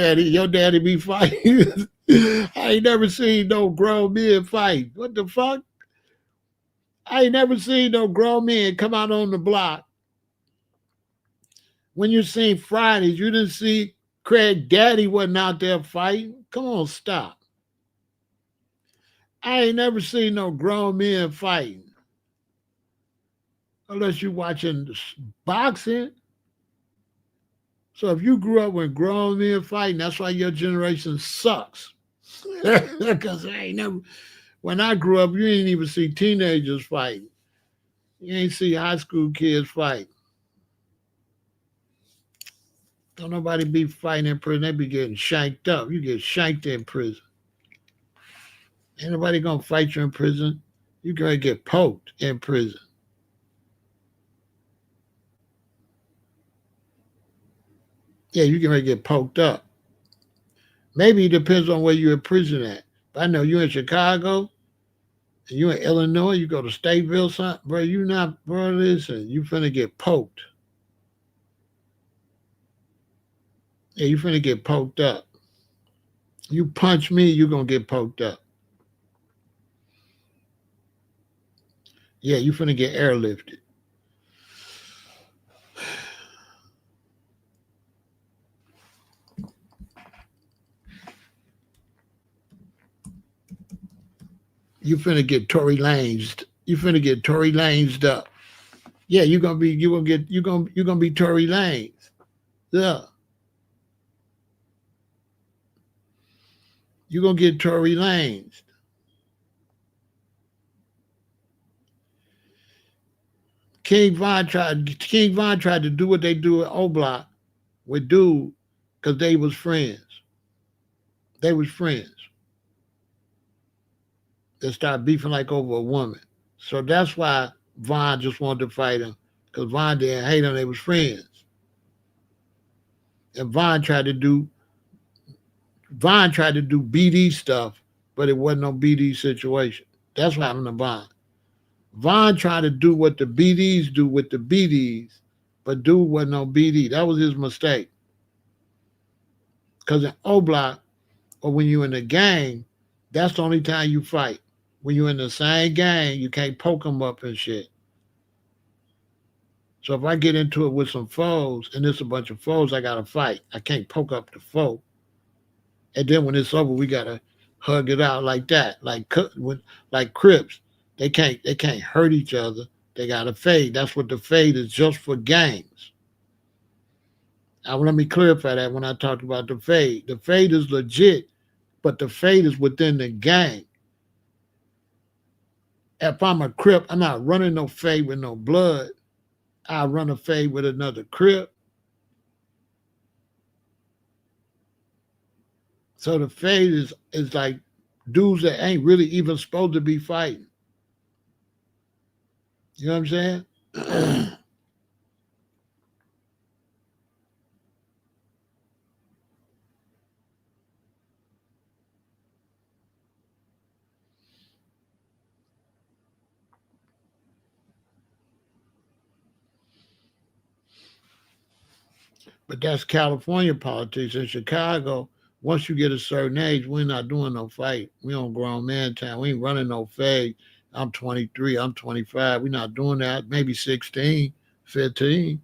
daddy be fighting. I ain't never seen no grown men fight. What the fuck? I ain't never seen no grown men come out on the block. When you seen Fridays, you didn't see Craig Daddy wasn't out there fighting. Come on, stop. I ain't never seen no grown men fighting. Unless you're watching boxing. So if you grew up with grown men fighting, that's why your generation sucks. Because I ain't never, when I grew up, you ain't even see teenagers fighting. You ain't see high school kids fight. Don't nobody be fighting in prison. They be getting shanked up. You get shanked in prison. Ain't nobody gonna fight you in prison. You gonna get poked in prison. Yeah, you gonna get poked up. Maybe it depends on where you're in prison at. But I know you in Chicago and you in Illinois, you go to Stateville, son, bro, you not, bro, listen, you finna get poked. Yeah, you finna get poked up. You punch me, you gonna get poked up. Yeah, you finna get airlifted. You finna get Tory Lanez. You finna get Tory Lanez up. Yeah, you gonna be Tory Lanez. Yeah. You gonna get Tory Lanez. King Von tried to do what they do at O Block with dude because they was friends. They was friends. They started beefing like over a woman. So that's why Von just wanted to fight him. Because Von didn't hate him, they was friends. And Von tried to do BD stuff, but it wasn't no BD situation. That's what happened to Von. Von tried to do what the BDs do with the BDs, but dude wasn't no BD. That was his mistake. Because in O Block, or when you're in a gang, that's the only time you fight. When you're in the same gang, you can't poke them up and shit. So if I get into it with some foes and there's a bunch of foes, I gotta fight. I can't poke up the foe. And then when it's over, we gotta hug it out like that, like Crips. They can't hurt each other. They gotta fade. That's what the fade is, just for games. Now let me clarify that when I talked about the fade. The fade is legit, but the fade is within the gang. If I'm a Crip, I'm not running no fade with no blood. I run a fade with another Crip. So the fade is like dudes that ain't really even supposed to be fighting. You know what I'm saying? But that's California politics. In Chicago, once you get a certain age, we're not doing no fight. We on grown man time. We ain't running no fade. I'm 23. I'm 25. We're not doing that. Maybe 16, 15.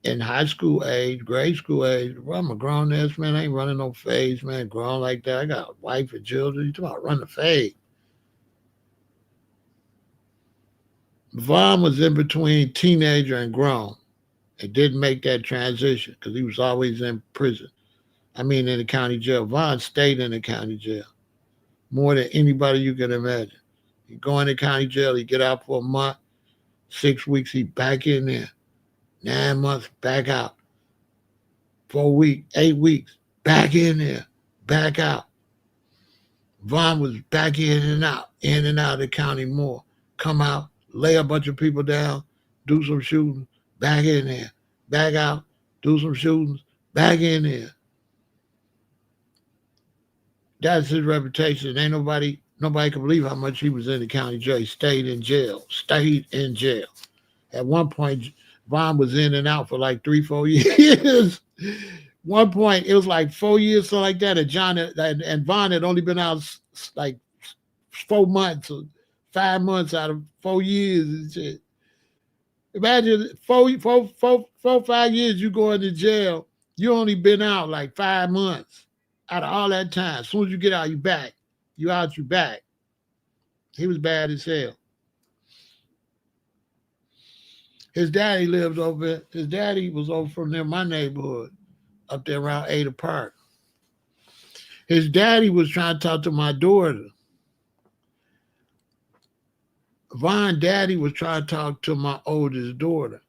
In high school age, grade school age, well, I'm a grown ass man. I ain't running no fades, man. Grown like that. I got a wife and children. You talking about running a fade? Vaughn was in between teenager and grown. It didn't make that transition because he was always in prison. I mean, in the county jail. Vaughn stayed in the county jail more than anybody you can imagine. He go in the county jail, he get out for a month, 6 weeks, he back in there. 9 months, back out. 4 weeks, 8 weeks, back in there, back out. Vaughn was back in and out of the county more. Come out, lay a bunch of people down, do some shooting, back in there, back out, do some shootings, back in there. That's his reputation. Ain't nobody can believe how much he was in the county jail. He stayed in jail. Stayed in jail. At one point, Vaughn was in and out for like 3, 4 years. One point, it was like 4 years, something like that. And Vaughn had only been out like 4 months or 5 months out of 4 years and shit. Imagine 5 years you go into jail. You only been out like 5 months out of all that time. As soon as you get out, you back. You out, you back. He was bad as hell. His daddy lived over. His daddy was over from near my neighborhood, up there around Ada Park. His daddy was trying to talk to my daughter. Von daddy was trying to talk to my oldest daughter.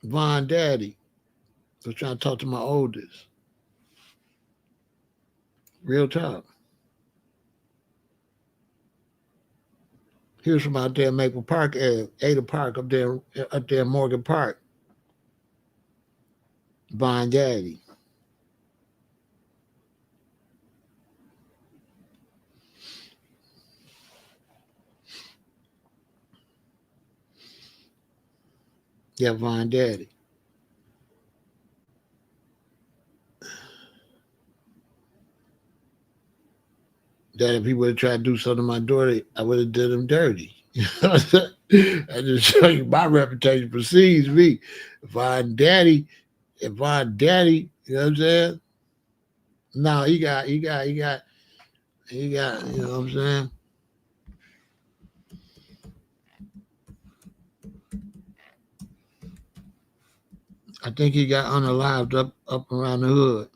Von daddy was trying to talk to my oldest. Real talk. He was from out there in Maple Park, Ada Park, up there in Morgan Park. Von daddy. Yeah, Von daddy. That if he would have tried to do something to my daughter, I would have did him dirty. I just show you my reputation precedes me. Von daddy, if Von daddy, you know what I'm saying? No, he got, you know what I'm saying? I think he got unalived up around the hood.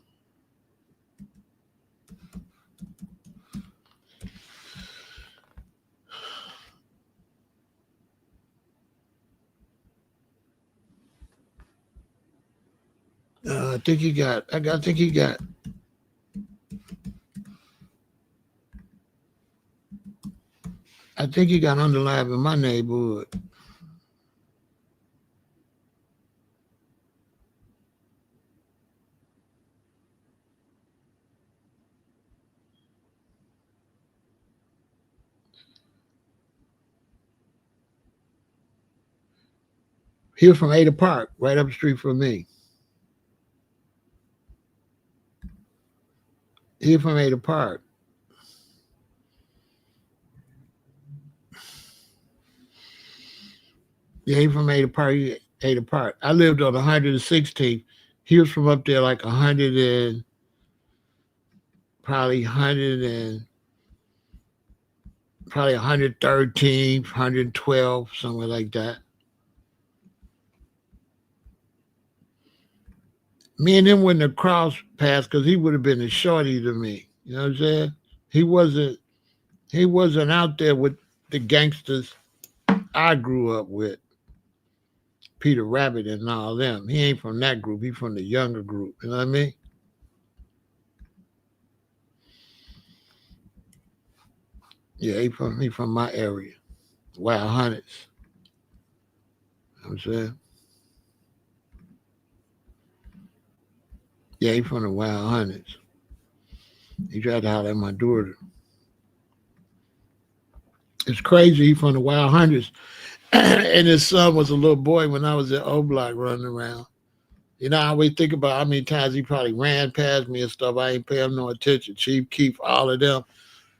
I think he got. I think he got. I think he got unalived in my neighborhood. He was from Ada Park, right up the street from me. He was from Ada Park. Yeah, he from Ada Park. Ada Park. I lived on 116th. He was from up there like 100 and probably 100 and probably 113, 112, somewhere like that. Me and him wouldn't have crossed paths because he would have been a shorty to me. You know what I'm saying? He wasn't. He wasn't out there with the gangsters I grew up with, Peter Rabbit and all them. He ain't from that group. He from the younger group. You know what I mean? Yeah, he from my area, Wild Hunters. You know what I'm saying? Yeah, he from the Wild Hunters. He tried to holler at my daughter. It's crazy. He from the Wild Hunters, and his son was a little boy when I was at O Block running around. You know, I always think about how many times he probably ran past me and stuff. I ain't pay him no attention. Chief Keef, all of them,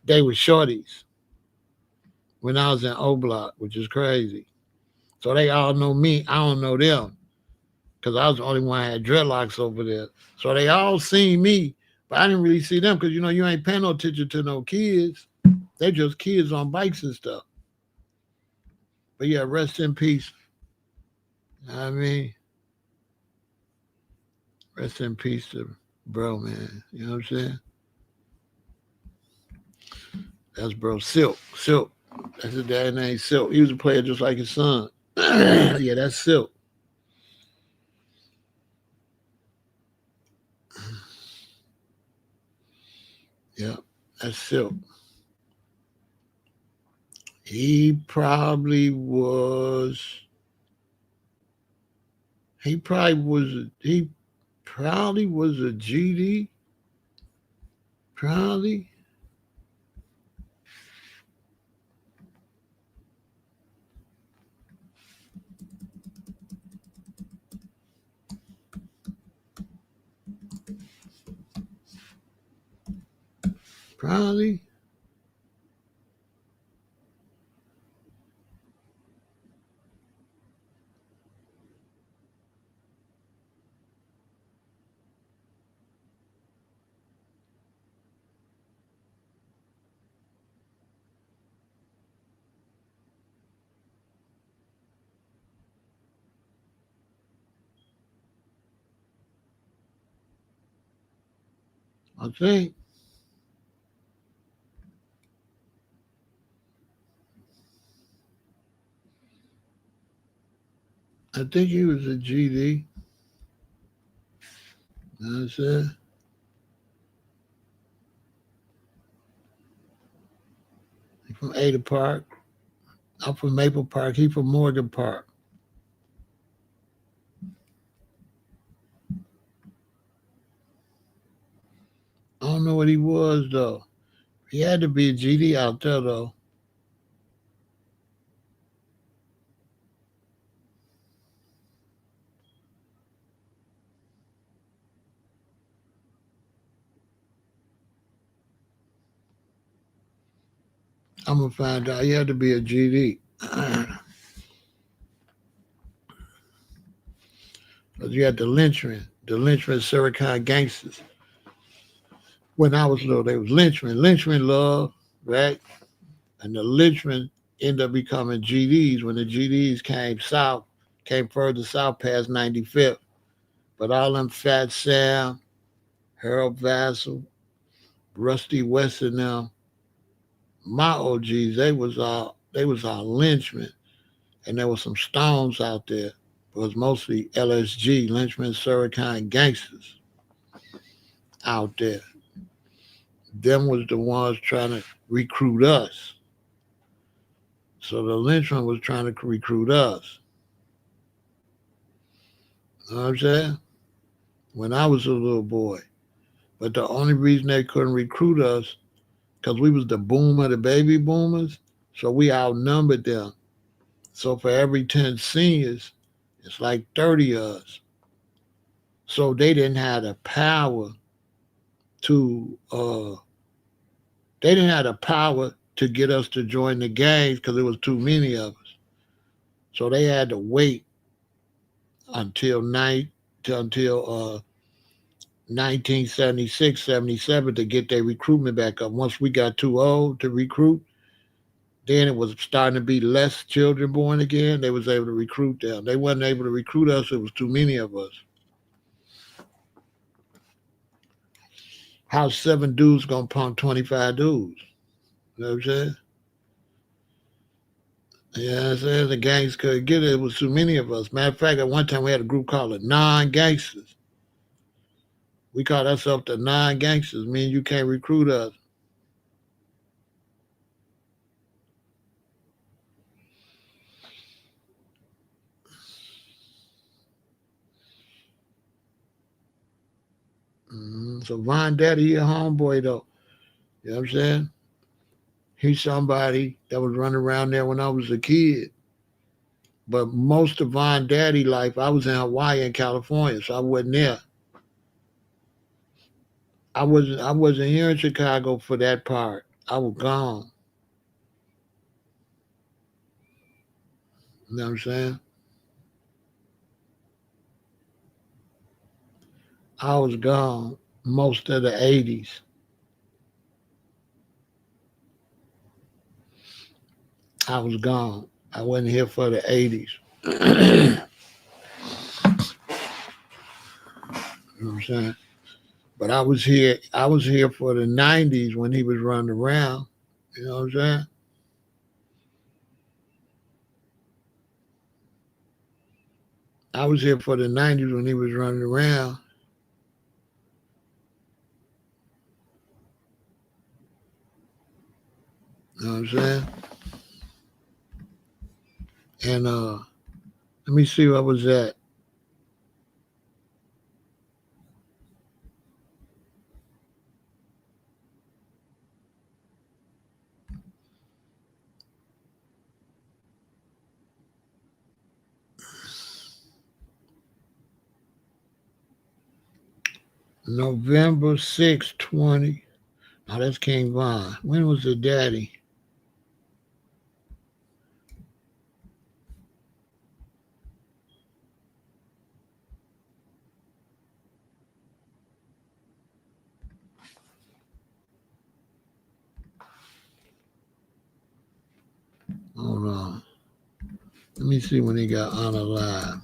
they were shorties when I was in O Block, which is crazy. So they all know me. I don't know them because I was the only one that had dreadlocks over there. So they all seen me, but I didn't really see them because, you know, you ain't paying no attention to no kids. They just kids on bikes and stuff. But yeah, rest in peace. You know what I mean? Rest in peace to bro, man. You know what I'm saying? That's bro Silk. Silk. That's his dad's name, Silk. He was a player just like his son. Yeah, that's Silk. Yeah, that's Silk. He probably was. He probably was. He probably was a GD. Probably. Probably. I think. I think he was a GD. You know what I'm saying? He from Ada Park. I'm from Maple Park. He from Morgan Park. I don't know what he was though. He had to be a GD out there though. I'm gonna find out. He had to be a GD. Because you had the Lynchman Saracen gangsters. When I was little, they was Lynchmen. Lynchmen love, right? And the Lynchmen ended up becoming GDs when the GDs came south, came further south past 95th. But all them Fat Sam, Harold Vassell, Rusty West and them, my OGs, they was all lynchmen. And there was some stones out there. It was mostly LSG, Lynchmen Saracen gangsters out there. Them was the ones trying to recruit us. So the lynchman was trying to recruit us. You know what I'm saying? When I was a little boy. But the only reason they couldn't recruit us, because we was the boom of the baby boomers, so we outnumbered them. So for every 10 seniors, it's like 30 of us. So they didn't have the power to get us to join the gangs because there was too many of us. So they had to wait until night until 1976, 77 to get their recruitment back up. Once we got too old to recruit, then it was starting to be less children born again. They was able to recruit them. They wasn't able to recruit us. It was too many of us. How 7 dudes gonna punk 25 dudes? You know what I'm saying? Yeah, I said the gangs couldn't get it. It was too many of us. Matter of fact, at one time we had a group called the Non-Gangsters. We called ourselves the Non-Gangsters. Meaning you can't recruit us. So Von Daddy, he a homeboy though. You know what I'm saying? He's somebody that was running around there when I was a kid. But most of Von Daddy life, I was in Hawaii and California, so I wasn't there. I wasn't here in Chicago for that part. I was gone. You know what I'm saying? I was gone most of the 80s. I was gone. I wasn't here for the 80s. You know what I'm saying? But I was here for the 90s when he was running around. You know what I'm saying? I was here for the 90s when he was running around. You know what I'm saying? And let me see what was that. November 6, 20. Oh, that's King Von. When was the daddy? Hold on. Let me see when he got unalive.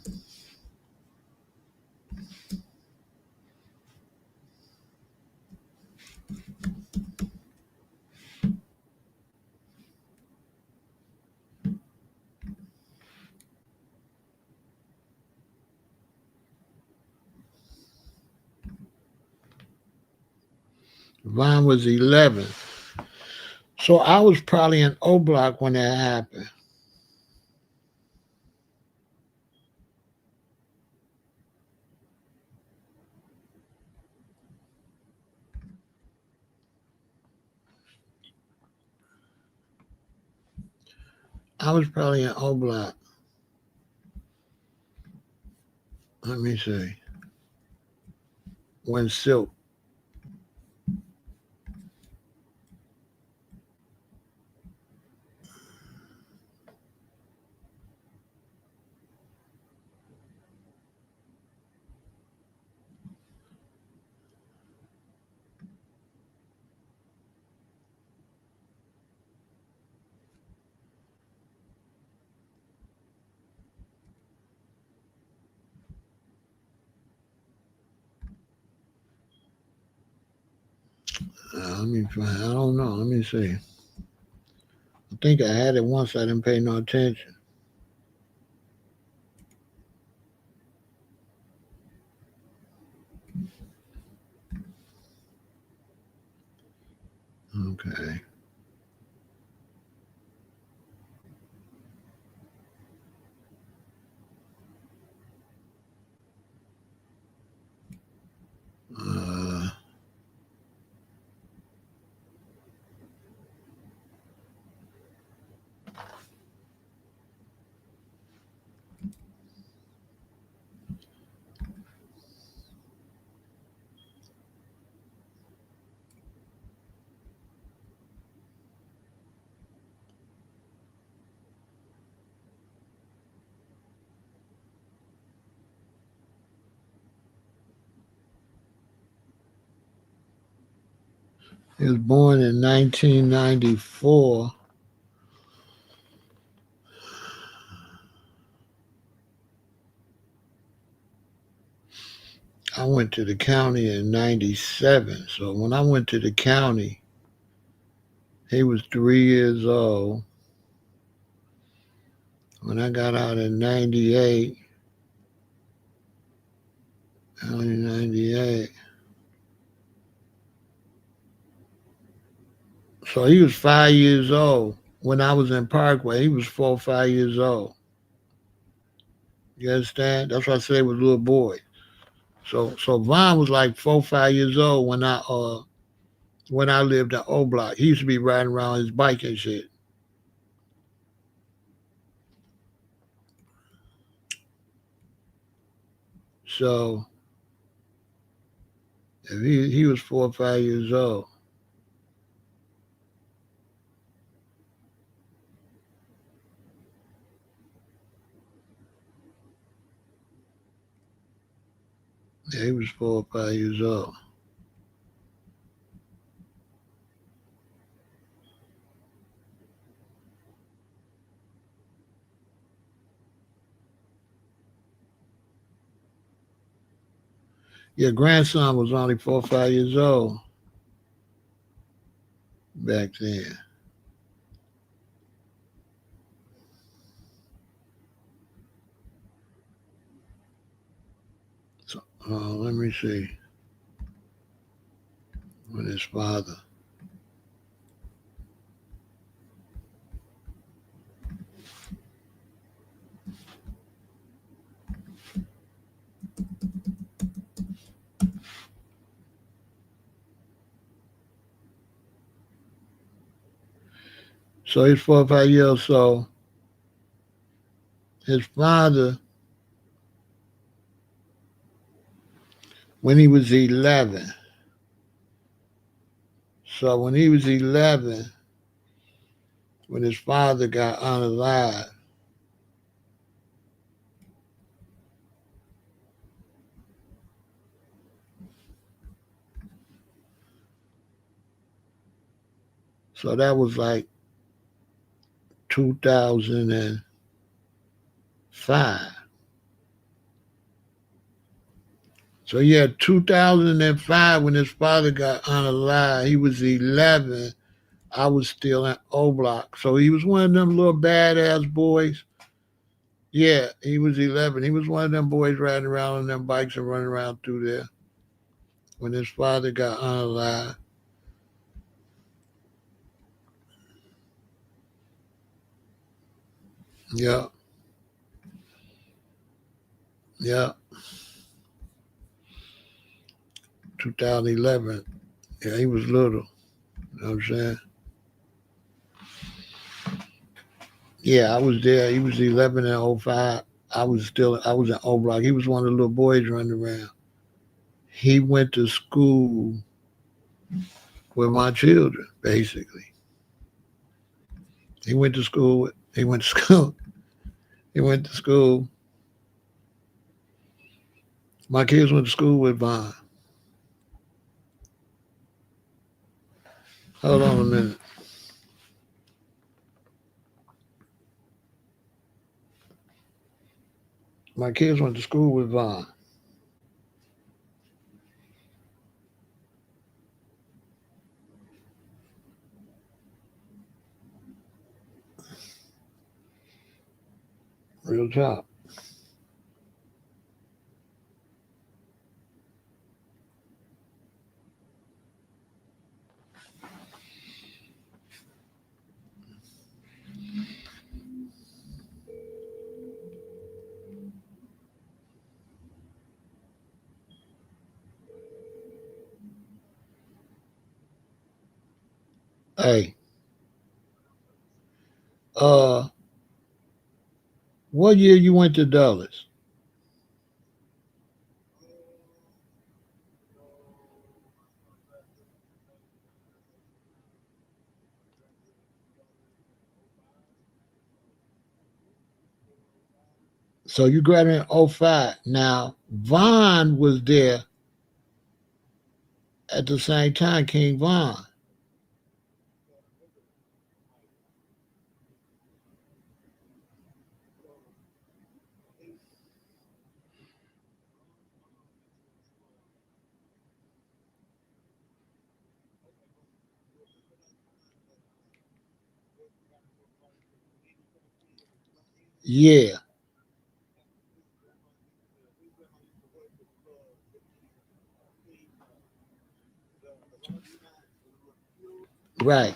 Von was 11. So I was probably in O Block when that happened. I was probably in O Block. Let me see. When Silk. Let me find. I don't know. Let me see. I think I had it once. I didn't pay no attention. Okay. Uh, He was born in 1994. I went to the county in 97. So when I went to the county, he was 3 years old. When I got out in 98, early 98. So he was 5 years old. When I was in Parkway, he was 4 or 5 years old. You understand? That's why I said he was a little boy. So Vaughn was like 4 or 5 years old when I lived in O Block. He used to be riding around his bike and shit. So if he was 4 or 5 years old. Yeah, he was 4 or 5 years old. Your grandson was only 4 or 5 years old back then. So let me see. When his father. So he's 4 or 5 years. So his father, when he was 11. So when he was 11, when his father got unalive, so that was like 2005. So yeah, 2005 when his father got unalive, he was 11. I was still in O Block. So he was one of them little badass boys. Yeah, he was 11. He was one of them boys riding around on them bikes and running around through there when his father got unalive. Yeah, yeah, 2011. Yeah, he was little. You know what I'm saying? Yeah, I was there. He was 11 and '05. I was in O Block. He was one of the little boys running around. He went to school with my children, basically. He went to school. He went to school. My kids went to school with Vaughn. Hold on a minute. My kids went to school with Vaughn. Real talk. Hey, uh, what year you went to Dulles? So you graduated in '05. Now, Vaughn was there at the same time, King Vaughn. Yeah, right.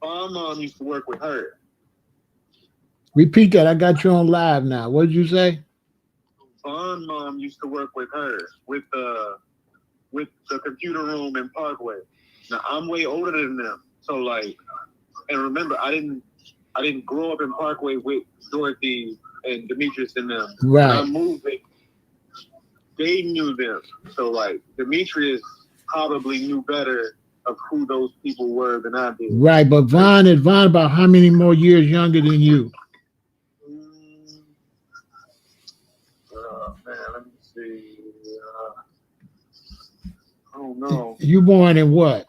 My mom used to work with her. Repeat that. I got you on live now. What did you say? Vaughn mom used to work with her with the computer room in Parkway. Now I'm way older than them, so like, and remember, I didn't grow up in Parkway with Dorothy and Demetrius and them. When I Right. moved, they knew them. So like, Demetrius probably knew better of who those people were than I did. Right. But Vaughn is Vaughn about how many more years younger than you? Mm, man, let me see. I don't know. You born in what?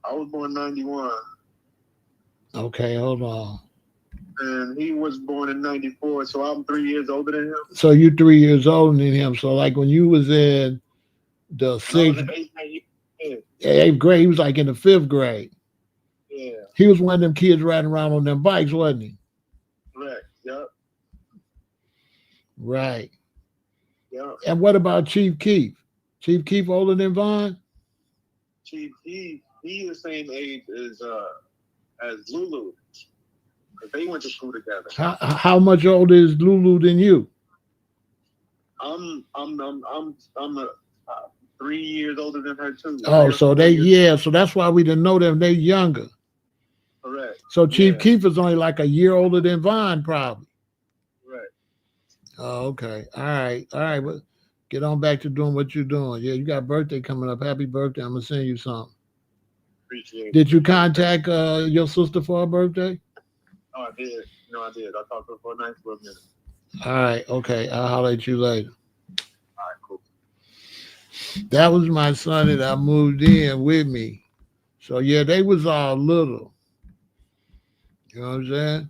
I was born '91, Okay, hold on. and he was born in '94, so I'm 3 years older than him. So you 3 years older than him. So like when you was in the When I was sixth, in eighth grade, yeah, eighth grade, he was like in the fifth grade. yeah, He was one of them kids riding around on them bikes, wasn't he? correct. Yep, Right. yep. And what about Chief Keef? Chief Keef older than Vaughn? Chief, he the same age as Lulu, because they went to school together. How much older is Lulu than you? I'm 3 years older than her too. Oh, 3 or so 4 years. so that's why we didn't know them. They younger. Correct. So Chief Yeah. Keef is only like a year older than Vaughn, probably. Correct. Oh, okay. All right. All right. But get on back to doing what you're doing. Yeah, you got birthday coming up. Happy birthday. I'm gonna send you something. Appreciate it. Did you contact your sister for her birthday? Oh, I did. No, I did. I talked to her for a nice little minute. All right. Okay. I'll holler at you later. All right, cool. That was my son that I moved in with me. So yeah, they was all little. You know what I'm saying?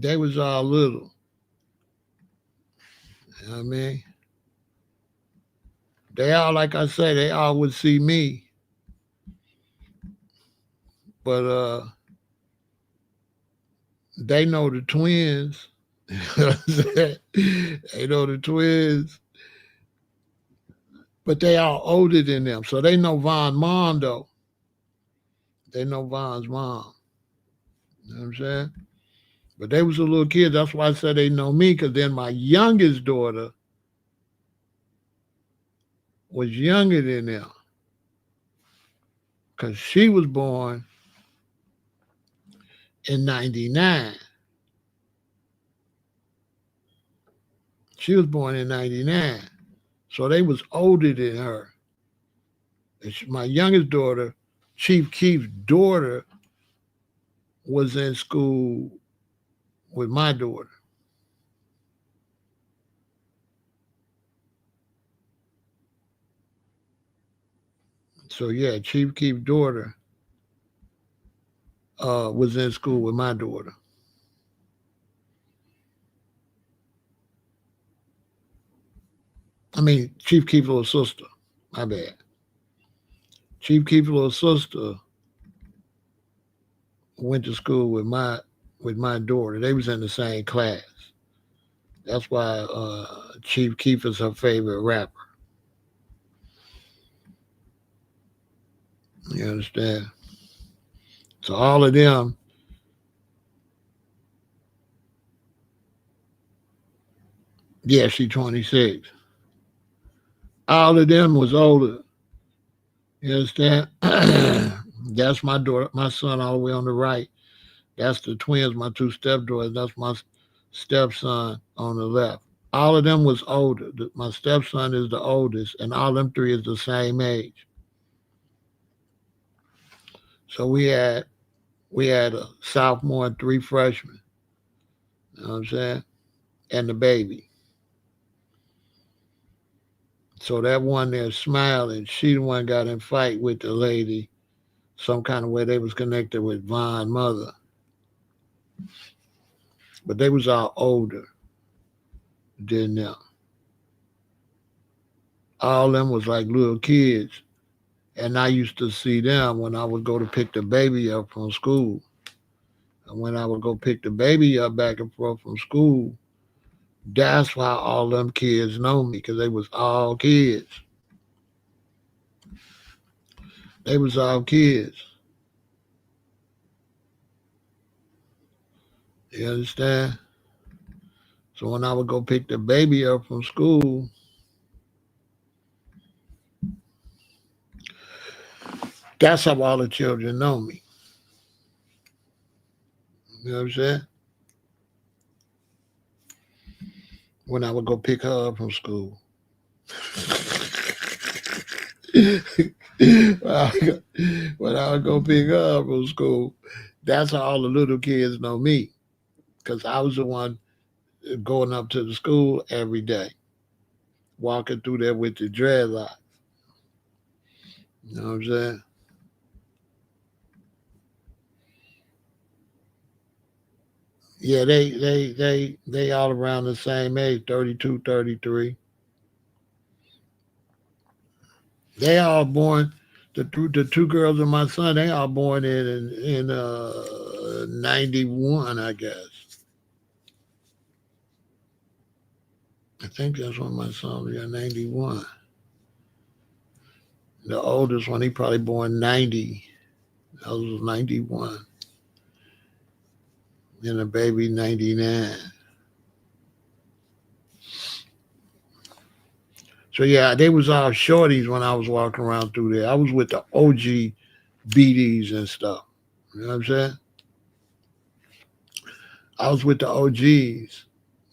They was all little. You know what I mean? They all, like I say, they all would see me. But they know the twins. You know what I'm saying? They know the twins. But they all older than them. So they know Von's mom though. They know Von's mom. You know what I'm saying? But they was a little kid. That's why I said they know me, because then my youngest daughter was younger than them. Because she was born in 99. She was born in 99. So they was older than her. My youngest daughter, Chief Keef's daughter, was in school with my daughter. So yeah, Chief Keef's daughter was in school with my daughter. I mean, Chief Keef's little sister. My bad. Chief Keef's little sister went to school with my daughter. They was in the same class. That's why Chief Keef is her favorite rapper. You understand? So all of them, yeah, she 26. All of them was older. You understand? That's my daughter, my son, all the way on the right. That's the twins, my two stepdaughters. That's my stepson on the left. All of them was older. My stepson is the oldest, and all them three is the same age. So we had a sophomore and three freshmen. You know what I'm saying? And the baby. So that one there smiling, she the one got in fight with the lady, some kind of way they was connected with Von's mother. But they was all older than them. All them was like little kids. And I used to see them when I would go to pick the baby up from school. And when I would go pick the baby up back and forth from school, that's why all them kids know me, because they was all kids. They was all kids. You understand? So when I would go pick the baby up from school, that's how all the children know me. You know what I'm saying? When I would go pick her up from school. When I would go pick her up from school, that's how all the little kids know me. Because I was the one going up to the school every day, walking through there with the dreadlock. You know what I'm saying? Yeah, they all around the same age, 32, 33. They all born the two girls and my son. They all born in 91, I guess. I think that's when my son was 91. The oldest one, he probably born 90. I was 91, and the baby 99. So yeah, they was all shorties when I was walking around through there. I was with the OG BDs and stuff. You know what I'm saying? I was with the OGs,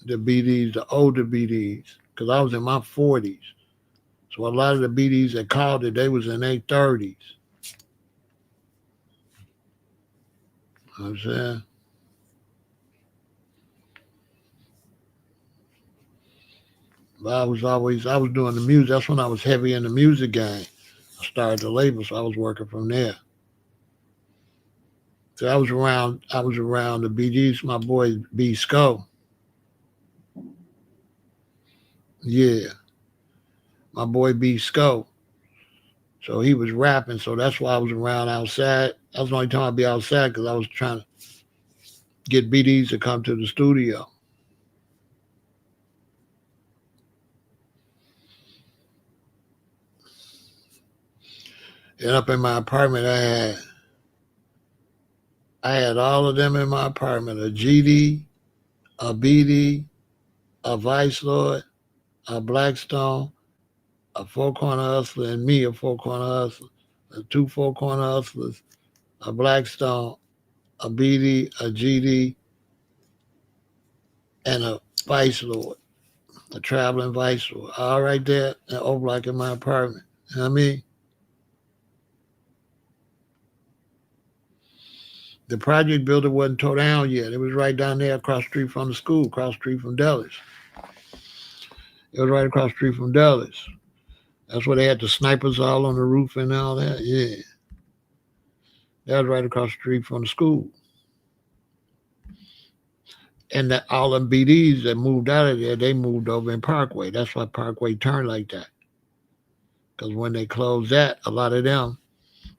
the BDs, the older BDs, because I was in my 40s. So a lot of the BDs that called it, they was in their 30s. You know what I'm saying? But I was doing the music. That's when I was heavy in the music game. I started the label, so I was working from there. So I was around the BDs, my boy B Sco. Yeah, my boy B Sco. So he was rapping, so that's why I was around outside. That was the only time I'd be outside because I was trying to get BDs to come to the studio. And up in my apartment, I had all of them in my apartment: a GD, a BD, a Vice Lord, a Blackstone, a Four Corner Hustler, and me, a Four Corner Hustler. Two Four Corner Hustlers, a Blackstone, a BD, a GD, and a Vice Lord, a traveling Vice Lord. All right there in O Block in my apartment. You know what I mean? The project building wasn't tore down yet. It was right down there across the street from the school, across the street from Dulles. It was right across the street from Dulles. That's where they had the snipers all on the roof and all that. Yeah. That was right across the street from the school. And that all them BDs that moved out of there, they moved over in Parkway. That's why Parkway turned like that. Because when they closed that, a lot of them,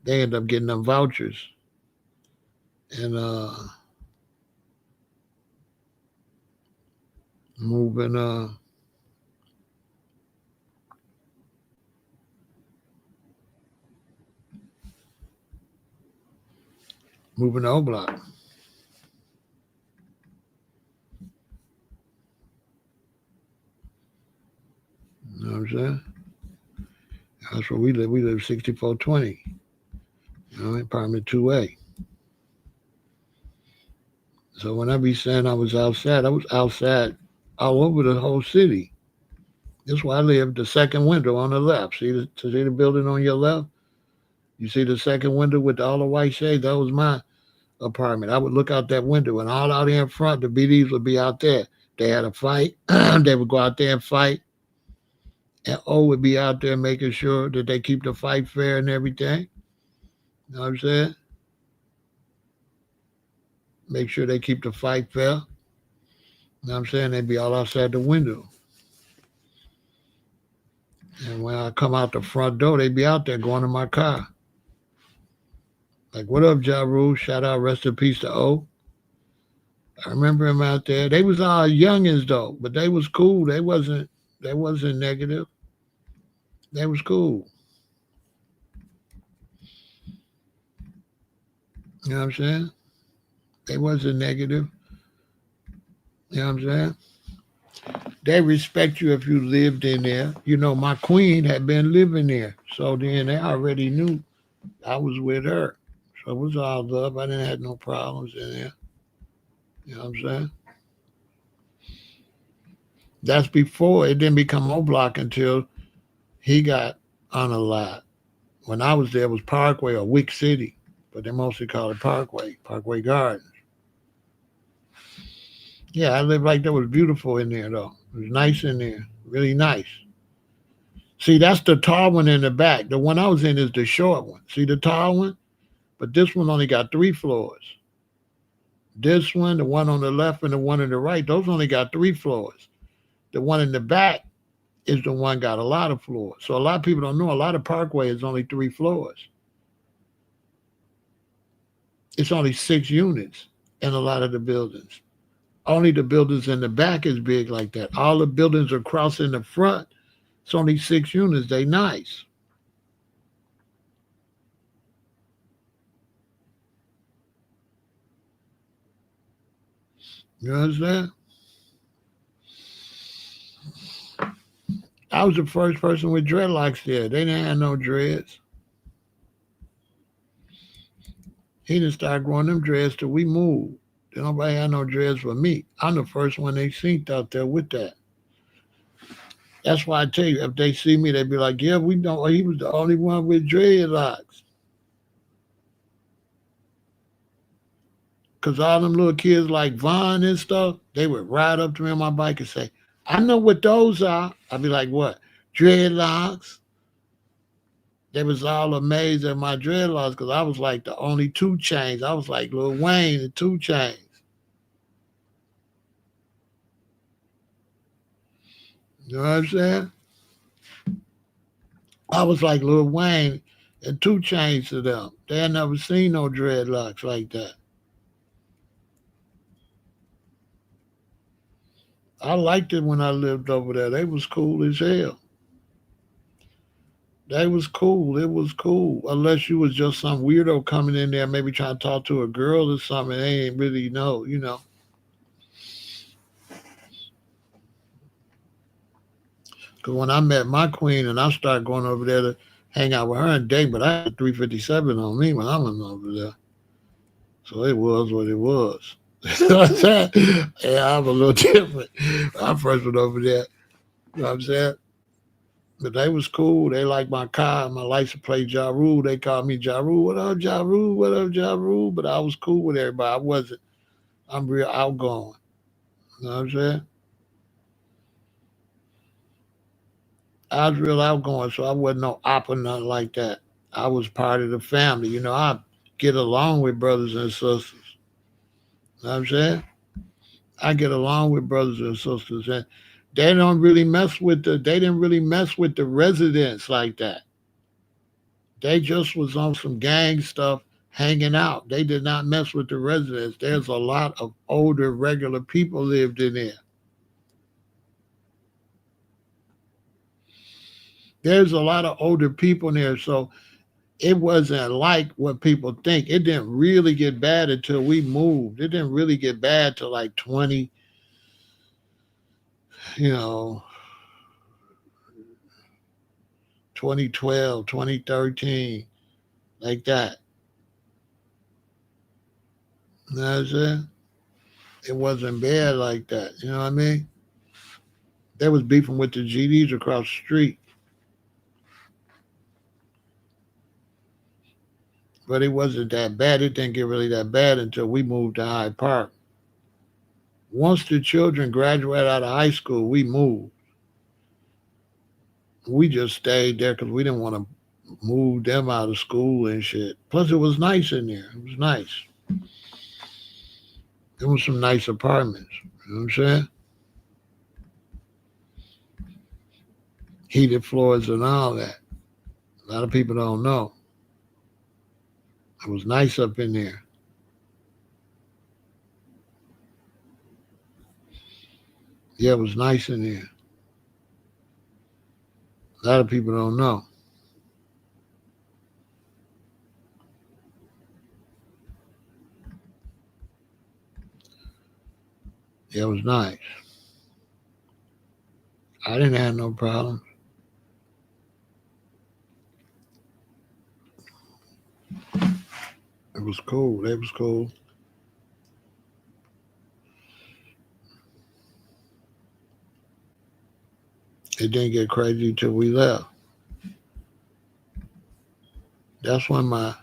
they ended up getting them vouchers and moving moving to O Block. You know what I'm saying? That's where we live. We live 6420. You know, apartment 2A. So when I be saying I was outside all over the whole city. That's why I live the second window on the left. See the building on your left? You see the second window with all the white shades? That was my apartment. I would look out that window, and all out there in front, the BDs would be out there. They had a fight. They would go out there and fight. And O would be out there making sure that they keep the fight fair and everything. You know what I'm saying? Make sure they keep the fight fair. You know what I'm saying? They'd be all outside the window. And when I come out the front door, they'd be out there going to my car. Like, what up, Ja Rule? Shout out, rest in peace to O. I remember him out there. They was all youngins though, but they was cool. They wasn't negative. They was cool. You know what I'm saying? They wasn't negative. You know what I'm saying? They respect you if you lived in there. You know, my queen had been living there. So then they already knew I was with her. So it was all love. I didn't have no problems in there. You know what I'm saying? That's before it didn't become O Block until he got unalived. When I was there, it was Parkway or Wick City, but they mostly call it Parkway, Parkway Gardens. Yeah, I lived right there. It was beautiful in there, though. It was nice in there, really nice. See, that's the tall one in the back. The one I was in is the short one. See the tall one? But this one only got 3 floors. This one, the one on the left, and the one on the right, those only got 3 floors. The one in the back is the one got a lot of floors. So a lot of people don't know a lot of Parkway is only 3 floors. It's only 6 units in a lot of the buildings. Only the buildings in the back is big like that. All the buildings across in the front, it's only 6 units. They nice. You understand? I was the first person with dreadlocks there. They didn't have no dreads. He didn't start growing them dreads till we moved. Nobody had no dreads for me. I'm the first one they seen out there with that. That's why I tell you, if they see me, they be like, yeah, we know he was the only one with dreadlocks. Because all them little kids like Vaughn and stuff, they would ride up to me on my bike and say, I know what those are. I'd be like, what? Dreadlocks? They was all amazed at my dreadlocks because I was like the only 2 Chainz. I was like Lil Wayne and 2 Chainz. You know what I'm saying? I was like Lil Wayne and 2 Chainz to them. They had never seen no dreadlocks like that. I liked it when I lived over there. They was cool as hell. They was cool. It was cool. Unless you was just some weirdo coming in there, maybe trying to talk to a girl or something. They ain't really know, you know. Because when I met my queen and I started going over there to hang out with her and date, but I had 357 on me when I went over there. So it was what it was. You know what I'm saying? Yeah, I'm a little different. I first went over there. You know what I'm saying? But they was cool. They liked my car. My license plate Ja Rule. They called me Ja Rule. What up, Ja Rule? What up, Ja Rule? But I was cool with everybody. I wasn't. I'm real outgoing. You know what I'm saying? I was real outgoing, so I wasn't no op or nothing like that. I was part of the family. You know, I get along with brothers and sisters. You know what I'm saying? I get along with brothers and sisters, and they didn't really mess with the residents like that. They just was on some gang stuff hanging out. They did not mess with the residents. There's a lot of older regular people lived in there. There's a lot of older people in there, so it wasn't like what people think. It didn't really get bad until we moved. It didn't really get bad till like 20, you know, 2012, 2013, like that. You know what I'm saying? It wasn't bad like that. You know what I mean? They was beefing with the GDs across the street, but it wasn't that bad. It didn't get really that bad until we moved to Hyde Park. Once the children graduated out of high school, we moved. We just stayed there because we didn't want to move them out of school and shit. Plus, it was nice in there. It was nice. There was some nice apartments. You know what I'm saying? Heated floors and all that. A lot of people don't know. It was nice up in there. Yeah, it was nice in there. A lot of people don't know. Yeah, it was nice. I didn't have no problem. It was cool. It was cool. It didn't get crazy till we left. That's when I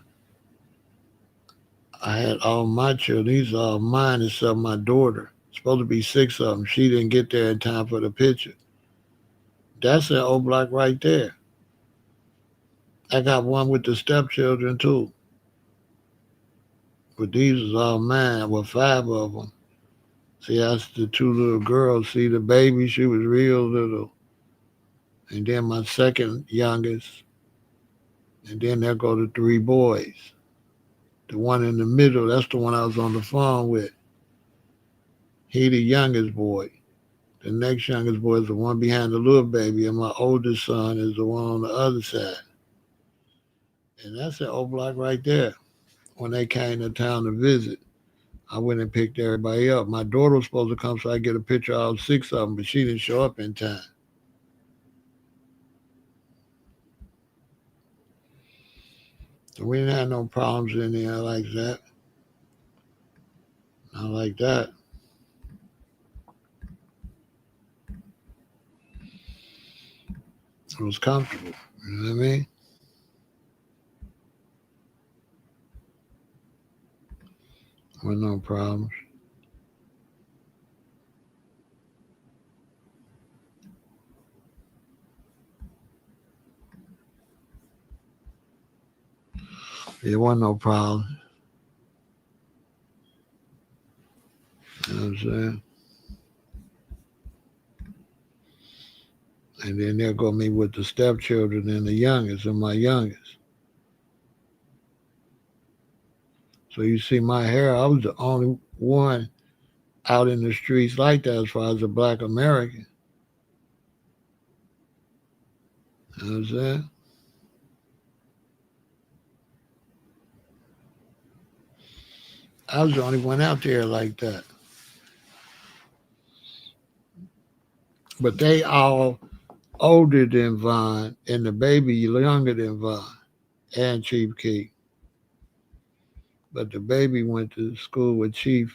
had all my children. These are all mine except my daughter. Supposed to be six of them. She didn't get there in time for the picture. That's an old block right there. I got one with the stepchildren too. But these is all mine. Well, five of them. See, that's the two little girls. See, the baby, she was real little. And then my second youngest. And then there go the three boys. The one in the middle, that's the one I was on the phone with. He the youngest boy. The next youngest boy is the one behind the little baby, and my oldest son is the one on the other side. And that's an old block right there. When they came to town to visit, I went and picked everybody up. My daughter was supposed to come so I get a picture of all six of them, but she didn't show up in time. So we didn't have no problems in there like that. Not like that. It was comfortable. You know what I mean? With no problems. There wasn't no problem. You know what I'm saying? And then there go me with the stepchildren and the youngest and my youngest. So you see my hair, I was the only one out in the streets like that as far as a black American. You know what I'm saying? I was the only one out there like that. But they all older than Vaughn and the baby younger than Vaughn and Chief Keef. But the baby went to school with Keef's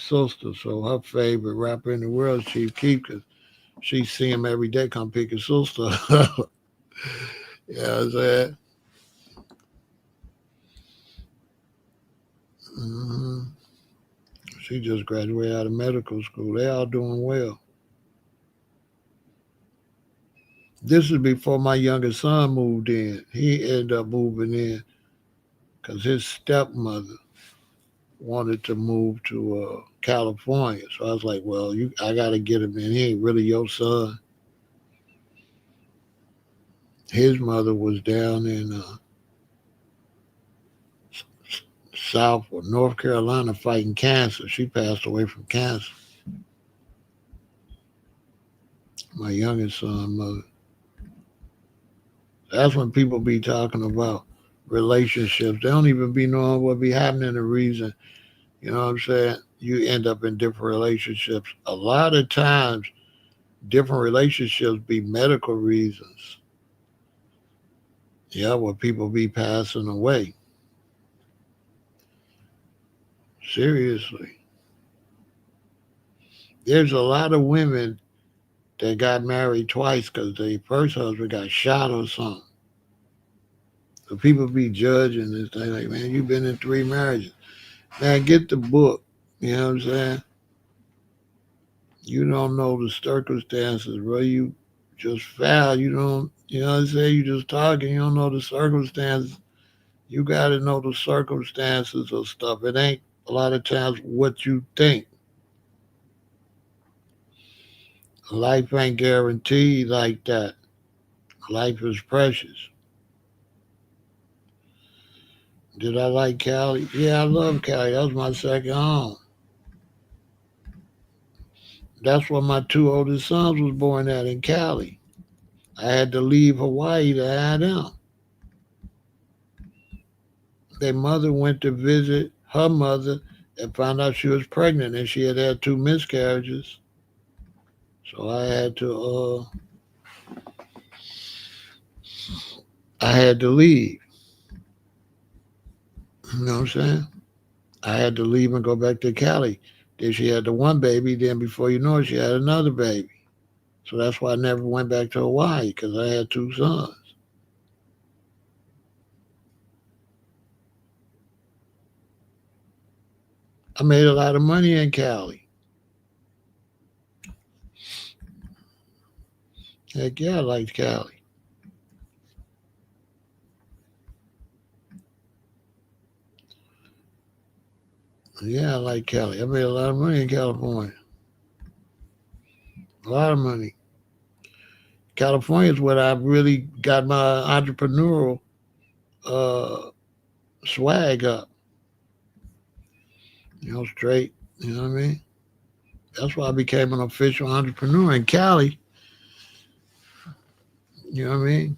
sister, so her favorite rapper in the world is Chief Keef because she see him every day come pick his sister up. You know what I'm saying? hmm She just graduated out of medical school. They all doing well. This is before my youngest son moved in. He ended up moving in because his stepmother wanted to move to California. So I was like, well, I got to get him in. He ain't really your son. His mother was down in South or North Carolina fighting cancer. She passed away from cancer. My youngest son mother. That's when people be talking about relationships. They don't even be knowing what be happening. The reason, you know what I'm saying? You end up in different relationships. A lot of times, different relationships be medical reasons. Yeah, where people be passing away. Seriously. There's a lot of women that got married twice because their first husband got shot or something. So people be judging this thing like, man, you've been in three marriages. Man, get the book. You know what I'm saying? You don't know the circumstances, bro. You just foul. You don't, you know what I'm saying? You just talking. You don't know the circumstances. You got to know the circumstances of stuff. It ain't a lot of times what you think. Life ain't guaranteed like that. Life is precious. Did I like Cali? Yeah, I love Cali. That was my second home. That's where my two oldest sons was born at in Cali. I had to leave Hawaii to have them. Their mother went to visit her mother and found out she was pregnant and she had had two miscarriages. So I had to leave. You know what I'm saying? I had to leave and go back to Cali. Then she had the one baby. Then before you know it, she had another baby. So that's why I never went back to Hawaii because I had two sons. I made a lot of money in Cali. Heck yeah, I liked Cali. Yeah, I like Cali. I made a lot of money in California. A lot of money. California is where I really got my entrepreneurial uh, swag up. Straight. You know what I mean? That's why I became an official entrepreneur in Cali. You know what I mean?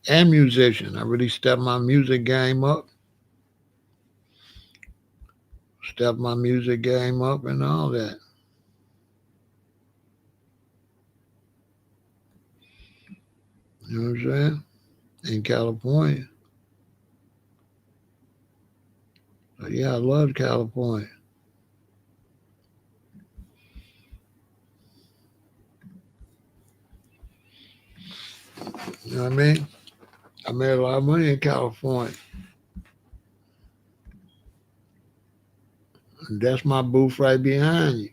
And musician. I really stepped my music game up. Stepped my music game up and all that. You know what I'm saying? In California. So yeah, I love California. You know what I mean? I made a lot of money in California. And that's my booth right behind you.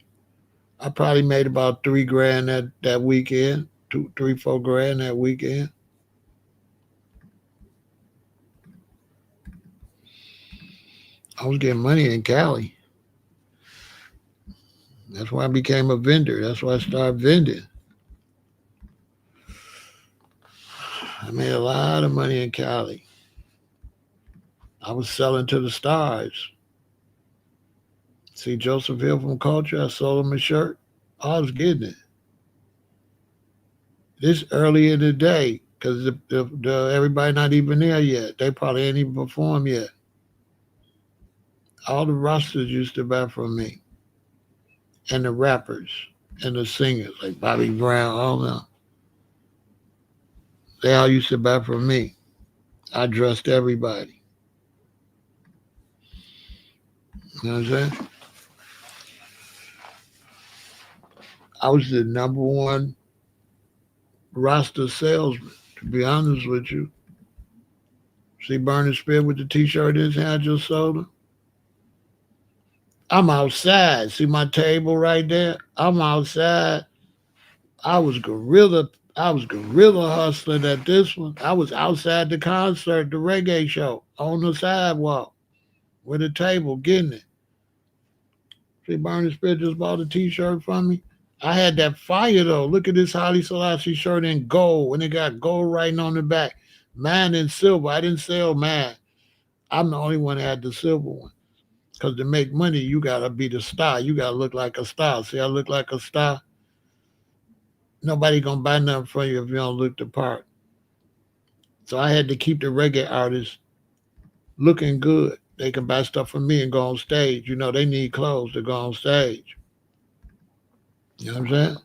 I probably made about 3 grand that weekend. 4 grand that weekend. I was getting money in Cali. That's why I became a vendor. That's why I started vending. I made a lot of money in Cali. I was selling to the stars. See Joseph Hill from Culture, I sold him a shirt. I was getting it. This early in the day, because everybody not even there yet. They probably ain't even performed yet. All the rosters used to buy from me. And the rappers and the singers, like Bobby Brown, all them. They all used to buy from me. I dressed everybody. You know what I'm saying? I was the number one roster salesman, to be honest with you. See Burning Spirit with the t-shirt in his hand I just sold him? I'm outside. See my table right there? I'm outside. I was gorilla. I was gorilla hustling at this one. I was outside the concert, the reggae show, on the sidewalk with a table getting it. See, Burning Spirit just bought a t-shirt from me. I had that fire though. Look at this Holly Selassie shirt in gold, and it got gold writing on the back. Mine in silver. I didn't sell mine. I'm the only one that had the silver one. Because to make money, you gotta be the star. You gotta look like a star. See, I look like a star. Nobody gonna buy nothing from you if you don't look the part. So I had to keep the reggae artists looking good. They can buy stuff from me and go on stage. They need clothes to go on stage. You know what I'm saying?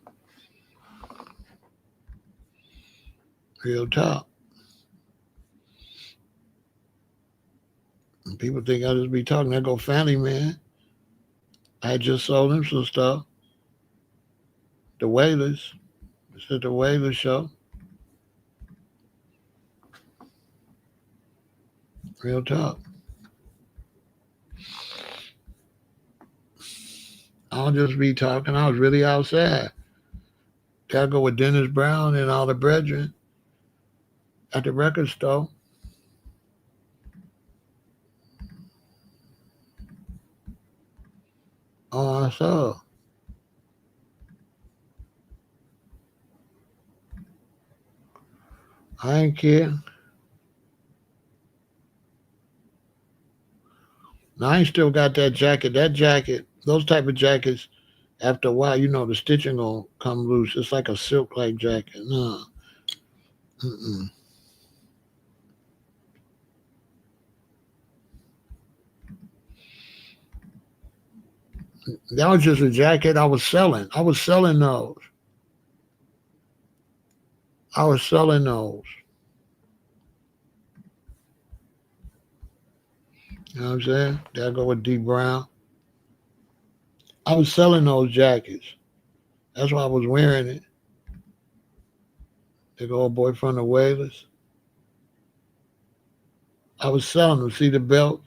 Real talk. And people think I just be talking. I go, family man. I just sold him some stuff. The Wailers. It's at the Wailers show. Real talk. I don't just be talking. I was really outside. Gotta go with Dennis Brown and all the brethren at the record store. Oh, I saw. I ain't care. Now, I ain't still got that jacket. That jacket, those type of jackets, After a while, the stitching gonna come loose. It's like a silk like jacket. No. Mm-mm. That was just a jacket I was selling. I was selling those. I was selling those. You know what I'm saying? There I go with D Brown. I was selling those jackets. That's why I was wearing it. The old boy from the Wailers. I was selling them. See the belt?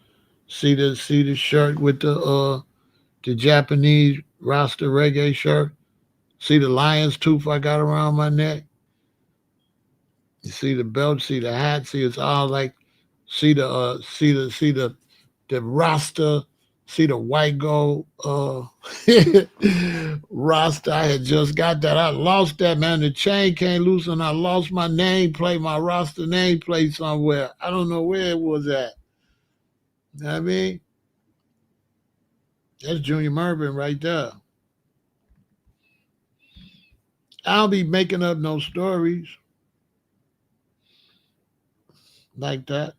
See the shirt with the Japanese Rasta reggae shirt? See the lion's tooth I got around my neck? You see the belt, see the hat, see it's all like see the Rasta, see the white gold Rasta. I had just got that. I lost that, man. The chain came loose and I lost my nameplate, my Rasta nameplate somewhere. I don't know where it was at. You know what I mean? That's Junior Mervin right there. I'll be making up no stories like that.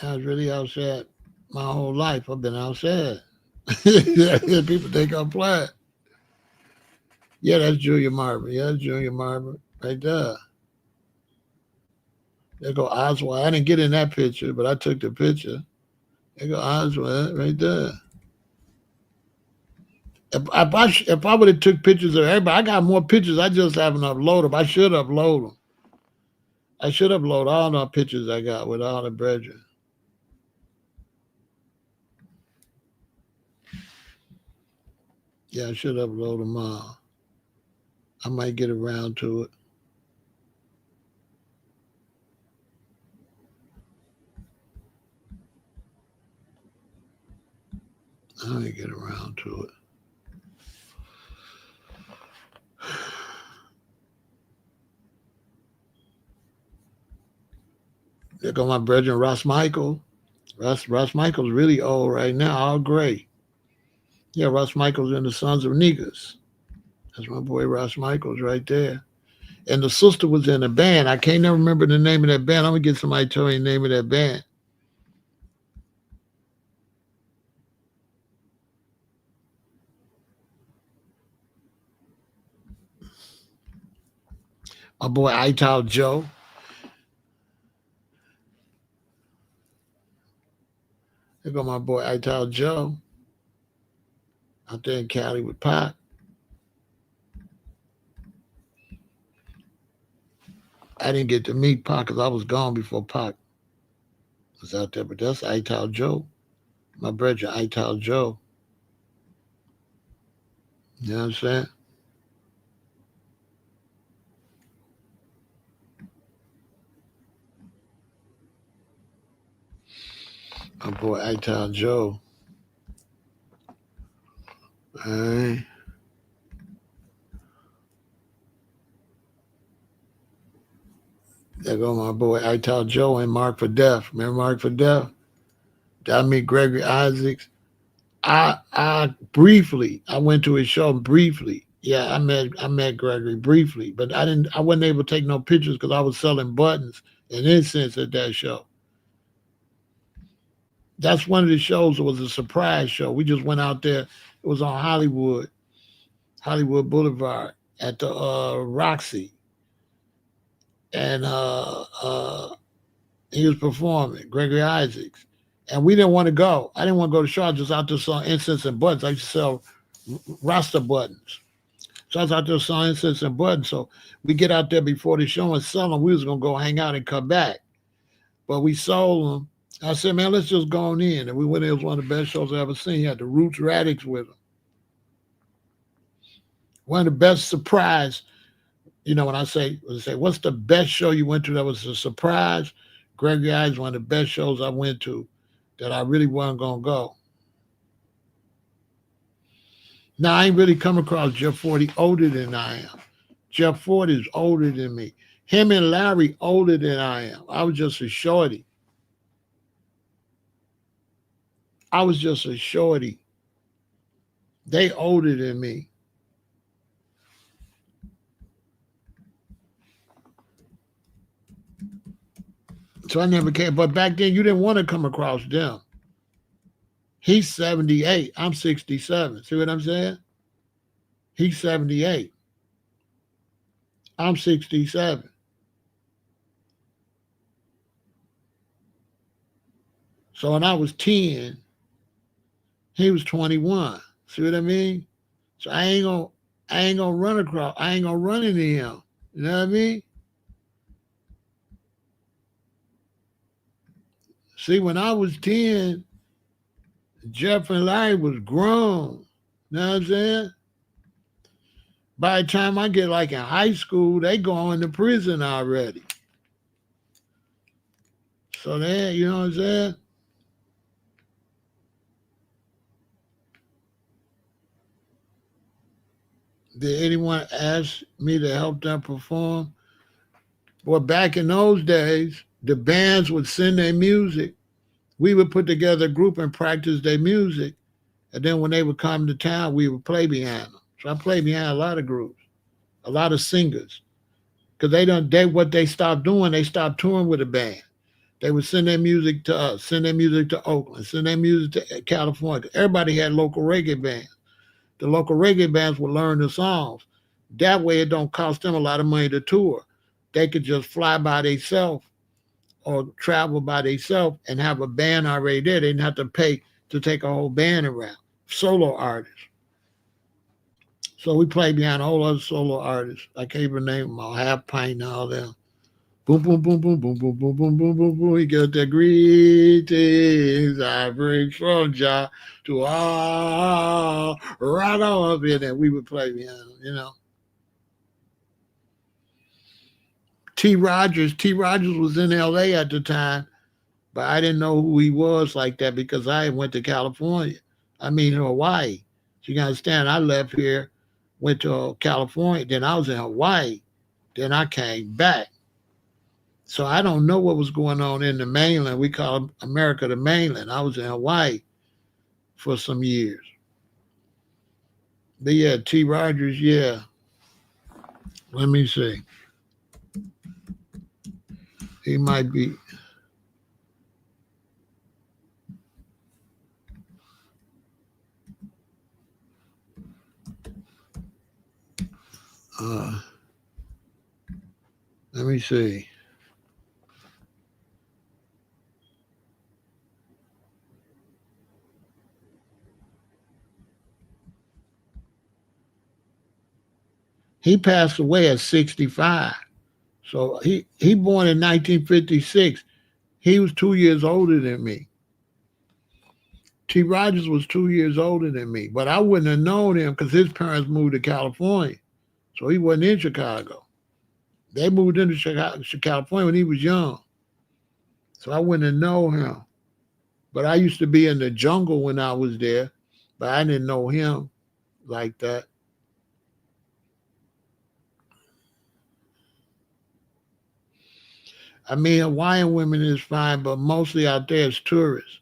I was really outside my whole life. I've been outside. People think I'm playing. Yeah, that's Julia Marvin. Yeah, that's Julia Marvin right there. There go Oswald. I didn't get in that picture, but I took the picture. There go Oswald right there. If I would have took pictures of everybody, I got more pictures. I just haven't uploaded them. I should upload them. I should upload all the pictures I got with all the brethren. Yeah, I should upload them all. I might get around to it. I might get around to it. There go my brethren Ross Michael. Ross Michael's really old right now, all gray. Yeah, Ross Michael's in the Sons of Niggas. That's my boy Ross Michaels right there. And the sister was in a band. I can't never remember the name of that band. I'm gonna get somebody to tell me the name of that band. My boy Ital Joe. There go my boy Ital Joe out there in Cali with Pac. I didn't get to meet Pac because I was gone before Pac was out there. But that's Ital Joe, my brother Ital Joe. You know what I'm saying? My boy Ital Joe. All right. There go my boy Ital Joe and Mark for Death. Remember Mark for Death? Did I meet Gregory Isaacs? I went to his show briefly. Yeah, I met Gregory briefly, but I wasn't able to take no pictures because I was selling buttons and incense at that show. That's one of the shows that was a surprise show. We just went out there. It was on Hollywood Boulevard at the Roxy, and he was performing Gregory Isaacs, and we didn't want to go. I didn't want to go to the show. I was just out there selling incense and buttons. I used to sell Rasta buttons. So I was out there selling incense and buttons. So we get out there before the show and sell them. We was gonna go hang out and come back, but we sold them. I said, man, let's just go on in. And we went in. It was one of the best shows I ever seen. He had the Roots Radix with him. One of the best surprise. When I say, what's the best show you went to that was a surprise? Gregory Eyes, one of the best shows I went to that I really wasn't gonna go. Now I ain't really come across Jeff Ford older than I am. Jeff Ford is older than me. Him and Larry older than I am. I was just a shorty. I was just a shorty. They older than me. So I never came. But back then, you didn't want to come across them. He's 78. I'm 67. See what I'm saying? He's 78. I'm 67. So when I was 10, he was 21. See what I mean? So I ain't gonna run across. I ain't gonna run into him. You know what I mean? See, when I was 10, Jeff and Larry was grown. You know what I'm saying? By the time I get like in high school, they going to prison already. So they, you know what I'm saying? Did anyone ask me to help them perform? Well, back in those days, the bands would send their music. We would put together a group and practice their music. And then when they would come to town, we would play behind them. So I played behind a lot of groups, a lot of singers. Because what they stopped doing, they stopped touring with a band. They would send their music to us, send their music to Oakland, send their music to California. Everybody had local reggae bands. The local reggae bands would learn the songs. That way it don't cost them a lot of money to tour. They could just fly by themselves or travel by themselves and have a band already there. They didn't have to pay to take a whole band around. Solo artists. So we played behind a whole other solo artists. I can't even name them all. Half Pint and all them. Boom, boom, boom, boom, boom, boom, boom, boom, boom, boom, boom. He got the greetings I bring from Jah to all right on up in there. We would play behind them, you know. T. Rogers was in LA at the time, but I didn't know who he was like that because I went to California. I mean Hawaii. So you can understand I left here, went to California, then I was in Hawaii. Then I came back. So I don't know what was going on in the mainland. We call America the mainland. I was in Hawaii for some years. But yeah, T. Rogers, yeah. Let me see. He might be. Uh, Let me see. He passed away at 65. So he born in 1956. He was 2 years older than me. T. Rogers was 2 years older than me, but I wouldn't have known him because his parents moved to California. So he wasn't in Chicago. They moved into California when he was young. So I wouldn't have known him. But I used to be in the jungle when I was there, but I didn't know him like that. I mean, Hawaiian women is fine, but mostly out there it's tourists.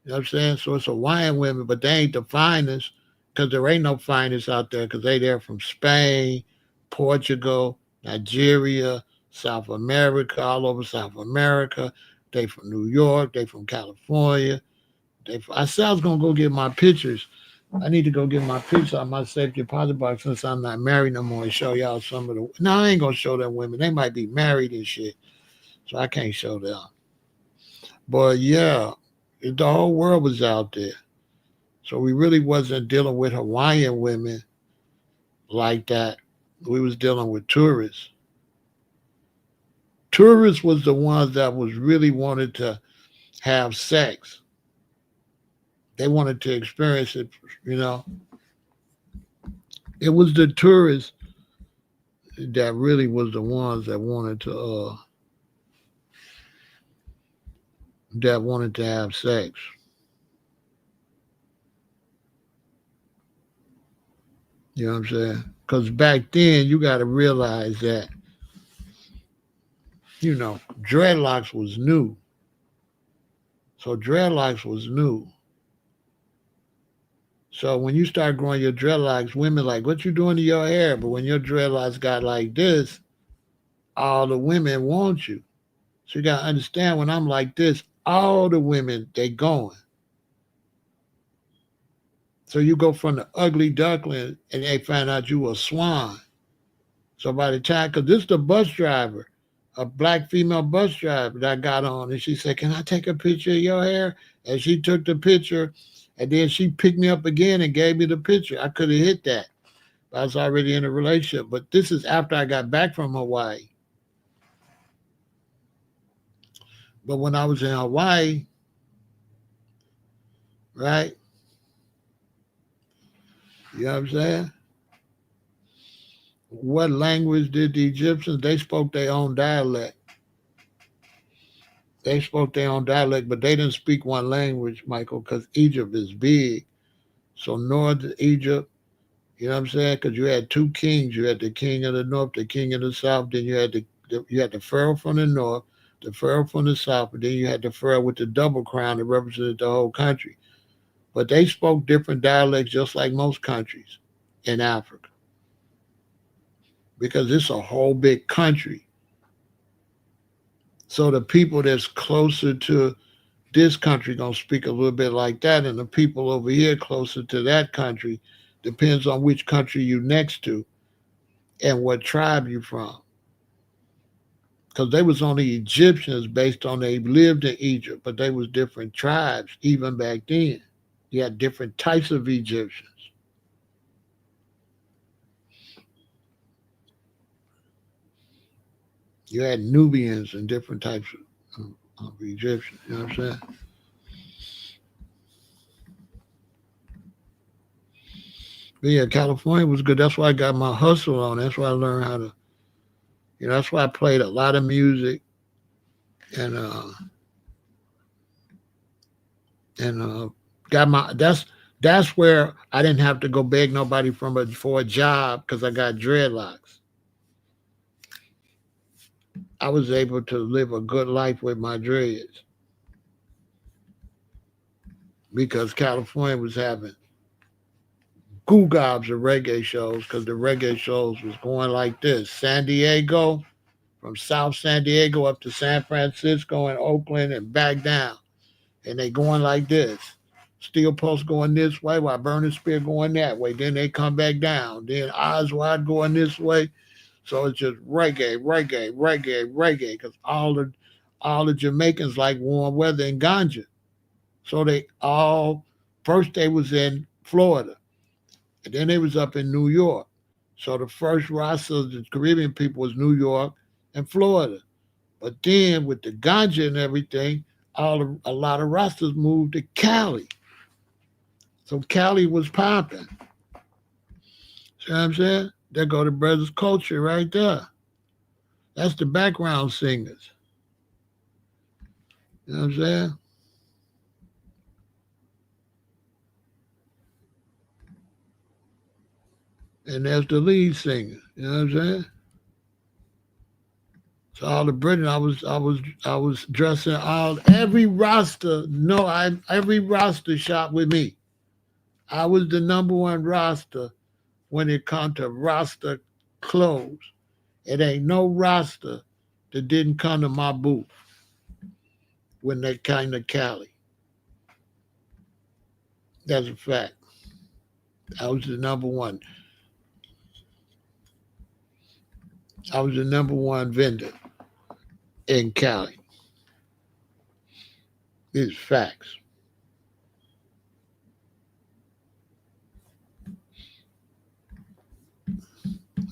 You know what I'm saying? So it's Hawaiian women, but they ain't the finest because there ain't no finest out there because they there from Spain, Portugal, Nigeria, South America, all over South America. They from New York. They from California. I said I was going to go get my pictures. I need to go get my pictures out of my safety deposit box since I'm not married no more and show y'all some of the. No, I ain't going to show them women. They might be married and shit. So I can't show them. But yeah, the whole world was out there. So we really wasn't dealing with Hawaiian women like that. We was dealing with tourists. Tourists was the ones that was really wanted to have sex. They wanted to experience it, you know. It was the tourists that really was the ones that wanted to have sex. You know what I'm saying? Because back then, you got to realize that, dreadlocks was new. So dreadlocks was new. So when you start growing your dreadlocks, women like, what you doing to your hair? But when your dreadlocks got like this, all the women want you. So you gotta understand when I'm like this, all the women, they going. So you go from the ugly duckling and they find out you a swan. So by the time, because this is the bus driver, a black female bus driver that I got on, and she said, can I take a picture of your hair? And she took the picture, and then she picked me up again and gave me the picture. I could have hit that. I was already in a relationship. But this is after I got back from Hawaii. But when I was in Hawaii, right? You know what I'm saying? What language did the Egyptians? They spoke their own dialect. They spoke their own dialect, but they didn't speak one language, Michael, because Egypt is big. So Northern Egypt, you know what I'm saying? Because you had two kings. You had the king of the north, the king of the south. Then you had the pharaoh from the north, the pharaoh from the south, and then you had the pharaoh with the double crown that represented the whole country. But they spoke different dialects just like most countries in Africa because it's a whole big country. So the people that's closer to this country gonna speak a little bit like that, and the people over here closer to that country depends on which country you next to and what tribe you from. Because they was only Egyptians based on they lived in Egypt, but they was different tribes even back then. You had different types of Egyptians. You had Nubians and different types of Egyptians. You know what I'm saying? But yeah, California was good. That's why I got my hustle on. That's why I learned how to. That's why I played a lot of music and got my. That's where I didn't have to go beg nobody for a job because I got dreadlocks. I was able to live a good life with my dreads because California was having goo gobs of reggae shows because the reggae shows was going like this. San Diego, from South San Diego up to San Francisco and Oakland and back down. And they going like this. Steel Pulse going this way while Burning Spear going that way. Then they come back down. Then Oswald going this way. So it's just reggae, reggae, reggae, reggae. Because all the Jamaicans like warm weather and ganja. So they all first they was in Florida. And then they was up in New York. So the first roster of the Caribbean people was New York and Florida. But then with the ganja and everything, a lot of rosters moved to Cali. So Cali was popping. See what I'm saying? There go the brothers' culture right there. That's the background singers. You know what I'm saying? And there's the lead singer. You know what I'm saying? So all the Britain, I was dressing every roster. No, every roster shot with me. I was the number one roster when it come to roster clothes. It ain't no roster that didn't come to my booth when they came to Cali. That's a fact. I was the number one. I was the number one vendor in Cali. These facts.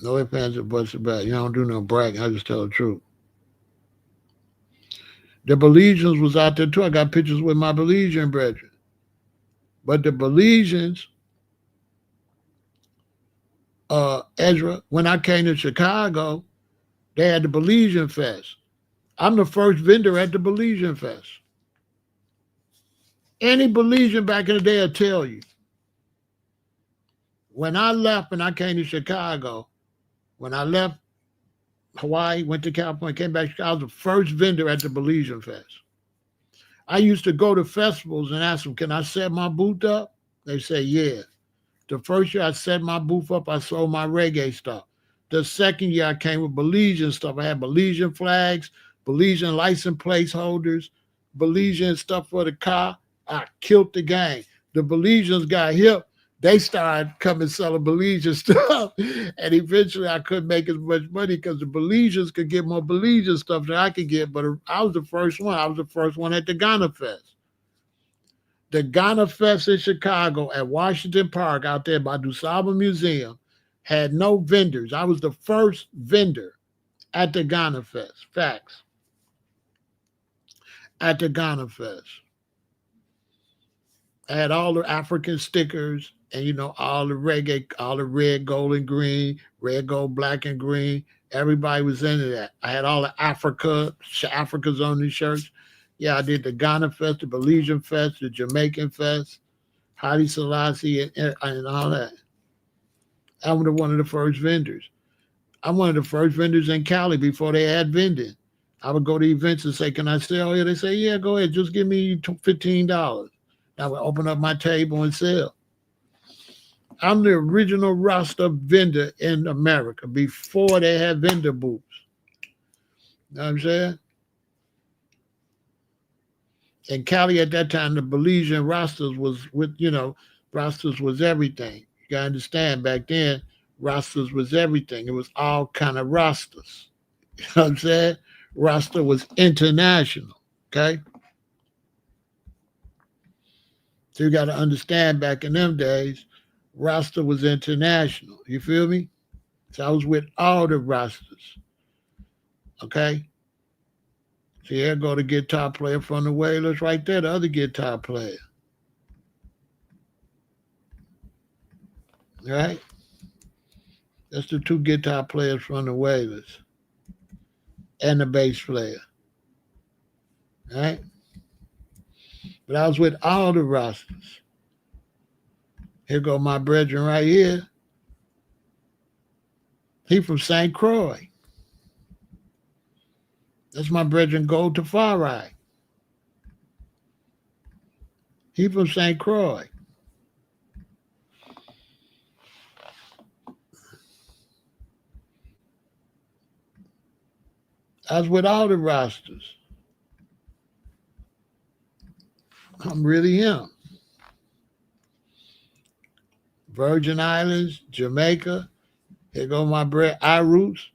No ifs, ands, or buts about it. You don't do no bragging. I just tell the truth. The Belizeans was out there too. I got pictures with my Belizean brethren. But the Belizeans, Ezra, when I came to Chicago, they had the Belizean Fest. I'm the first vendor at the Belizean Fest. Any Belizean back in the day will tell you. When I left and I came to Chicago, when I left Hawaii, went to California, came back to Chicago, I was the first vendor at the Belizean Fest. I used to go to festivals and ask them, can I set my booth up? They say, yeah. The first year I set my booth up, I sold my reggae stuff. The second year I came with Belizean stuff. I had Belizean flags, Belizean license plate holders, Belizean stuff for the car. I killed the game. The Belizeans got hip. They started coming selling Belizean stuff. And eventually I couldn't make as much money because the Belizeans could get more Belizean stuff than I could get. But I was the first one. I was the first one at the Ghana Fest. The Ghana Fest in Chicago at Washington Park out there by Dusaba Museum had no vendors. I was the first vendor at the Ghana Fest. Facts. At the Ghana Fest. I had all the African stickers and, all the reggae, all the red, gold, and green, red, gold, black, and green. Everybody was into that. I had all the Africa's on these shirts. Yeah, I did the Ghana Fest, the Belizean Fest, the Jamaican Fest, Haile Selassie, and all that. I'm one of the first vendors. I'm one of the first vendors in Cali before they had vending. I would go to events and say, can I sell here? They say, yeah, go ahead. Just give me $15. I would open up my table and sell. I'm the original Rasta vendor in America before they had vendor booths. You know what I'm saying? In Cali at that time, the Belizean Rastas was Rastas was everything. You gotta understand, back then, Rastas was everything. It was all kind of Rastas. You know what I'm saying? Rasta was international. Okay? So you gotta understand, back in them days, Rasta was international. You feel me? So I was with all the Rastas. Okay? So here go the guitar player from the Wailers right there, the other guitar player. Right? That's the two guitar players from the Wailers. And the bass player. Right? But I was with all the Rastas. Here go my brethren right here. He from St. Croix. That's my brethren Gold Tafari. He from St. Croix. I was with all the rosters. I'm really him. Virgin Islands, Jamaica. Here go my bread. I Roots,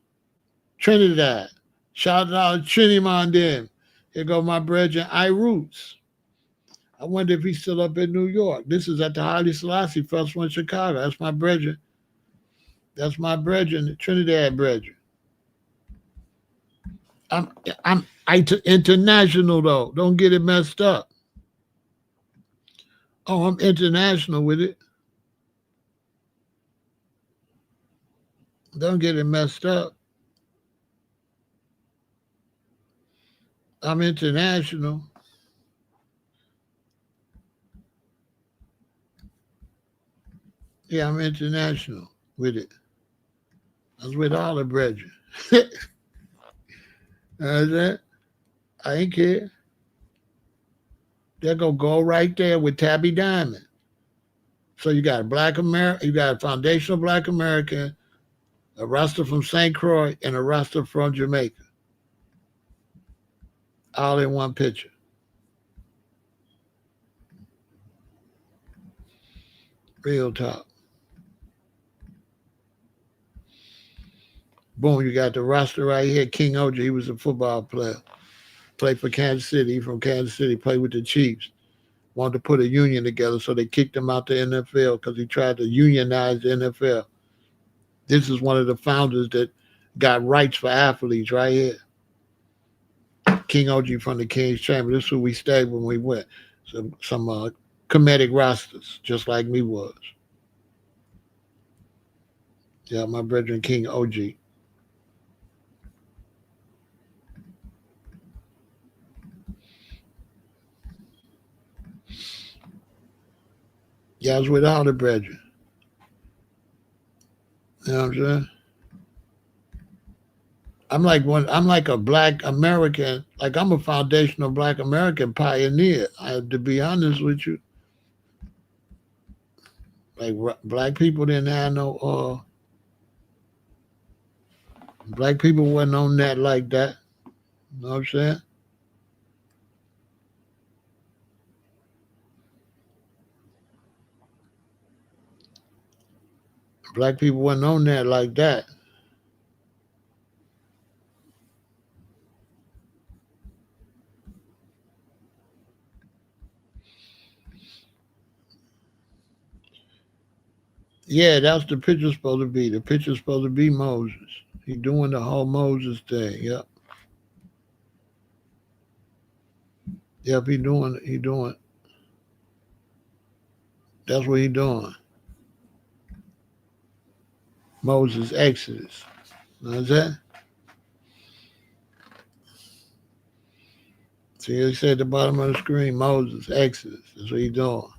Trinidad. Shout out to Trinimon them. Here go my brethren, I Roots. I wonder if he's still up in New York. This is at the Haile Selassie Festival in Chicago. That's my brethren. That's my brethren, the Trinidad brethren. I'm international though. Don't get it messed up. Oh, I'm international with it. Don't get it messed up. I'm international. Yeah, I'm international with it. I was with all the brethren. That I ain't care. They're gonna go right there with Tabby Diamond. So you got a Black American, you got a foundational Black American, a Rasta from St. Croix, and a Rasta from Jamaica. All in one picture. Real talk. Boom, you got the Rasta right here. King OJ, he was a football player. Played for Kansas City. From Kansas City, played with the Chiefs. Wanted to put a union together, so they kicked him out the NFL because he tried to unionize the NFL. This is one of the founders that got rights for athletes right here. King OG from the King's Chamber. This is who we stayed when we went. Some comedic rosters, just like me was. Yeah, my brethren King OG. Yeah, I was with all the brethren. You know what I'm saying? I'm like a black American, like I'm a foundational black American pioneer. To be honest with you, like black people didn't have no black people wasn't on that like that. You know what I'm saying? Black people wasn't on that like that. Yeah, that's the picture supposed to be. The picture's supposed to be Moses. He doing the whole Moses thing. Yep. Yep, he doing that's what he doing. Moses Exodus. You know what I'm saying? See, it said at the bottom of the screen, Moses Exodus. That's what he doing.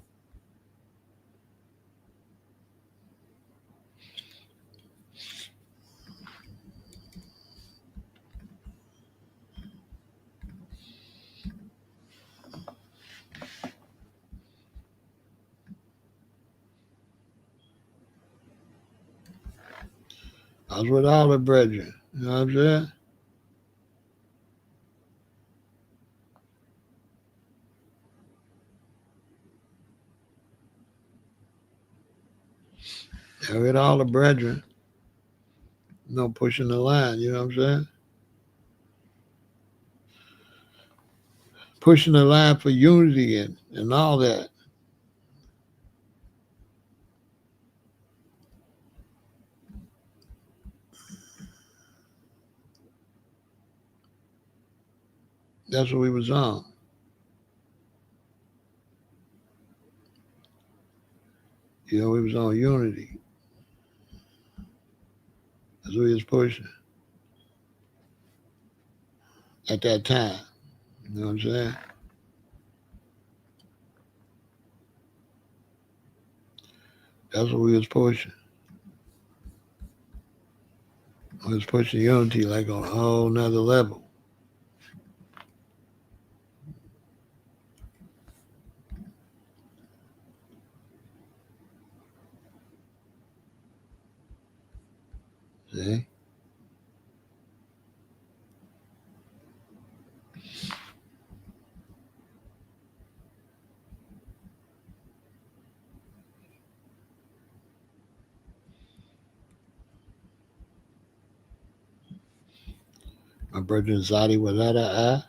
I was with all the brethren. You know what I'm saying? I with all the brethren. No pushing the line. You know what I'm saying? Pushing the line for unity and all that. That's what we was on. You know, we was on unity. That's what we was pushing at that time. You know what I'm saying? That's what we was pushing. We was pushing unity like on a whole nother level. See? My brother Zadi without an eye.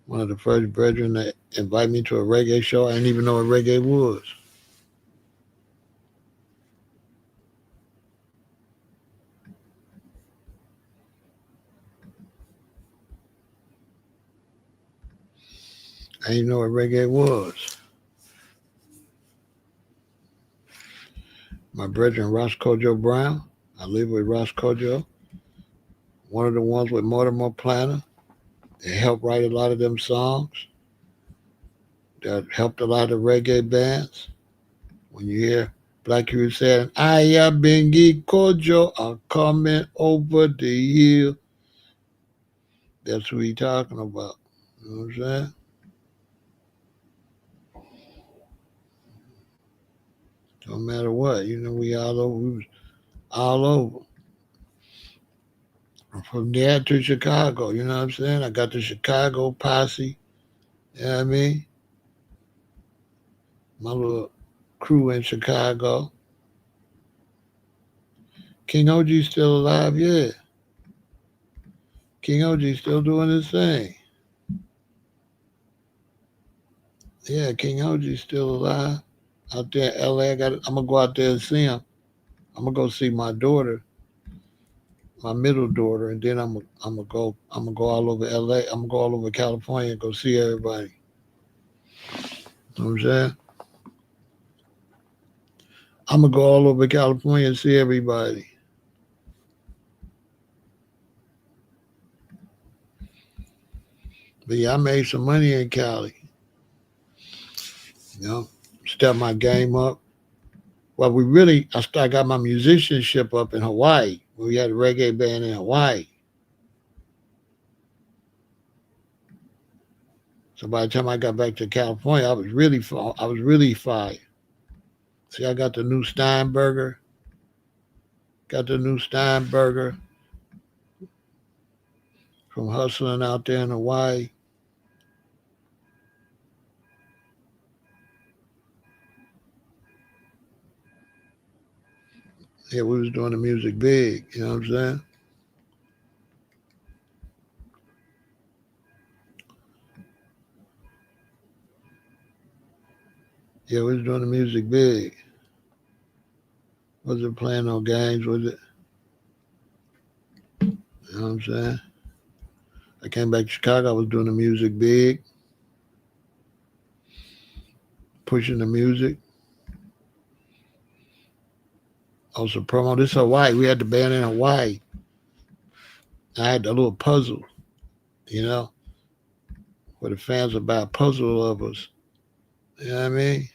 One of the first brethren that invited me to a reggae show. I didn't even know what reggae was. I didn't know what reggae was. My brethren Ross Kojo Brown. I live with Ross Kojo. One of the ones with Mortimer Planner. They helped write a lot of them songs. That helped a lot of reggae bands. When you hear Black Hugh saying, I am Bengi Kojo, I'm coming over the hill. That's who he talking about. You know what I'm saying? Don't matter what. You know, we all over. We was all over. From there to Chicago, you know what I'm saying? I got the Chicago posse. You know what I mean? My little crew in Chicago. King OG's still alive, yeah. King OG's still doing his thing. Yeah, King OG's still alive. Out there in LA, I'm gonna go out there and see him. I'm gonna go see my daughter, my middle daughter, and then I'm gonna go all over LA. I'm gonna go all over California and go see everybody. You know what I'm saying? I'm gonna go all over California and see everybody. But yeah, I made some money in Cali. You know, step my game up. Well, I got my musicianship up in Hawaii. We had a reggae band in Hawaii. So by the time I got back to California, I was really fired. See, I got the new Steinberger from hustling out there in Hawaii. Yeah, we was doing the music big. You know what I'm saying? Yeah, we was doing the music big. Wasn't playing no games, was it? You know what I'm saying? I came back to Chicago. I was doing the music big, pushing the music. Also promo. This Hawaii. We had the band in Hawaii. I had the little puzzle, you know, where the fans would buy a puzzle of us. You know what I mean?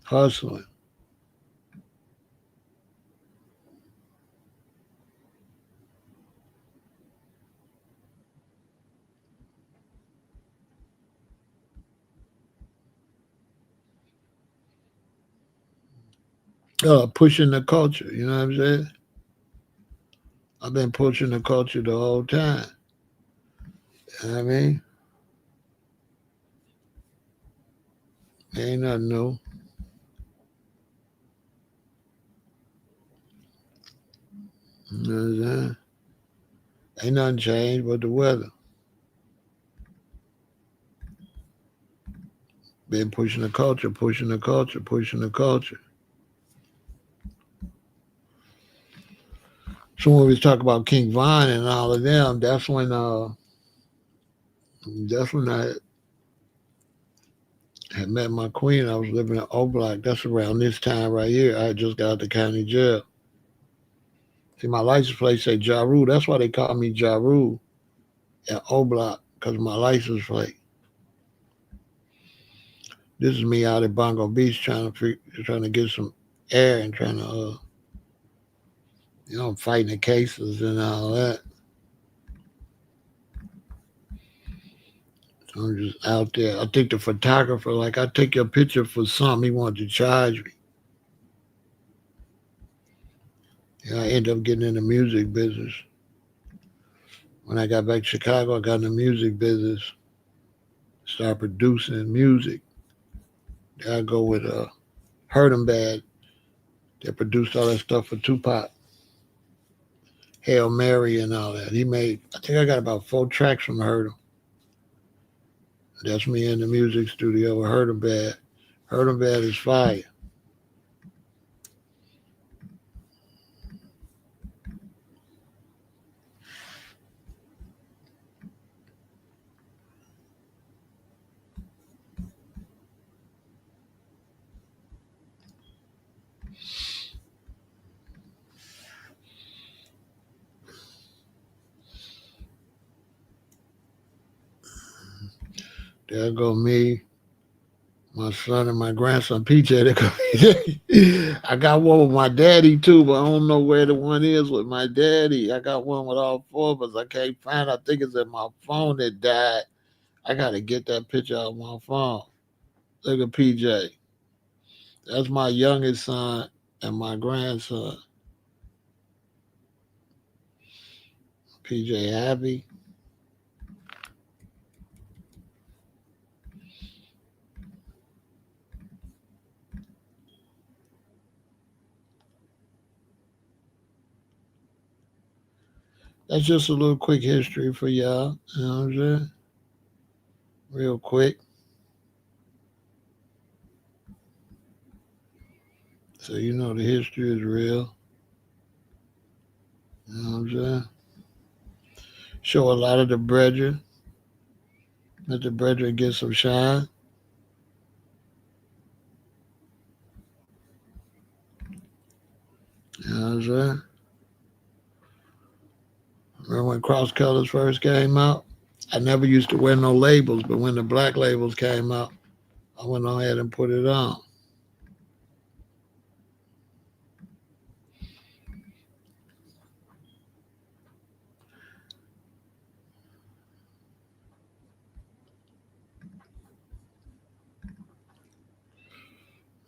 Hustling. Pushing the culture. You know what I'm saying? I've been pushing the culture the whole time. You know what I mean? Ain't nothing new. You know what I'm saying? Ain't nothing changed but the weather. Been pushing the culture, pushing the culture, pushing the culture. So when we talk about King Von and all of them, that's when I had met my queen. I was living in O-Block. That's around this time right here. I had just got out the county jail. See, my license plate say Ja Rule. That's why they call me Ja Rule at O-Block, because of my license plate. This is me out at Bongo Beach trying to get some air and trying to, I'm fighting the cases and all that. So I'm just out there. I think the photographer, like, I take your picture for something, he wanted to charge me. I ended up getting in the music business. When I got back to Chicago, I got in the music business, started producing music. There I go with Hurt 'em Bad, that produced all that stuff for Tupac, Hail Mary and all that. I think I got about 4 tracks from Hurt 'em. That's me in the music studio with Hurt 'em Bad. Hurt 'em Bad is fire. There go me, my son and my grandson PJ. I got one with my daddy too, but I don't know where the one is with my daddy. I got one with all 4 of us. I can't find it. I think it's in my phone that died. I gotta get that picture out of my phone. Look at PJ. That's my youngest son and my grandson. PJ Happy. That's just a little quick history for y'all. You know what I'm saying? Real quick. So you know the history is real. You know what I'm saying? Show a lot of the brethren. Let the brethren get some shine. You know what I'm saying? Remember when Cross Colors first came out? I never used to wear no labels, but when the black labels came out, I went on ahead and put it on.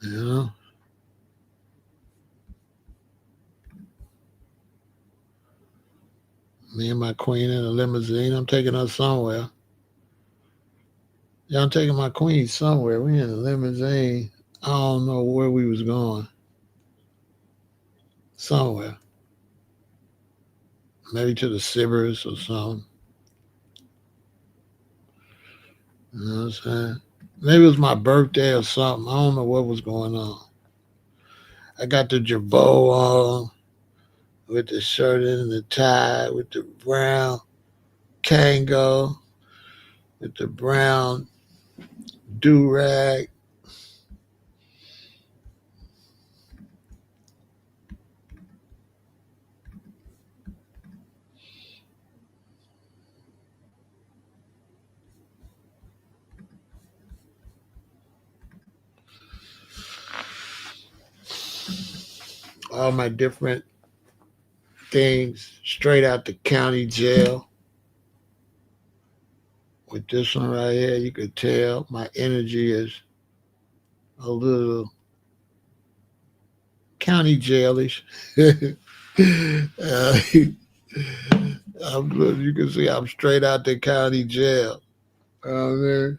You know, me and my queen in a limousine. I'm taking her somewhere. Yeah, I'm taking my queen somewhere. We in a limousine. I don't know where we was going. Somewhere. Maybe to the Sibbers or something. You know what I'm saying? Maybe it was my birthday or something. I don't know what was going on. I got the jabot on with the shirt and the tie with the brown Kango with the brown do rag. All my different things straight out the county jail. With this one right here, you could tell my energy is a little county jailish. You can see I'm straight out the county jail. You know what I mean?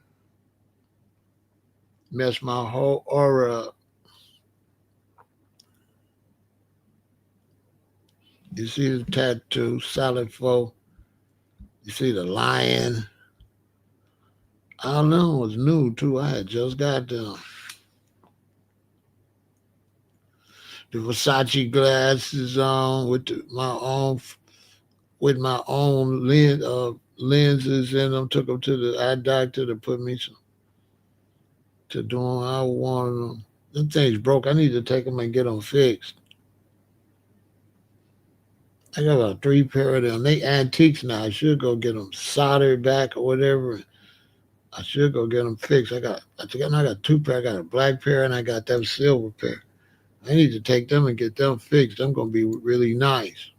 Messed my whole aura up. You see the tattoo, solid foe. You see the lion. I don't know, it was new too. I had just got them. The Versace glasses on with my own lenses in them. Took them to the eye doctor to put me some to do them. I wanted them. Them things broke. I need to take them and get them fixed. I got about 3 pair of them. They antiques now. I should go get them soldered back or whatever. I should go get them fixed. I think I got 2 pair. I got a black pair and I got that silver pair. I need to take them and get them fixed. Them gonna be really nice.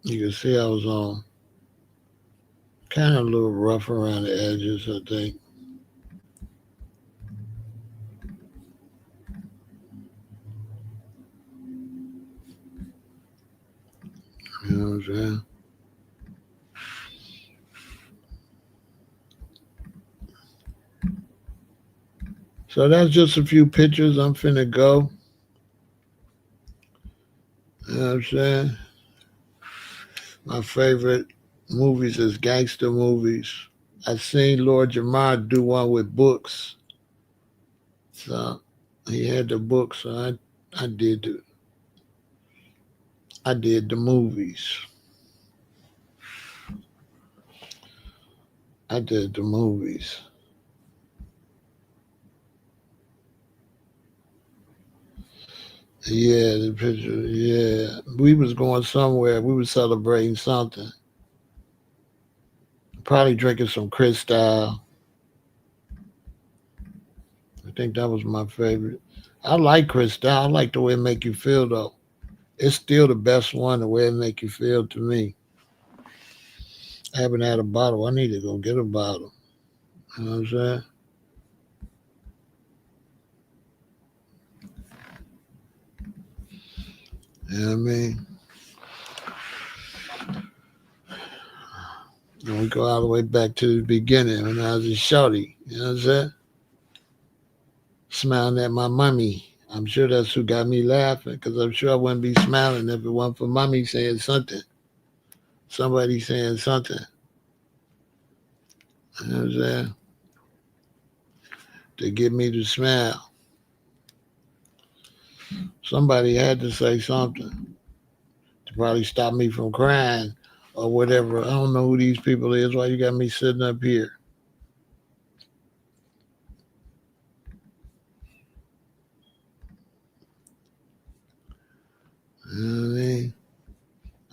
You can see I was on kind of a little rough around the edges, I think. You know what I'm saying? So that's just a few pictures. I'm finna go. You know what I'm saying? My favorite movies is gangster movies. I seen Lord Jamar do one with books. So he had the books, so I did the movies. I did the movies. Yeah, the picture. Yeah, we was going somewhere. We was celebrating something. Probably drinking some Cristal. I think that was my favorite. I like Cristal. I like the way it make you feel though. It's still the best one. The way it make you feel to me. I haven't had a bottle. I need to go get a bottle. You know what I'm saying? You know what I mean? And we go all the way back to the beginning when I was a shorty. You know what I'm saying? Smiling at my mommy. I'm sure that's who got me laughing because I'm sure I wouldn't be smiling if it wasn't for mommy saying something. Somebody saying something. You know what I'm saying? To get me to smile. Somebody had to say something to probably stop me from crying or whatever. I don't know who these people is. Why you got me sitting up here? You know what I mean?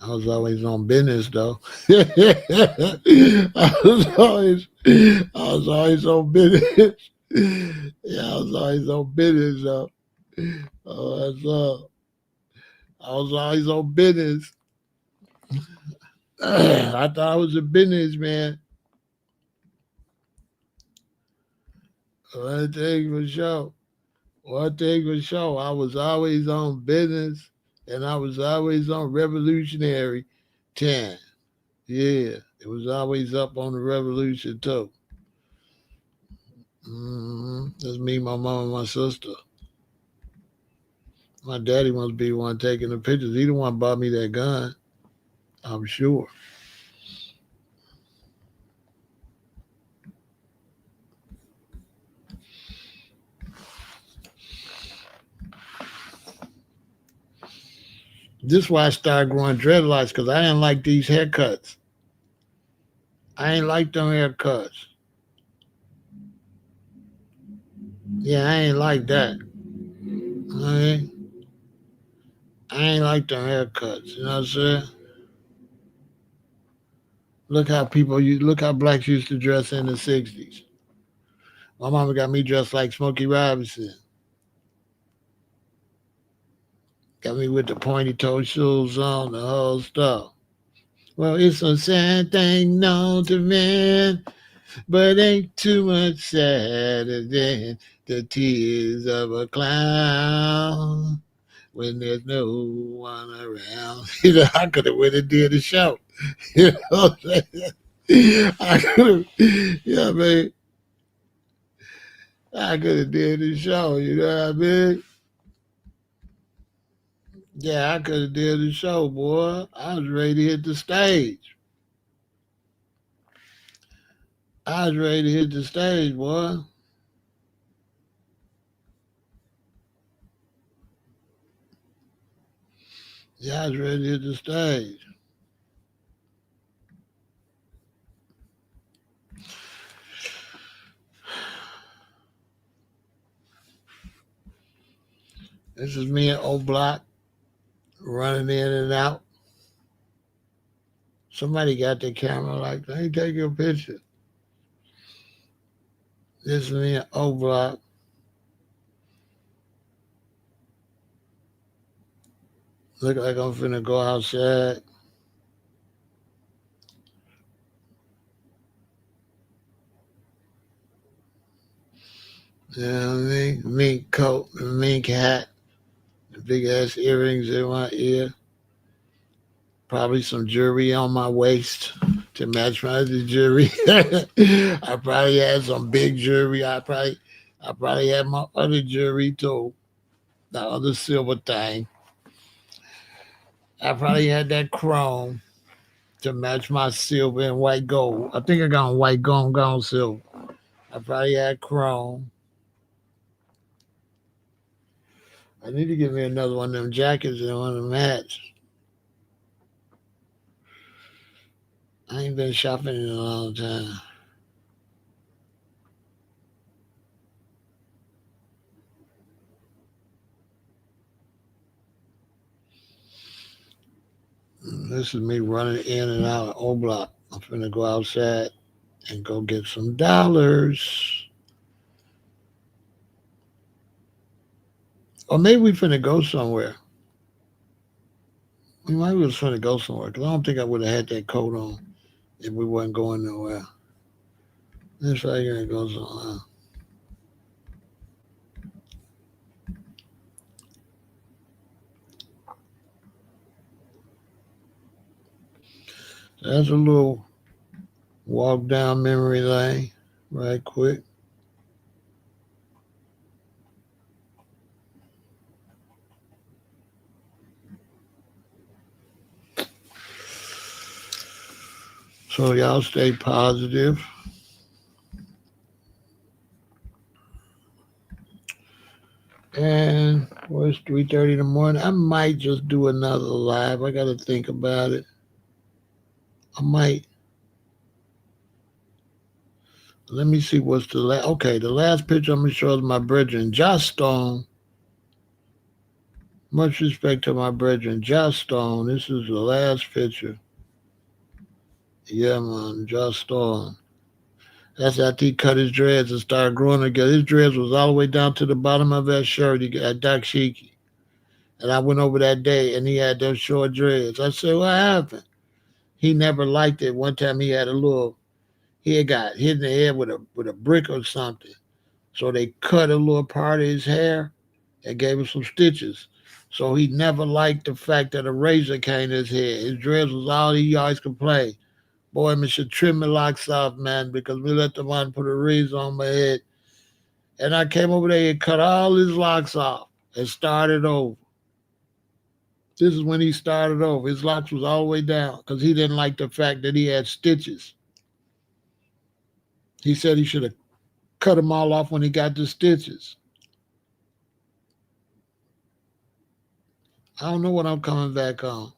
I was always on business though. I was always on business. Yeah, I was always on business though. Oh, that's up. I was always on business. I thought I was a businessman. One thing for sure. One thing for sure. I was always on business and I was always on revolutionary time. Yeah, it was always up on the revolution too. That's me, my mom, and my sister. My daddy must be the one taking the pictures. He the one bought me that gun. I'm sure. This is why I started growing dreadlocks because I didn't like these haircuts. I ain't like them haircuts. Yeah, I ain't like that. I ain't like them haircuts. You know what I'm saying? Look how blacks used to dress in the '60s. My mama got me dressed like Smokey Robinson. Got me with the pointy toe shoes on, the whole stuff. Well, it's a sad thing known to man, but ain't too much sadder than the tears of a clown when there's no one around. I could have went and did a show. You know what I'm saying? I could have, yeah, man. I could have did the show. You know what I mean? Yeah, I could have did the show, boy. I was ready to hit the stage. I was ready to hit the stage, boy. Yeah, I was ready to hit the stage. This is me and O Block running in and out. Somebody got the camera like, let me take your picture. This is me and O Block. Look like I'm finna go outside. You know what I mean? Mink coat, mink hat, the big ass earrings in my ear. Probably some jewelry on my waist to match my other jewelry. I probably had some big jewelry. I probably had my other jewelry too. The other silver thing. I probably had that chrome to match my silver and white gold. I think I got on white gold, got on silver. I probably had chrome. I need to get me another one of them jackets and one of them hats. I ain't been shopping in a long time. This is me running in and out of O Block. I'm finna go outside and go get some dollars. Or maybe we finna go somewhere. We might was finna go somewhere because I don't think I would have had that coat on if we wasn't going nowhere. This right here goes on. That's a little walk down memory lane, right quick. So y'all stay positive. And well, it's 3:30 in the morning. I might just do another live. I gotta think about it. I might. Let me see what's the last. Okay, the last picture I'm gonna show is my brethren, Josh Stone. Much respect to my brethren. Josh Stone. This is the last picture. Yeah, man. Josh Stone. That's after he cut his dreads and started growing again. His dreads was all the way down to the bottom of that shirt. He got Doc Shiki. And I went over that day and he had those short dreads. I said, what happened? He never liked it. One time he had got hit in the head with a brick or something. So they cut a little part of his hair and gave him some stitches. So he never liked the fact that a razor came to his head. His dreads was all he always complained. Boy, me should trim my locks off, man, because we let the man put a razor on my head. And I came over there and cut all his locks off and started over. This is when he started over. His locks was all the way down because he didn't like the fact that he had stitches. He said he should have cut them all off when he got the stitches. I don't know what I'm coming back on.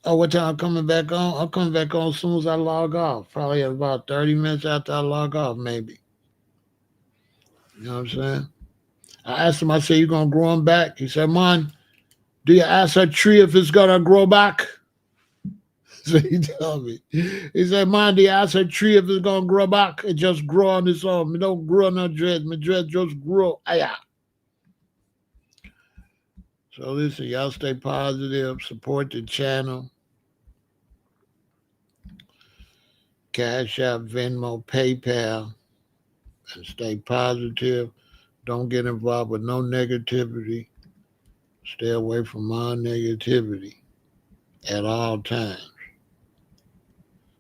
Oh, what time I'm coming back on? I'm coming back on as soon as I log off. Probably about 30 minutes after I log off, maybe. You know what I'm saying? I asked him, I said, you going to grow them back? He said, man, do you ask a tree if it's going to grow back? So he told me. He said, man, do you ask a tree if it's going to grow back? It just grow on its own. Me don't grow no dread. My dread just grow. Aya. So listen, y'all stay positive. Support the channel. Cash App, Venmo, PayPal. And stay positive. Don't get involved with no negativity. Stay away from all negativity at all times.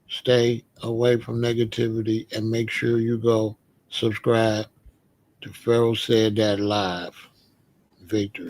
Stay away from negativity and make sure you go subscribe to Pharaoh Said That Live. Victory.